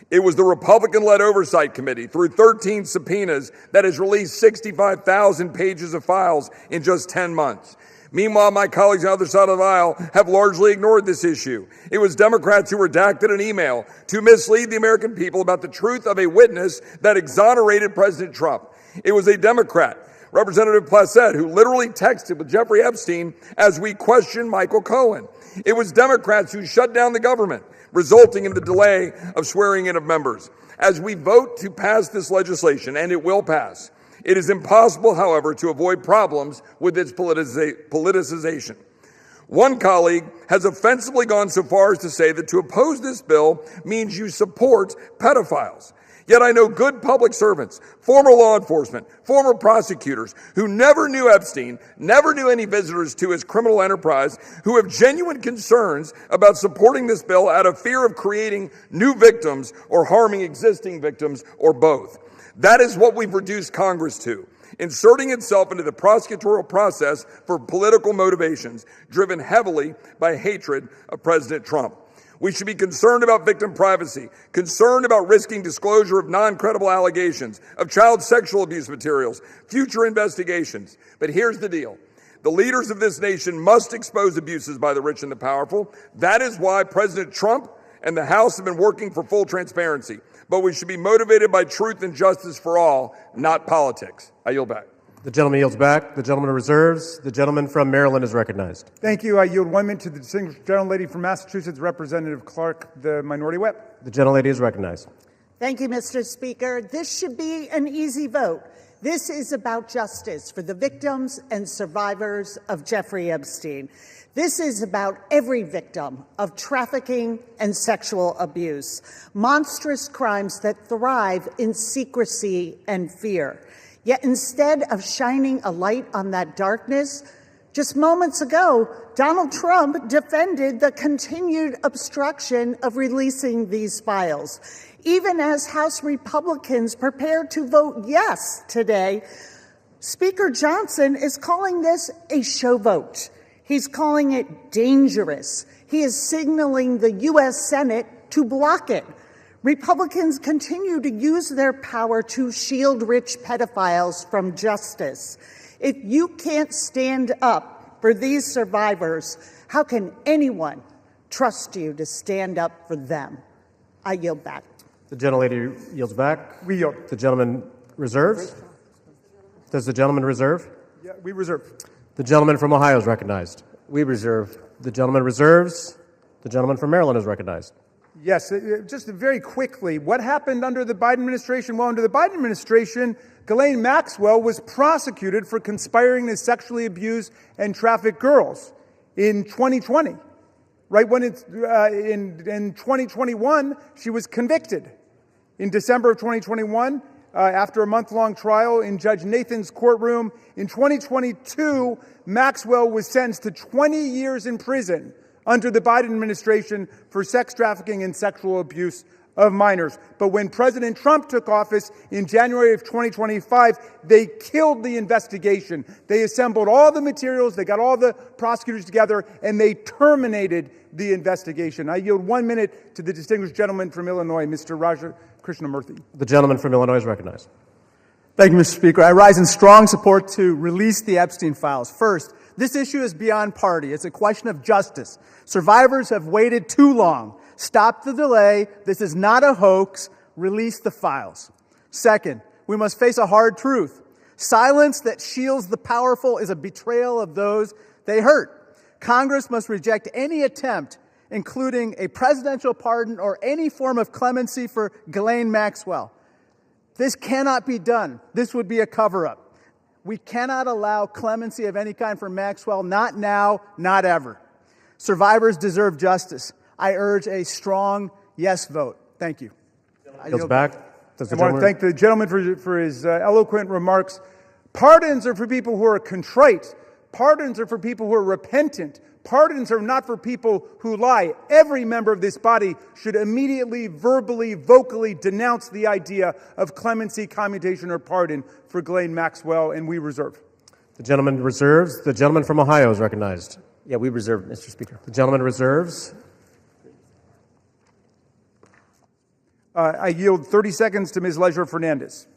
It was the Republican-led Oversight Committee, through 13 subpoenas, that has released 65,000 pages of files in just 10 months. Meanwhile, my colleagues on the other side of the aisle have largely ignored this issue. It was Democrats who redacted an email to mislead the American people about the truth of a witness that exonerated President Trump. It was a Democrat, Representative Placette, who literally texted with Jeffrey Epstein as we questioned Michael Cohen. It was Democrats who shut down the government, resulting in the delay of swearing in of members. As we vote to pass this legislation, and it will pass, it is impossible, however, to avoid problems with its politicization. One colleague has offensively gone so far as to say that to oppose this bill means you support pedophiles. Yet I know good public servants, former law enforcement, former prosecutors who never knew Epstein, never knew any visitors to his criminal enterprise, who have genuine concerns about supporting this bill out of fear of creating new victims or harming existing victims, or both. That is what we've reduced Congress to, inserting itself into the prosecutorial process for political motivations, driven heavily by hatred of President Trump. We should be concerned about victim privacy, concerned about risking disclosure of non-credible allegations, of child sexual abuse materials, future investigations. But here's the deal. The leaders of this nation must expose abuses by the rich and the powerful. That is why President Trump and the House have been working for full transparency. But we should be motivated by truth and justice for all, not politics. I yield back. The gentleman yields back. The gentleman reserves. The gentleman from Maryland is recognized. Thank you. I yield 1 minute to the distinguished gentlelady from Massachusetts, Representative Clark, the minority whip. The gentlelady is recognized. Thank you, Mr. Speaker. This should be an easy vote. This is about justice for the victims and survivors of Jeffrey Epstein. This is about every victim of trafficking and sexual abuse, monstrous crimes that thrive in secrecy and fear. Yet instead of shining a light on that darkness, just moments ago, Donald Trump defended the continued obstruction of releasing these files. Even as House Republicans prepare to vote yes today, Speaker Johnson is calling this a show vote. He's calling it dangerous. He is signaling the U.S. Senate to block it. Republicans continue to use their power to shield rich pedophiles from justice. If you can't stand up for these survivors, how can anyone trust you to stand up for them? I yield back. The gentlelady yields back. We yield. The gentleman reserves. Does the gentleman reserve? Yeah, we reserve. The gentleman from Ohio is recognized. We reserve. The gentleman reserves. The gentleman from Maryland is recognized. Yes, just very quickly, what happened under the Biden administration? Well, under the Biden administration, Ghislaine Maxwell was prosecuted for conspiring to sexually abuse and traffic girls in 2020. Right when it's in 2021, she was convicted. In December of 2021, after a month-long trial in Judge Nathan's courtroom, in 2022, Maxwell was sentenced to 20 years in prison under the Biden administration for sex trafficking and sexual abuse of minors. But when President Trump took office in January of 2025, they killed the investigation. They assembled all the materials, they got all the prosecutors together, and they terminated the investigation. I yield 1 minute to the distinguished gentleman from Illinois, Mr. Roshard. Krishnamurthy. The gentleman from Illinois is recognized. Thank you, Mr. Speaker. I rise in strong support to release the Epstein files. First, this issue is beyond party. It's a question of justice. Survivors have waited too long. Stop the delay. This is not a hoax. Release the files. Second, we must face a hard truth. Silence that shields the powerful is a betrayal of those they hurt. Congress must reject any attempt, including a presidential pardon or any form of clemency for Ghislaine Maxwell. This cannot be done. This would be a cover-up. We cannot allow clemency of any kind for Maxwell, not now, not ever. Survivors deserve justice. I urge a strong yes vote. Thank you. I want to thank the gentleman for his eloquent remarks. Pardons are for people who are contrite. Pardons are for people who are repentant. Pardons are not for people who lie. Every member of this body should immediately, verbally, vocally denounce the idea of clemency, commutation, or pardon for Ghislaine Maxwell, and we reserve. The gentleman reserves. The gentleman from Ohio is recognized. Yeah, we reserve, Mr. Speaker. The gentleman reserves. I yield 30 seconds to Ms. Leisure Fernandez.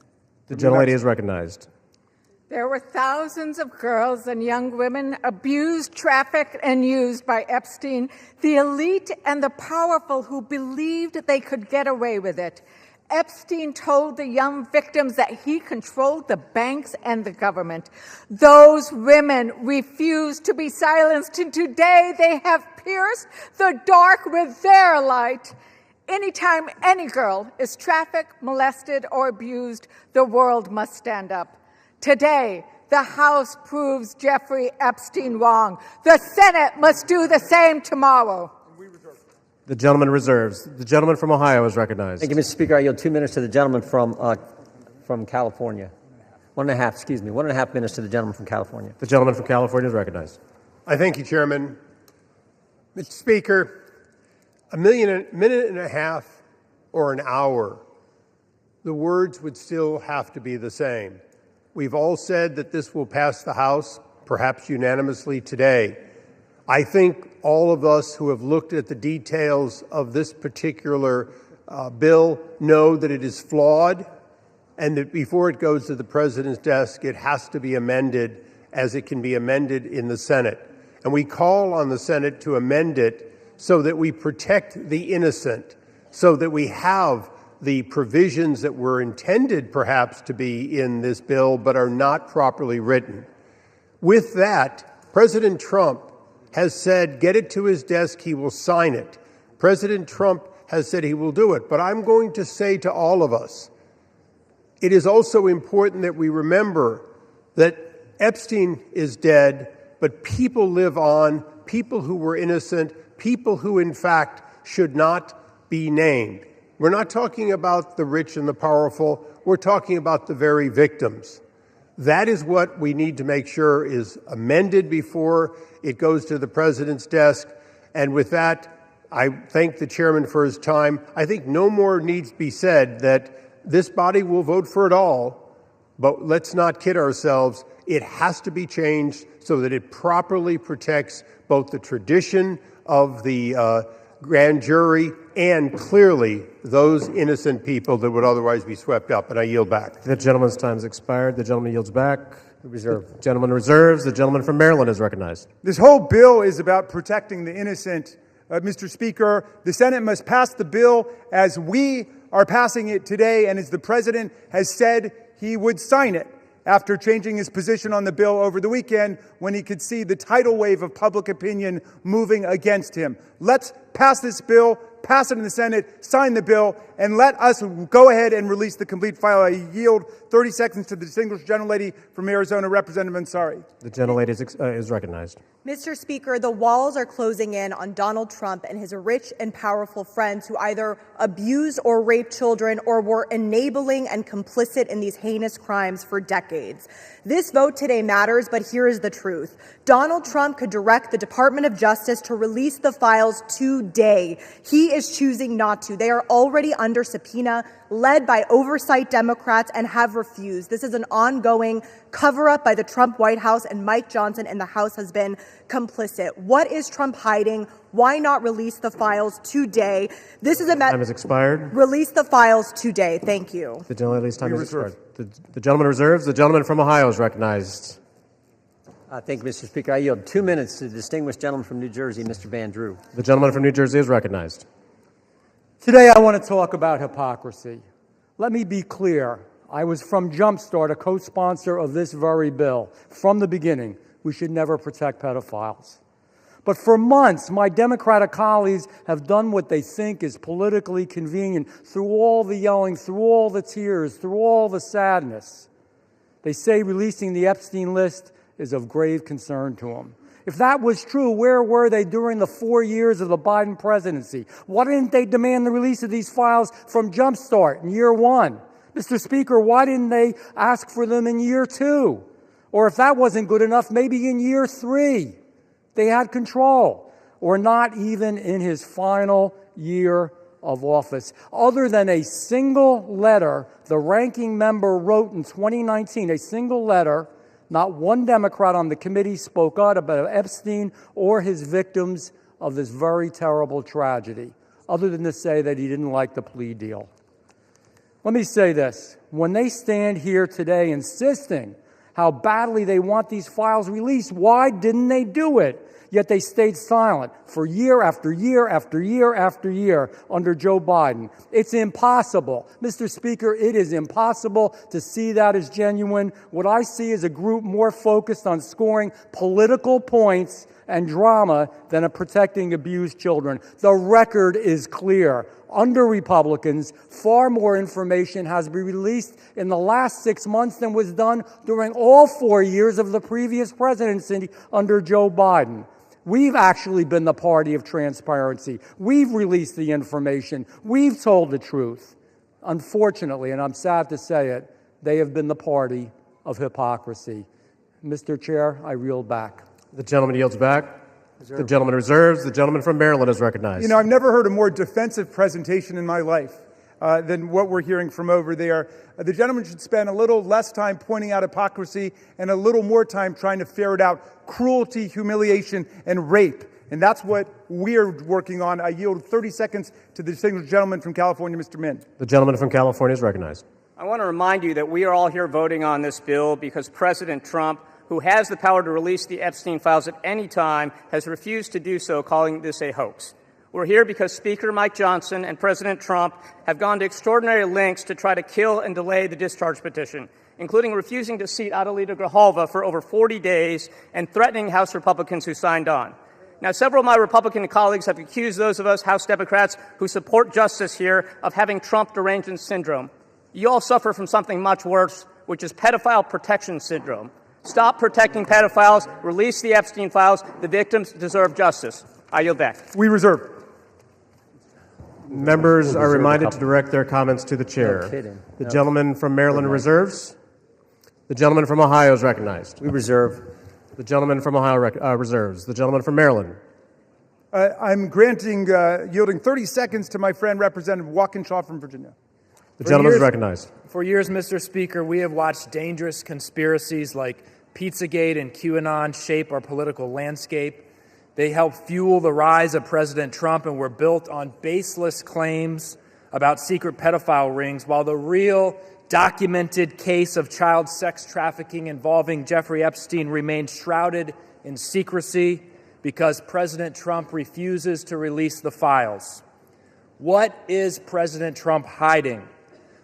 The gentlelady is recognized. There were thousands of girls and young women abused, trafficked, and used by Epstein, the elite and the powerful who believed they could get away with it. Epstein told the young victims that he controlled the banks and the government. Those women refused to be silenced, and today they have pierced the dark with their light. Anytime any girl is trafficked, molested, or abused, the world must stand up. Today, the House proves Jeffrey Epstein wrong. The Senate must do the same tomorrow. The gentleman reserves. The gentleman from Ohio is recognized. Thank you, Mr. Speaker. I yield 2 minutes to the gentleman from California. 1.5 minutes to the gentleman from California. The gentleman from California is recognized. I thank you, Chairman. Mr. Speaker, a minute and a half or an hour, the words would still have to be the same. We've all said that this will pass the House, perhaps unanimously today. I think all of us who have looked at the details of this particular bill know that it is flawed and that before it goes to the President's desk, it has to be amended as it can be amended in the Senate. And we call on the Senate to amend it so that we protect the innocent, so that we have the provisions that were intended perhaps to be in this bill but are not properly written. With that, President Trump has said, get it to his desk, he will sign it. President Trump has said he will do it. But I'm going to say to all of us, it is also important that we remember that Epstein is dead, but people live on, people who were innocent, people who in fact should not be named. We're not talking about the rich and the powerful. We're talking about the very victims. That is what we need to make sure is amended before it goes to the President's desk. And with that, I thank the chairman for his time. I think no more needs to be said that this body will vote for it all, but let's not kid ourselves. It has to be changed so that it properly protects both the tradition of the grand jury and clearly those innocent people that would otherwise be swept up. And I yield back. The gentleman's time has expired. The gentleman yields back. Reserve. The gentleman reserves. The gentleman from Maryland is recognized. This whole bill is about protecting the innocent. Mr. Speaker, the Senate must pass the bill as we are passing it today and as the President has said he would sign it. after changing his position on the bill over the weekend when he could see the tidal wave of public opinion moving against him. Let's pass this bill, pass it in the Senate, sign the bill, and let us go ahead and release the complete file. I yield 30 seconds to the distinguished gentlelady from Arizona, Representative Ansari. The gentlelady is recognized. Mr. Speaker, the walls are closing in on Donald Trump and his rich and powerful friends who either abused or raped children or were enabling and complicit in these heinous crimes for decades. This vote today matters, but here is the truth. Donald Trump could direct the Department of Justice to release the files today. He is choosing not to. They are already under subpoena, led by oversight Democrats, and have refused. This is an ongoing cover-up by the Trump White House, and Mike Johnson and the House has been complicit. What is Trump hiding? Why not release the files today? This is a time has expired. Release the files today. Thank you. The gentlelady's time has expired. The gentleman reserves. The gentleman from Ohio is recognized. Thank you, Mr. Speaker. I yield 2 minutes to the distinguished gentleman from New Jersey, Mr. Van Drew. The gentleman from New Jersey is recognized. Today I want to talk about hypocrisy. Let me be clear. I was from Jumpstart, a co-sponsor of this very bill. From the beginning, we should never protect pedophiles. But for months, my Democratic colleagues have done what they think is politically convenient through all the yelling, through all the tears, through all the sadness. They say releasing the Epstein list is of grave concern to them. If that was true, where were they during the 4 years of the Biden presidency? Why didn't they demand the release of these files from Jumpstart in year one? Mr. Speaker, why didn't they ask for them in year two? Or if that wasn't good enough, maybe in year three. They had control, or not even in his final year of office. Other than a single letter the ranking member wrote in 2019, a single letter, not one Democrat on the committee spoke out about Epstein or his victims of this very terrible tragedy, other than to say that he didn't like the plea deal. Let me say this. When they stand here today insisting how badly they want these files released, why didn't they do it? Yet they stayed silent for year after year after year after year under Joe Biden. It's impossible. Mr. Speaker, it is impossible to see that as genuine. What I see is a group more focused on scoring political points and drama than protecting abused children. The record is clear. Under Republicans, far more information has been released in the last 6 months than was done during all 4 years of the previous presidency under Joe Biden. We've actually been the party of transparency. We've released the information. We've told the truth. Unfortunately, and I'm sad to say it, they have been the party of hypocrisy. Mr. Chair, I yield back. The gentleman yields back. The gentleman reserves. The gentleman from Maryland is recognized. You know, I've never heard a more defensive presentation in my life than what we're hearing from over there. The gentleman should spend a little less time pointing out hypocrisy and a little more time trying to ferret out cruelty, humiliation, and rape. And that's what we're working on. I yield 30 seconds to the distinguished gentleman from California, Mr. Min. The gentleman from California is recognized. I want to remind you that we are all here voting on this bill because President Trump, who has the power to release the Epstein files at any time, has refused to do so, calling this a hoax. We're here because Speaker Mike Johnson and President Trump have gone to extraordinary lengths to try to kill and delay the discharge petition, including refusing to seat Adelita Grijalva for over 40 days and threatening House Republicans who signed on. Now, several of my Republican colleagues have accused those of us House Democrats who support justice here of having Trump derangement syndrome. You all suffer from something much worse, which is pedophile protection syndrome. Stop protecting pedophiles. Release the Epstein files. The victims deserve justice. I yield back. We reserve. Members are reminded to direct their comments to the chair. No kidding. The gentleman from Maryland reserves. The gentleman from Ohio is recognized. We reserve. The gentleman from Ohio reserves. The gentleman from Maryland. I'm yielding 30 seconds to my friend, Representative Walkinshaw from Virginia. The gentleman is recognized. For years, Mr. Speaker, we have watched dangerous conspiracies like Pizzagate and QAnon shape our political landscape. They help fuel the rise of President Trump and were built on baseless claims about secret pedophile rings, while the real documented case of child sex trafficking involving Jeffrey Epstein remains shrouded in secrecy because President Trump refuses to release the files. What is President Trump hiding?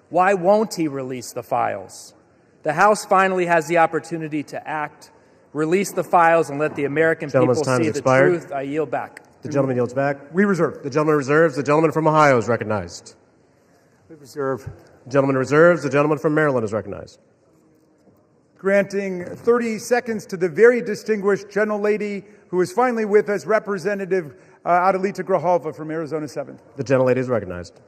Why won't he release the files? The House finally has the opportunity to act, release the files, and let the American people see the truth. I yield back. The gentleman yields back. We reserve. The gentleman reserves. The gentleman from Ohio is recognized. We reserve. The gentleman reserves. The gentleman from Maryland is recognized. Granting 30 seconds to the very distinguished gentlelady who is finally with us, Representative Adelita Grijalva from Arizona 7th. The gentlelady is recognized.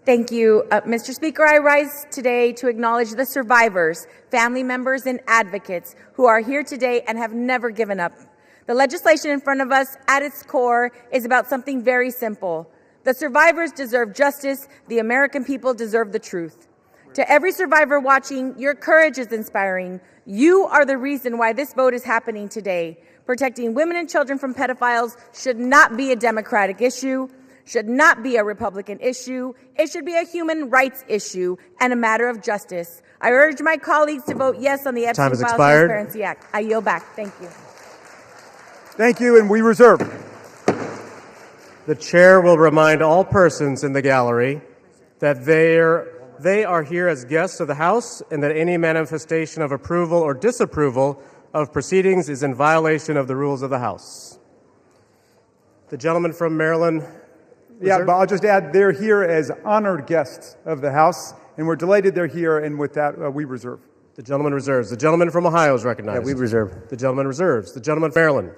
Thank you. Mr. Speaker, I rise today to acknowledge the survivors, family members, and advocates who are here today and have never given up. The legislation in front of us, at its core, is about something very simple. The survivors deserve justice. The American people deserve the truth. To every survivor watching, your courage is inspiring. You are the reason why this vote is happening today. Protecting women and children from pedophiles should not be a Democratic issue, should not be a Republican issue. It should be a human rights issue and a matter of justice. I urge my colleagues to vote yes on the Epstein Files Transparency Act. I yield back. Thank you. Thank you, and we reserve. The chair will remind all persons in the gallery that they are here as guests of the House and that any manifestation of approval or disapproval of proceedings is in violation of the rules of the House. The gentleman from Maryland. Yeah, but I'll just add, they're here as honored guests of the House, and we're delighted they're here, and with that, we reserve. The gentleman reserves. The gentleman from Ohio is recognized. Yeah, we reserve. The gentleman reserves. The gentleman from Maryland.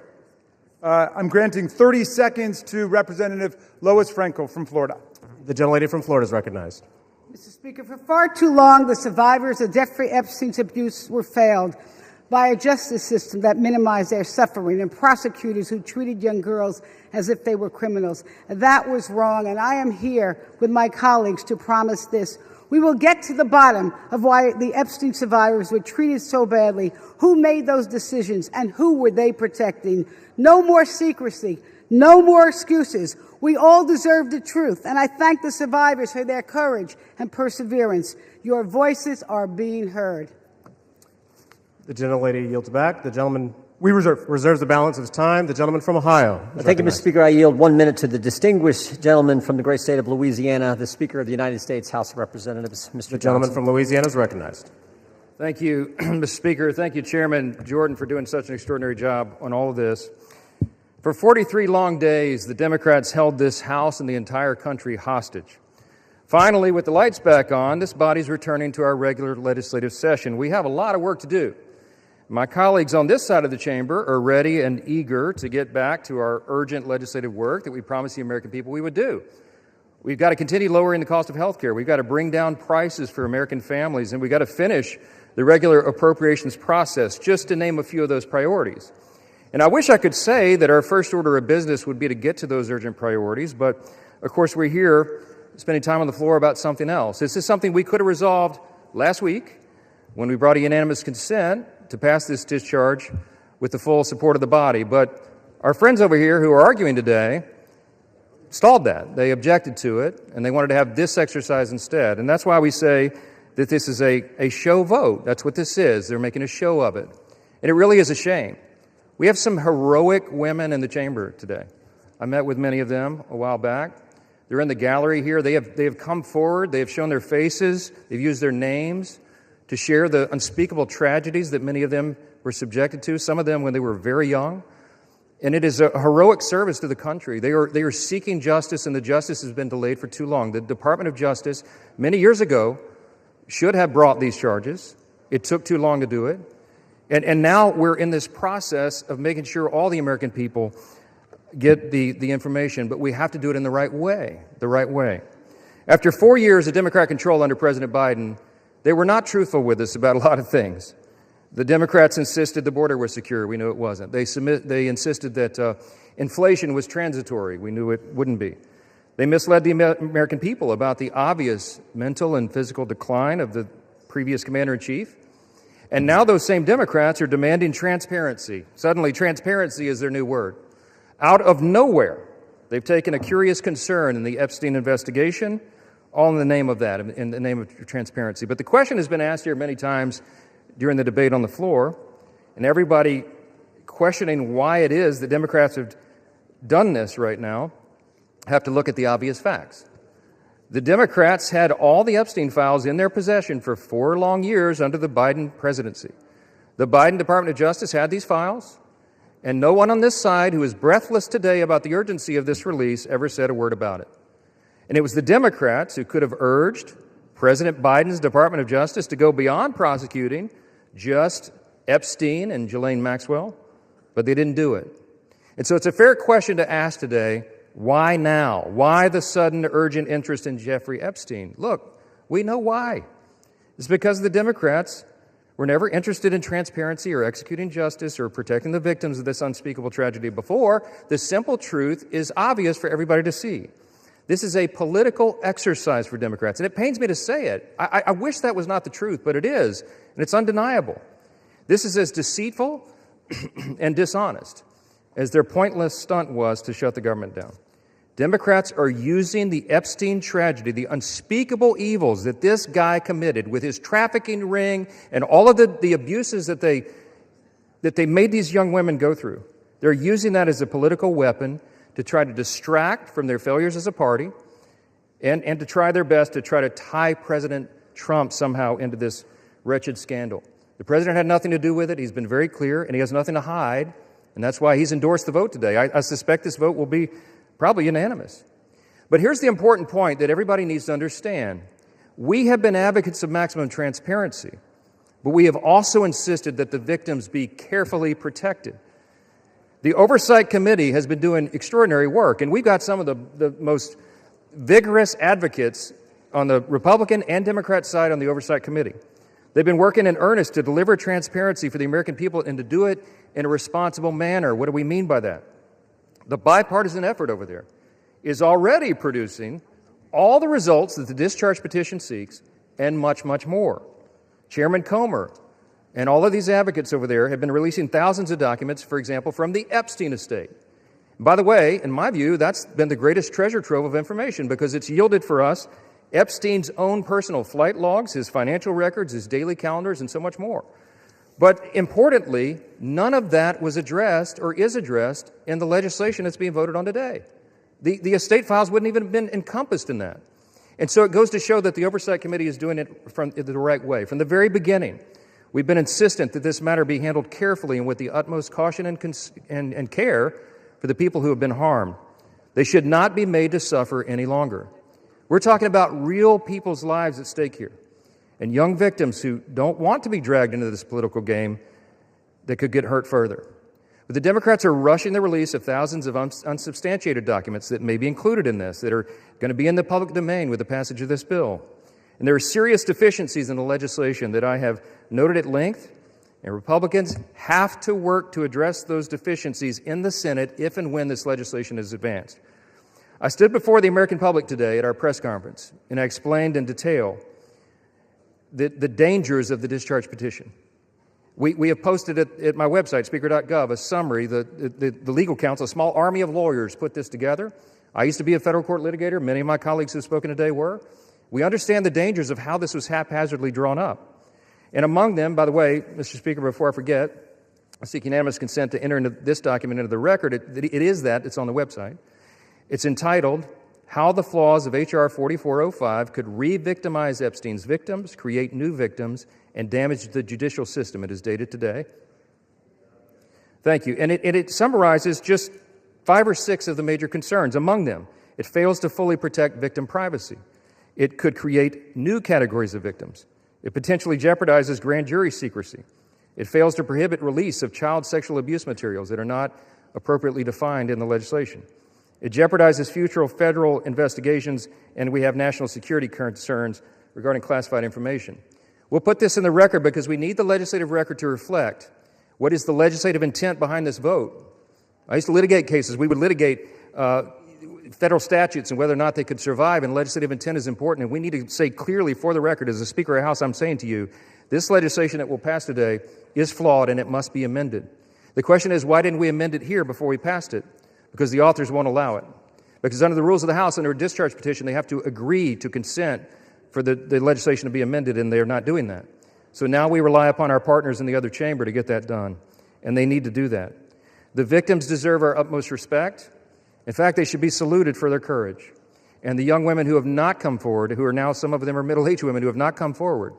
I'm granting 30 seconds to Representative Lois Franco from Florida. The gentlelady from Florida is recognized. Mr. Speaker, for far too long, the survivors of Jeffrey Epstein's abuse were failed by a justice system that minimized their suffering and prosecutors who treated young girls as if they were criminals. That was wrong, and I am here with my colleagues to promise this. We will get to the bottom of why the Epstein survivors were treated so badly, who made those decisions, and who were they protecting. No more secrecy, no more excuses. We all deserve the truth, and I thank the survivors for their courage and perseverance. Your voices are being heard. The gentlelady yields back. The gentleman reserves the balance of his time. The gentleman from Ohio. Thank you, Mr. Speaker. I yield 1 minute to the distinguished gentleman from the great state of Louisiana, the Speaker of the United States House of Representatives, Mr. The gentleman from Louisiana is recognized. Thank you, Mr. Speaker. Thank you, Chairman Jordan, for doing such an extraordinary job on all of this. For 43 long days, the Democrats held this House and the entire country hostage. Finally, with the lights back on, this body's returning to our regular legislative session. We have a lot of work to do. My colleagues on this side of the chamber are ready and eager to get back to our urgent legislative work that we promised the American people we would do. We've got to continue lowering the cost of health care. We've got to bring down prices for American families, and we've got to finish the regular appropriations process, just to name a few of those priorities. And I wish I could say that our first order of business would be to get to those urgent priorities, but of course we're here spending time on the floor about something else. This is something we could have resolved last week when we brought a unanimous consent to pass this discharge with the full support of the body. But our friends over here who are arguing today stalled that. They objected to it, and they wanted to have this exercise instead. And that's why we say that this is a show vote. That's what this is. They're making a show of it. And it really is a shame. We have some heroic women in the chamber today. I met with many of them a while back. They're in the gallery here. They have come forward. They have shown their faces. They've used their names to share the unspeakable tragedies that many of them were subjected to, some of them when they were very young. And it is a heroic service to the country. They are seeking justice, and the justice has been delayed for too long. The Department of Justice, many years ago, should have brought these charges. It took too long to do it. And now we're in this process of making sure all the American people get the information, but we have to do it in the right way, After 4 years of Democrat control under President Biden, they were not truthful with us about a lot of things. The Democrats insisted the border was secure. We knew it wasn't. They insisted that inflation was transitory. We knew it wouldn't be. They misled the American people about the obvious mental and physical decline of the previous commander-in-chief. And now those same Democrats are demanding transparency. Suddenly, transparency is their new word. Out of nowhere, they've taken a curious concern in the Epstein investigation, all in the name of that, in the name of transparency. But the question has been asked here many times during the debate on the floor, and everybody questioning why it is that Democrats have done this right now have to look at the obvious facts. The Democrats had all the Epstein files in their possession for 4 long years under the Biden presidency. The Biden Department of Justice had these files, and no one on this side who is breathless today about the urgency of this release ever said a word about it. And it was the Democrats who could have urged President Biden's Department of Justice to go beyond prosecuting just Epstein and Ghislaine Maxwell, but they didn't do it. And so it's a fair question to ask today, why now? Why the sudden urgent interest in Jeffrey Epstein? Look, we know why. It's because the Democrats were never interested in transparency or executing justice or protecting the victims of this unspeakable tragedy before. The simple truth is obvious for everybody to see. This is a political exercise for Democrats, and it pains me to say it. I wish that was not the truth, but it is, and it's undeniable. This is as deceitful and dishonest as their pointless stunt was to shut the government down. Democrats are using the Epstein tragedy, the unspeakable evils that this guy committed with his trafficking ring and all of the abuses that they made these young women go through. They're using that as a political weapon to try to distract from their failures as a party and to try their best to try to tie President Trump somehow into this wretched scandal. The president had nothing to do with it. He's been very clear, and he has nothing to hide, and that's why he's endorsed the vote today. I suspect this vote will be probably unanimous. But here's the important point that everybody needs to understand. We have been advocates of maximum transparency, but we have also insisted that the victims be carefully protected. The Oversight Committee has been doing extraordinary work, and we've got some of the most vigorous advocates on the Republican and Democrat side on the Oversight Committee. They've been working in earnest to deliver transparency for the American people and to do it in a responsible manner. What do we mean by that? The bipartisan effort over there is already producing all the results that the discharge petition seeks and much, much more. Chairman Comer and all of these advocates over there have been releasing thousands of documents, for example, from the Epstein estate. By the way, in my view, that's been the greatest treasure trove of information because it's yielded for us Epstein's own personal flight logs, his financial records, his daily calendars, and so much more. But importantly, none of that was addressed or is addressed in the legislation that's being voted on today. The estate files wouldn't even have been encompassed in that. And so it goes to show that the Oversight Committee is doing it from the right way. From the very beginning, we've been insistent that this matter be handled carefully and with the utmost caution and care for the people who have been harmed. They should not be made to suffer any longer. We're talking about real people's lives at stake here, and young victims who don't want to be dragged into this political game that could get hurt further. But the Democrats are rushing the release of thousands of unsubstantiated documents that may be included in this, that are going to be in the public domain with the passage of this bill. And there are serious deficiencies in the legislation that I have noted at length, and Republicans have to work to address those deficiencies in the Senate if and when this legislation is advanced. I stood before the American public today at our press conference, and I explained in detail the dangers of the discharge petition. We have posted at my website, speaker.gov, a summary. The legal counsel, a small army of lawyers, put this together. I used to be a federal court litigator. Many of my colleagues who have spoken today were. We understand the dangers of how this was haphazardly drawn up. And among them, by the way, Mr. Speaker, before I forget, I seek unanimous consent to enter into this document into the record. It's on the website. It's entitled, How the Flaws of H.R. 4405 Could Re-Victimize Epstein's Victims, Create New Victims, and Damage the Judicial System. It is dated today. Thank you. And it summarizes just 5 or 6 of the major concerns. Among them, it fails to fully protect victim privacy. It could create new categories of victims. It potentially jeopardizes grand jury secrecy. It fails to prohibit release of child sexual abuse materials that are not appropriately defined in the legislation. It jeopardizes future federal investigations, and we have national security concerns regarding classified information. We'll put this in the record because we need the legislative record to reflect what is the legislative intent behind this vote. I used to litigate cases. We would litigate federal statutes and whether or not they could survive, and legislative intent is important, and we need to say clearly for the record, as the Speaker of the House, I'm saying to you, this legislation that will pass today is flawed and it must be amended. The question is, why didn't we amend it here before we passed it? Because the authors won't allow it. Because under the rules of the House, under a discharge petition, they have to agree to consent for the legislation to be amended, and they're not doing that. So now we rely upon our partners in the other chamber to get that done, and they need to do that. The victims deserve our utmost respect. In fact, they should be saluted for their courage. and the young women who have not come forward, who are now, some of them are middle-aged women who have not come forward,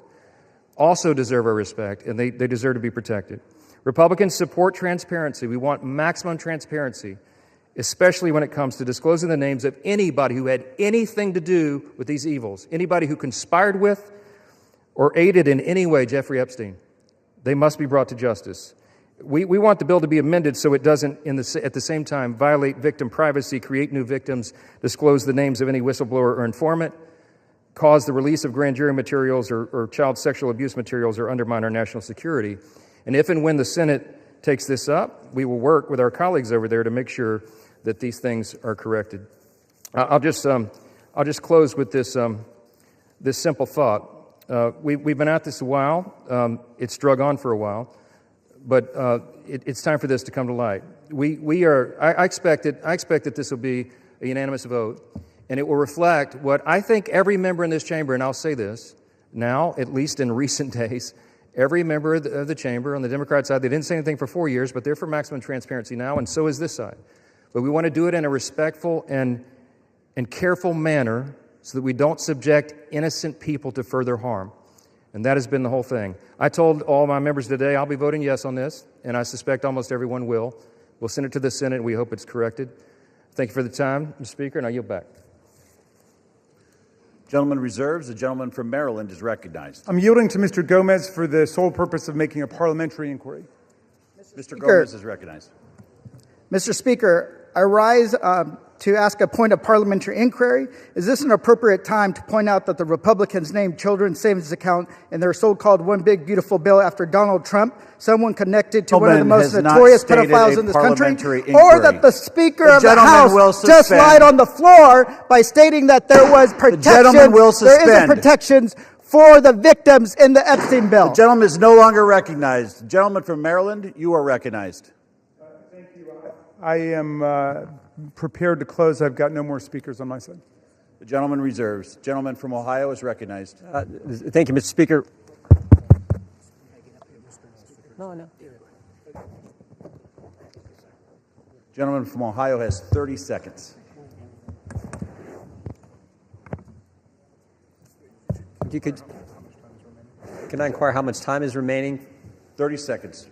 also deserve our respect, and they deserve to be protected. Republicans support transparency. We want maximum transparency, especially when it comes to disclosing the names of anybody who had anything to do with these evils, anybody who conspired with or aided in any way Jeffrey Epstein. They must be brought to justice. We want the bill to be amended so it doesn't, at the same time, violate victim privacy, create new victims, disclose the names of any whistleblower or informant, cause the release of grand jury materials or child sexual abuse materials, or undermine our national security. And if and when the Senate takes this up, we will work with our colleagues over there to make sure that these things are corrected. I'll just close with this simple thought. We've been at this a while. It's drug on for a while, but it's time for this to come to light. I expect that this will be a unanimous vote, and it will reflect what I think every member in this chamber, and I'll say this now, at least in recent days, every member of the chamber on the Democrat side, they didn't say anything for 4 years, but they're for maximum transparency now, and so is this side. But we want to do it in a respectful and careful manner so that we don't subject innocent people to further harm. And that has been the whole thing. I told all my members today I'll be voting yes on this, and I suspect almost everyone will. We'll send it to the Senate, and we hope it's corrected. Thank you for the time, Mr. Speaker, and I yield back. Gentleman reserves. The gentleman from Maryland is recognized. I'm yielding to Mr. Gomez for the sole purpose of making a parliamentary inquiry. Mr. Gomez is recognized. Mr. Speaker, I rise to ask a point of parliamentary inquiry. Is this an appropriate time to point out that the Republicans named children's savings account in their so-called one big beautiful bill after Donald Trump, someone connected to one of the most notorious pedophiles in this country, or that the Speaker of the House just lied on the floor by stating that there was protection, there isn't protections for the victims in the Epstein bill. The gentleman is no longer recognized. The gentleman from Maryland, you are recognized. Thank you. I am prepared to close. I've got no more speakers on my side. The gentleman reserves. The gentleman from Ohio is recognized. Thank you, Mr. Speaker. No. Gentleman from Ohio has 30 seconds. Can I inquire how much time is remaining? 30 seconds.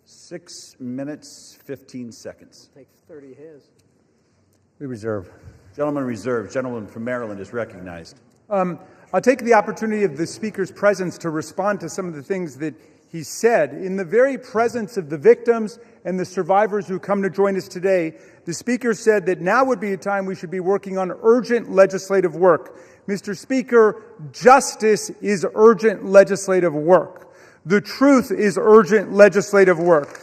Six minutes, 15 seconds. Take 30 his. We reserve. Gentleman reserved. Gentleman from Maryland is recognized. I'll take the opportunity of the Speaker's presence to respond to some of the things that he said. In the very presence of the victims and the survivors who come to join us today, the Speaker said that now would be a time we should be working on urgent legislative work. Mr. Speaker, justice is urgent legislative work. The truth is urgent legislative work.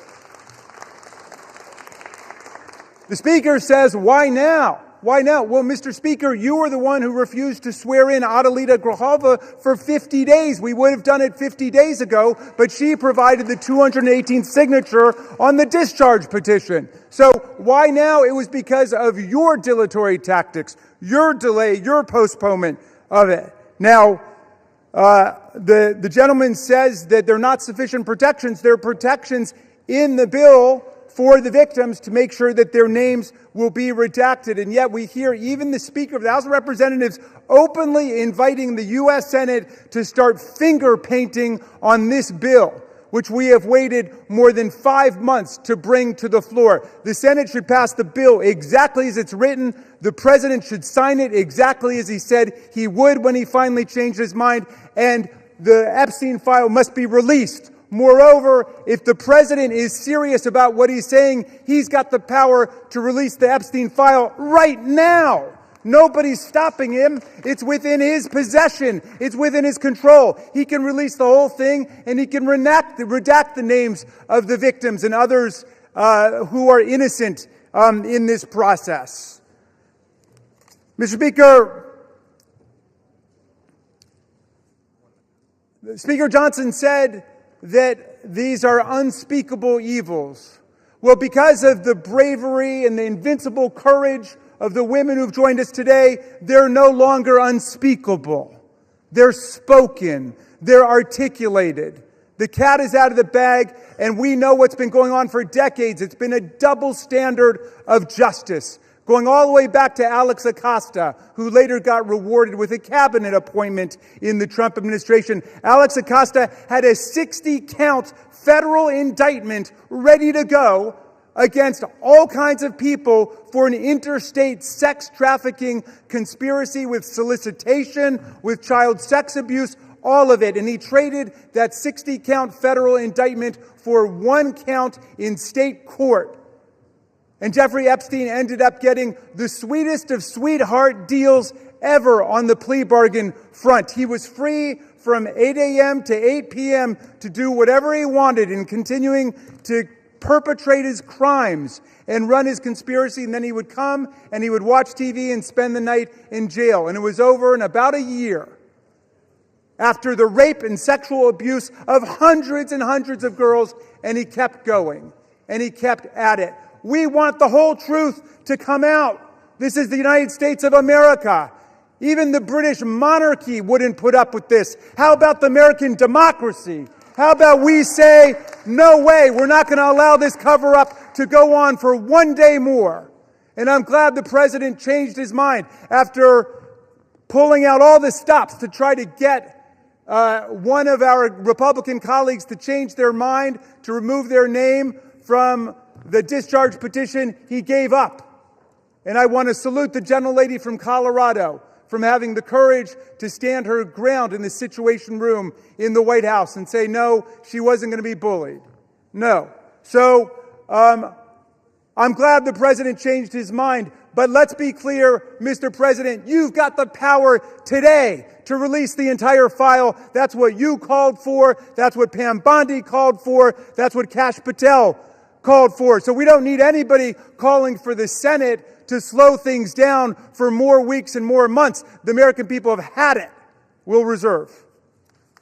The Speaker says, why now? Why now? Well, Mr. Speaker, you were the one who refused to swear in Adelita Grajova for 50 days. We would have done it 50 days ago, but she provided the 218th signature on the discharge petition. So why now? It was because of your dilatory tactics, your delay, your postponement of it. Now, the gentleman says that there are not sufficient protections. There are protections in the bill for the victims to make sure that their names will be redacted. And yet we hear even the Speaker of the House of Representatives openly inviting the U.S. Senate to start finger painting on this bill, which we have waited more than 5 months to bring to the floor. The Senate should pass the bill exactly as it's written. The President should sign it exactly as he said he would when he finally changed his mind. And the Epstein file must be released. Moreover, if the President is serious about what he's saying, he's got the power to release the Epstein file right now. Nobody's stopping him. It's within his possession. It's within his control. He can release the whole thing, and he can redact the names of the victims and others who are innocent in this process. Mr. Speaker, Speaker Johnson said that these are unspeakable evils. Well, because of the bravery and the invincible courage of the women who've joined us today, they're no longer unspeakable. They're spoken. They're articulated. The cat is out of the bag, and we know what's been going on for decades. It's been a double standard of justice, going all the way back to Alex Acosta, who later got rewarded with a cabinet appointment in the Trump administration. Alex Acosta had a 60-count federal indictment ready to go against all kinds of people for an interstate sex trafficking conspiracy with solicitation, with child sex abuse, all of it. And he traded that 60-count federal indictment for 1 count in state court. And Jeffrey Epstein ended up getting the sweetest of sweetheart deals ever on the plea bargain front. He was free from 8 a.m. to 8 p.m. to do whatever he wanted and continuing to perpetrate his crimes and run his conspiracy. And then he would come and he would watch TV and spend the night in jail. And it was over in about a year after the rape and sexual abuse of hundreds and hundreds of girls. And he kept going and he kept at it. We want the whole truth to come out. This is the United States of America. Even the British monarchy wouldn't put up with this. How about the American democracy? How about we say, no way, we're not going to allow this cover-up to go on for 1 day more. And I'm glad the president changed his mind after pulling out all the stops to try to get one of our Republican colleagues to change their mind, to remove their name from the discharge petition. He gave up. And I want to salute the gentlelady from Colorado from having the courage to stand her ground in the Situation Room in the White House and say, no, she wasn't going to be bullied. No. So I'm glad the president changed his mind. But let's be clear, Mr. President, you've got the power today to release the entire file. That's what you called for. That's what Pam Bondi called for. That's what Kash Patel called for. So we don't need anybody calling for the Senate to slow things down for more weeks and more months. The American people have had it. We'll reserve.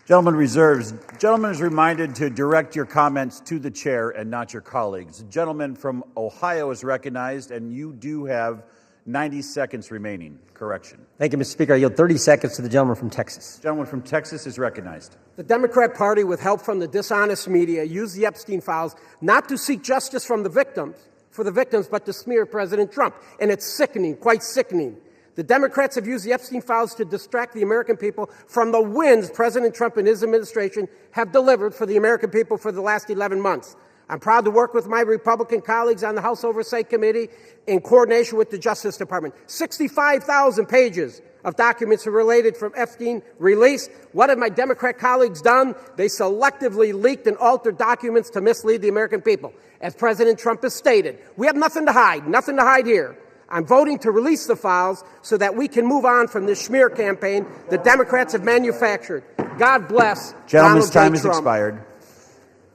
Gentleman reserves. Gentleman is reminded to direct your comments to the chair and not your colleagues. The gentleman from Ohio is recognized, and you do have 90 seconds remaining. Correction. Thank you, Mr. Speaker. I yield 30 seconds to the gentleman from Texas. Gentleman from Texas is recognized. The Democrat Party, with help from the dishonest media, used the Epstein files not to seek justice from the victims, but to smear President Trump. And it's sickening, quite sickening. The Democrats have used the Epstein files to distract the American people from the wins President Trump and his administration have delivered for the American people for the last 11 months. I'm proud to work with my Republican colleagues on the House Oversight Committee in coordination with the Justice Department. 65,000 pages of documents are related from Epstein released. What have my Democrat colleagues done? They selectively leaked and altered documents to mislead the American people. As President Trump has stated, we have nothing to hide here. I'm voting to release the files so that we can move on from this smear campaign the Democrats have manufactured. God bless Gentleman's Donald time J. has Trump. expired.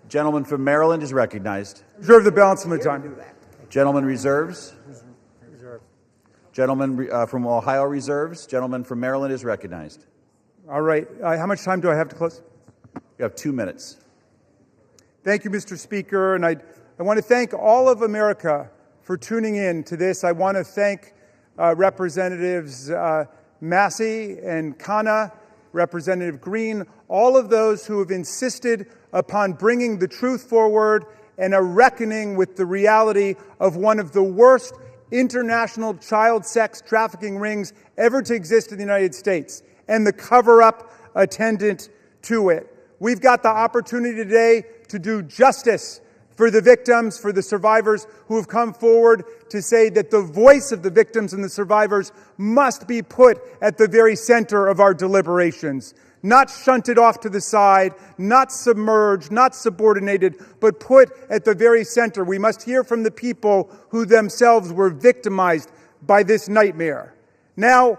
Gentleman from Maryland is recognized. Reserve the balance of my time. Gentleman reserves. Gentleman from Ohio reserves. Gentleman from Maryland is recognized. All right. How much time do I have to close? You have 2 minutes. Thank you, Mr. Speaker. And I want to thank all of America for tuning in to this. I want to thank Representatives Massey and Khanna, Representative Greene, all of those who have insisted upon bringing the truth forward and a reckoning with the reality of one of the worst international child sex trafficking rings ever to exist in the United States and the cover-up attendant to it. We've got the opportunity today to do justice for the victims, for the survivors who have come forward to say that the voice of the victims and the survivors must be put at the very center of our deliberations. Not shunted off to the side, not submerged, not subordinated, but put at the very center. We must hear from the people who themselves were victimized by this nightmare. Now,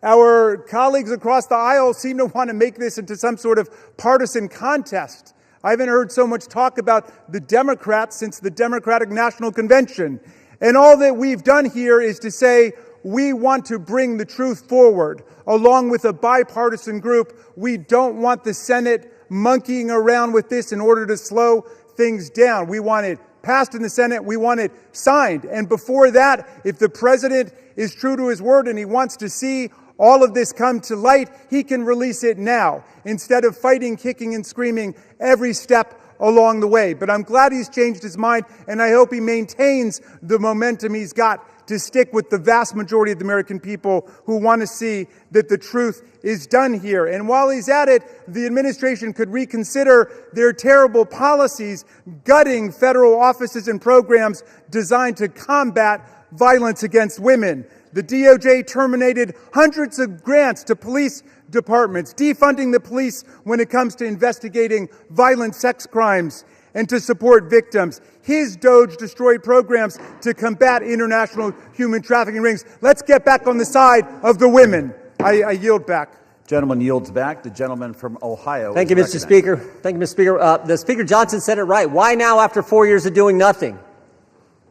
our colleagues across the aisle seem to want to make this into some sort of partisan contest. I haven't heard so much talk about the Democrats since the Democratic National Convention. And all that we've done here is to say we want to bring the truth forward, along with a bipartisan group. We don't want the Senate monkeying around with this in order to slow things down. We want it passed in the Senate. We want it signed. And before that, if the president is true to his word and he wants to see all of this come to light, he can release it now instead of fighting, kicking, and screaming every step along the way. But I'm glad he's changed his mind, and I hope he maintains the momentum he's got to stick with the vast majority of the American people who want to see that the truth is done here. And while he's at it, the administration could reconsider their terrible policies gutting federal offices and programs designed to combat violence against women. The DOJ terminated hundreds of grants to police departments, defunding the police when it comes to investigating violent sex crimes and to support victims. His DOJ destroyed programs to combat international human trafficking rings. Let's get back on the side of the women. I yield back. Gentleman yields back. The gentleman from Ohio. Thank you, Mr. Speaker. Thank you, Mr. Speaker. The Speaker Johnson said it right. Why now after 4 years of doing nothing?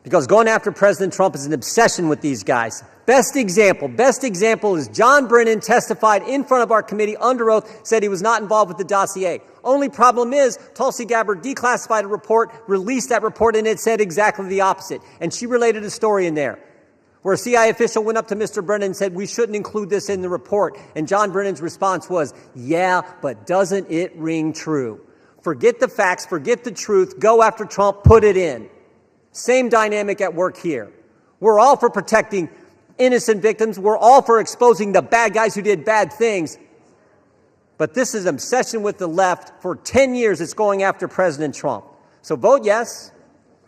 Because going after President Trump is an obsession with these guys. Best example is John Brennan testified in front of our committee under oath, said he was not involved with the dossier. Only problem is Tulsi Gabbard declassified a report, released that report, and it said exactly the opposite. And she related a story in there where a CIA official went up to Mr. Brennan and said, we shouldn't include this in the report. And John Brennan's response was, yeah, but doesn't it ring true? Forget the facts, forget the truth, go after Trump, put it in. Same dynamic at work here. We're all for protecting innocent victims. We're all for exposing the bad guys who did bad things. But this is an obsession with the left. For 10 years, it's going after President Trump. So vote yes.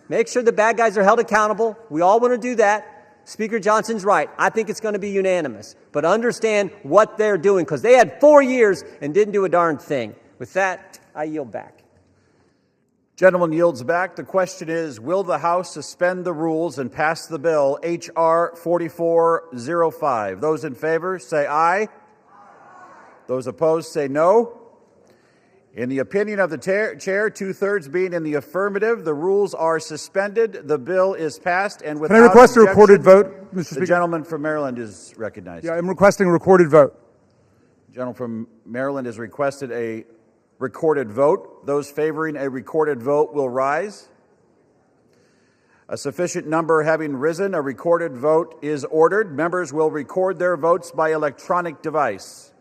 Make sure the bad guys are held accountable. We all want to do that. Speaker Johnson's right. I think it's going to be unanimous. But understand what they're doing, because they had 4 years and didn't do a darn thing. With that, I yield back. Gentleman yields back. The question is, will the House suspend the rules and pass the bill, H.R. 4405? Those in favor, say aye. Those opposed, say no. In the opinion of the chair, two-thirds being in the affirmative, the rules are suspended. The bill is passed, and without Can I request a recorded vote, Mr. Speaker? The gentleman from Maryland is recognized. Yeah, I'm requesting a recorded vote. The gentleman from Maryland has requested a recorded vote. Those favoring a recorded vote will rise. A sufficient number having risen, a recorded vote is ordered. Members will record their votes by electronic device.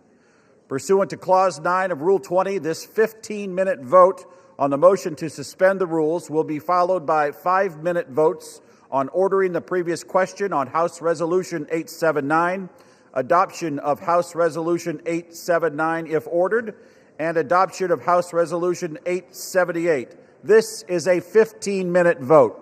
Pursuant to Clause 9 of Rule 20, this 15-minute vote on the motion to suspend the rules will be followed by 5-minute votes on ordering the previous question on House Resolution 879, adoption of House Resolution 879 if ordered, and adoption of House Resolution 878. This is a 15-minute vote.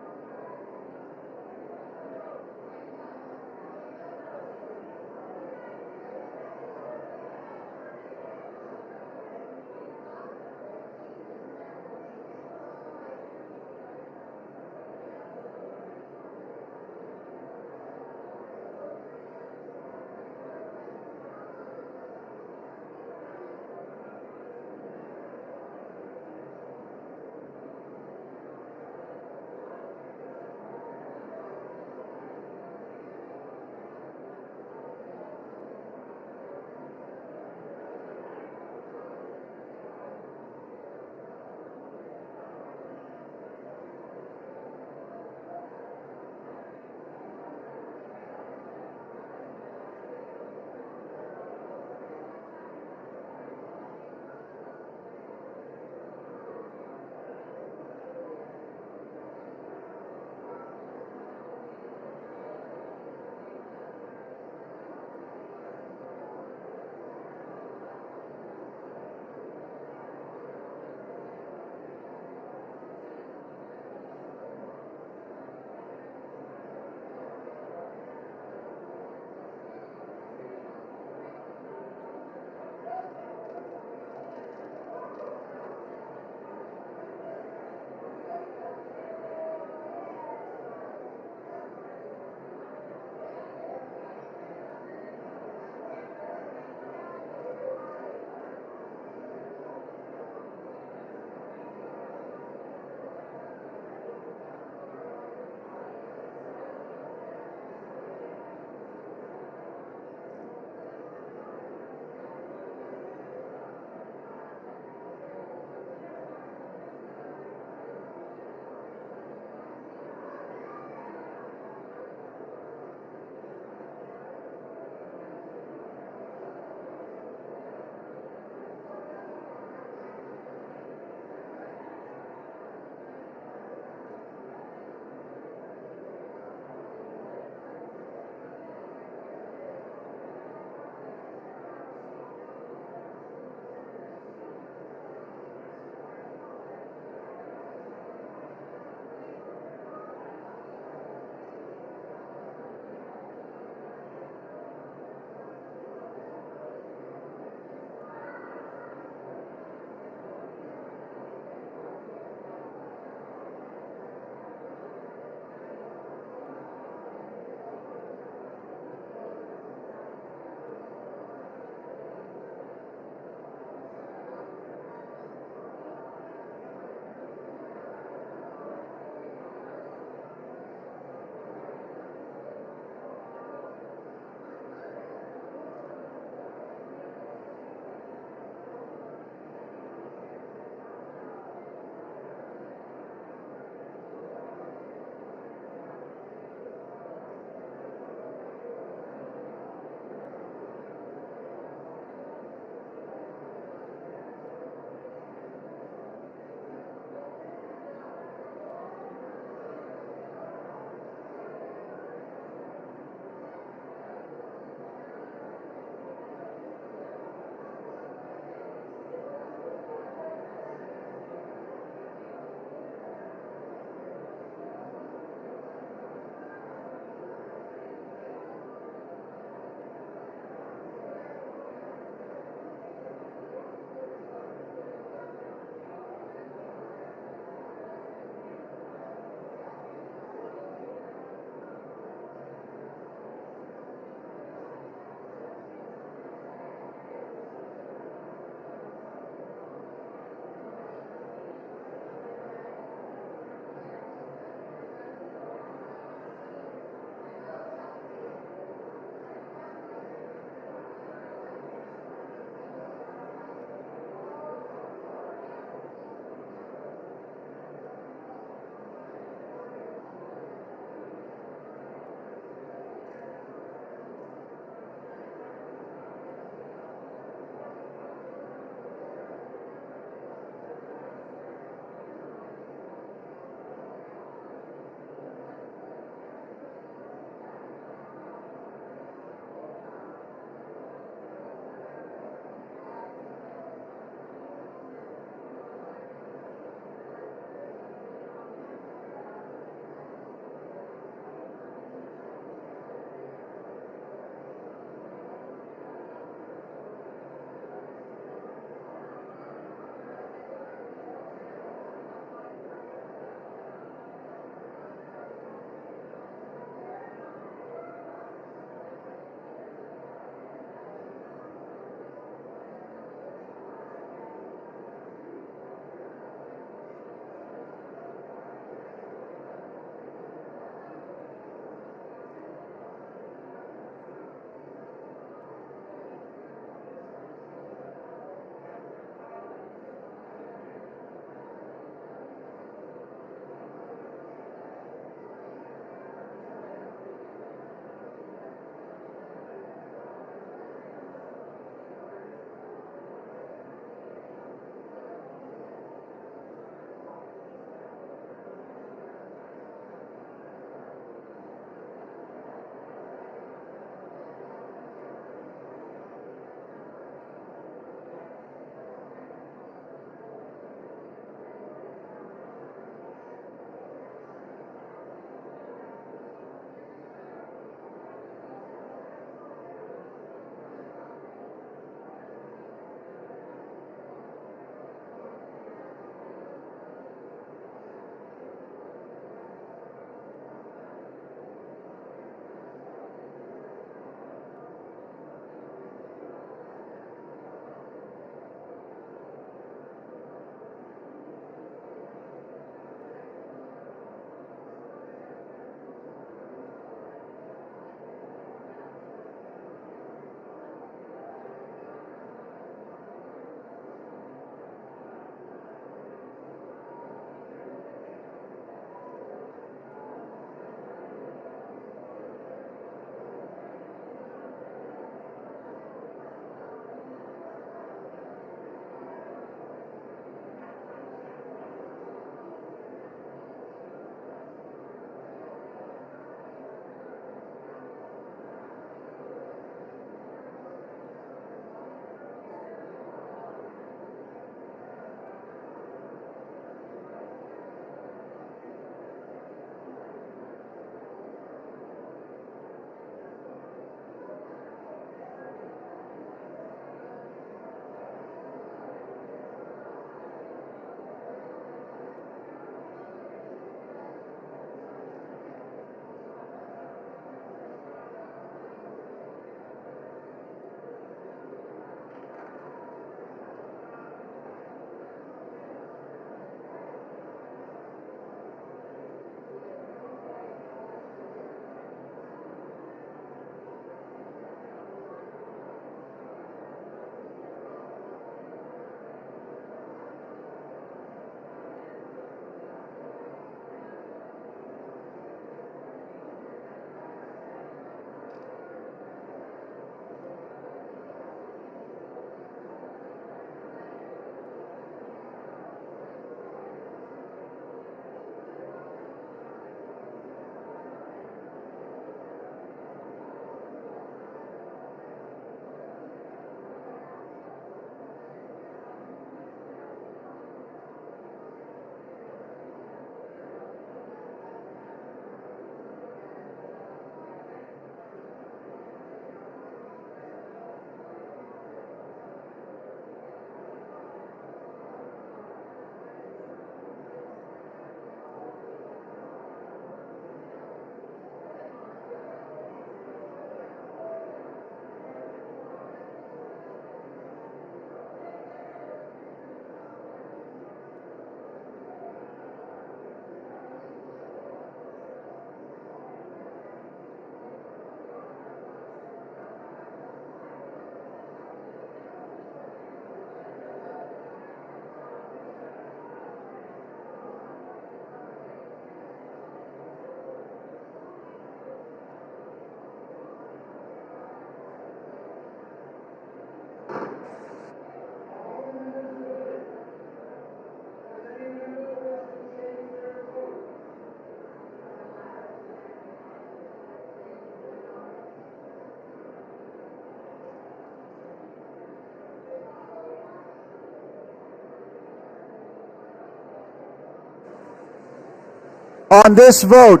On this vote,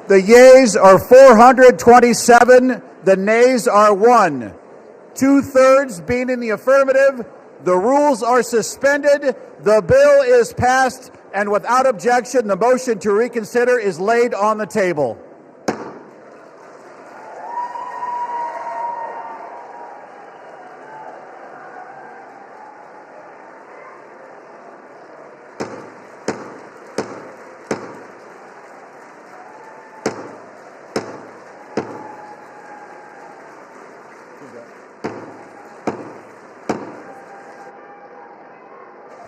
the yeas are 427, the nays are 1. 2/3 being in the affirmative, the rules are suspended, the bill is passed, and without objection, the motion to reconsider is laid on the table.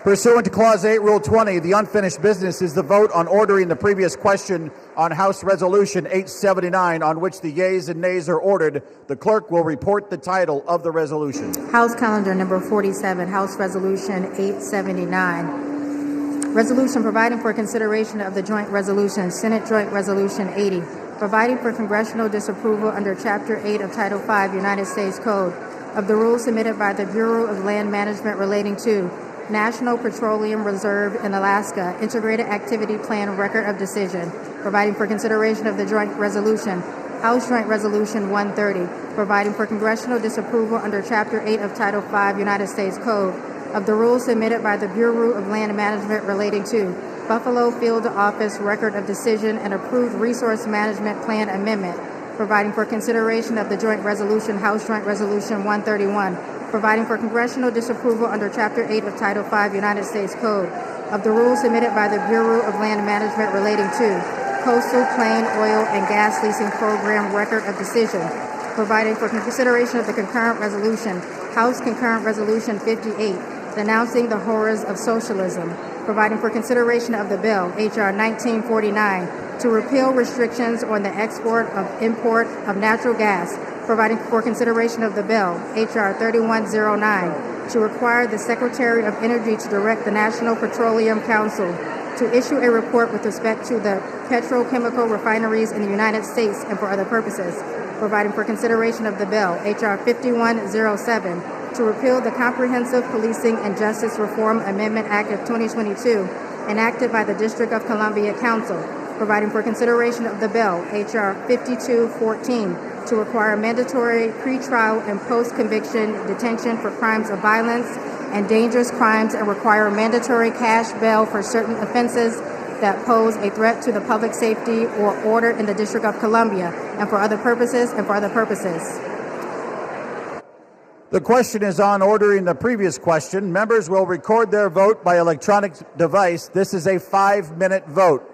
Pursuant to Clause 8, Rule 20, the unfinished business is the vote on ordering the previous question on House Resolution 879, on which the yeas and nays are ordered. The clerk will report the title of the resolution. House Calendar Number 47, House Resolution 879. Resolution providing for consideration of the joint resolution, Senate Joint Resolution 80, providing for congressional disapproval under Chapter 8 of Title 5 United States Code of the rules submitted by the Bureau of Land Management relating to National Petroleum Reserve in Alaska Integrated Activity Plan Record of Decision, providing for consideration of the joint resolution, House Joint Resolution 130, providing for congressional disapproval under Chapter 8 of Title 5 United States Code of the rules submitted by the Bureau of Land Management relating to Buffalo Field Office Record of Decision and approved Resource Management Plan Amendment, providing for consideration of the joint resolution, House Joint Resolution 131, providing for congressional disapproval under Chapter 8 of Title 5 United States Code of the rules submitted by the Bureau of Land Management relating to Coastal Plain Oil and Gas Leasing Program Record of Decision, providing for consideration of the concurrent resolution, House Concurrent Resolution 58, denouncing the horrors of socialism, providing for consideration of the bill, H.R. 1949, to repeal restrictions on the export of import of natural gas, providing for consideration of the bill, H.R. 3109, to require the Secretary of Energy to direct the National Petroleum Council to issue a report with respect to the petrochemical refineries in the United States and for other purposes, providing for consideration of the bill, H.R. 5107, to repeal the Comprehensive Policing and Justice Reform Amendment Act of 2022, enacted by the District of Columbia Council, providing for consideration of the bill, H.R. 5214, to require mandatory pretrial and post-conviction detention for crimes of violence and dangerous crimes and require mandatory cash bail for certain offenses that pose a threat to the public safety or order in the District of Columbia and for other purposes The question is on ordering the previous question. Members will record their vote by electronic device. This is a 5-minute vote.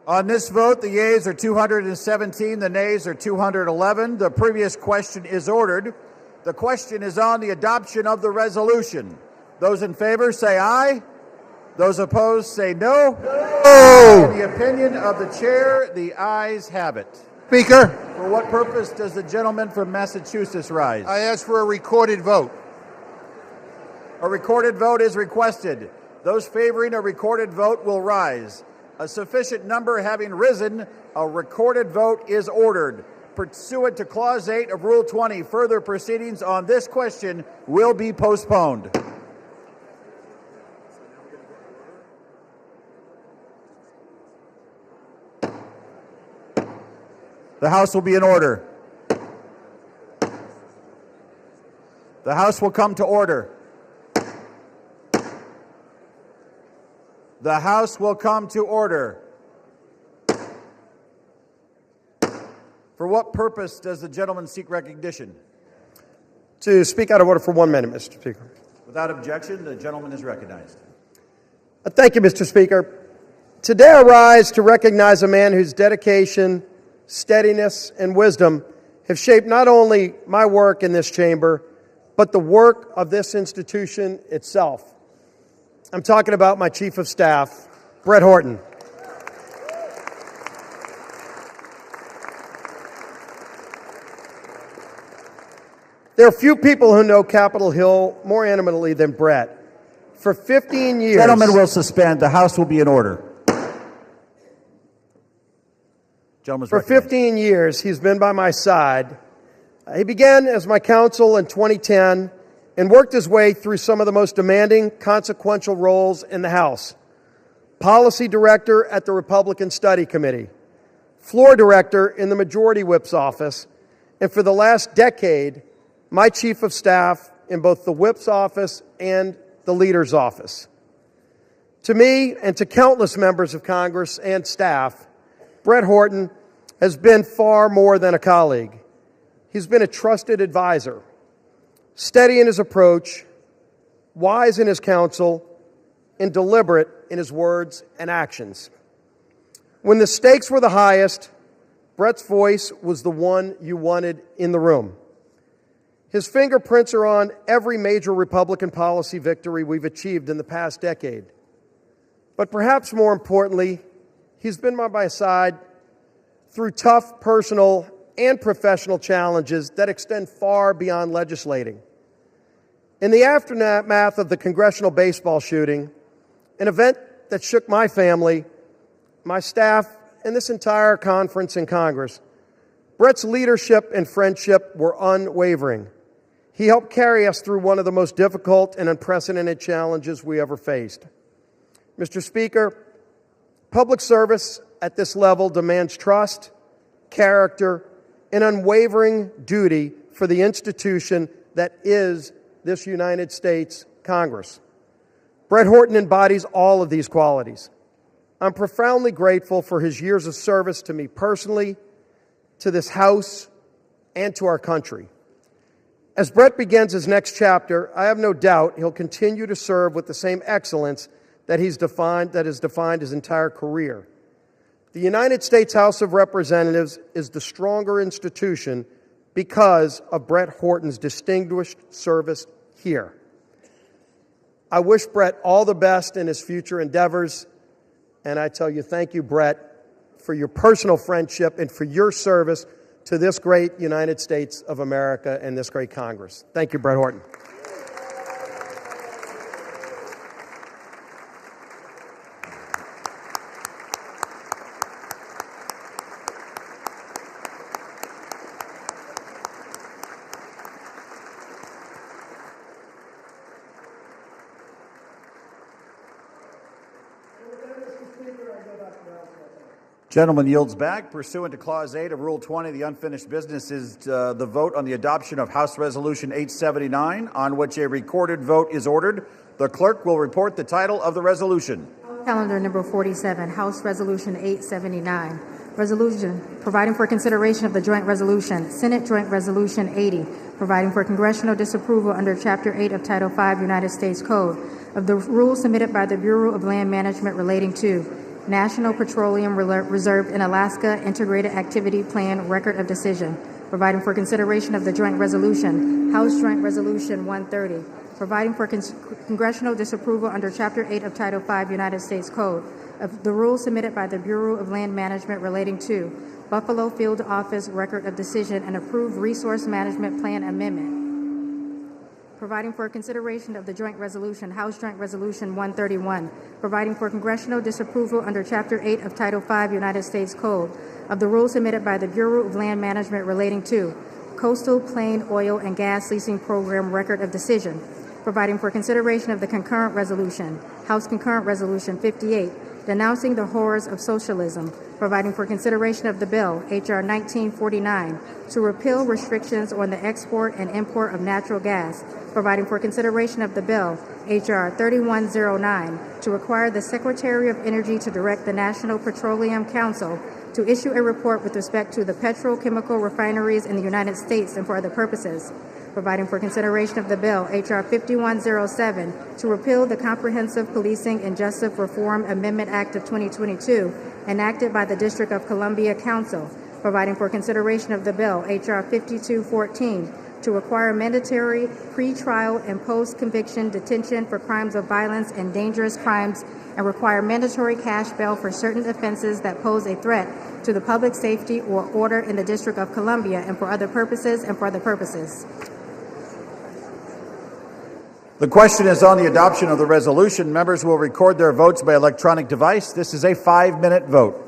On this vote, the yeas are 217, the nays are 211. The previous question is ordered. The question is on the adoption of the resolution. Those in favor say aye. Those opposed say no. No. In the opinion of the chair, the ayes have it. Speaker, For what purpose does the gentleman from Massachusetts rise? I ask for a recorded vote. A recorded vote is requested. Those favoring a recorded vote will rise. A sufficient number having risen, a recorded vote is ordered. Pursuant to Clause 8 of Rule 20, further proceedings on this question will be postponed. The House will be in order. The House will come to order. The House will come to order. For what purpose does the gentleman seek recognition? To speak out of order for 1 minute, Mr. Speaker. Without objection, the gentleman is recognized. Thank you, Mr. Speaker. Today I rise to recognize a man whose dedication, steadiness, and wisdom have shaped not only my work in this chamber, but the work of this institution itself. I'm talking about my Chief of Staff, Brett Horton. There are few people who know Capitol Hill more intimately than Brett. For 15 years... Gentlemen will suspend. The House will be in order. For 15 years, he's been by my side. He began as my counsel in 2010 and worked his way through some of the most demanding, consequential roles in the House. Policy Director at the Republican Study Committee, Floor Director in the Majority Whip's office, and for the last decade, my Chief of Staff in both the Whip's office and the Leader's office. To me and to countless members of Congress and staff, Brett Horton has been far more than a colleague. He's been a trusted advisor, steady in his approach, wise in his counsel, and deliberate in his words and actions. When the stakes were the highest, Brett's voice was the one you wanted in the room. His fingerprints are on every major Republican policy victory we've achieved in the past decade. But perhaps more importantly, he's been by my side through tough personal and professional challenges that extend far beyond legislating. In the aftermath of the Congressional baseball shooting, an event that shook my family, my staff, and this entire conference in Congress, Brett's leadership and friendship were unwavering. He helped carry us through one of the most difficult and unprecedented challenges we ever faced. Mr. Speaker, public service at this level demands trust, character, and unwavering duty for the institution that is this United States Congress. Brett Horton embodies all of these qualities. I'm profoundly grateful for his years of service to me personally, to this House, and to our country. As Brett begins his next chapter, I have no doubt he'll continue to serve with the same excellence that has defined his entire career. The United States House of Representatives is the stronger institution because of Brett Horton's distinguished service here. I wish Brett all the best in his future endeavors, and I tell you, thank you, Brett, for your personal friendship and for your service to this great United States of America and this great Congress. Thank you, Brett Horton. Gentleman yields back. Pursuant to Clause 8 of Rule 20, the unfinished business is the vote on the adoption of House Resolution 879, on which a recorded vote is ordered. The clerk will report the title of the resolution. Calendar number 47, House Resolution 879. Resolution providing for consideration of the joint resolution, Senate Joint Resolution 80, providing for congressional disapproval under Chapter 8 of Title 5 United States Code of the rules submitted by the Bureau of Land Management relating to National Petroleum Reserve in Alaska Integrated Activity Plan Record of Decision, providing for consideration of the joint resolution, House Joint Resolution 130, providing for congressional disapproval under Chapter 8 of Title 5 United States Code of the rules submitted by the Bureau of Land Management relating to Buffalo Field Office Record of Decision and approved Resource Management Plan Amendment, providing for consideration of the joint resolution, House Joint Resolution 131, providing for congressional disapproval under Chapter 8 of Title 5 United States Code of the rules submitted by the Bureau of Land Management relating to Coastal Plain Oil and Gas Leasing Program Record of Decision, providing for consideration of the concurrent resolution, House Concurrent Resolution 58, denouncing the horrors of socialism, providing for consideration of the bill, H.R. 1949, to repeal restrictions on the export and import of natural gas, providing for consideration of the bill, H.R. 3109, to require the Secretary of Energy to direct the National Petroleum Council to issue a report with respect to the petrochemical refineries in the United States and for other purposes, providing for consideration of the bill, H.R. 5107, to repeal the Comprehensive Policing and Justice Reform Amendment Act of 2022, enacted by the District of Columbia Council, providing for consideration of the bill, H.R. 5214, to require mandatory pre-trial and post-conviction detention for crimes of violence and dangerous crimes and require mandatory cash bail for certain offenses that pose a threat to the public safety or order in the District of Columbia and for other purposes and for other purposes. The question is on the adoption of the resolution. Members will record their votes by electronic device. This is a 5-minute vote.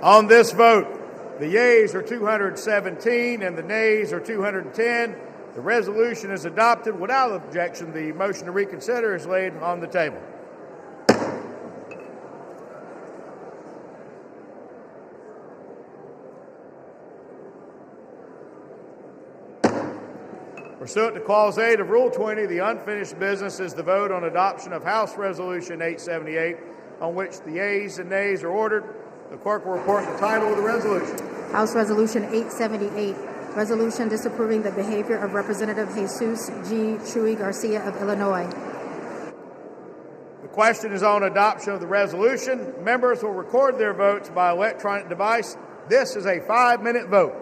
On this vote, the yeas are 217 and the nays are 210. The resolution is adopted without objection. The motion to reconsider is laid on the table. Pursuant to Clause 8 of Rule 20, the unfinished business is the vote on adoption of House Resolution 878, on which the yeas and nays are ordered. The clerk will report the title of the resolution. House Resolution 878, resolution disapproving the behavior of Representative Jesus G. Chuy Garcia of Illinois. The question is on adoption of the resolution. Members will record their votes by electronic device. This is a 5-minute vote.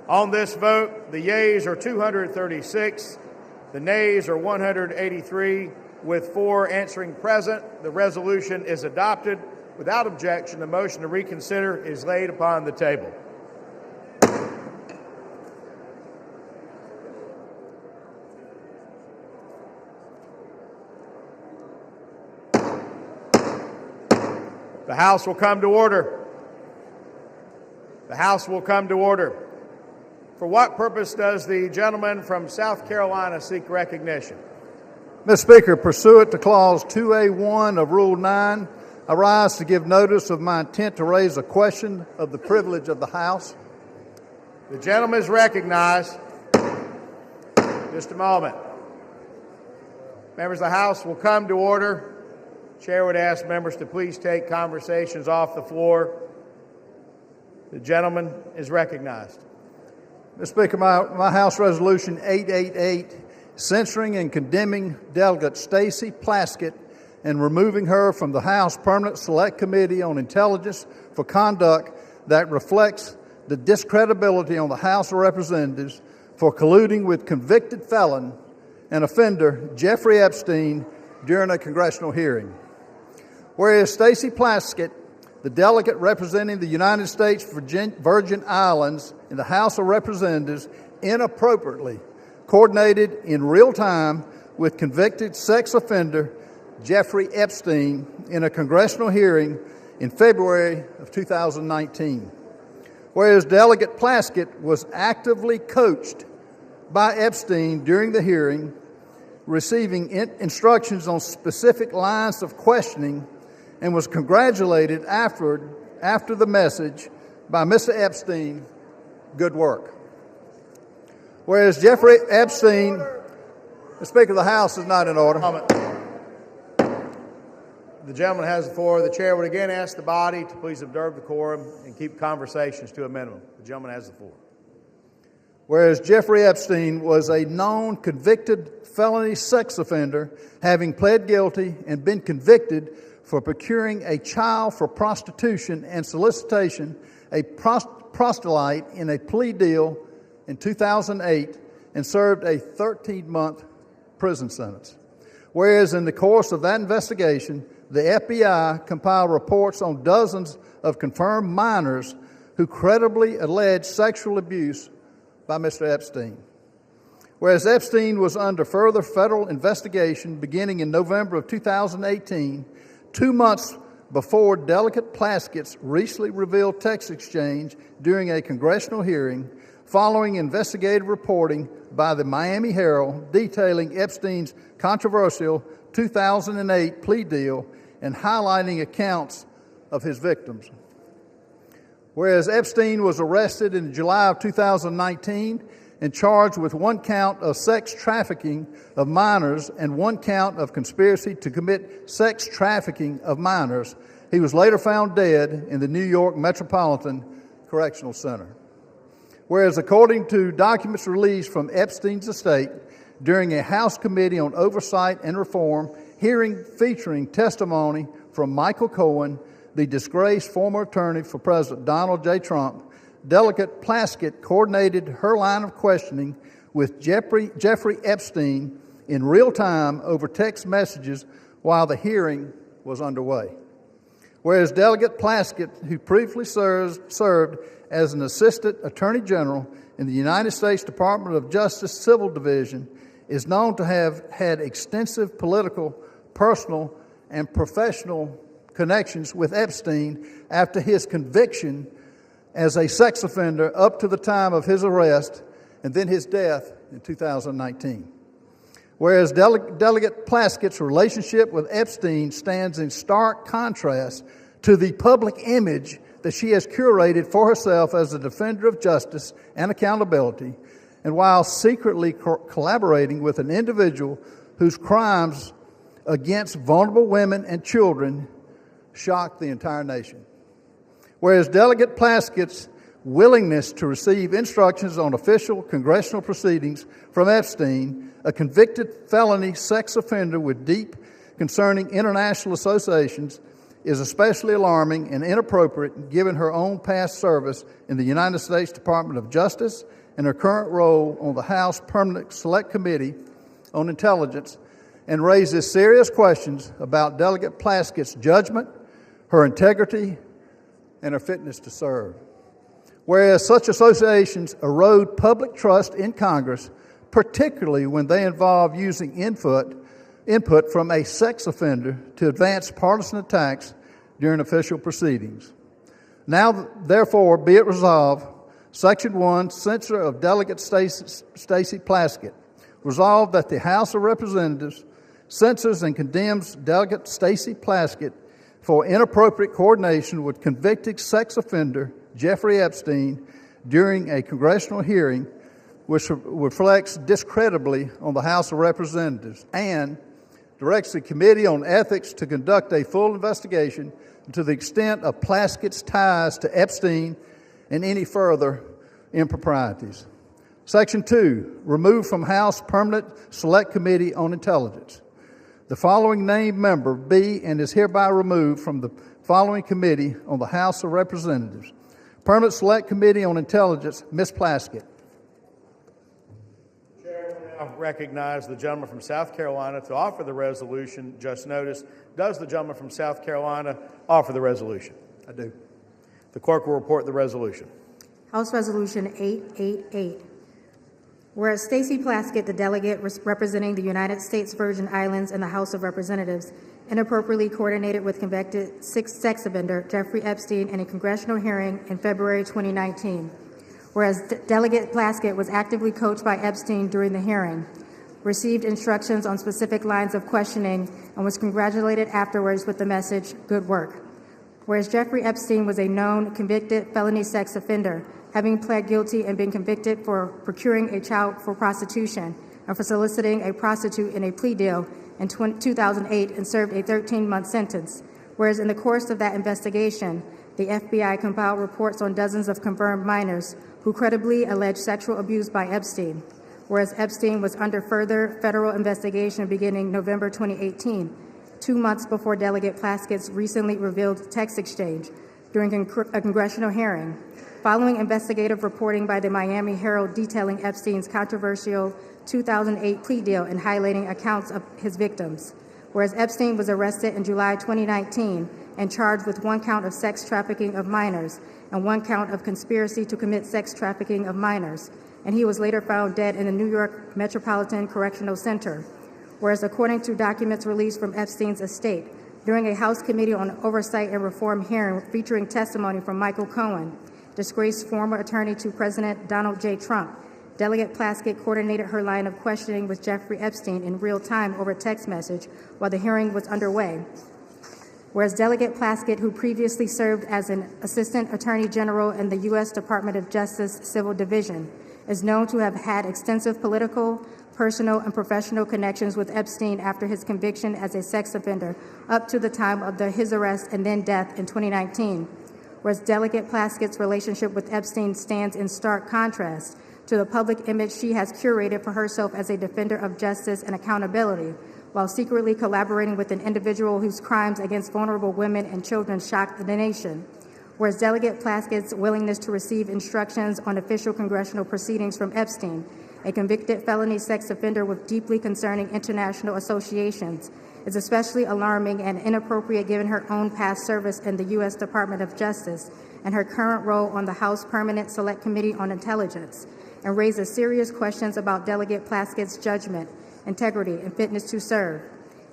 On this vote, the yeas are 236, the nays are 183, with 4 answering present. The resolution is adopted. Without objection, the motion to reconsider is laid upon the table. The House will come to order. The House will come to order. For what purpose does the gentleman from South Carolina seek recognition? Mr. Speaker, pursuant to Clause 2A1 of Rule 9, I rise to give notice of my intent to raise a question of the privilege of the House. The gentleman is recognized. Just a moment. Members of the House will come to order. Chair would ask members to please take conversations off the floor. The gentleman is recognized. Mr. Speaker, my House Resolution 888, censuring and condemning Delegate Stacey Plaskett and removing her from the House Permanent Select Committee on Intelligence for conduct that reflects the discredibility on the House of Representatives for colluding with convicted felon and offender Jeffrey Epstein during a congressional hearing. Whereas Stacey Plaskett, the delegate representing the United States Virgin Islands in the House of Representatives, inappropriately coordinated in real time with convicted sex offender Jeffrey Epstein in a congressional hearing in February of 2019. Whereas Delegate Plaskett was actively coached by Epstein during the hearing, receiving instructions on specific lines of questioning, and was congratulated after the message by Mr. Epstein, good work. Whereas Jeffrey Epstein, the Speaker of the House is not in order. The gentleman has the floor. The chair would again ask the body to please observe the quorum and keep conversations to a minimum. The gentleman has the floor. Whereas Jeffrey Epstein was a known convicted felony sex offender, having pled guilty and been convicted for procuring a child for prostitution and solicitation, a proselyte in a plea deal in 2008, and served a 13-month prison sentence. Whereas in the course of that investigation, the FBI compiled reports on dozens of confirmed minors who credibly alleged sexual abuse by Mr. Epstein. Whereas Epstein was under further federal investigation beginning in November of 2018, 2 months before Delegate Plaskett's recently revealed text exchange during a congressional hearing, following investigative reporting by the Miami Herald detailing Epstein's controversial 2008 plea deal and highlighting accounts of his victims. Whereas Epstein was arrested in July of 2019 and charged with 1 count of sex trafficking of minors and 1 count of conspiracy to commit sex trafficking of minors, he was later found dead in the New York Metropolitan Correctional Center. Whereas according to documents released from Epstein's estate during a House Committee on Oversight and Reform hearing featuring testimony from Michael Cohen, the disgraced former attorney for President Donald J. Trump, Delegate Plaskett coordinated her line of questioning with Jeffrey Epstein in real time over text messages while the hearing was underway. Whereas Delegate Plaskett, who previously served as an Assistant Attorney General in the United States Department of Justice Civil Division, is known to have had extensive political, personal, and professional connections with Epstein after his conviction as a sex offender up to the time of his arrest and then his death in 2019. Whereas Delegate Plaskett's relationship with Epstein stands in stark contrast to the public image that she has curated for herself as a defender of justice and accountability, and while secretly collaborating with an individual whose crimes against vulnerable women and children shocked the entire nation. Whereas Delegate Plaskett's willingness to receive instructions on official congressional proceedings from Epstein, a convicted felony sex offender with deep concerning international associations, is especially alarming and inappropriate given her own past service in the United States Department of Justice and her current role on the House Permanent Select Committee on Intelligence, and raises serious questions about Delegate Plaskett's judgment, her integrity, and her fitness to serve. Whereas such associations erode public trust in Congress, particularly when they involve using input from a sex offender to advance partisan attacks during official proceedings. Now, therefore, be it resolved, Section 1, Censure of Delegate Stacey Plaskett. Resolved that the House of Representatives censures and condemns Delegate Stacey Plaskett for inappropriate coordination with convicted sex offender Jeffrey Epstein during a congressional hearing which reflects discreditably on the House of Representatives, and directs the Committee on Ethics to conduct a full investigation to the extent of Plaskett's ties to Epstein and any further improprieties. Section 2, removed from House Permanent Select Committee on Intelligence. The following named member be and is hereby removed from the following committee on the House of Representatives. Permanent Select Committee on Intelligence, Ms. Plaskett. Chair will now recognize the gentleman from South Carolina to offer the resolution just noticed. Does the gentleman from South Carolina offer the resolution? I do. The clerk will report the resolution. House Resolution 888. Whereas Stacey Plaskett, the delegate representing the United States Virgin Islands in the House of Representatives, inappropriately coordinated with convicted sex offender Jeffrey Epstein in a congressional hearing in February 2019. Whereas Delegate Plaskett was actively coached by Epstein during the hearing, received instructions on specific lines of questioning, and was congratulated afterwards with the message, "Good work." Whereas Jeffrey Epstein was a known convicted felony sex offender, having pled guilty and been convicted for procuring a child for prostitution and for soliciting a prostitute in a plea deal in 2008 and served a 13-month sentence. Whereas in the course of that investigation, the FBI compiled reports on dozens of confirmed minors who credibly alleged sexual abuse by Epstein. Whereas Epstein was under further federal investigation beginning November 2018, 2 months before Delegate Plaskett's recently revealed text exchange during a congressional hearing, following investigative reporting by the Miami Herald detailing Epstein's controversial 2008 plea deal and highlighting accounts of his victims. Whereas Epstein was arrested in July 2019 and charged with 1 count of sex trafficking of minors and 1 count of conspiracy to commit sex trafficking of minors, and he was later found dead in the New York Metropolitan Correctional Center. Whereas according to documents released from Epstein's estate, during a House Committee on Oversight and Reform hearing featuring testimony from Michael Cohen, disgraced former attorney to President Donald J. Trump, Delegate Plaskett coordinated her line of questioning with Jeffrey Epstein in real time over text message while the hearing was underway. Whereas Delegate Plaskett, who previously served as an Assistant Attorney General in the U.S. Department of Justice Civil Division, is known to have had extensive political, personal, and professional connections with Epstein after his conviction as a sex offender up to the time of his arrest and then death in 2019. Whereas Delegate Plaskett's relationship with Epstein stands in stark contrast to the public image she has curated for herself as a defender of justice and accountability, while secretly collaborating with an individual whose crimes against vulnerable women and children shocked the nation. Whereas Delegate Plaskett's willingness to receive instructions on official congressional proceedings from Epstein, a convicted felony sex offender with deeply concerning international associations, is especially alarming and inappropriate given her own past service in the U.S. Department of Justice and her current role on the House Permanent Select Committee on Intelligence, and raises serious questions about Delegate Plaskett's judgment, integrity, and fitness to serve.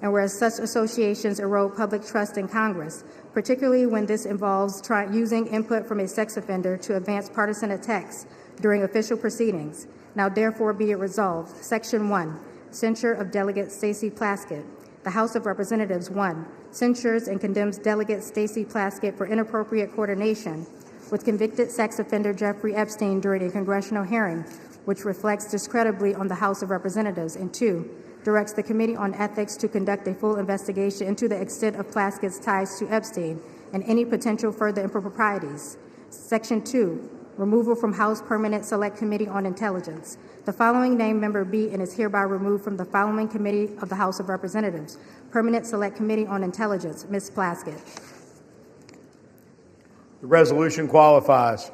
And whereas such associations erode public trust in Congress, particularly when this involves using input from a sex offender to advance partisan attacks during official proceedings, now therefore be it resolved. Section 1, Censure of Delegate Stacey Plaskett. The House of Representatives, 1, censures and condemns Delegate Stacey Plaskett for inappropriate coordination with convicted sex offender Jeffrey Epstein during a congressional hearing, which reflects discreditably on the House of Representatives, and 2, directs the Committee on Ethics to conduct a full investigation into the extent of Plaskett's ties to Epstein and any potential further improprieties. Section 2, removal from House Permanent Select Committee on Intelligence. The following named member be and is hereby removed from the following committee of the House of Representatives. Permanent Select Committee on Intelligence, Ms. Plaskett. The resolution qualifies.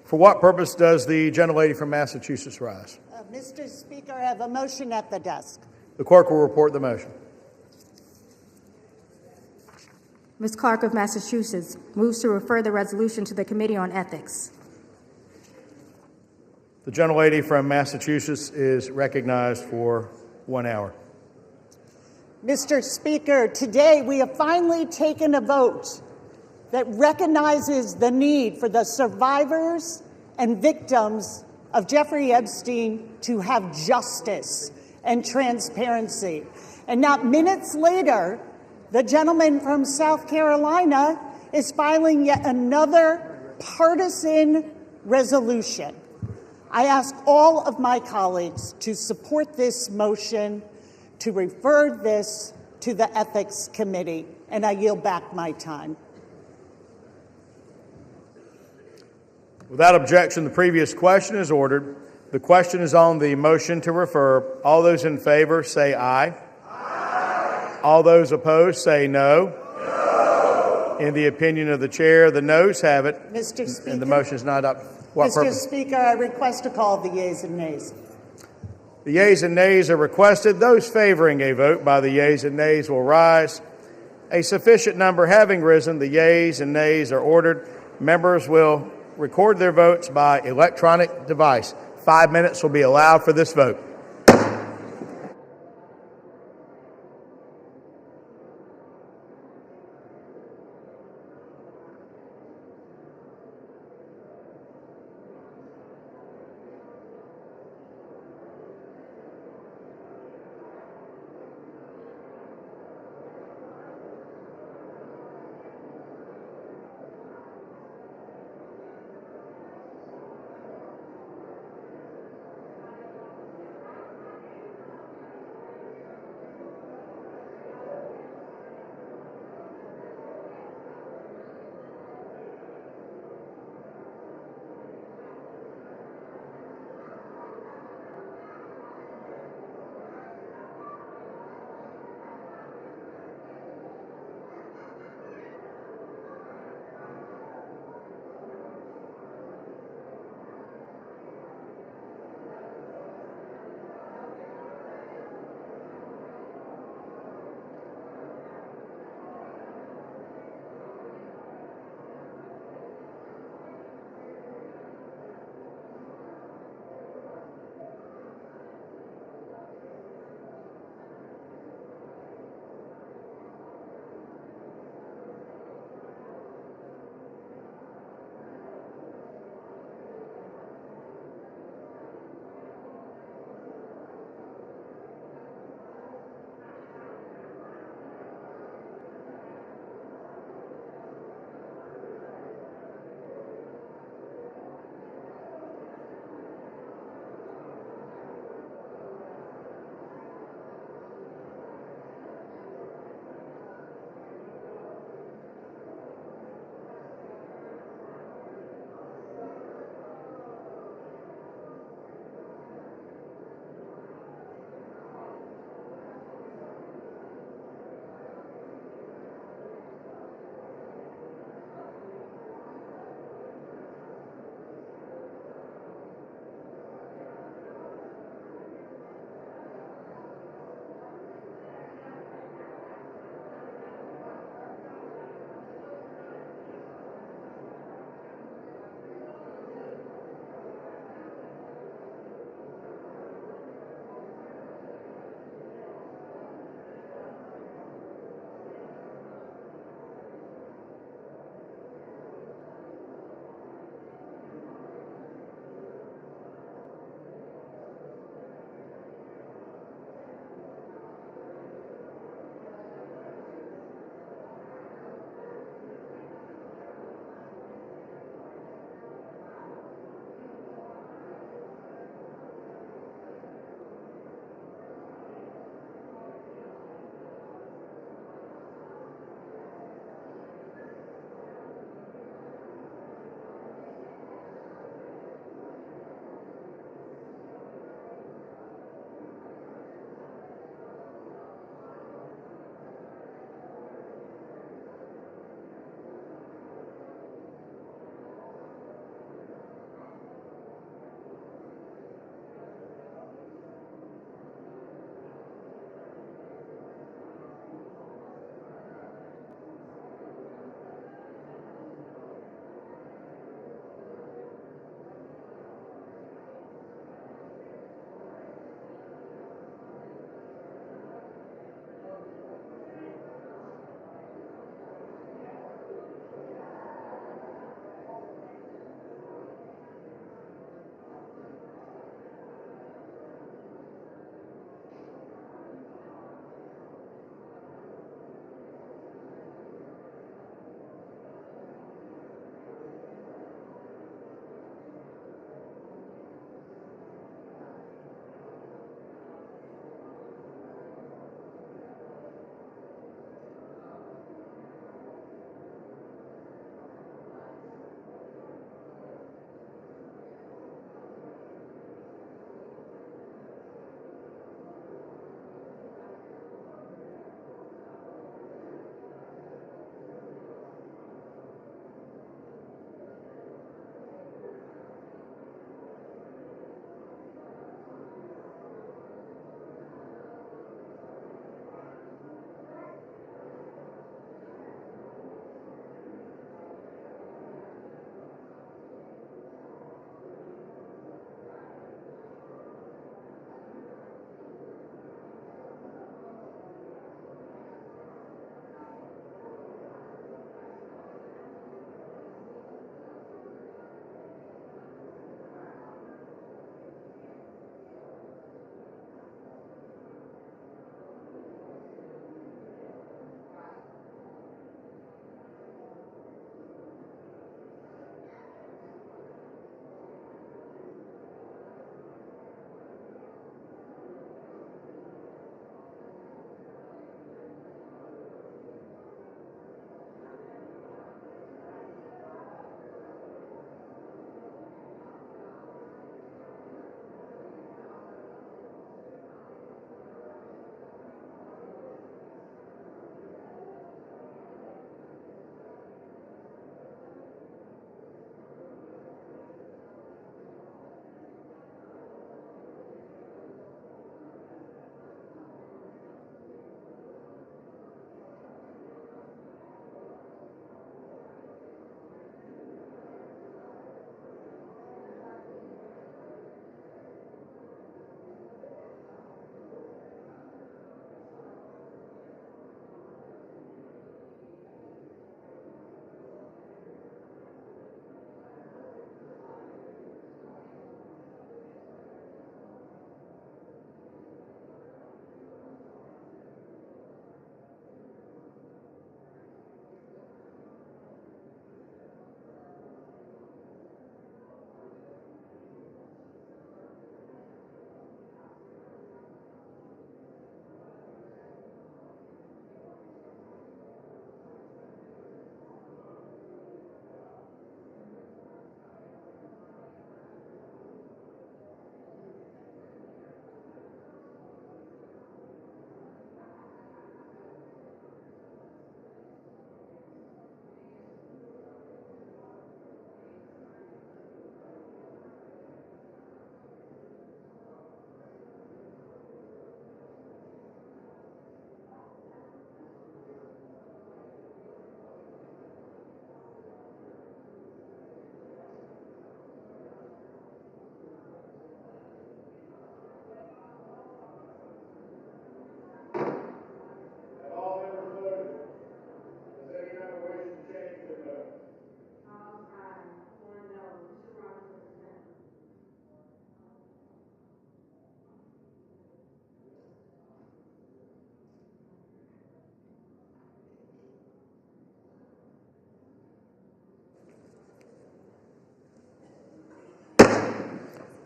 For what purpose does the gentlelady from Massachusetts rise? Mr. Speaker, I have a motion at the desk. The clerk will report the motion. Ms. Clark of Massachusetts moves to refer the resolution to the Committee on Ethics. The gentlelady from Massachusetts is recognized for 1 hour. Mr. Speaker, today we have finally taken a vote that recognizes the need for the survivors and victims of Jeffrey Epstein to have justice and transparency. And not minutes later, the gentleman from South Carolina is filing yet another partisan resolution. I ask all of my colleagues to support this motion to refer this to the Ethics Committee, and I yield back my time. Without objection, the previous question is ordered. The question is on the motion to refer. All those in favor say aye. Aye. All those opposed say no. No. In the opinion of the chair, the noes have it. Mr. Speaker, and the motion is not up. What Mr. purpose? Speaker, I request to call the yeas and nays. The yeas and nays are requested. Those favoring a vote by the yeas and nays will rise. A sufficient number having risen, the yeas and nays are ordered. Members will record their votes by electronic device. 5 minutes will be allowed for this vote.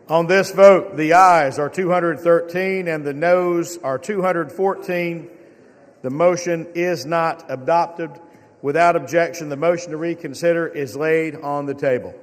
On this vote, the ayes are 213 and the noes are 214. The motion is not adopted. Without objection, the motion to reconsider is laid on the table.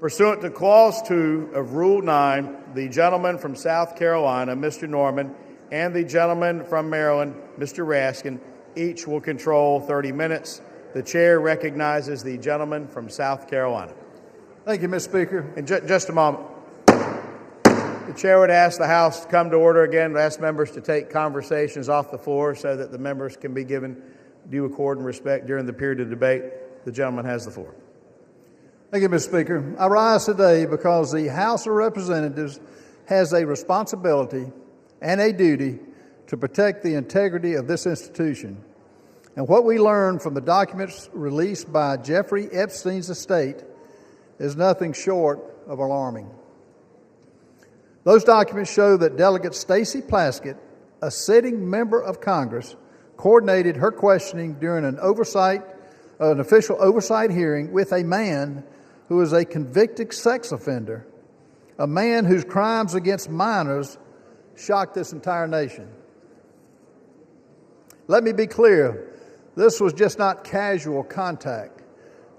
Pursuant to Clause 2 of Rule 9, the gentleman from South Carolina, Mr. Norman, and the gentleman from Maryland, Mr. Raskin, each will control 30 minutes. The chair recognizes the gentleman from South Carolina. Thank you, Mr. Speaker. In just a moment. The chair would ask the House to come to order again, to ask members to take conversations off the floor so that the members can be given due accord and respect during the period of debate. The gentleman has the floor. Thank you, Mr. Speaker. I rise today because the House of Representatives has a responsibility and a duty to protect the integrity of this institution. And what we learned from the documents released by Jeffrey Epstein's estate is nothing short of alarming. Those documents show that Delegate Stacey Plaskett, a sitting member of Congress, coordinated her questioning during an official oversight hearing with a man who is a convicted sex offender, a man whose crimes against minors shocked this entire nation. Let me be clear, this was just not casual contact.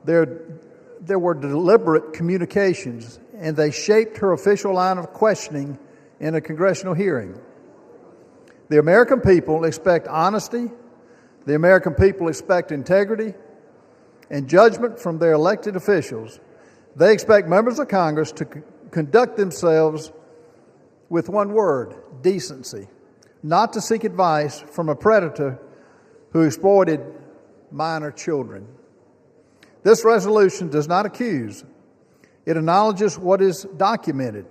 There were deliberate communications, and they shaped her official line of questioning in a congressional hearing. The American people expect honesty. The American people expect integrity and judgment from their elected officials. They expect members of Congress to conduct themselves with one word: decency, not to seek advice from a predator who exploited minor children. This resolution does not accuse. It acknowledges what is documented.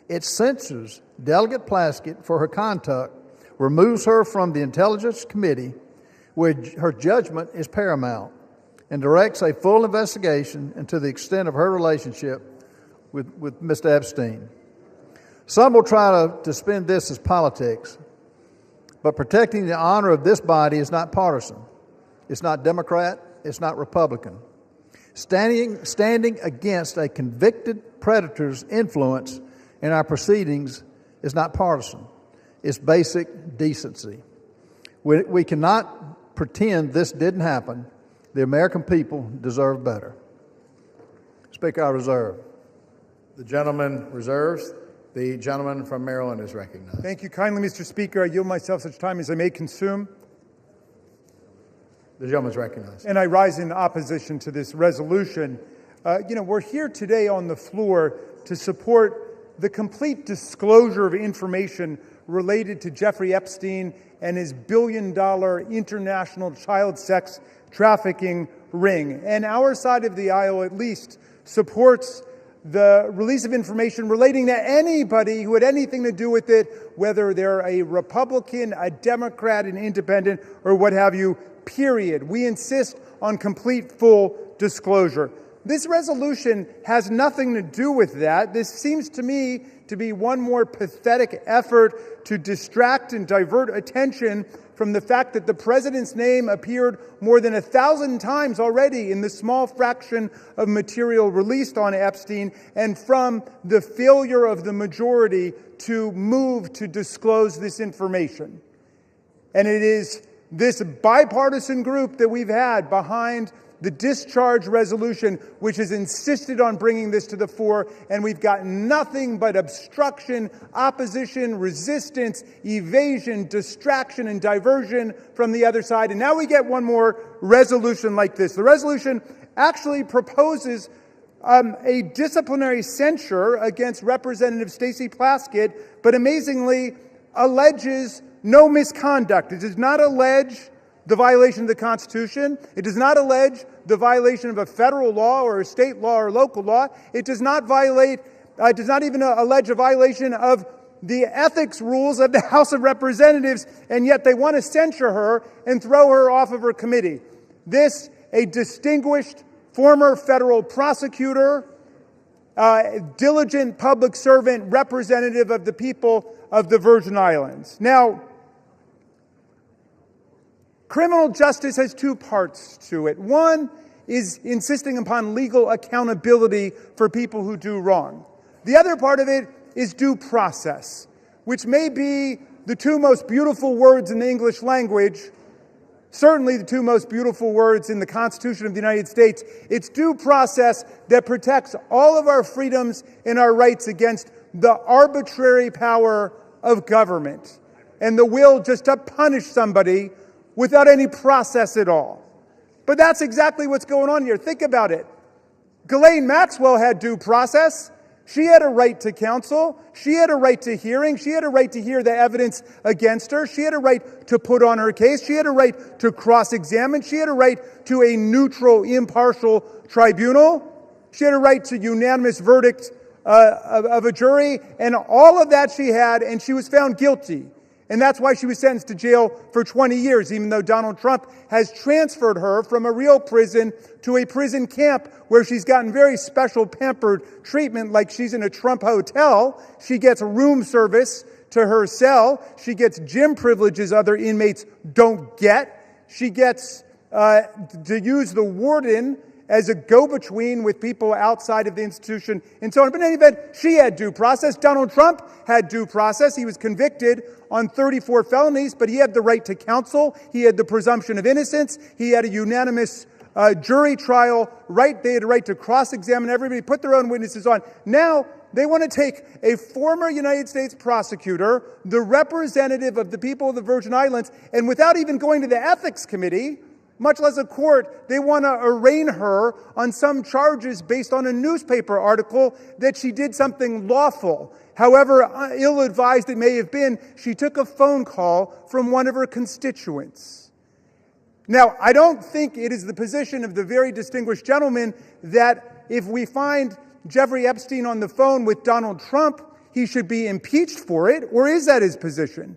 It censures Delegate Plaskett for her conduct, removes her from the Intelligence Committee, where her judgment is paramount, and directs a full investigation into the extent of her relationship with Mr. Epstein. Some will try to spin this as politics, but protecting the honor of this body is not partisan. It's not Democrat. It's not Republican. Standing against a convicted predator's influence in our proceedings is not partisan. It's basic decency. We cannot pretend this didn't happen. The American people deserve better. Speaker, I reserve. The gentleman reserves. The gentleman from Maryland is recognized. Thank you kindly, Mr. Speaker. I yield myself such time as I may consume. The gentleman is recognized. And I rise in opposition to this resolution. We're here today on the floor to support the complete disclosure of information related to Jeffrey Epstein and his billion-dollar international child sex trafficking ring. And our side of the aisle, at least, supports the release of information relating to anybody who had anything to do with it, whether they're a Republican, a Democrat, an independent, or what have you, period. We insist on complete, full disclosure. This resolution has nothing to do with that. This seems to me to be one more pathetic effort to distract and divert attention from the fact that the president's name appeared more than 1,000 times already in the small fraction of material released on Epstein, and from the failure of the majority to move to disclose this information. And it is this bipartisan group that we've had behind the discharge resolution which has insisted on bringing this to the fore, and we've got nothing but obstruction, opposition, resistance, evasion, distraction, and diversion from the other side. And now we get one more resolution like this. The resolution actually proposes a disciplinary censure against Representative Stacey Plaskett, but amazingly alleges no misconduct. It does not allege the violation of the Constitution. It does not allege the violation of a federal law or a state law or local law. It does not even allege a violation of the ethics rules of the House of Representatives, and yet they want to censure her and throw her off of her committee. This, a distinguished former federal prosecutor, diligent public servant, representative of the people of the Virgin Islands. Now, Criminal justice has two parts to it. One is insisting upon legal accountability for people who do wrong. The other part of it is due process, which may be the two most beautiful words in the English language, certainly the two most beautiful words in the Constitution of the United States. It's due process that protects all of our freedoms and our rights against the arbitrary power of government and the will just to punish somebody without any process at all. But that's exactly what's going on here. Think about it. Ghislaine Maxwell had due process. She had a right to counsel. She had a right to hearing. She had a right to hear the evidence against her. She had a right to put on her case. She had a right to cross-examine. She had a right to a neutral, impartial tribunal. She had a right to unanimous verdict of a jury. And all of that she had, and she was found guilty. And that's why she was sentenced to jail for 20 years, even though Donald Trump has transferred her from a real prison to a prison camp where she's gotten very special pampered treatment, like she's in a Trump hotel. She gets room service to her cell. She gets gym privileges other inmates don't get. She gets to use the warden as a go-between with people outside of the institution and so on. But in any event, she had due process. Donald Trump had due process. He was convicted on 34 felonies, but he had the right to counsel. He had the presumption of innocence. He had a unanimous jury trial right. They had a right to cross-examine everybody, put their own witnesses on. Now, they want to take a former United States prosecutor, the representative of the people of the Virgin Islands, and without even going to the ethics committee, much less a court, they want to arraign her on some charges based on a newspaper article that she did something lawful. However ill-advised it may have been, she took a phone call from one of her constituents. Now, I don't think it is the position of the very distinguished gentleman that if we find Jeffrey Epstein on the phone with Donald Trump, he should be impeached for it, or is that his position?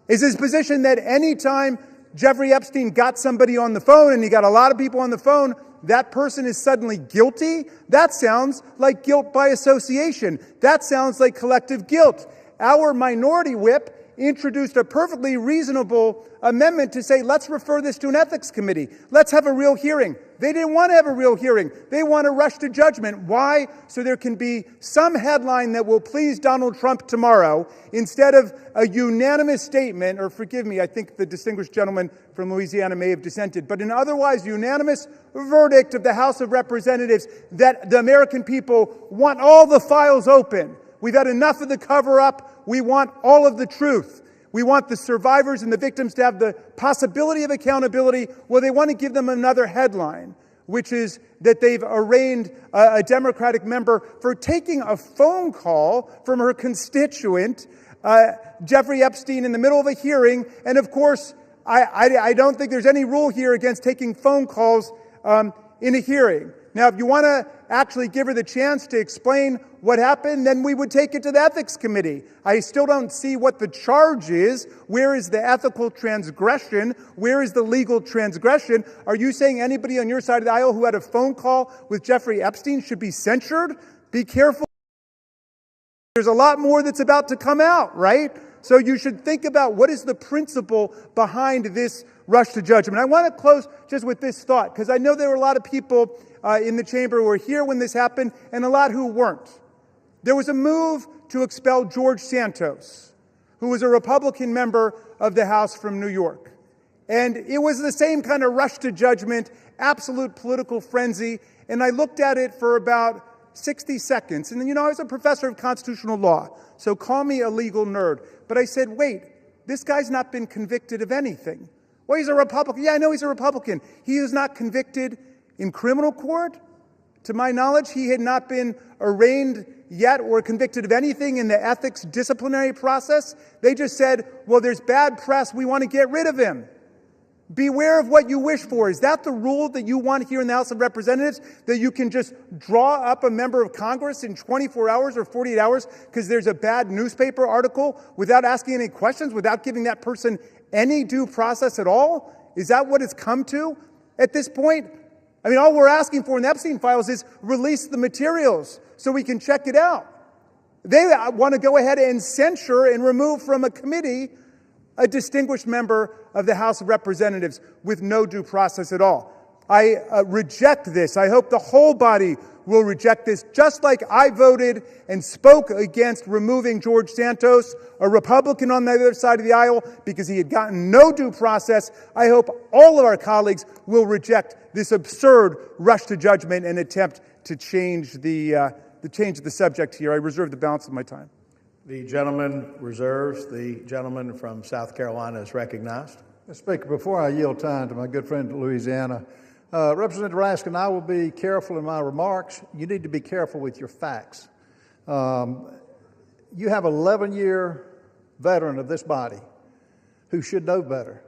Is his position that any time Jeffrey Epstein got somebody on the phone and he got a lot of people on the phone, that person is suddenly guilty? That sounds like guilt by association. That sounds like collective guilt. Our minority whip introduced a perfectly reasonable amendment to say, let's refer this to an ethics committee. Let's have a real hearing. They didn't want to have a real hearing. They want to rush to judgment. Why? So there can be some headline that will please Donald Trump tomorrow instead of a unanimous statement, or forgive me, I think the distinguished gentleman from Louisiana may have dissented, but an otherwise unanimous verdict of the House of Representatives that the American people want all the files open. We've had enough of the cover-up. We want all of the truth. We want the survivors and the victims to have the possibility of accountability. Well, they want to give them another headline, which is that they've arraigned a Democratic member for taking a phone call from her constituent, Jeffrey Epstein, in the middle of a hearing. And of course, I don't think there's any rule here against taking phone calls in a hearing. Now, if you want to actually give her the chance to explain what happened, then we would take it to the ethics committee. I still don't see what the charge is. Where is the ethical transgression? Where is the legal transgression? Are you saying anybody on your side of the aisle who had a phone call with Jeffrey Epstein should be censured? Be careful. There's a lot more that's about to come out, right? So you should think about what is the principle behind this rush to judgment. I want to close just with this thought, because I know there were a lot of people in the chamber who were here when this happened, and a lot who weren't. There was a move to expel George Santos, who was a Republican member of the House from New York. And it was the same kind of rush to judgment, absolute political frenzy. And I looked at it for about 60 seconds. And, I was a professor of constitutional law, so call me a legal nerd. But I said, wait, this guy's not been convicted of anything. Well, he's a Republican. Yeah, I know he's a Republican. He is not convicted in criminal court. To my knowledge, he had not been arraigned yet or convicted of anything in the ethics disciplinary process. They just said, well, there's bad press. We want to get rid of him. Beware of what you wish for. Is that the rule that you want here in the House of Representatives? That you can just draw up a member of Congress in 24 hours or 48 hours because there's a bad newspaper article without asking any questions, without giving that person any due process at all? Is that what it's come to at this point? All we're asking for in the Epstein files is release the materials so we can check it out. They want to go ahead and censure and remove from a committee a distinguished member of the House of Representatives with no due process at all. I reject this. I hope the whole body will reject this, just like I voted and spoke against removing George Santos, a Republican on the other side of the aisle, because he had gotten no due process. I hope all of our colleagues will reject this absurd rush to judgment and attempt to change the subject here. I reserve the balance of my time. The gentleman reserves. The gentleman from South Carolina is recognized. Mr. Speaker, before I yield time to my good friend from Louisiana, Representative Raskin, I will be careful in my remarks. You need to be careful with your facts. You have an 11-year veteran of this body who should know better.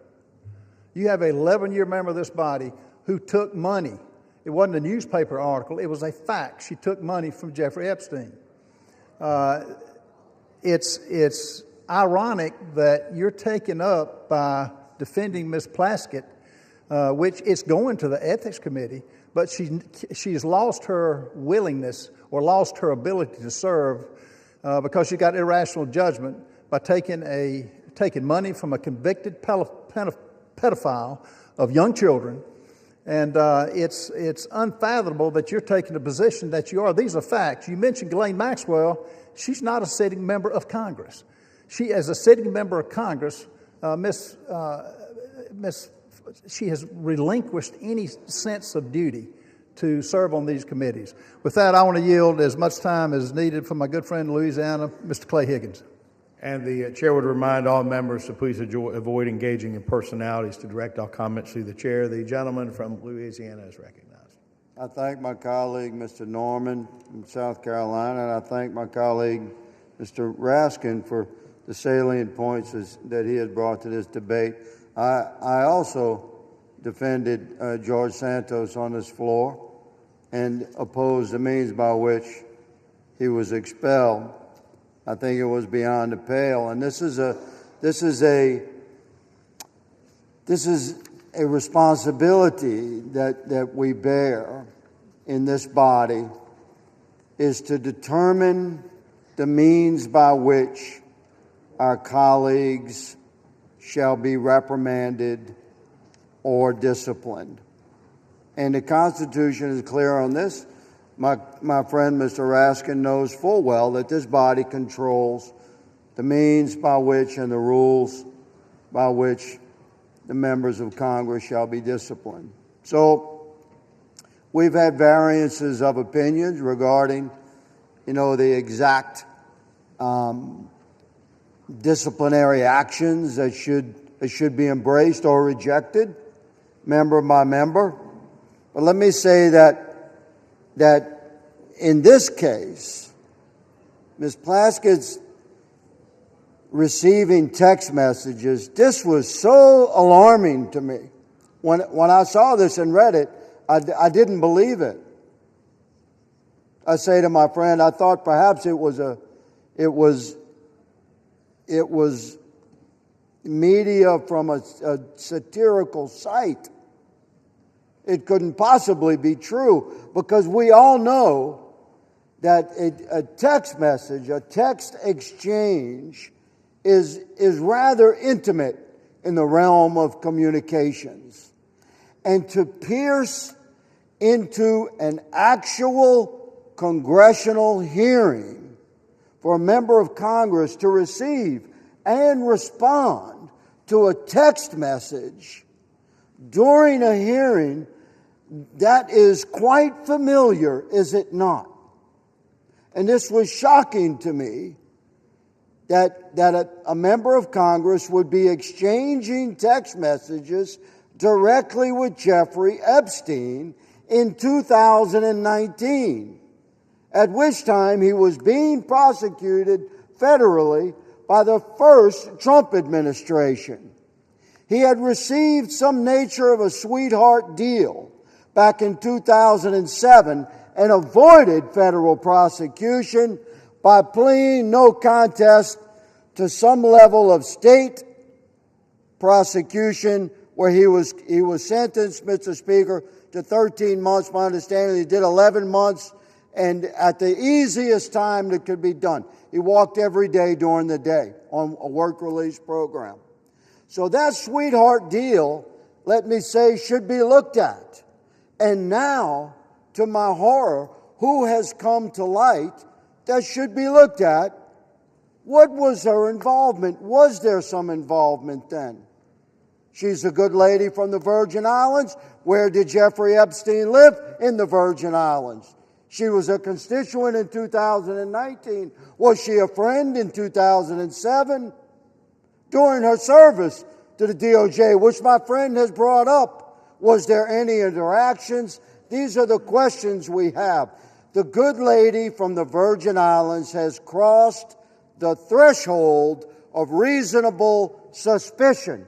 You have an 11-year member of this body who took money. It wasn't a newspaper article. It was a fact. She took money from Jeffrey Epstein. It's ironic that you're taken up by defending Ms. Plaskett, which is going to the Ethics Committee, but she's lost her willingness or lost her ability to serve because she got irrational judgment by taking money from a convicted pedophile of young children. And it's unfathomable that you're taking the position that you are. These are facts. You mentioned Ghislaine Maxwell. She's not a sitting member of Congress. She, as a sitting member of Congress, she has relinquished any sense of duty to serve on these committees. With that, I want to yield as much time as needed for my good friend in Louisiana, Mr. Clay Higgins. And the chair would remind all members to please avoid engaging in personalities to direct all comments through the chair. The gentleman from Louisiana is recognized. I thank my colleague, Mr. Norman from South Carolina, and I thank my colleague, Mr. Raskin, for the salient points that he has brought to this debate. I also defended George Santos on this floor and opposed the means by which he was expelled. I think it was beyond the pale, and this is a responsibility that we bear in this body, is to determine the means by which our colleagues shall be reprimanded or disciplined. And the Constitution is clear on this. My friend, Mr. Raskin, knows full well that this body controls the means by which and the rules by which the members of Congress shall be disciplined. So we've had variances of opinions regarding, the exact disciplinary actions that should be embraced or rejected, member by member. But let me say that in this case, Ms. Plaskett's receiving text messages, this was so alarming to me. When I saw this and read it, I didn't believe it. I say to my friend, I thought perhaps it was media from a satirical site. It couldn't possibly be true, because we all know that a text message, a text exchange is rather intimate in the realm of communications. And to pierce into an actual congressional hearing for a member of Congress to receive and respond to a text message during a hearing, that is quite familiar, is it not? And this was shocking to me, that a member of Congress would be exchanging text messages directly with Jeffrey Epstein in 2019, at which time he was being prosecuted federally by the first Trump administration. He had received some nature of a sweetheart deal back in 2007 and avoided federal prosecution by pleading no contest to some level of state prosecution, where he was sentenced, Mr. Speaker, to 13 months. My understanding, he did 11 months, and at the easiest time that could be done. He walked every day during the day on a work release program. So that sweetheart deal, let me say, should be looked at. And now, to my horror, who has come to light that should be looked at? What was her involvement? Was there some involvement then? She's a good lady from the Virgin Islands. Where did Jeffrey Epstein live? In the Virgin Islands. She was a constituent in 2019. Was she a friend in 2007? During her service to the DOJ, which my friend has brought up, was there any interactions? These are the questions we have. The good lady from the Virgin Islands has crossed the threshold of reasonable suspicion,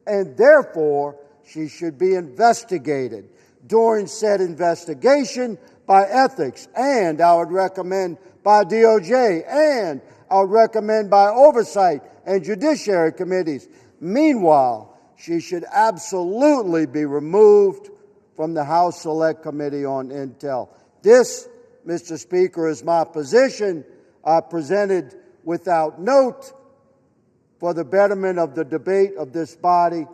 and therefore she should be investigated. During said investigation by ethics, and I would recommend by DOJ, and I would recommend by oversight and judiciary committees. Meanwhile, she should absolutely be removed from the House Select Committee on Intel. This, Mr. Speaker, is my position. I presented without note for the betterment of the debate of this body,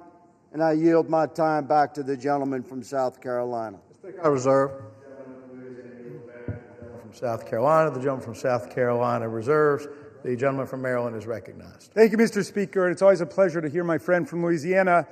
and I yield my time back to the gentleman from South Carolina. I reserve. From South Carolina, the gentleman from South Carolina reserves. The gentleman from Maryland is recognized. Thank you, Mr. Speaker. It's always a pleasure to hear my friend from Louisiana.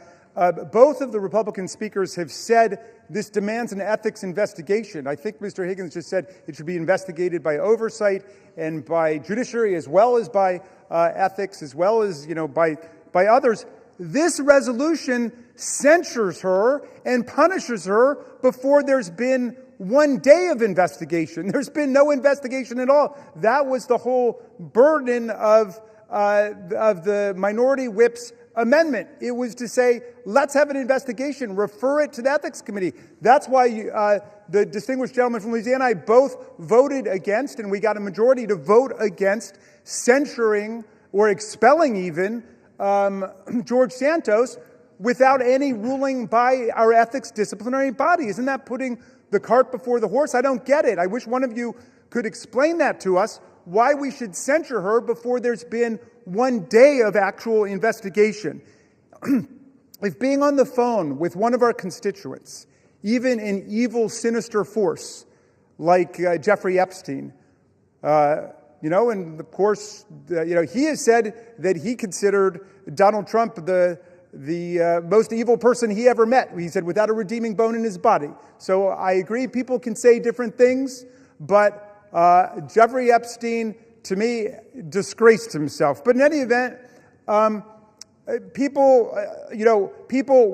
Both of the Republican speakers have said this demands an ethics investigation. I think Mr. Higgins just said it should be investigated by oversight and by judiciary, as well as by ethics, as well as by others. This resolution censures her and punishes her before there's been 1 day of investigation. There's been no investigation at all. That was the whole burden of the minority whip's amendment. It was to say, let's have an investigation, refer it to the Ethics Committee. That's why the distinguished gentleman from Louisiana and I both voted against, and we got a majority to vote against censuring or expelling even George Santos without any ruling by our ethics disciplinary body. Isn't that putting the cart before the horse? I don't get it. I wish one of you could explain that to us, why we should censure her before there's been 1 day of actual investigation. If being on the phone with one of our constituents, even an evil, sinister force like Jeffrey Epstein, and of course, he has said that he considered Donald Trump the most evil person he ever met. He said, without a redeeming bone in his body. So I agree, people can say different things, but Jeffrey Epstein, to me, disgraced himself. But in any event, people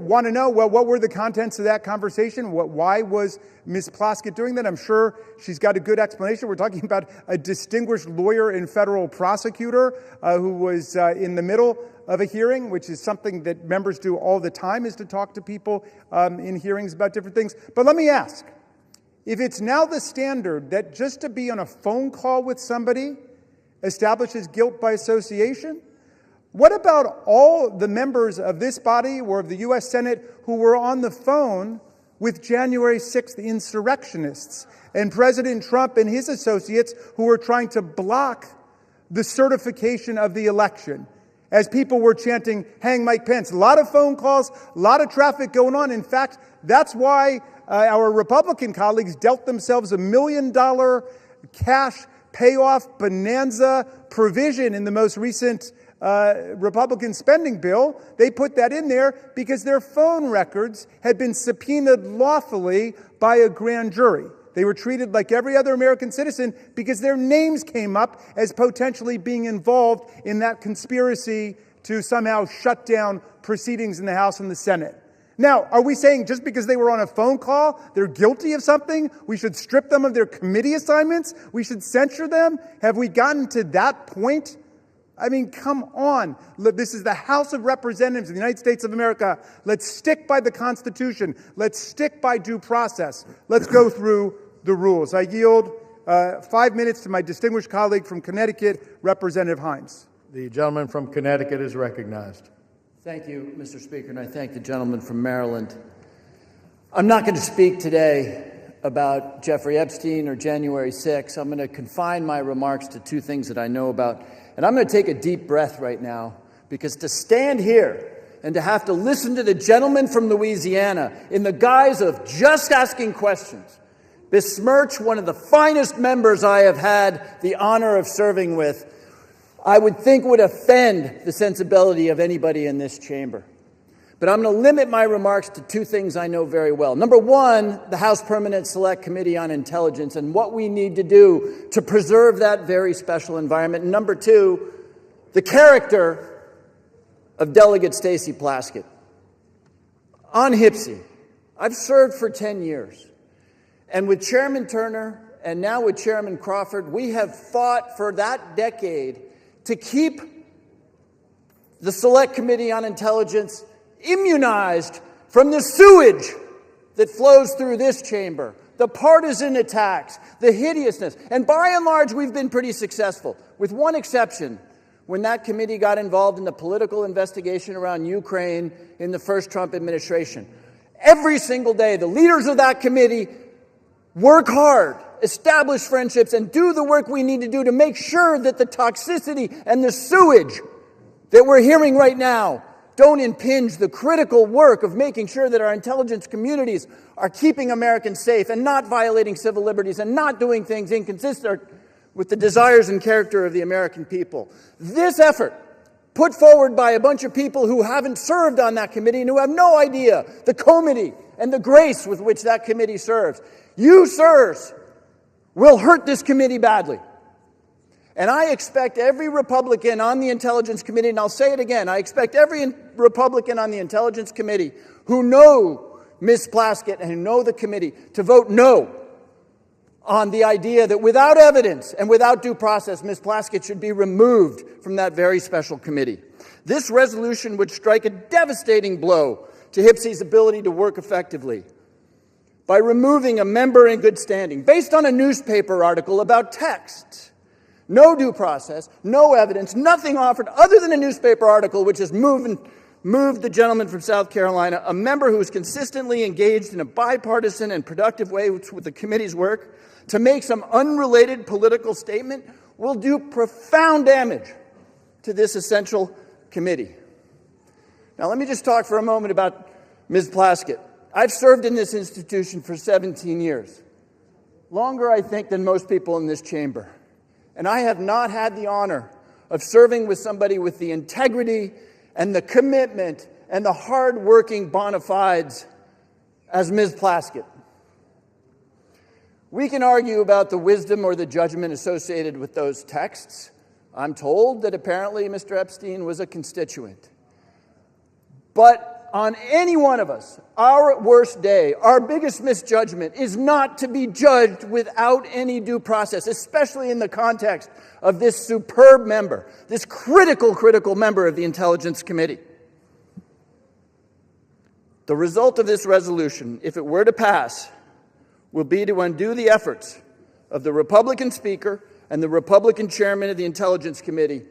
want to know, well, what were the contents of that conversation? Why was Ms. Plaskett doing that? I'm sure she's got a good explanation. We're talking about a distinguished lawyer and federal prosecutor who was in the middle of a hearing, which is something that members do all the time, is to talk to people in hearings about different things. But let me ask, if it's now the standard that just to be on a phone call with somebody establishes guilt by association, what about all the members of this body or of the U.S. Senate who were on the phone with January 6th insurrectionists and President Trump and his associates who were trying to block the certification of the election as people were chanting, "Hang Mike Pence"? A lot of phone calls, a lot of traffic going on. In fact, that's why our Republican colleagues dealt themselves $1 million cash payoff bonanza provision in the most recent Republican spending bill. They put that in there because their phone records had been subpoenaed lawfully by a grand jury. They were treated like every other American citizen because their names came up as potentially being involved in that conspiracy to somehow shut down proceedings in the House and the Senate. Now, are we saying just because they were on a phone call, they're guilty of something, we should strip them of their committee assignments? We should censure them? Have we gotten to that point? I mean, come on. This is the House of Representatives of the United States of America. Let's stick by the Constitution. Let's stick by due process. Let's go through the rules. I yield 5 minutes to my distinguished colleague from Connecticut, Representative Hines. The gentleman from Connecticut is recognized. Thank you, Mr. Speaker, and I thank the gentleman from Maryland. I'm not going to speak today about Jeffrey Epstein or January 6th. I'm going to confine my remarks to two things that I know about. And I'm going to take a deep breath right now Because to stand here and to have to listen to the gentleman from Louisiana in the guise of just asking questions besmirch one of the finest members I have had the honor of serving with, I would think would offend the sensibility of anybody in this chamber. But I'm going to limit my remarks to two things I know very well. Number one, the House Permanent Select Committee on Intelligence and what we need to do to preserve that very special environment. And number two, the character of Delegate Stacey Plaskett. On HPSI, I've served for 10 years. And with Chairman Turner and now with Chairman Crawford, we have fought for that decade to keep the Select Committee on Intelligence immunized from the sewage that flows through this chamber, the partisan attacks, the hideousness. And by and large, we've been pretty successful, with one exception, when that committee got involved in the political investigation around Ukraine in the first Trump administration. Every single day, the leaders of that committee work hard, establish friendships, and do the work we need to do to make sure that the toxicity and the sewage that we're hearing right now don't impinge the critical work of making sure that our intelligence communities are keeping Americans safe and not violating civil liberties and not doing things inconsistent with the desires and character of the American people. This effort, put forward by a bunch of people who haven't served on that committee and who have no idea the comity and the grace with which that committee serves. You, sirs, will hurt this committee badly. And I expect every Republican on the Intelligence Committee, and I'll say it again, I expect every Republican on the Intelligence Committee who know Ms. Plaskett and who know the committee to vote no on the idea that without evidence and without due process, Ms. Plaskett should be removed from that very special committee. This resolution would strike a devastating blow to HPSI's ability to work effectively by removing a member in good standing based on a newspaper article about text. No due process, no evidence, nothing offered other than a newspaper article which has moved the gentleman from South Carolina, a member who is consistently engaged in a bipartisan and productive way with the committee's work, to make some unrelated political statement will do profound damage to this essential committee. Now let me just talk for a moment about Ms. Plaskett. I've served in this institution for 17 years, longer, I think, than most people in this chamber. And I have not had the honor of serving with somebody with the integrity and the commitment and the hard-working bona fides as Ms. Plaskett. We can argue about the wisdom or the judgment associated with those texts. I'm told that apparently Mr. Epstein was a constituent. But on any one of us, our worst day, our biggest misjudgment is not to be judged without any due process, especially in the context of this superb member, this critical member of the Intelligence Committee. The result of this resolution, if it were to pass, will be to undo the efforts of the Republican Speaker and the Republican Chairman of the Intelligence Committee,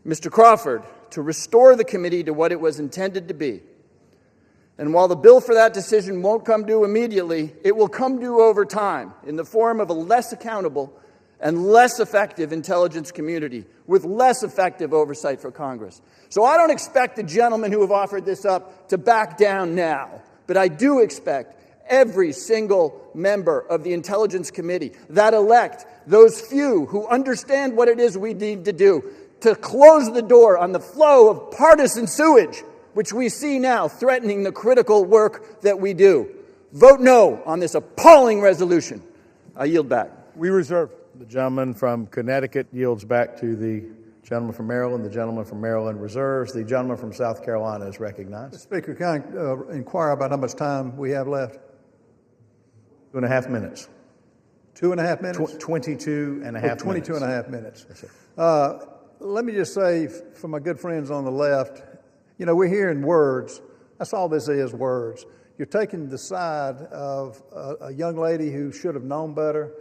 Mr. Crawford, to restore the committee to what it was intended to be. And while the bill for that decision won't come due immediately, it will come due over time in the form of a less accountable and less effective intelligence community with less effective oversight for Congress. So I don't expect the gentlemen who have offered this up to back down now, but I do expect every single member of the Intelligence Committee that elect those few who understand what it is we need to do to close the door on the flow of partisan sewage which we see now threatening the critical work that we do. Vote no on this appalling resolution. I yield back. We reserve. The gentleman from Connecticut yields back to the gentleman from Maryland. The gentleman from Maryland reserves. The gentleman from South Carolina is recognized. Mr. Speaker, can I inquire about how much time we have left? 2.5 minutes. 2.5 minutes? 22 and a half 22 minutes. and a half minutes. Let me just say, for my good friends on the left, you know, we're hearing words. That's all this is, words. You're taking the side of a young lady who should have known better.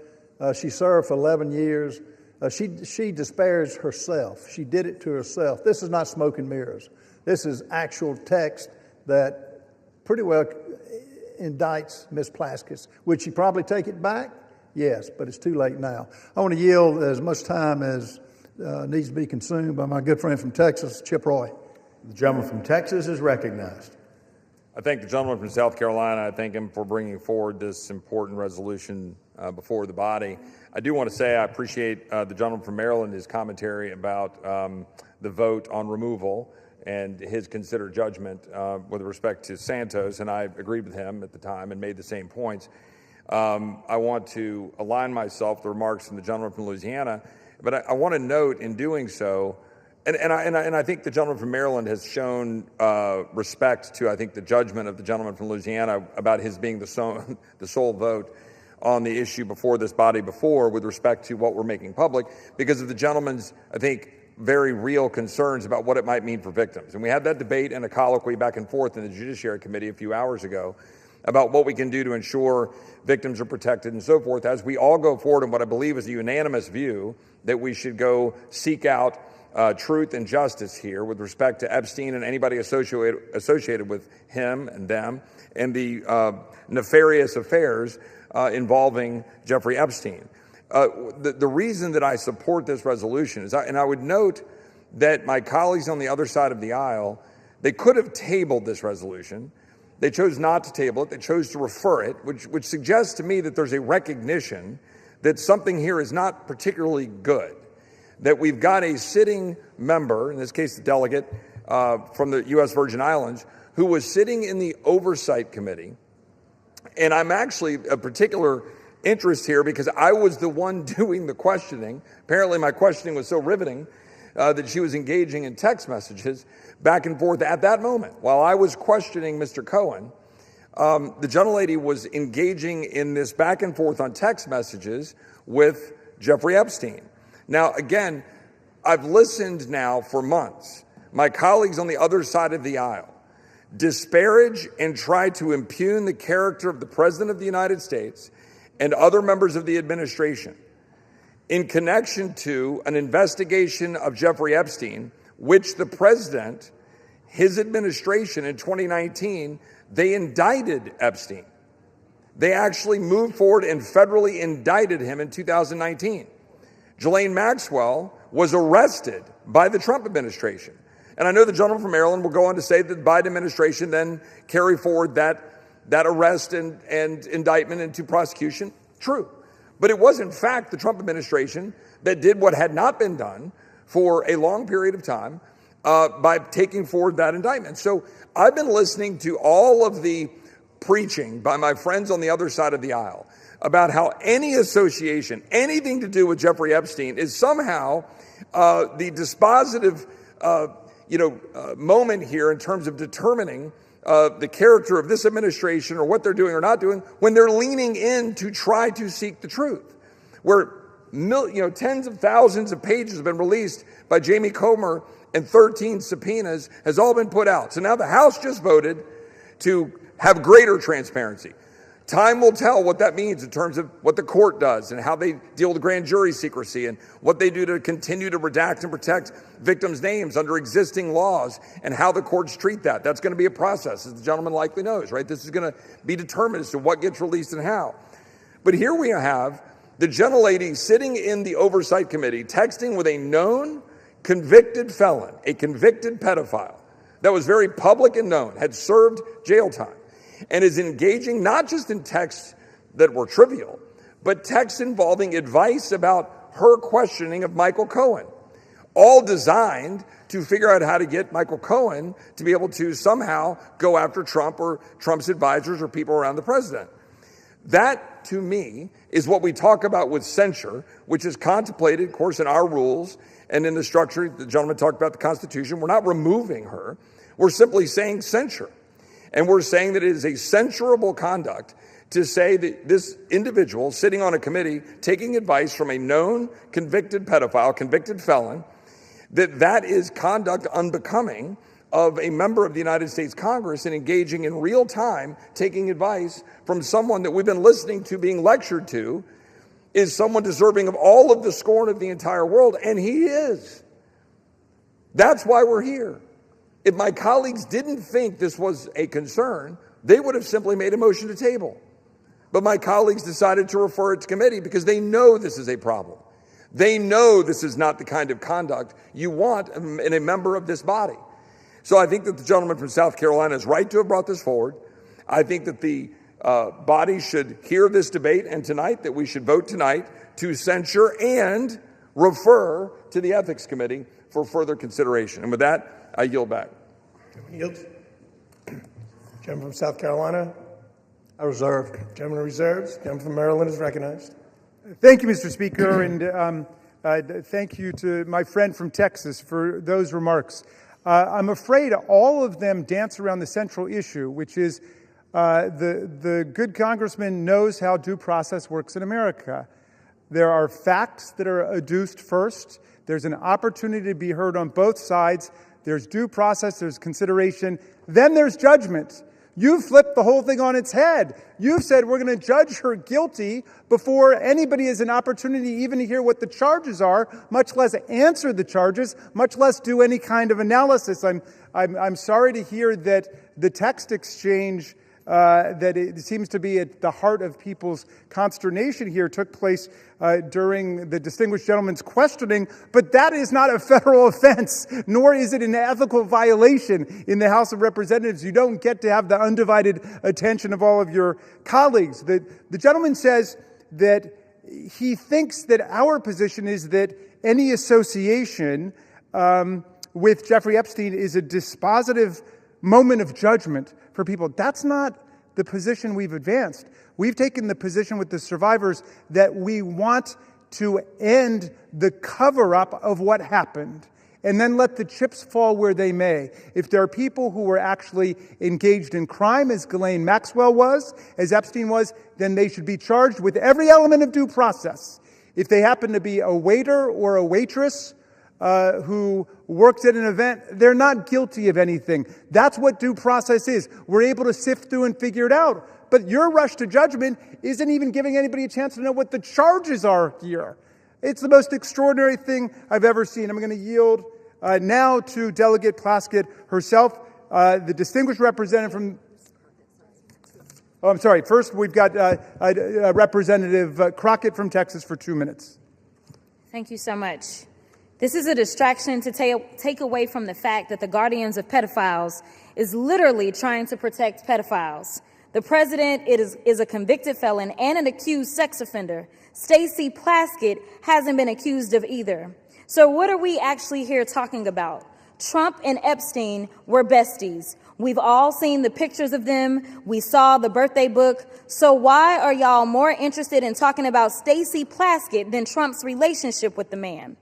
She served for 11 years. She disparaged herself. She did it to herself. This is not smoke and mirrors. This is actual text that pretty well indicts Ms. Plaskett. Would she probably take it back? Yes, but it's too late now. I want to yield as much time as needs to be consumed by my good friend from Texas, Chip Roy. The gentleman from Texas is recognized. I thank the gentleman from South Carolina. I thank him for bringing forward this important resolution before the body. I do want to say I appreciate the gentleman from Maryland, his commentary about the vote on removal and his considered judgment with respect to Santos, and I agreed with him at the time and made the same points. I want to align myself with the remarks from the gentleman from Louisiana, but I want to note in doing so, and I think the gentleman from Maryland has shown respect to, I think, the judgment of the gentleman from Louisiana about his being the sole vote on the issue before this body before with respect to what we're making public because of the gentleman's, I think, very real concerns about what it might mean for victims. And we had that debate and a colloquy back and forth in the Judiciary Committee a few hours ago about what we can do to ensure victims are protected and so forth as we all go forward in what I believe is a unanimous view that we should go seek out truth and justice here with respect to Epstein and anybody associated with him and them and the nefarious affairs involving Jeffrey Epstein. The reason that I support this resolution is, and I would note that my colleagues on the other side of the aisle, they could have tabled this resolution. They chose not to table it. They chose to refer it, which suggests to me that there's a recognition that something here is not particularly good, that we've got a sitting member, in this case the delegate from the U.S. Virgin Islands, who was sitting in the Oversight Committee. And I'm actually a particular interest here because I was the one doing the questioning. Apparently my questioning was so riveting that she was engaging in text messages back and forth at that moment. While I was questioning Mr. Cohen, the gentlelady was engaging in this back and forth on text messages with Jeffrey Epstein. Now, again, I've listened now for months. My colleagues on the other side of the aisle disparage and try to impugn the character of the President of the United States and other members of the administration in connection to an investigation of Jeffrey Epstein, which the President, his administration in 2019, they indicted Epstein. They actually moved forward and federally indicted him in 2019. Ghislaine Maxwell was arrested by the Trump administration. And I know the gentleman from Maryland will go on to say that the Biden administration then carry forward that arrest and indictment into prosecution. True. But it was, in fact, the Trump administration that did what had not been done for a long period of time by taking forward that indictment. So I've been listening to all of the preaching by my friends on the other side of the aisle about how any association, anything to do with Jeffrey Epstein is somehow the dispositive moment here in terms of determining the character of this administration or what they're doing or not doing when they're leaning in to try to seek the truth. Where tens of thousands of pages have been released by Jamie Comer and 13 subpoenas has all been put out. So now the House just voted to have greater transparency. Time will tell what that means in terms of what the court does and how they deal with grand jury secrecy and what they do to continue to redact and protect victims' names under existing laws and how the courts treat that. That's going to be a process, as the gentleman likely knows, right? This is going to be determined as to what gets released and how. But here we have the gentlelady sitting in the Oversight Committee texting with a known convicted felon, a convicted pedophile that was very public and known, had served jail time, and is engaging not just in texts that were trivial, but texts involving advice about her questioning of Michael Cohen, all designed to figure out how to get Michael Cohen to be able to somehow go after Trump or Trump's advisors or people around the president. That, to me, is what we talk about with censure, which is contemplated, of course, in our rules and in the structure. The gentleman talked about the Constitution. We're not removing her. We're simply saying censure. And we're saying that it is a censurable conduct to say that this individual sitting on a committee taking advice from a known convicted pedophile, convicted felon, that is conduct unbecoming of a member of the United States Congress and engaging in real time, taking advice from someone that we've been listening to, being lectured to, is someone deserving of all of the scorn of the entire world. And he is. That's why we're here. If my colleagues didn't think this was a concern, they would have simply made a motion to table. But my colleagues decided to refer it to committee because they know this is a problem. They know this is not the kind of conduct you want in a member of this body. So I think that the gentleman from South Carolina is right to have brought this forward. I think that the body should hear this debate, and tonight that we should vote tonight to censure and refer to the Ethics Committee for further consideration. And with that, I yield back. Yield. Gentleman from South Carolina. I reserve. Gentleman reserves. Gentleman from Maryland is recognized. Thank you, Mr. Speaker, and thank you to my friend from Texas for those remarks. I'm afraid all of them dance around the central issue, which is the good congressman knows how due process works in America. There are facts that are adduced first. There's an opportunity to be heard on both sides. There's due process, there's consideration, then there's judgment. You've flipped the whole thing on its head. You've said we're going to judge her guilty before anybody has an opportunity even to hear what the charges are, much less answer the charges, much less do any kind of analysis. I'm sorry to hear that the text exchange that it seems to be at the heart of people's consternation here took place during the distinguished gentleman's questioning, but that is not a federal offense, nor is it an ethical violation in the House of Representatives. You don't get to have the undivided attention of all of your colleagues. The gentleman says that he thinks that our position is that any association with Jeffrey Epstein is a dispositive moment of judgment for people. That's not the position we've advanced. We've taken the position with the survivors that we want to end the cover-up of what happened and then let the chips fall where they may. If there are people who were actually engaged in crime, as Ghislaine Maxwell was, as Epstein was, then they should be charged with every element of due process. If they happen to be a waiter or a waitress who works at an event, they're not guilty of anything. That's what due process is. We're able to sift through and figure it out. But your rush to judgment isn't even giving anybody a chance to know what the charges are here. It's the most extraordinary thing I've ever seen. I'm going to yield now to Delegate Plaskett herself, the distinguished representative from... Oh, I'm sorry. First, we've got Representative Crockett from Texas for 2 minutes. Thank you so much. This is a distraction to take away from the fact that the guardians of pedophiles is literally trying to protect pedophiles. The president is a convicted felon and an accused sex offender. Stacey Plaskett hasn't been accused of either. So what are we actually here talking about? Trump and Epstein were besties. We've all seen the pictures of them. We saw the birthday book. So why are y'all more interested in talking about Stacey Plaskett than Trump's relationship with the man?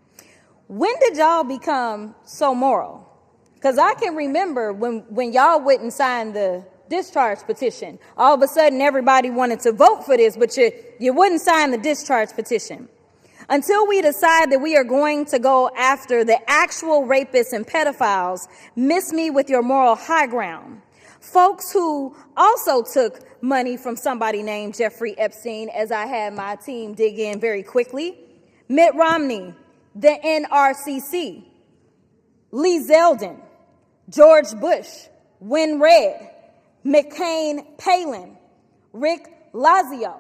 When did y'all become so moral? Because I can remember when y'all wouldn't sign the discharge petition. All of a sudden, everybody wanted to vote for this, but you wouldn't sign the discharge petition. Until we decide that we are going to go after the actual rapists and pedophiles, miss me with your moral high ground. Folks who also took money from somebody named Jeffrey Epstein, as I had my team dig in very quickly. Mitt Romney, the NRCC, Lee Zeldin, George Bush, Win Red, McCain Palin, Rick Lazio.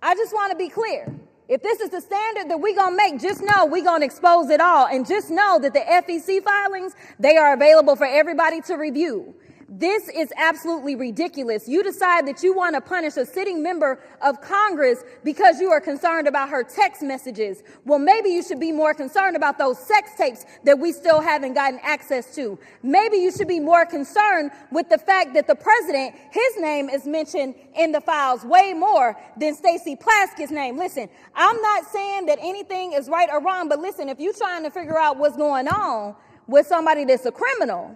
I just want to be clear. If this is the standard that we're going to make, just know we're going to expose it all. And just know that the FEC filings, they are available for everybody to review. This is absolutely ridiculous. You decide that you want to punish a sitting member of Congress because you are concerned about her text messages. Well, maybe you should be more concerned about those sex tapes that we still haven't gotten access to. Maybe you should be more concerned with the fact that the president, his name is mentioned in the files way more than Stacey Plaskett's name. Listen, I'm not saying that anything is right or wrong, but listen, if you're trying to figure out what's going on with somebody that's a criminal,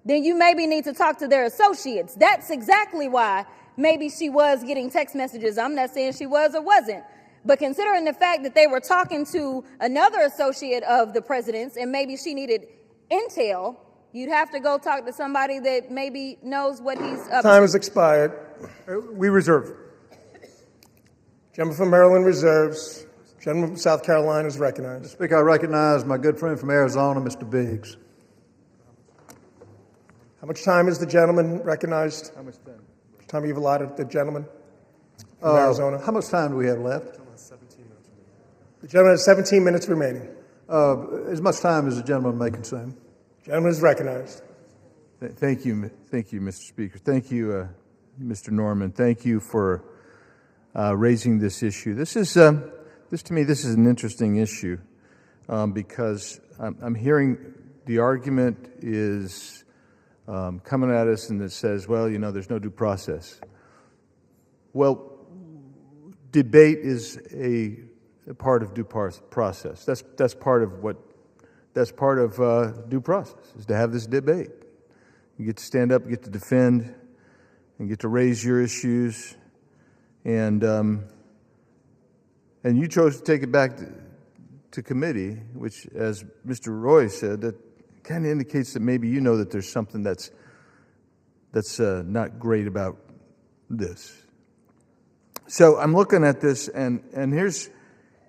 then you maybe need to talk to their associates. That's exactly why maybe she was getting text messages. I'm not saying she was or wasn't. But considering the fact that they were talking to another associate of the president's and maybe she needed intel, you'd have to go talk to somebody that maybe knows what he's up to. Time has expired. We reserve. Gentleman from Maryland reserves. Gentleman from South Carolina is recognized. Speaker, I recognize my good friend from Arizona, Mr. Biggs. How much time is the gentleman recognized? How much time? How much time you've allotted the gentleman from Arizona? How much time do we have left? The gentleman has 17 minutes remaining. As much time as the gentleman may consume. Gentleman is recognized. Thank you, Mr. Speaker. Thank you, Mr. Norman. Thank you for raising this issue. This to me, this is an interesting issue because I'm hearing the argument is coming at us and it says, well, there's no due process. Well, debate is a part of due process. That's part of due process, is to have this debate. You get to stand up, get to defend, and get to raise your issues. And you chose to take it back to committee, which, as Mr. Roy said, that kind of indicates that maybe you know that there's something that's not great about this. So I'm looking at this, and here's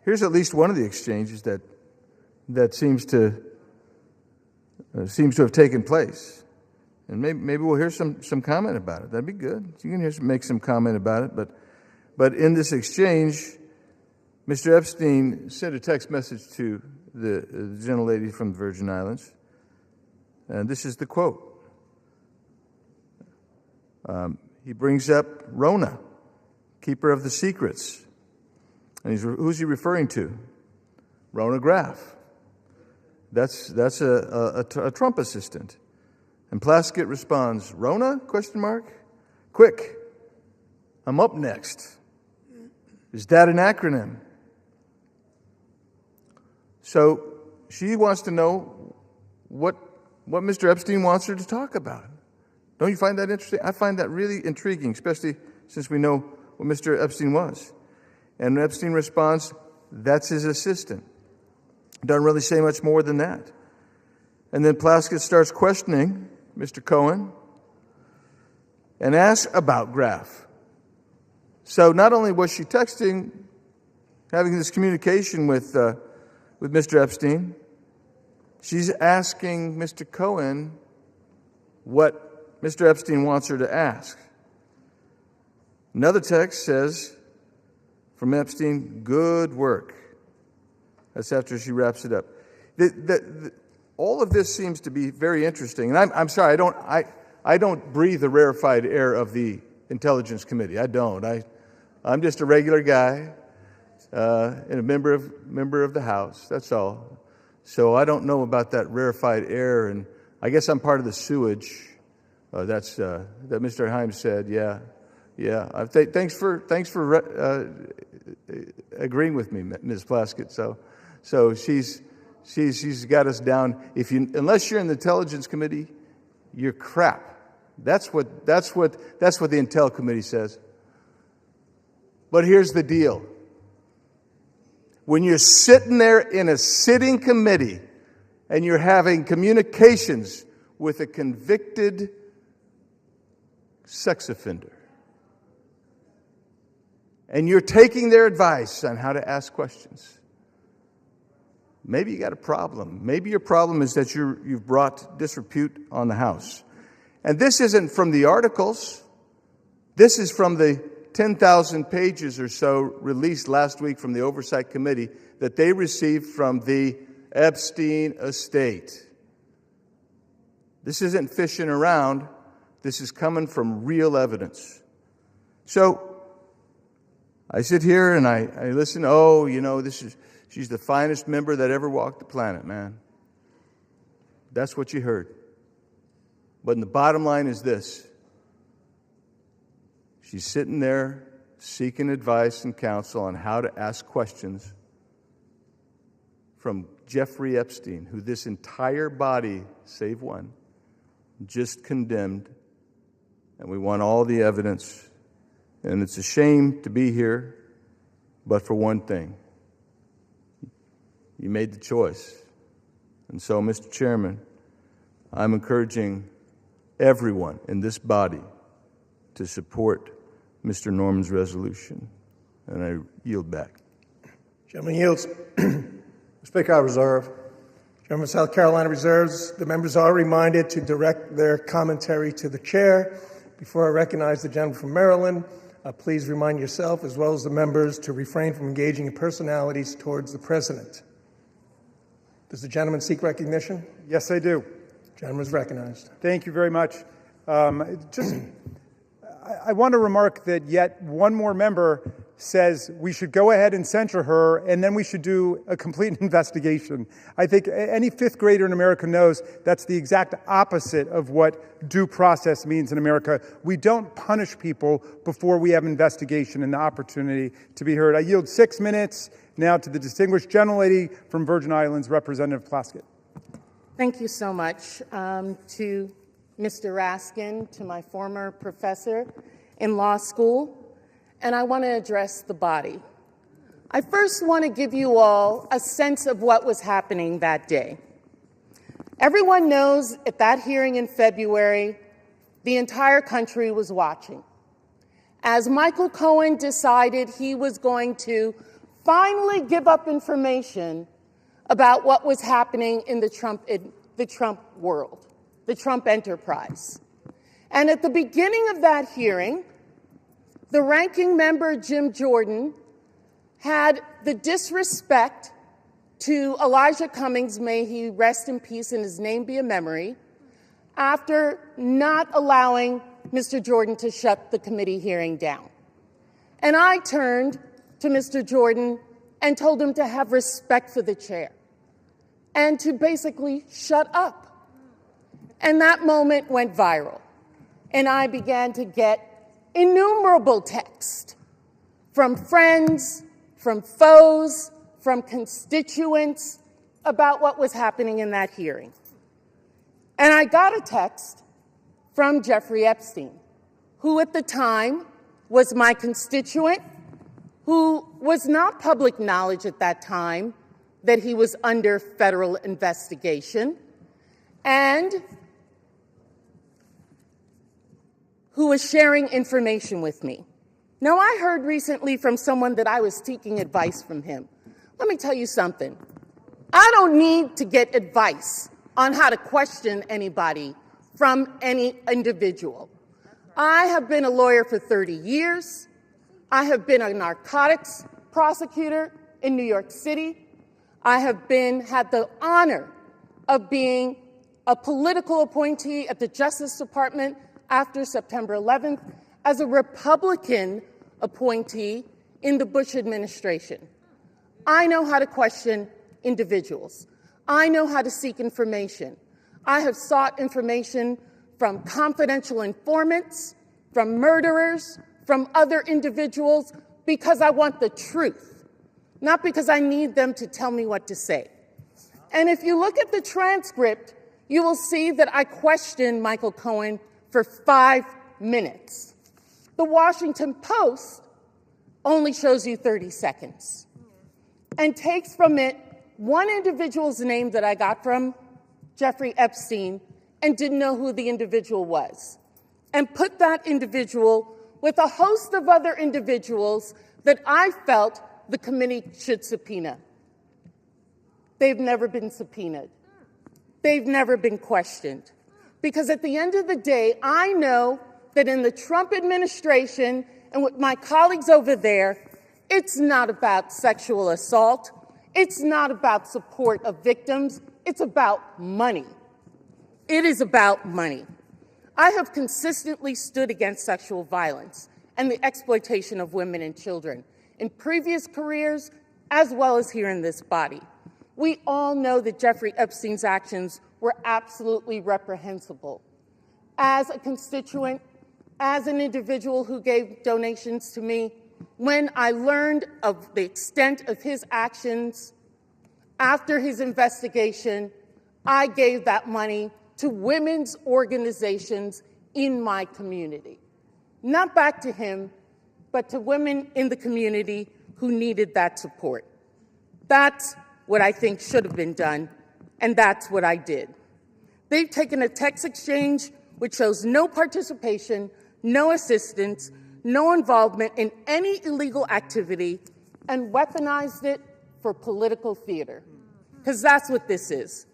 at least one of the exchanges that seems to have taken place. And maybe we'll hear some comment about it. That'd be good. You can make some comment about it. But in this exchange, Mr. Epstein sent a text message to the gentlelady from the Virgin Islands, and this is the quote. He brings up Rona, keeper of the secrets. And who's he referring to? Rona Graff. That's a Trump assistant. And Plaskett responds, Rona? ? Quick, I'm up next. Is that an acronym? So she wants to know what Mr. Epstein wants her to talk about. Don't you find that interesting? I find that really intriguing, especially since we know what Mr. Epstein was. And Epstein responds, that's his assistant. Doesn't really say much more than that. And then Plaskett starts questioning Mr. Cohen and asks about Graff. So not only was she texting, having this communication with Mr. Epstein, she's asking Mr. Cohen what Mr. Epstein wants her to ask. Another text says from Epstein, good work. That's after she wraps it up. All of this seems to be very interesting. And I'm sorry, I don't breathe the rarefied air of the Intelligence Committee. I don't. I'm just a regular guy and a member of the House. That's all. So I don't know about that rarefied air, and I guess I'm part of the sewage. That Mr. Himes said. Yeah. Thanks for agreeing with me, Ms. Plaskett. So she's got us down. Unless you're in the Intelligence Committee, you're crap. That's what the Intel Committee says. But here's the deal. When you're sitting there in a sitting committee and you're having communications with a convicted sex offender, and you're taking their advice on how to ask questions, maybe you got a problem. Maybe your problem is that you've brought disrepute on the House. And this isn't from the articles. This is from the 10,000 pages or so released last week from the Oversight Committee that they received from the Epstein estate. This isn't fishing around. This is coming from real evidence. So I sit here and I listen. She's the finest member that ever walked the planet, man. That's what you heard. But the bottom line is this. She's sitting there seeking advice and counsel on how to ask questions from Jeffrey Epstein, who this entire body, save one, just condemned. And we want all the evidence. And it's a shame to be here, but for one thing. You made the choice. And so, Mr. Chairman, I'm encouraging everyone in this body to support Mr. Norman's resolution. And I yield back. Gentleman yields. Speaker, I reserve. Gentleman of South Carolina reserves. The members are reminded to direct their commentary to the chair. Before I recognize the gentleman from Maryland, please remind yourself as well as the members to refrain from engaging in personalities towards the president. Does the gentleman seek recognition? Yes, I do. Gentleman is recognized. Thank you very much. I want to remark that yet one more member says we should go ahead and censure her, and then we should do a complete investigation. I think any fifth grader in America knows that's the exact opposite of what due process means in America. We don't punish people before we have investigation and the opportunity to be heard. I yield 6 minutes now to the distinguished gentlelady from Virgin Islands, Representative Plaskett. Thank you so much to Mr. Raskin, to my former professor in law school, and I want to address the body. I first want to give you all a sense of what was happening that day. Everyone knows at that hearing in February, the entire country was watching. As Michael Cohen decided he was going to finally give up information about what was happening in the Trump world, the Trump enterprise. And at the beginning of that hearing, the ranking member, Jim Jordan, had the disrespect to Elijah Cummings, may he rest in peace and his name be a memory, after not allowing Mr. Jordan to shut the committee hearing down. And I turned to Mr. Jordan and told him to have respect for the chair and to basically shut up. And that moment went viral. And I began to get innumerable texts from friends, from foes, from constituents about what was happening in that hearing. And I got a text from Jeffrey Epstein, who at the time was my constituent, who was not public knowledge at that time that he was under federal investigation, and who was sharing information with me. Now, I heard recently from someone that I was seeking advice from him. Let me tell you something. I don't need to get advice on how to question anybody from any individual. I have been a lawyer for 30 years. I have been a narcotics prosecutor in New York City. I have had the honor of being a political appointee at the Justice Department after September 11th as a Republican appointee in the Bush administration. I know how to question individuals. I know how to seek information. I have sought information from confidential informants, from murderers, from other individuals, because I want the truth, not because I need them to tell me what to say. And if you look at the transcript, you will see that I questioned Michael Cohen for 5 minutes. The Washington Post only shows you 30 seconds and takes from it one individual's name that I got from Jeffrey Epstein and didn't know who the individual was, and put that individual with a host of other individuals that I felt the committee should subpoena. They've never been subpoenaed. They've never been questioned. Because at the end of the day, I know that in the Trump administration and with my colleagues over there, it's not about sexual assault. It's not about support of victims. It's about money. It is about money. I have consistently stood against sexual violence and the exploitation of women and children in previous careers as well as here in this body. We all know that Jeffrey Epstein's actions were absolutely reprehensible. As a constituent, as an individual who gave donations to me, when I learned of the extent of his actions after his investigation, I gave that money to women's organizations in my community. Not back to him, but to women in the community who needed that support. That's what I think should have been done, and that's what I did. They've taken a text exchange which shows no participation, no assistance, no involvement in any illegal activity, and weaponized it for political theater, because that's what this is.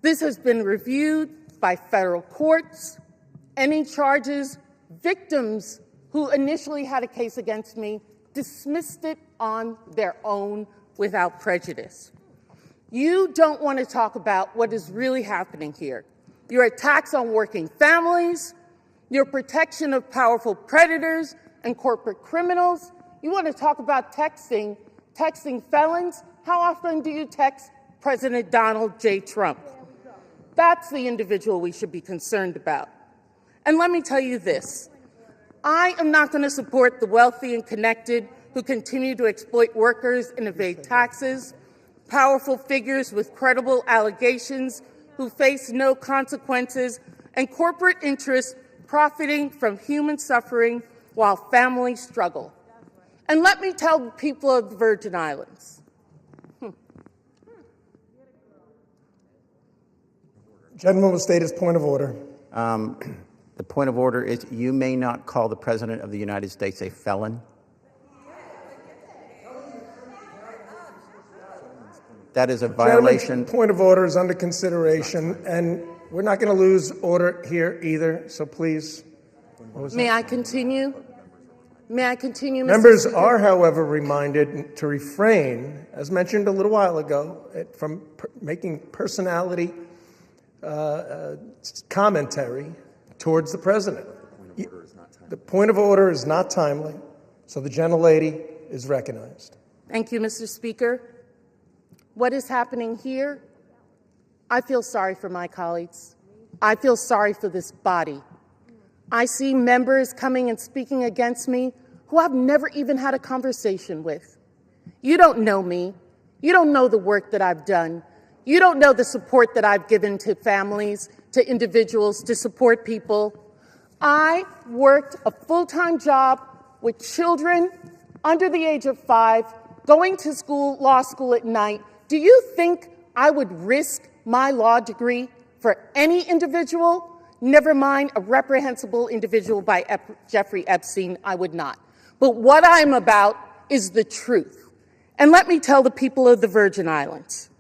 This has been reviewed by federal courts. Any charges, victims who initially had a case against me dismissed it on their own without prejudice. You don't want to talk about what is really happening here. Your attacks on working families, your protection of powerful predators and corporate criminals. You want to talk about texting felons. How often do you text President Donald J. Trump? That's the individual we should be concerned about. And let me tell you this. I am not going to support the wealthy and connected who continue to exploit workers and evade taxes, powerful figures with credible allegations who face no consequences, and corporate interests profiting from human suffering while families struggle. And let me tell the people of the Virgin Islands. Gentleman will state his point of order. The point of order is you may not call the President of the United States a felon. That is a violation. Point of order is under consideration, and we're not going to lose order here either, so please. May I continue? May I continue, Mr. Members Speaker? are, however, reminded to refrain, as mentioned a little while ago, from making personality commentary towards the President. The point of order is not timely, so the gentlelady is recognized. Thank you, Mr. Speaker. What is happening here? I feel sorry for my colleagues. I feel sorry for this body. I see members coming and speaking against me who I've never even had a conversation with. You don't know me. You don't know the work that I've done. You don't know the support that I've given to families, to individuals, to support people. I worked a full-time job with children under the age of 5, going to school, law school at night. Do you think I would risk my law degree for any individual? Never mind a reprehensible individual by Jeffrey Epstein, I would not. But what I'm about is the truth. And let me tell the people of the Virgin Islands,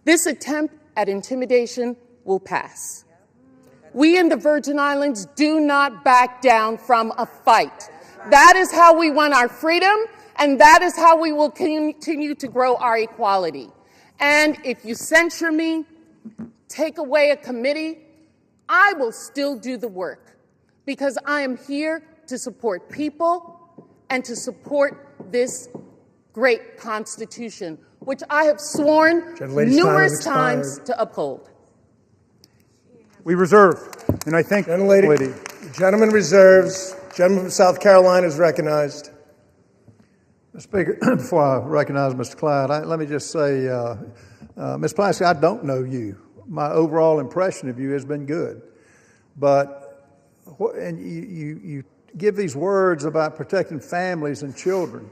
this attempt at intimidation will pass. We in the Virgin Islands do not back down from a fight. That is how we won our freedom, and that is how we will continue to grow our equality. And if you censure me, take away a committee, I will still do the work because I am here to support people and to support this great Constitution, which I have sworn numerous times to uphold. We reserve, and I thank the lady. The gentleman reserves. Gentleman from South Carolina is recognized. Mr. Speaker, before I recognize Mr. Clyde, let me just say, Ms. Plasky, I don't know you. My overall impression of you has been good. But and you give these words about protecting families and children.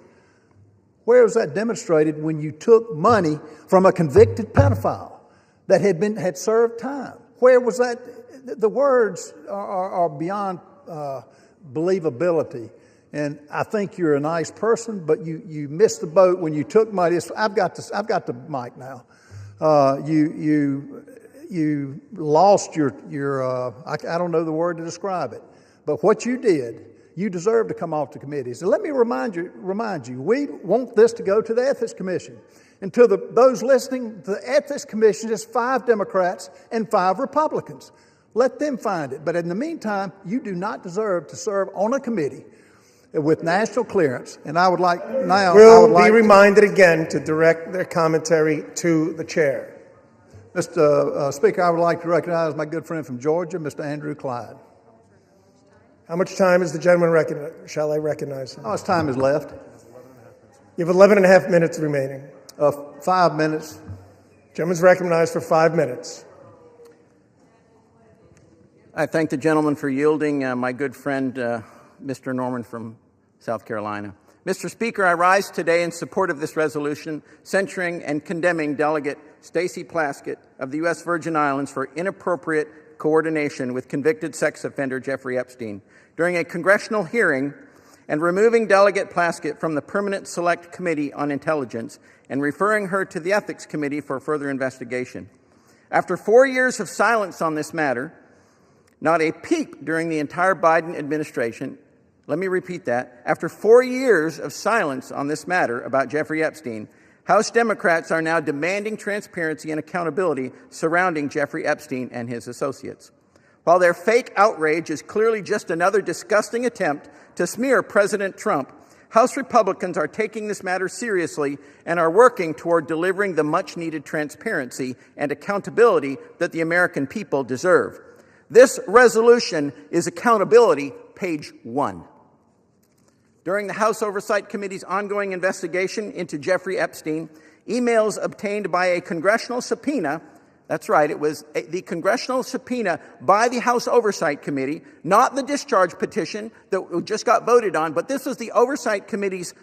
Where was that demonstrated when you took money from a convicted pedophile that had served time? Where was that? The words are beyond believability. And I think you're a nice person, but you missed the boat when you took money. I've got the mic now. You lost your I don't know the word to describe it, but what you did, you deserve to come off the committees. And let me remind you, we want this to go to the Ethics Commission. And to those listening, the Ethics Commission is 5 Democrats and 5 Republicans. Let them find it. But in the meantime, you do not deserve to serve on a committee with national clearance. And I would like now... Will be reminded again to direct their commentary to the chair. Mr. Speaker, I would like to recognize my good friend from Georgia, Mr. Andrew Clyde. How much time is the gentleman shall I recognize him? How much time is left? You have 11 and a half minutes remaining. 5 minutes. Gentleman's recognized for 5 minutes. I thank the gentleman for yielding. My good friend, Mr. Norman from South Carolina. Mr. Speaker, I rise today in support of this resolution censuring and condemning Delegate Stacey Plaskett of the U.S. Virgin Islands for inappropriate coordination with convicted sex offender Jeffrey Epstein during a congressional hearing and removing Delegate Plaskett from the Permanent Select Committee on Intelligence and referring her to the Ethics Committee for further investigation. After 4 years of silence on this matter, not a peep during the entire Biden administration, let me repeat that, after 4 years of silence on this matter about Jeffrey Epstein, House Democrats are now demanding transparency and accountability surrounding Jeffrey Epstein and his associates. While their fake outrage is clearly just another disgusting attempt to smear President Trump, House Republicans are taking this matter seriously and are working toward delivering the much-needed transparency and accountability that the American people deserve. This resolution is accountability, page 1. During the House Oversight Committee's ongoing investigation into Jeffrey Epstein, emails obtained by a congressional subpoena, that's right, it was the congressional subpoena by the House Oversight Committee, not the discharge petition that just got voted on, but this was the Oversight Committee's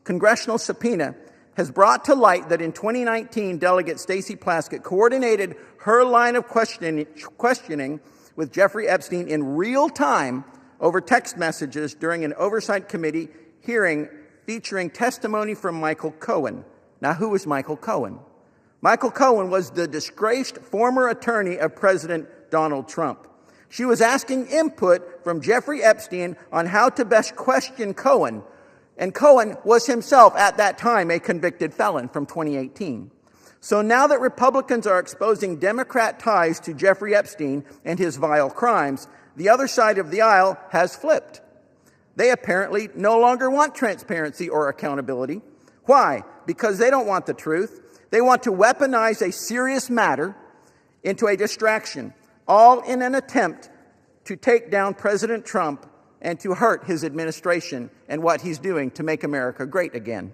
congressional subpoena, has brought to light that in 2019, Delegate Stacey Plaskett coordinated her line of questioning with Jeffrey Epstein in real time over text messages during an Oversight Committee hearing featuring testimony from Michael Cohen. Now, who is Michael Cohen? Michael Cohen was the disgraced former attorney of President Donald Trump. She was asking input from Jeffrey Epstein on how to best question Cohen, and Cohen was himself at that time a convicted felon from 2018. So now that Republicans are exposing Democrat ties to Jeffrey Epstein and his vile crimes, the other side of the aisle has flipped. They apparently no longer want transparency or accountability. Why? Because they don't want the truth. They want to weaponize a serious matter into a distraction, all in an attempt to take down President Trump and to hurt his administration and what he's doing to make America great again.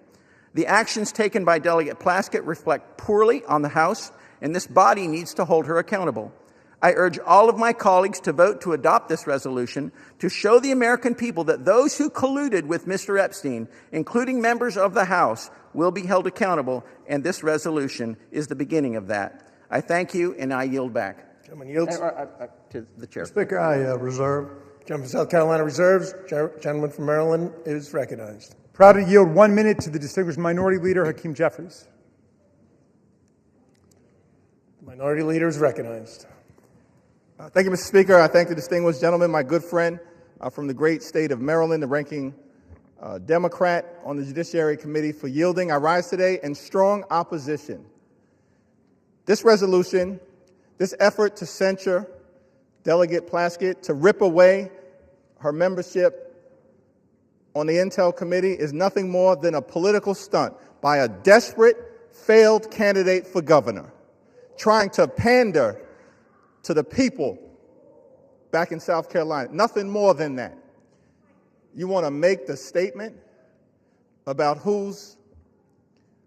The actions taken by Delegate Plaskett reflect poorly on the House, and this body needs to hold her accountable. I urge all of my colleagues to vote to adopt this resolution to show the American people that those who colluded with Mr. Epstein, including members of the House, will be held accountable, and this resolution is the beginning of that. I thank you, and I yield back. Gentleman yields. To the chair. Mr. Speaker, I reserve. Gentleman from South Carolina reserves. Gentleman from Maryland is recognized. Proud to yield 1 minute to the distinguished Minority Leader, Hakeem Jeffries. The Minority Leader is recognized. Thank you, Mr. Speaker. I thank the distinguished gentleman, my good friend from the great state of Maryland, the ranking Democrat on the Judiciary Committee, for yielding. I rise today in strong opposition. This resolution, this effort to censure Delegate Plaskett, to rip away her membership on the Intel Committee, is nothing more than a political stunt by a desperate, failed candidate for governor, trying to pander to the people back in South Carolina. Nothing more than that. You want to make the statement about who's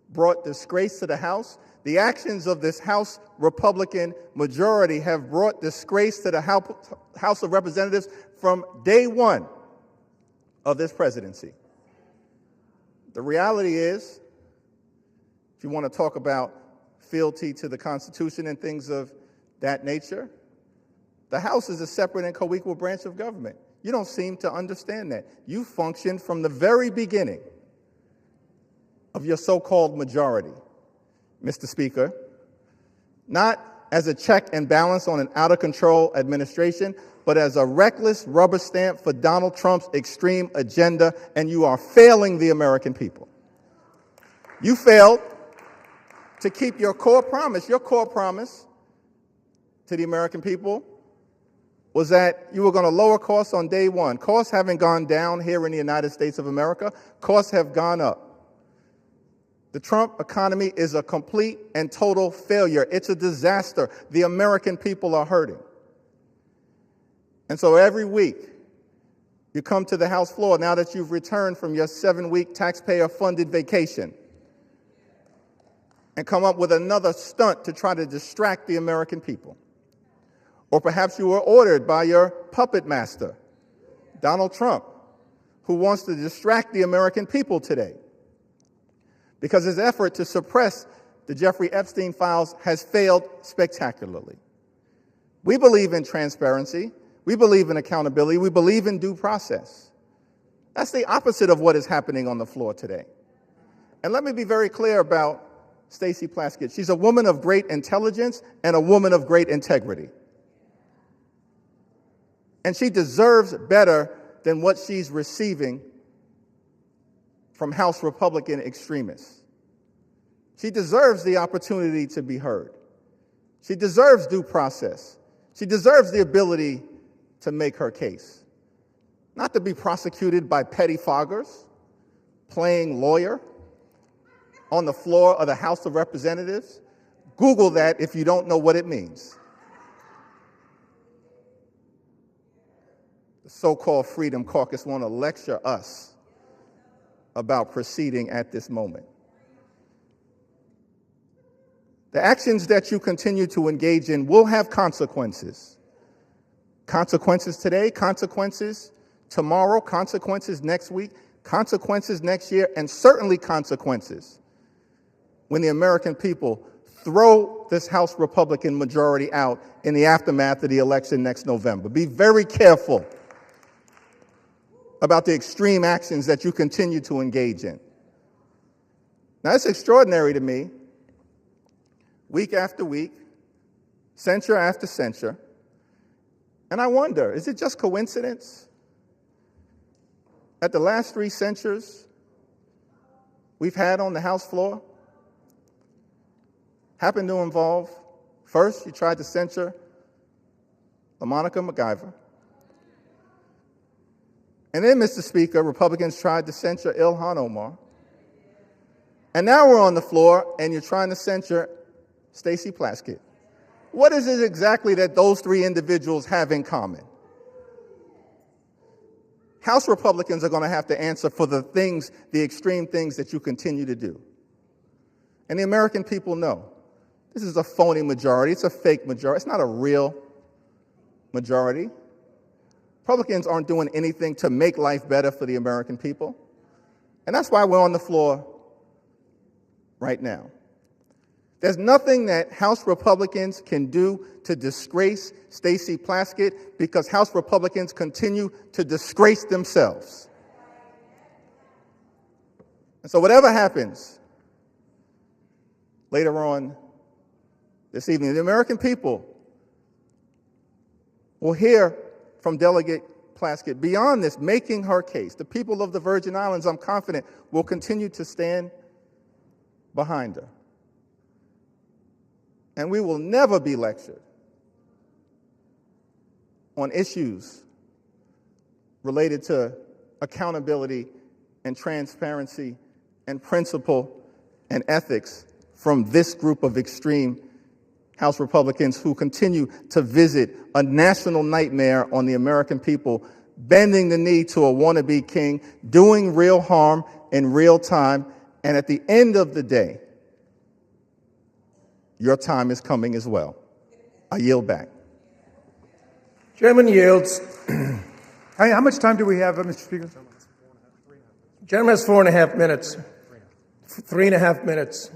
brought disgrace to the House? The actions of this House Republican majority have brought disgrace to the House of Representatives from day one of this presidency. The reality is, if you want to talk about fealty to the Constitution and things of that nature, the House is a separate and co-equal branch of government. You don't seem to understand that. You functioned from the very beginning of your so-called majority, Mr. Speaker, not as a check and balance on an out-of-control administration, but as a reckless rubber stamp for Donald Trump's extreme agenda, and you are failing the American people. You failed to keep your core promise. Your core promise to the American people was that you were going to lower costs on day one. Costs haven't gone down here in the United States of America. Costs have gone up. The Trump economy is a complete and total failure. It's a disaster. The American people are hurting. And so every week, you come to the House floor now that you've returned from your 7-week taxpayer-funded vacation and come up with another stunt to try to distract the American people. Or perhaps you were ordered by your puppet master, Donald Trump, who wants to distract the American people today because his effort to suppress the Jeffrey Epstein files has failed spectacularly. We believe in transparency. We believe in accountability. We believe in due process. That's the opposite of what is happening on the floor today. And let me be very clear about Stacey Plaskett. She's a woman of great intelligence and a woman of great integrity. And she deserves better than what she's receiving from House Republican extremists. She deserves the opportunity to be heard. She deserves due process. She deserves the ability to make her case, not to be prosecuted by pettifoggers playing lawyer on the floor of the House of Representatives. Google that if you don't know what it means. The so-called Freedom Caucus want to lecture us about proceeding at this moment. The actions that you continue to engage in will have consequences. Consequences today, consequences tomorrow, consequences next week, consequences next year, and certainly consequences when the American people throw this House Republican majority out in the aftermath of the election next November. Be very careful about the extreme actions that you continue to engage in. Now, it's extraordinary to me, week after week, censure after censure, and I wonder, is it just coincidence that the last 3 censures we've had on the House floor happen to involve, first, you tried to censure LaMonica MacGyver. And then, Mr. Speaker, Republicans tried to censure Ilhan Omar. And now we're on the floor, and you're trying to censure Stacey Plaskett. What is it exactly that those 3 individuals have in common? House Republicans are going to have to answer for the things, the extreme things that you continue to do. And the American people know. This is a phony majority. It's a fake majority. It's not a real majority. Republicans aren't doing anything to make life better for the American people. And that's why we're on the floor right now. There's nothing that House Republicans can do to disgrace Stacey Plaskett because House Republicans continue to disgrace themselves. And so whatever happens later on this evening, the American people will hear from Delegate Plaskett beyond this, making her case. The people of the Virgin Islands, I'm confident, will continue to stand behind her. And we will never be lectured on issues related to accountability and transparency and principle and ethics from this group of extreme House Republicans who continue to visit a national nightmare on the American people, bending the knee to a wannabe king, doing real harm in real time, and at the end of the day, your time is coming as well. I yield back. Chairman yields. How much time do we have, Mr. Speaker? Gentleman has 4.5 minutes. 3.5 minutes.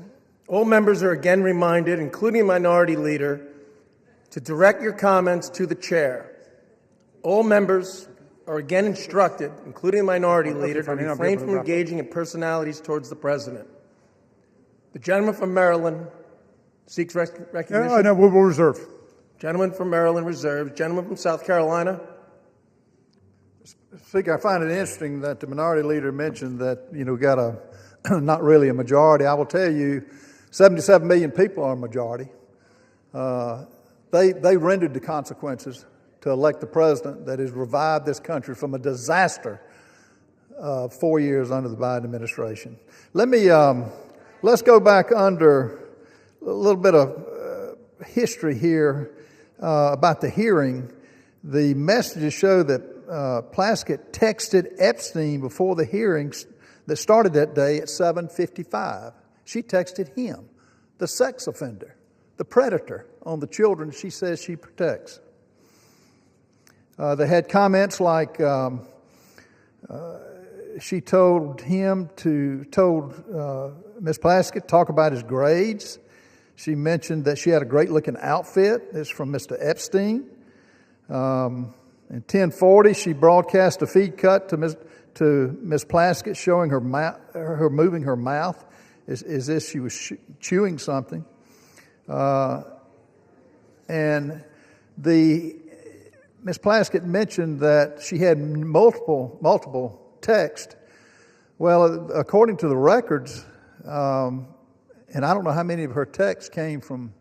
All members are again reminded, including Minority Leader, to direct your comments to the chair. All members are again instructed, including Minority Leader, to refrain from engaging in personalities towards the President. The gentleman from Maryland seeks recognition. No, we'll reserve. Gentleman from Maryland reserves. Gentleman from South Carolina. Speaker, I find it interesting that the Minority Leader mentioned that, got a not really a majority. I will tell you, 77 million people are a majority. They rendered the consequences to elect the president that has revived this country from a disaster 4 years under the Biden administration. Let's go back under a little bit of history here about the hearing. The messages show that Plaskett texted Epstein before the hearings that started that day at 7:55. She texted him, the sex offender, the predator on the children she says she protects. They had comments like she told Ms. Plaskett talk about his grades. She mentioned that she had a great-looking outfit. This is from Mr. Epstein. In 10:40, she broadcast a feed cut to Ms. Plaskett showing her moving her mouth as if she was chewing something. And Ms. Plaskett mentioned that she had multiple texts. Well, according to the records, and I don't know how many of her texts came from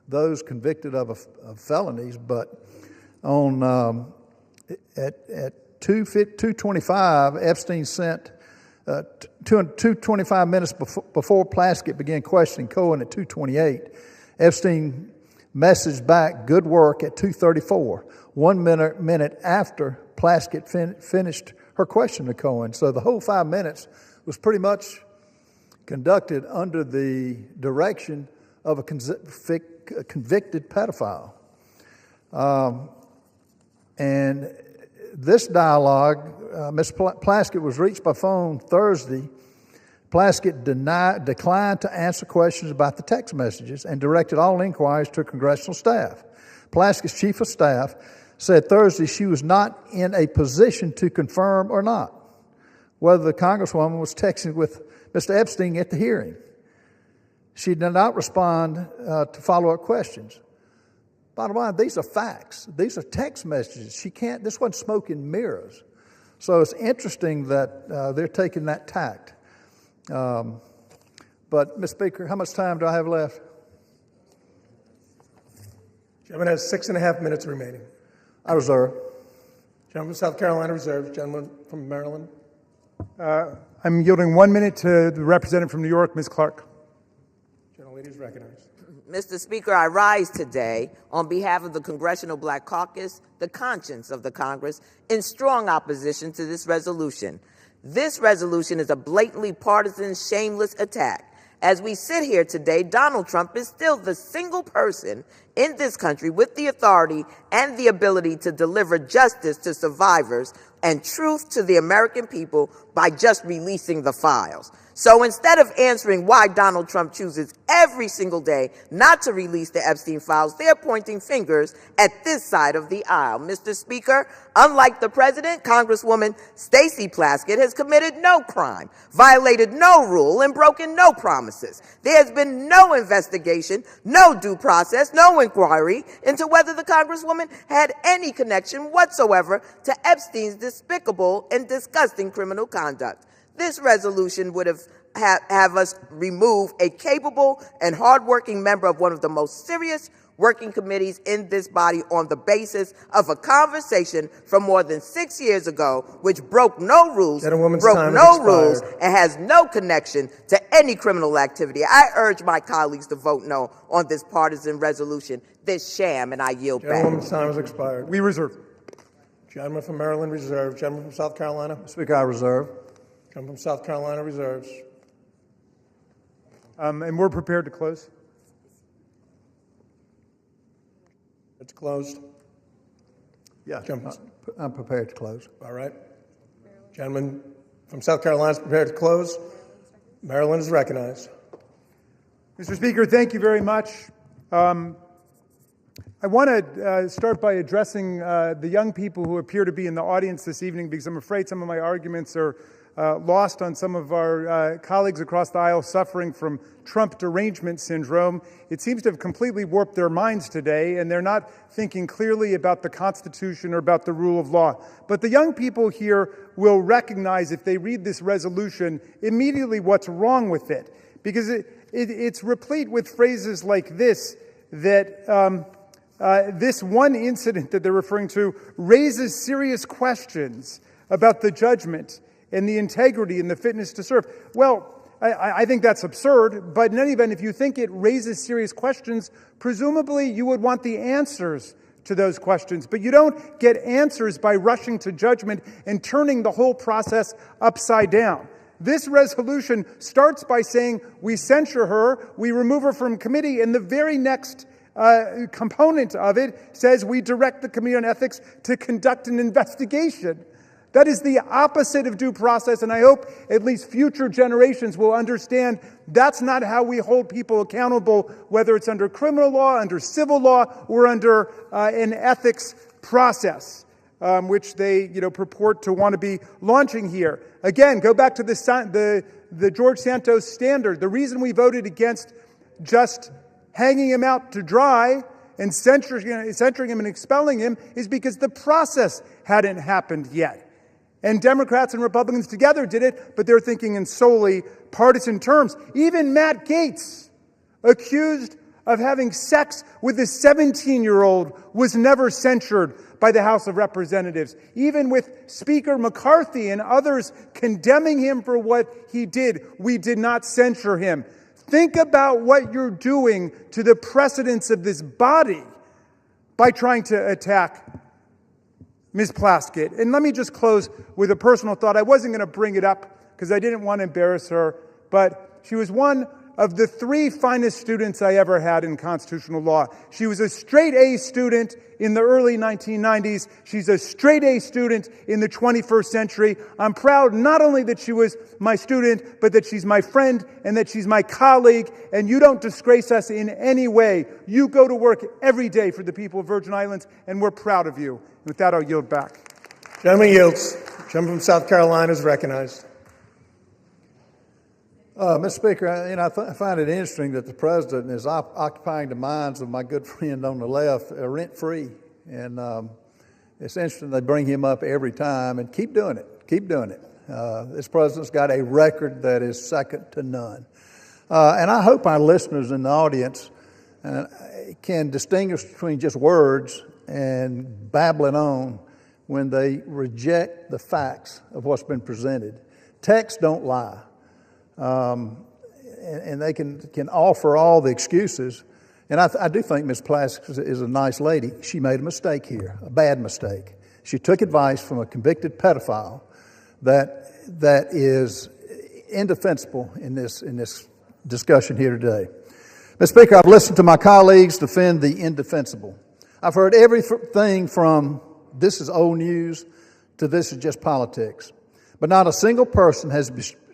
those convicted of felonies, but on at 2:25, Epstein sent 2:25 minutes before Plaskett began questioning Cohen at 2:28. Epstein messaged back, "Good work," at 2:34, 1 minute after Plaskett finished her question to Cohen. So the whole 5 minutes was pretty much conducted under the direction of a convicted pedophile. And this dialogue, Ms. Plaskett was reached by phone Thursday. Plaskett declined to answer questions about the text messages and directed all inquiries to congressional staff. Plaskett's chief of staff said Thursday she was not in a position to confirm or not whether the Congresswoman was texting with Mr. Epstein at the hearing. She did not respond to follow-up questions. Bottom line, these are facts. These are text messages. This wasn't smoke and mirrors. So it's interesting that they're taking that tact. But, Ms. Speaker, how much time do I have left? Gentleman has 6.5 minutes remaining. I reserve. Gentleman from South Carolina reserves. Gentleman from Maryland. I'm yielding 1 minute to the representative from New York, Ms. Clark. Gentlelady is recognized. Mr. Speaker, I rise today on behalf of the Congressional Black Caucus, the conscience of the Congress, in strong opposition to this resolution. This resolution is a blatantly partisan, shameless attack. As we sit here today, Donald Trump is still the single person in this country with the authority and the ability to deliver justice to survivors and truth to the American people by just releasing the files. So instead of answering why Donald Trump chooses every single day not to release the Epstein files, they're pointing fingers at this side of the aisle. Mr. Speaker, unlike the president, Congresswoman Stacey Plaskett has committed no crime, violated no rule, and broken no promises. There has been no investigation, no due process, no inquiry into whether the Congresswoman had any connection whatsoever to Epstein's despicable and disgusting criminal conduct. This resolution would have us remove a capable and hardworking member of one of the most serious working committees in this body on the basis of a conversation from more than 6 years ago, which broke no rules, and has no connection to any criminal activity. I urge my colleagues to vote no on this partisan resolution, this sham, and I yield back. Gentlewoman's time has expired. We reserve. Gentleman from Maryland reserves. Gentleman from South Carolina. Speaker, I reserve. Gentleman from South Carolina reserves. And we're prepared to close. It's closed. Yeah, I'm prepared to close. All right. Gentleman from South Carolina is prepared to close. Maryland is recognized. Mr. Speaker, thank you very much. I want to start by addressing the young people who appear to be in the audience this evening, because I'm afraid some of my arguments are lost on some of our colleagues across the aisle suffering from Trump derangement syndrome. It seems to have completely warped their minds today, and they're not thinking clearly about the Constitution or about the rule of law. But the young people here will recognize, if they read this resolution, immediately what's wrong with it, because it's replete with phrases like this, that this one incident that they're referring to raises serious questions about the judgment and the integrity and the fitness to serve. Well, I think that's absurd, but in any event, if you think it raises serious questions, presumably you would want the answers to those questions. But you don't get answers by rushing to judgment and turning the whole process upside down. This resolution starts by saying we censure her, we remove her from committee, and the very next component of it says we direct the Committee on Ethics to conduct an investigation. That is the opposite of due process, and I hope at least future generations will understand that's not how we hold people accountable, whether it's under criminal law, under civil law, or under an ethics process, which they purport to want to be launching here. Again, go back to the George Santos standard. The reason we voted against just hanging him out to dry and censuring him and expelling him is because the process hadn't happened yet. And Democrats and Republicans together did it, but they're thinking in solely partisan terms. Even Matt Gaetz, accused of having sex with a 17-year-old, was never censured by the House of Representatives. Even with Speaker McCarthy and others condemning him for what he did, we did not censure him. Think about what you're doing to the precedents of this body by trying to attack Ms. Plaskett. And let me just close with a personal thought. I wasn't going to bring it up because I didn't want to embarrass her, but she was one of the 3 finest students I ever had in constitutional law. She was a straight A student in the early 1990s. She's a straight A student in the 21st century. I'm proud not only that she was my student, but that she's my friend and that she's my colleague, and you don't disgrace us in any way. You go to work every day for the people of Virgin Islands, and we're proud of you. With that, I'll yield back. Gentleman yields. Gentleman from South Carolina is recognized. Mr. Speaker, I find it interesting that the president is occupying the minds of my good friend on the left rent-free. And it's interesting they bring him up every time, and keep doing it. Keep doing it. This president's got a record that is second to none. And I hope our listeners in the audience can distinguish between just words and babbling on when they reject the facts of what's been presented. Texts don't lie. And they can offer all the excuses. And I do think Ms. Plaskett is a nice lady. She made a mistake here, a bad mistake. She took advice from a convicted pedophile that is indefensible in this discussion here today. Mr. Speaker, I've listened to my colleagues defend the indefensible. I've heard everything from this is old news to this is just politics. But not a single person has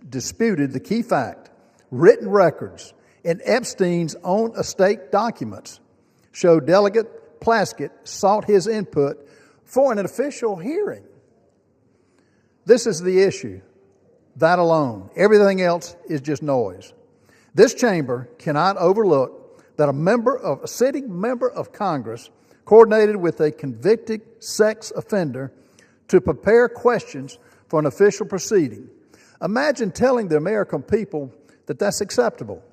disputed the key fact. Written records in Epstein's own estate documents show Delegate Plaskett sought his input for an official hearing. This is the issue. That alone. Everything else is just noise. This chamber cannot overlook that a sitting member of Congress coordinated with a convicted sex offender to prepare questions for an official proceeding. Imagine telling the American people that that's acceptable.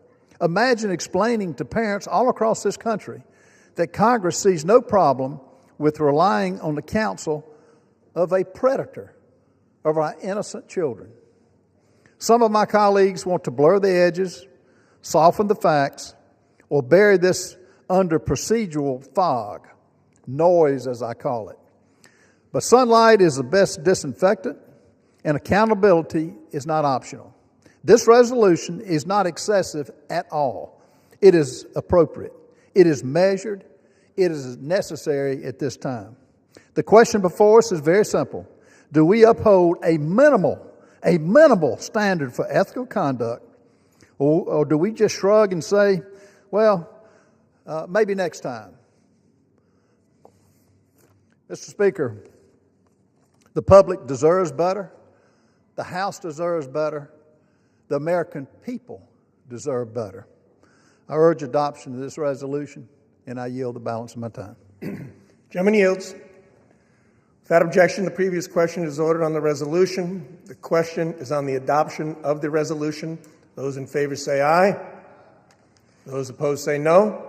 Imagine explaining to parents all across this country that Congress sees no problem with relying on the counsel of a predator of our innocent children. Some of my colleagues want to blur the edges, soften the facts, or bury this under procedural fog, noise as I call it. But sunlight is the best disinfectant, and accountability is not optional. This resolution is not excessive at all. It is appropriate. It is measured. It is necessary at this time. The question before us is very simple. Do we uphold a minimal standard for ethical conduct, or do we just shrug and say, well, maybe next time? Mr. Speaker, the public deserves better. The House deserves better. The American people deserve better. I urge adoption of this resolution, and I yield the balance of my time. Gentleman yields. Without objection, the previous question is ordered on the resolution. The question is on the adoption of the resolution. Those in favor say aye. Those opposed say no.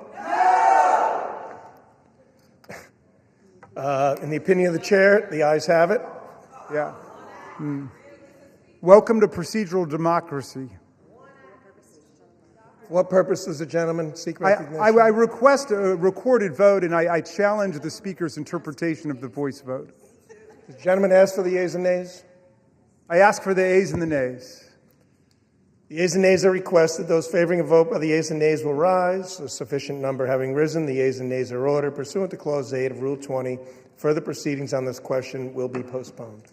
In the opinion of the chair, the ayes have it. Yeah. Welcome to procedural democracy. For what purpose does the gentleman seek recognition? I request a recorded vote, and I challenge the Speaker's interpretation of the voice vote. Does the gentleman ask for the yeas and nays? I ask for the yeas and the nays. The yeas and nays are requested. Those favoring a vote by the yeas and nays will rise. A sufficient number having risen, the yeas and nays are ordered. Pursuant to Clause 8 of Rule 20, further proceedings on this question will be postponed.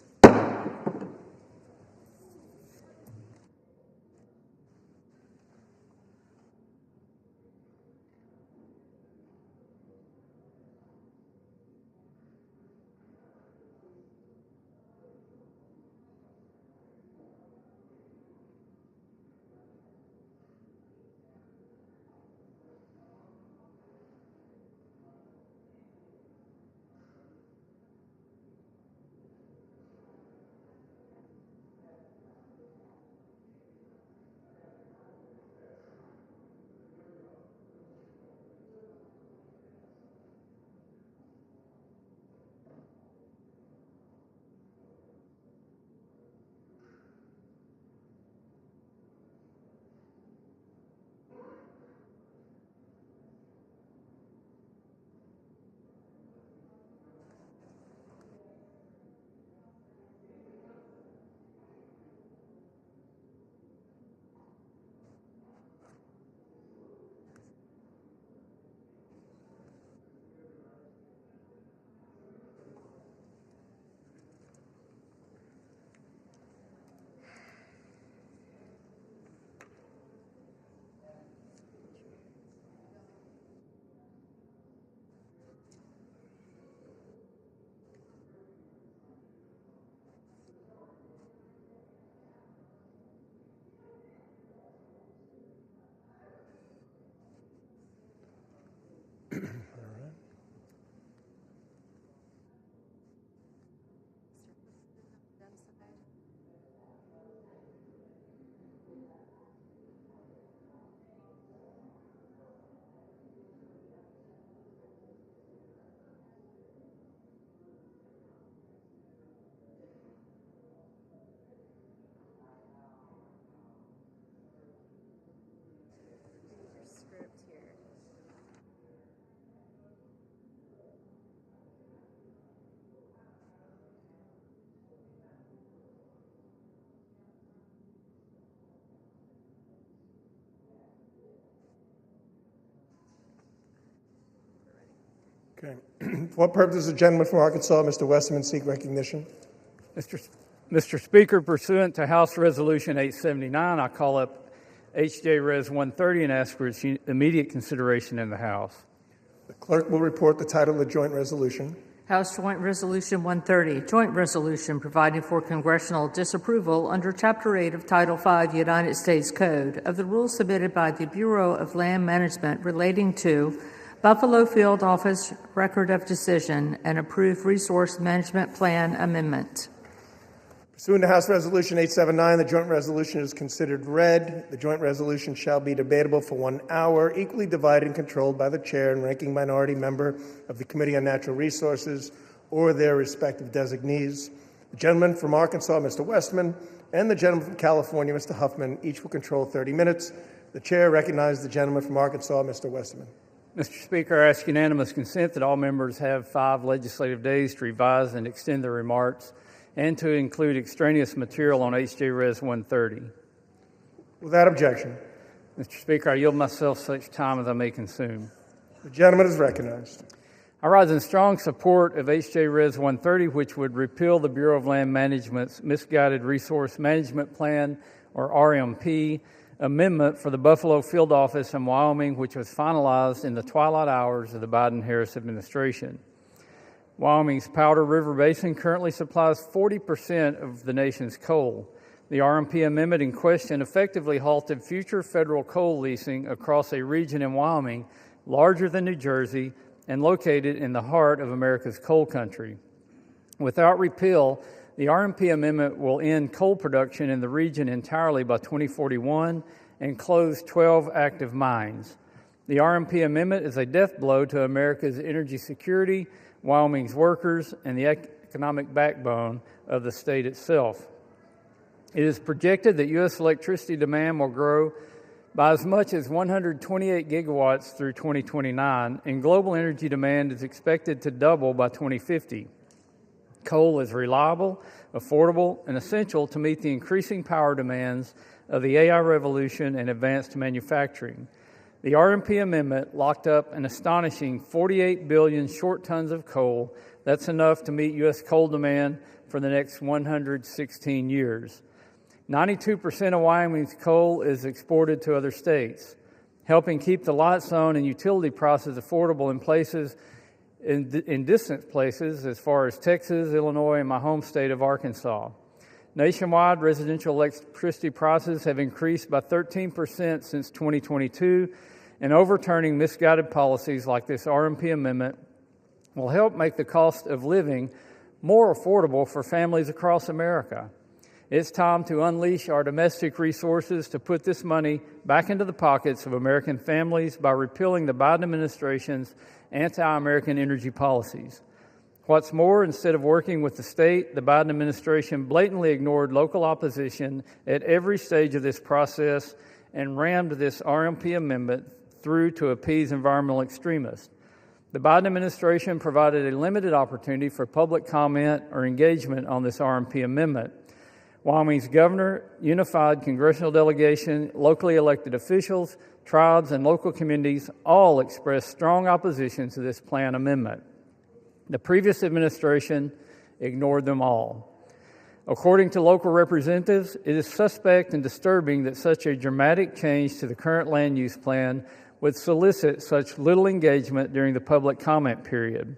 Okay. For what purpose does the gentleman from Arkansas, Mr. Westerman, seek recognition? Mr. Speaker, pursuant to House Resolution 879, I call up H.J. Res. 130 and ask for its immediate consideration in the House. The clerk will report the title of the joint resolution. House Joint Resolution 130, Joint Resolution providing for congressional disapproval under Chapter 8 of Title 5 United States Code of the rules submitted by the Bureau of Land Management relating to Buffalo Field Office Record of Decision and Approved Resource Management Plan Amendment. Pursuant to House Resolution 879, the joint resolution is considered read. The joint resolution shall be debatable for 1 hour, equally divided and controlled by the chair and ranking minority member of the Committee on Natural Resources or their respective designees. The gentleman from Arkansas, Mr. Westman, and the gentleman from California, Mr. Huffman, each will control 30 minutes. The chair recognizes the gentleman from Arkansas, Mr. Westman. Mr. Speaker, I ask unanimous consent that all members have 5 legislative days to revise and extend their remarks and to include extraneous material on H.J. Res. 130. Without objection. Mr. Speaker, I yield myself such time as I may consume. The gentleman is recognized. I rise in strong support of H.J. Res. 130, which would repeal the Bureau of Land Management's Misguided Resource Management Plan, or RMP, amendment for the Buffalo Field Office in Wyoming, which was finalized in the twilight hours of the Biden-Harris administration. Wyoming's Powder River Basin currently supplies 40% of the nation's coal. The RMP amendment in question effectively halted future federal coal leasing across a region in Wyoming larger than New Jersey and located in the heart of America's coal country. Without repeal, the RMP amendment will end coal production in the region entirely by 2041 and close 12 active mines. The RMP amendment is a death blow to America's energy security, Wyoming's workers, and the economic backbone of the state itself. It is projected that U.S. electricity demand will grow by as much as 128 gigawatts through 2029, and global energy demand is expected to double by 2050. Coal is reliable, affordable, and essential to meet the increasing power demands of the AI revolution and advanced manufacturing. The RMP amendment locked up an astonishing 48 billion short tons of coal. That's enough to meet U.S. coal demand for the next 116 years. 92% of Wyoming's coal is exported to other states, helping keep the lights on and utility prices affordable in distant places as far as Texas, Illinois, and my home state of Arkansas. Nationwide, residential electricity prices have increased by 13% since 2022, and overturning misguided policies like this RMP amendment will help make the cost of living more affordable for families across America. It's time to unleash our domestic resources to put this money back into the pockets of American families by repealing the Biden administration's anti-American energy policies. What's more, instead of working with the state, the Biden administration blatantly ignored local opposition at every stage of this process and rammed this RMP amendment through to appease environmental extremists. The Biden administration provided a limited opportunity for public comment or engagement on this RMP amendment. Wyoming's governor, unified congressional delegation, locally elected officials, tribes, and local communities all expressed strong opposition to this plan amendment. The previous administration ignored them all. According to local representatives, it is suspect and disturbing that such a dramatic change to the current land use plan would solicit such little engagement during the public comment period.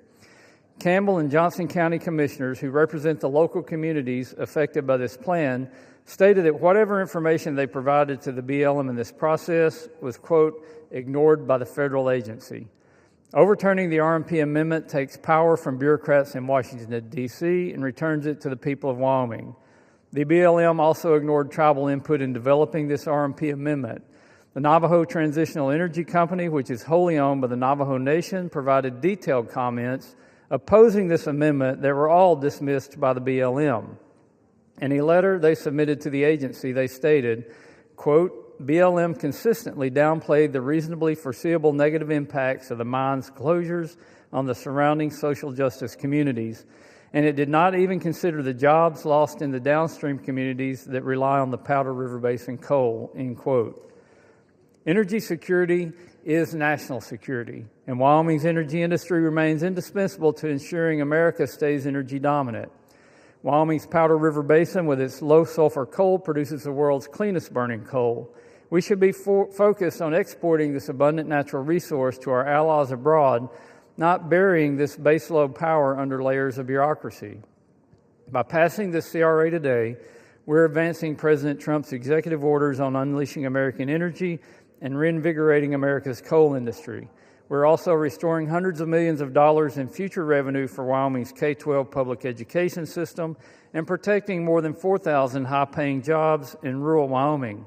Campbell and Johnson County commissioners who represent the local communities affected by this plan stated that whatever information they provided to the BLM in this process was, quote, ignored by the federal agency. Overturning the RMP amendment takes power from bureaucrats in Washington, D.C. and returns it to the people of Wyoming. The BLM also ignored tribal input in developing this RMP amendment. The Navajo Transitional Energy Company, which is wholly owned by the Navajo Nation, provided detailed comments opposing this amendment that were all dismissed by the BLM. In a letter they submitted to the agency, they stated, quote, BLM consistently downplayed the reasonably foreseeable negative impacts of the mine's closures on the surrounding social justice communities, and it did not even consider the jobs lost in the downstream communities that rely on the Powder River Basin coal, end quote. Energy security is national security, and Wyoming's energy industry remains indispensable to ensuring America stays energy dominant. Wyoming's Powder River Basin, with its low-sulfur coal, produces the world's cleanest burning coal. We should be focused on exporting this abundant natural resource to our allies abroad, not burying this baseload power under layers of bureaucracy. By passing this CRA today, we're advancing President Trump's executive orders on unleashing American energy and reinvigorating America's coal industry. We're also restoring hundreds of millions of dollars in future revenue for Wyoming's K-12 public education system and protecting more than 4,000 high-paying jobs in rural Wyoming.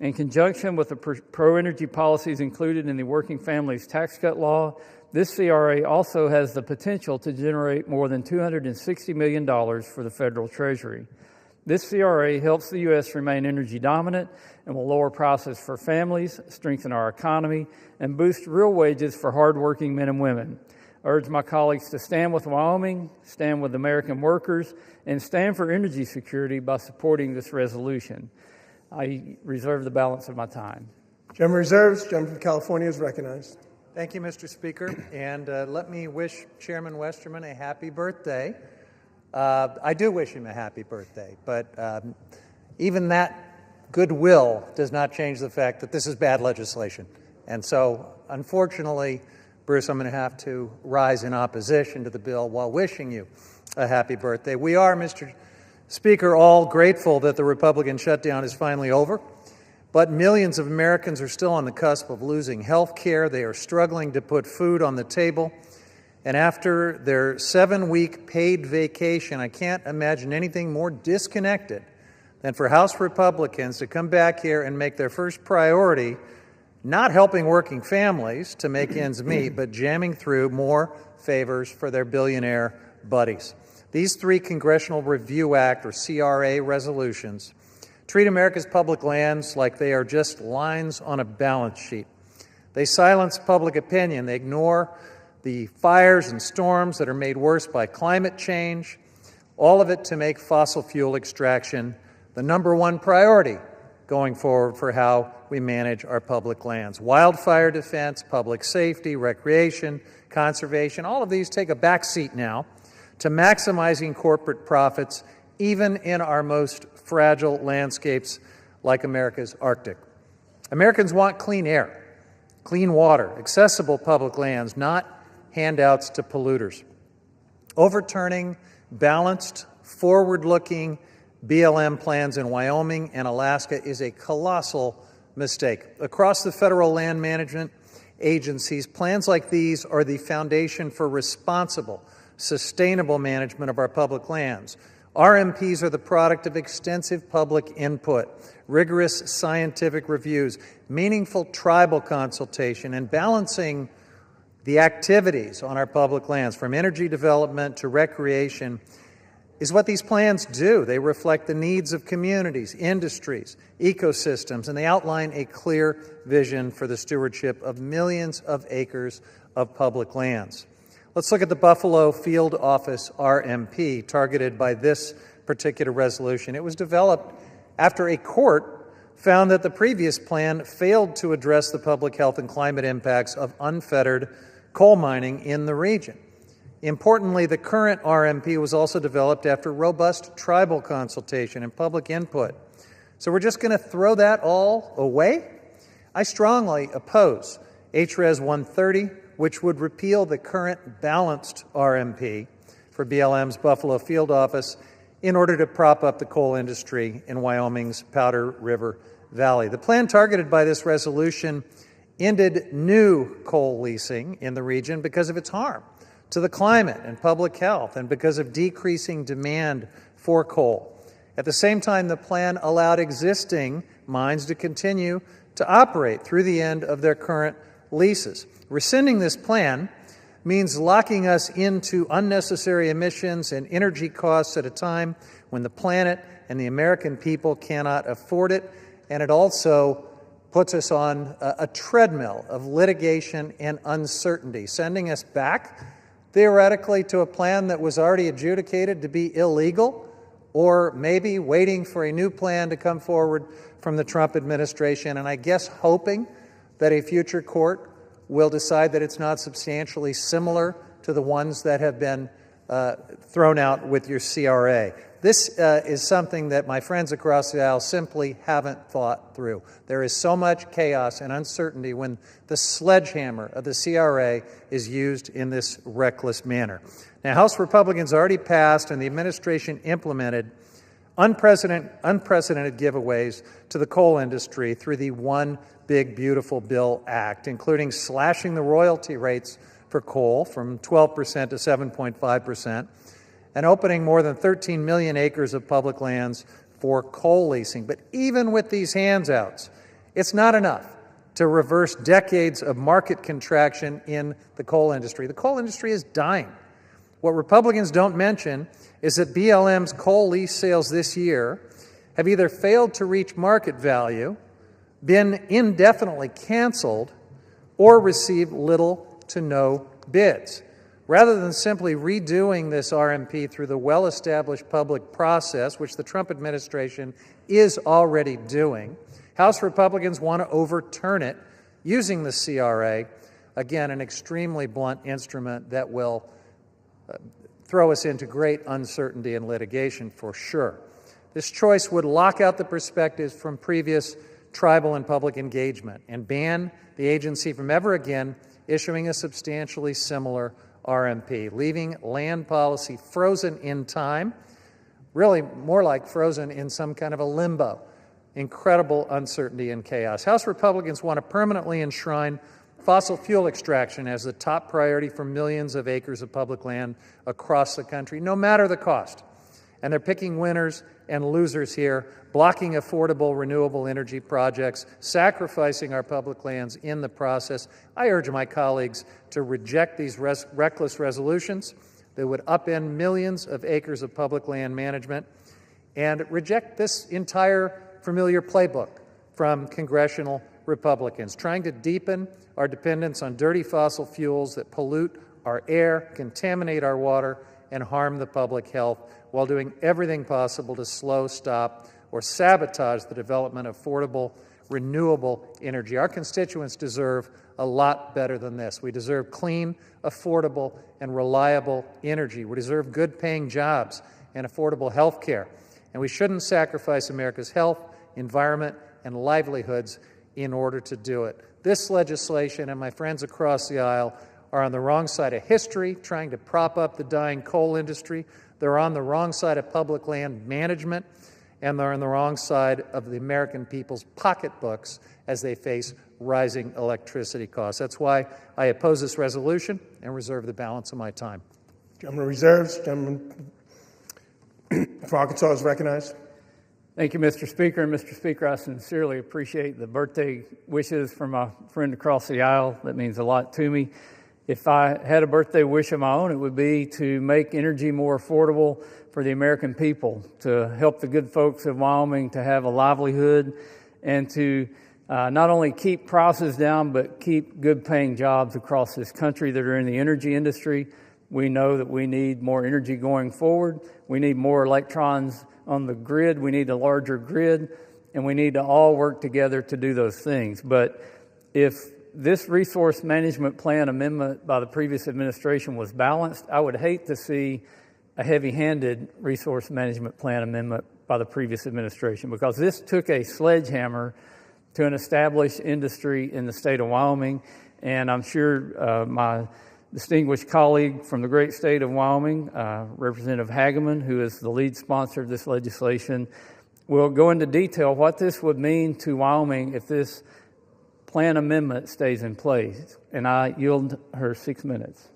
In conjunction with the pro-energy policies included in the Working Families Tax Cut Law, this CRA also has the potential to generate more than $260 million for the federal Treasury. This CRA helps the U.S. remain energy dominant and will lower prices for families, strengthen our economy, and boost real wages for hardworking men and women. I urge my colleagues to stand with Wyoming, stand with American workers, and stand for energy security by supporting this resolution. I reserve the balance of my time. Gentleman reserves. Gentleman from California is recognized. Thank you, Mr. Speaker. And let me wish Chairman Westerman a happy birthday. I do wish him a happy birthday, but even that goodwill does not change the fact that this is bad legislation. And so, unfortunately, Bruce, I'm going to have to rise in opposition to the bill while wishing you a happy birthday. We are, Mr. Speaker, all grateful that the Republican shutdown is finally over, but millions of Americans are still on the cusp of losing health care. They are struggling to put food on the table. And after their 7-week paid vacation, I can't imagine anything more disconnected than for House Republicans to come back here and make their first priority not helping working families to make ends meet, but jamming through more favors for their billionaire buddies. These 3 Congressional Review Act, or CRA, resolutions treat America's public lands like they are just lines on a balance sheet. They silence public opinion. They ignore the fires and storms that are made worse by climate change, all of it to make fossil fuel extraction the #1 priority going forward for how we manage our public lands. Wildfire defense, public safety, recreation, conservation, all of these take a back seat now to maximizing corporate profits, even in our most fragile landscapes like America's Arctic. Americans want clean air, clean water, accessible public lands, not handouts to polluters. Overturning balanced, forward-looking BLM plans in Wyoming and Alaska is a colossal mistake. Across the federal land management agencies, plans like these are the foundation for responsible, sustainable management of our public lands. RMPs are the product of extensive public input, rigorous scientific reviews, meaningful tribal consultation, and balancing the activities on our public lands, from energy development to recreation, is what these plans do. They reflect the needs of communities, industries, ecosystems, and they outline a clear vision for the stewardship of millions of acres of public lands. Let's look at the Buffalo Field Office RMP targeted by this particular resolution. It was developed after a court found that the previous plan failed to address the public health and climate impacts of unfettered coal mining in the region. Importantly, the current RMP was also developed after robust tribal consultation and public input. So we're just going to throw that all away? I strongly oppose HRES 130, which would repeal the current balanced RMP for BLM's Buffalo Field Office in order to prop up the coal industry in Wyoming's Powder River Valley. The plan targeted by this resolution ended new coal leasing in the region because of its harm to the climate and public health and because of decreasing demand for coal. At the same time, the plan allowed existing mines to continue to operate through the end of their current leases. Rescinding this plan means locking us into unnecessary emissions and energy costs at a time when the planet and the American people cannot afford it, and it also puts us on a treadmill of litigation and uncertainty, sending us back, theoretically, to a plan that was already adjudicated to be illegal, or maybe waiting for a new plan to come forward from the Trump administration, and I guess hoping that a future court will decide that it's not substantially similar to the ones that have been thrown out with your CRA. This is something that my friends across the aisle simply haven't thought through. There is so much chaos and uncertainty when the sledgehammer of the CRA is used in this reckless manner. Now, House Republicans already passed and the administration implemented unprecedented giveaways to the coal industry through the One Big Beautiful Bill Act, including slashing the royalty rates for coal from 12% to 7.5%, and opening more than 13 million acres of public lands for coal leasing. But even with these handouts, it's not enough to reverse decades of market contraction in the coal industry. The coal industry is dying. What Republicans don't mention is that BLM's coal lease sales this year have either failed to reach market value, been indefinitely canceled, or received little to no bids. Rather than simply redoing this RMP through the well-established public process, which the Trump administration is already doing, House Republicans want to overturn it using the CRA, again, an extremely blunt instrument that will throw us into great uncertainty and litigation for sure. This choice would lock out the perspectives from previous tribal and public engagement and ban the agency from ever again issuing a substantially similar RMP, leaving land policy frozen in time, really more like frozen in some kind of a limbo. Incredible uncertainty and chaos. House Republicans want to permanently enshrine fossil fuel extraction as the top priority for millions of acres of public land across the country, no matter the cost. And they're picking winners and losers here, blocking affordable renewable energy projects, sacrificing our public lands in the process. I urge my colleagues to reject these reckless resolutions that would upend millions of acres of public land management and reject this entire familiar playbook from Congressional Republicans, trying to deepen our dependence on dirty fossil fuels that pollute our air, contaminate our water, and harm the public health, while doing everything possible to slow, stop, or sabotage the development of affordable, renewable energy. Our constituents deserve a lot better than this. We deserve clean, affordable, and reliable energy. We deserve good-paying jobs and affordable health care. And we shouldn't sacrifice America's health, environment, and livelihoods in order to do it. This legislation and my friends across the aisle are on the wrong side of history, trying to prop up the dying coal industry. They're on the wrong side of public land management, and they're on the wrong side of the American people's pocketbooks as they face rising electricity costs. That's why I oppose this resolution and reserve the balance of my time. Gentleman reserves. Gentleman for Arkansas is recognized. Thank you, Mr. Speaker. And Mr. Speaker, I sincerely appreciate the birthday wishes from my friend across the aisle. That means a lot to me. If I had a birthday wish of my own, it would be to make energy more affordable for the American people, to help the good folks of Wyoming to have a livelihood, and to not only keep prices down, but keep good-paying jobs across this country that are in the energy industry. We know that we need more energy going forward. We need more electrons on the grid. We need a larger grid, and we need to all work together to do those things. But if this resource management plan amendment by the previous administration was balanced, I would hate to see a heavy-handed resource management plan amendment by the previous administration, because this took a sledgehammer to an established industry in the state of Wyoming. And I'm sure my distinguished colleague from the great state of Wyoming, Representative Hageman, who is the lead sponsor of this legislation, will go into detail what this would mean to Wyoming if this plan amendment stays in place. And I yield her 6 minutes.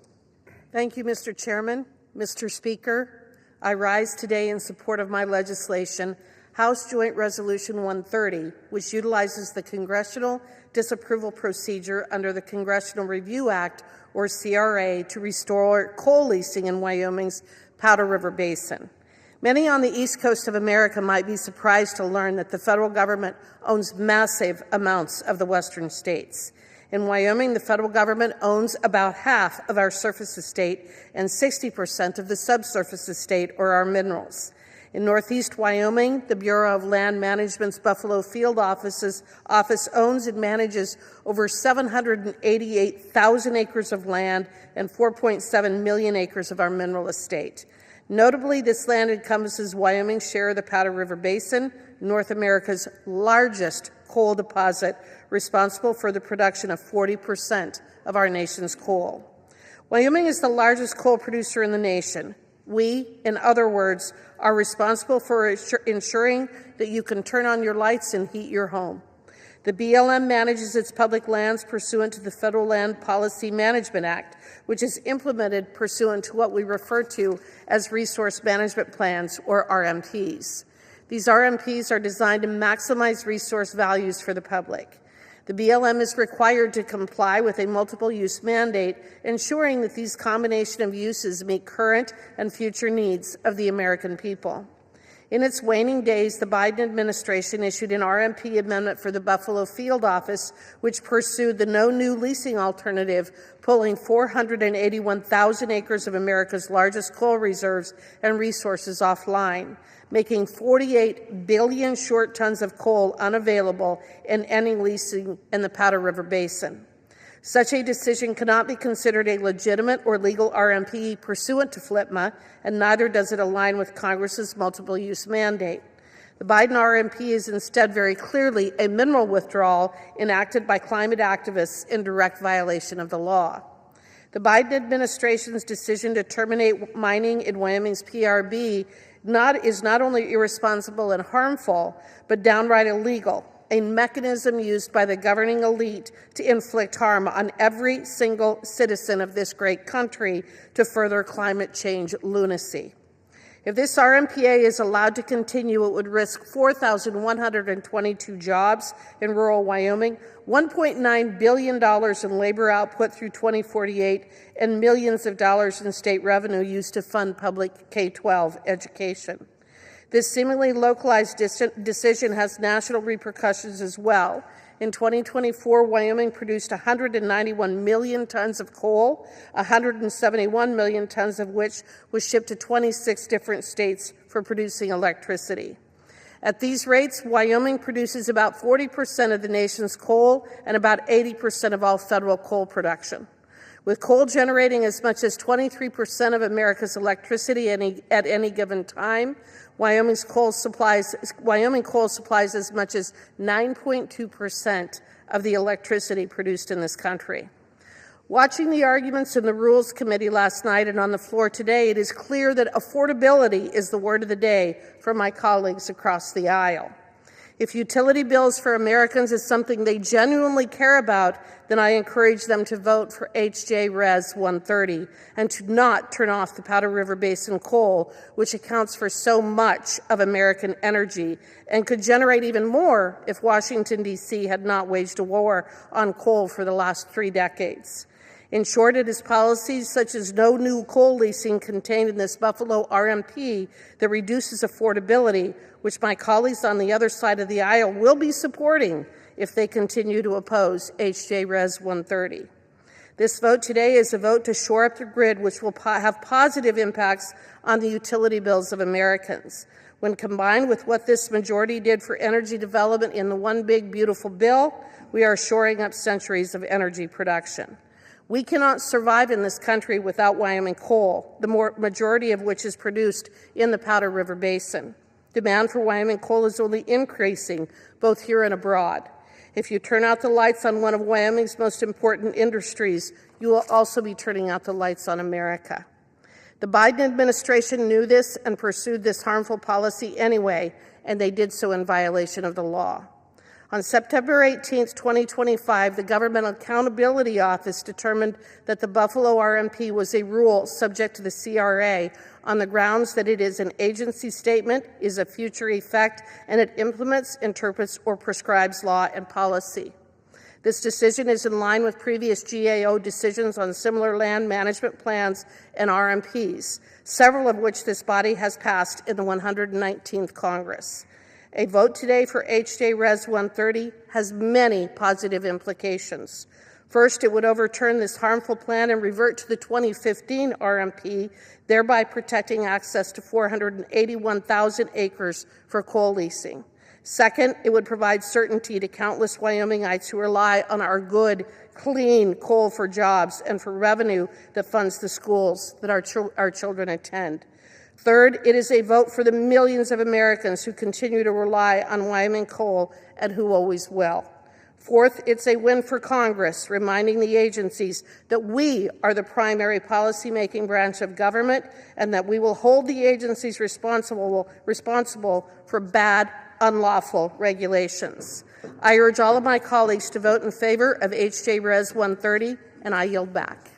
Thank you, Mr. Chairman. Mr. Speaker, I rise today in support of my legislation, House Joint Resolution 130, which utilizes the Congressional disapproval procedure under the Congressional Review Act, or CRA, to restore coal leasing in Wyoming's Powder River Basin. Many on the East Coast of America might be surprised to learn that the federal government owns massive amounts of the western states. In Wyoming, the federal government owns about half of our surface estate and 60% of the subsurface estate, or our minerals. In Northeast Wyoming, the Bureau of Land Management's Buffalo Field office owns and manages over 788,000 acres of land and 4.7 million acres of our mineral estate. Notably, this land encompasses Wyoming's share of the Powder River Basin, North America's largest coal deposit, responsible for the production of 40% of our nation's coal. Wyoming is the largest coal producer in the nation. We, in other words, are responsible for ensuring that you can turn on your lights and heat your home. The BLM manages its public lands pursuant to the Federal Land Policy Management Act, which is implemented pursuant to what we refer to as Resource Management Plans, or RMPs. These RMPs are designed to maximize resource values for the public. The BLM is required to comply with a multiple-use mandate, ensuring that these combination of uses meet current and future needs of the American people. In its waning days, the Biden administration issued an RMP amendment for the Buffalo Field office, which pursued the no new leasing alternative, pulling 481,000 acres of America's largest coal reserves and resources offline, making 48 billion short tons of coal unavailable and ending leasing in the Powder River Basin. Such a decision cannot be considered a legitimate or legal RMP pursuant to FLPMA, and neither does it align with Congress's multiple-use mandate. The Biden RMP is instead very clearly a mineral withdrawal enacted by climate activists in direct violation of the law. The Biden administration's decision to terminate mining in Wyoming's PRB is not only irresponsible and harmful, but downright illegal, a mechanism used by the governing elite to inflict harm on every single citizen of this great country to further climate change lunacy. If this RMPA is allowed to continue, it would risk 4,122 jobs in rural Wyoming, $1.9 billion in labor output through 2048, and millions of dollars in state revenue used to fund public K-12 education. This seemingly localized decision has national repercussions as well. In 2024, Wyoming produced 191 million tons of coal, 171 million tons of which was shipped to 26 different states for producing electricity. At these rates, Wyoming produces about 40% of the nation's coal and about 80% of all federal coal production. With coal generating as much as 23% of America's electricity at any given time, Wyoming coal supplies as much as 9.2% of the electricity produced in this country. Watching the arguments in the Rules Committee last night and on the floor today, it is clear that affordability is the word of the day for my colleagues across the aisle. If utility bills for Americans is something they genuinely care about, then I encourage them to vote for HJ Res 130 and to not turn off the Powder River Basin coal, which accounts for so much of American energy and could generate even more if Washington, D.C. had not waged a war on coal for the last 3 decades. In short, it is policies such as no new coal leasing contained in this Buffalo RMP that reduces affordability, which my colleagues on the other side of the aisle will be supporting if they continue to oppose HJ Res 130. This vote today is a vote to shore up the grid, which will have positive impacts on the utility bills of Americans. When combined with what this majority did for energy development in the One Big Beautiful Bill, we are shoring up centuries of energy production. We cannot survive in this country without Wyoming coal, the majority of which is produced in the Powder River Basin. Demand for Wyoming coal is only increasing, both here and abroad. If you turn out the lights on one of Wyoming's most important industries, you will also be turning out the lights on America. The Biden administration knew this and pursued this harmful policy anyway, and they did so in violation of the law. On September 18, 2025, the Government Accountability Office determined that the Buffalo RMP was a rule subject to the CRA on the grounds that it is an agency statement, is of future effect, and it implements, interprets, or prescribes law and policy. This decision is in line with previous GAO decisions on similar land management plans and RMPs, several of which this body has passed in the 119th Congress. A vote today for HJ Res 130 has many positive implications. First, it would overturn this harmful plan and revert to the 2015 RMP, thereby protecting access to 481,000 acres for coal leasing. Second, it would provide certainty to countless Wyomingites who rely on our good, clean coal for jobs and for revenue that funds the schools that our children attend. Third, it is a vote for the millions of Americans who continue to rely on Wyoming coal and who always will. Fourth, it's a win for Congress, reminding the agencies that we are the primary policymaking branch of government and that we will hold the agencies responsible for bad, unlawful regulations. I urge all of my colleagues to vote in favor of H.J. Res. 130, and I yield back.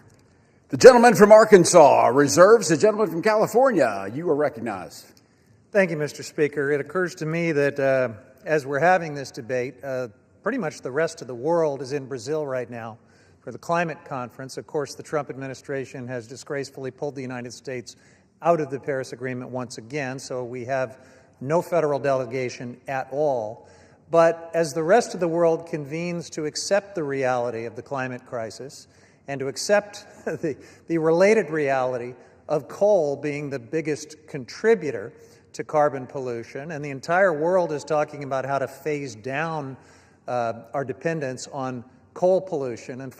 The gentleman from Arkansas reserves. The gentleman from California, you are recognized. Thank you, Mr. Speaker. It occurs to me that as we're having this debate, pretty much the rest of the world is in Brazil right now for the climate conference. Of course, the Trump administration has disgracefully pulled the United States out of the Paris Agreement once again, so we have no federal delegation at all. But as the rest of the world convenes to accept the reality of the climate crisis and to accept the related reality of coal being the biggest contributor to carbon pollution, and the entire world is talking about how to phase down our dependence on coal pollution and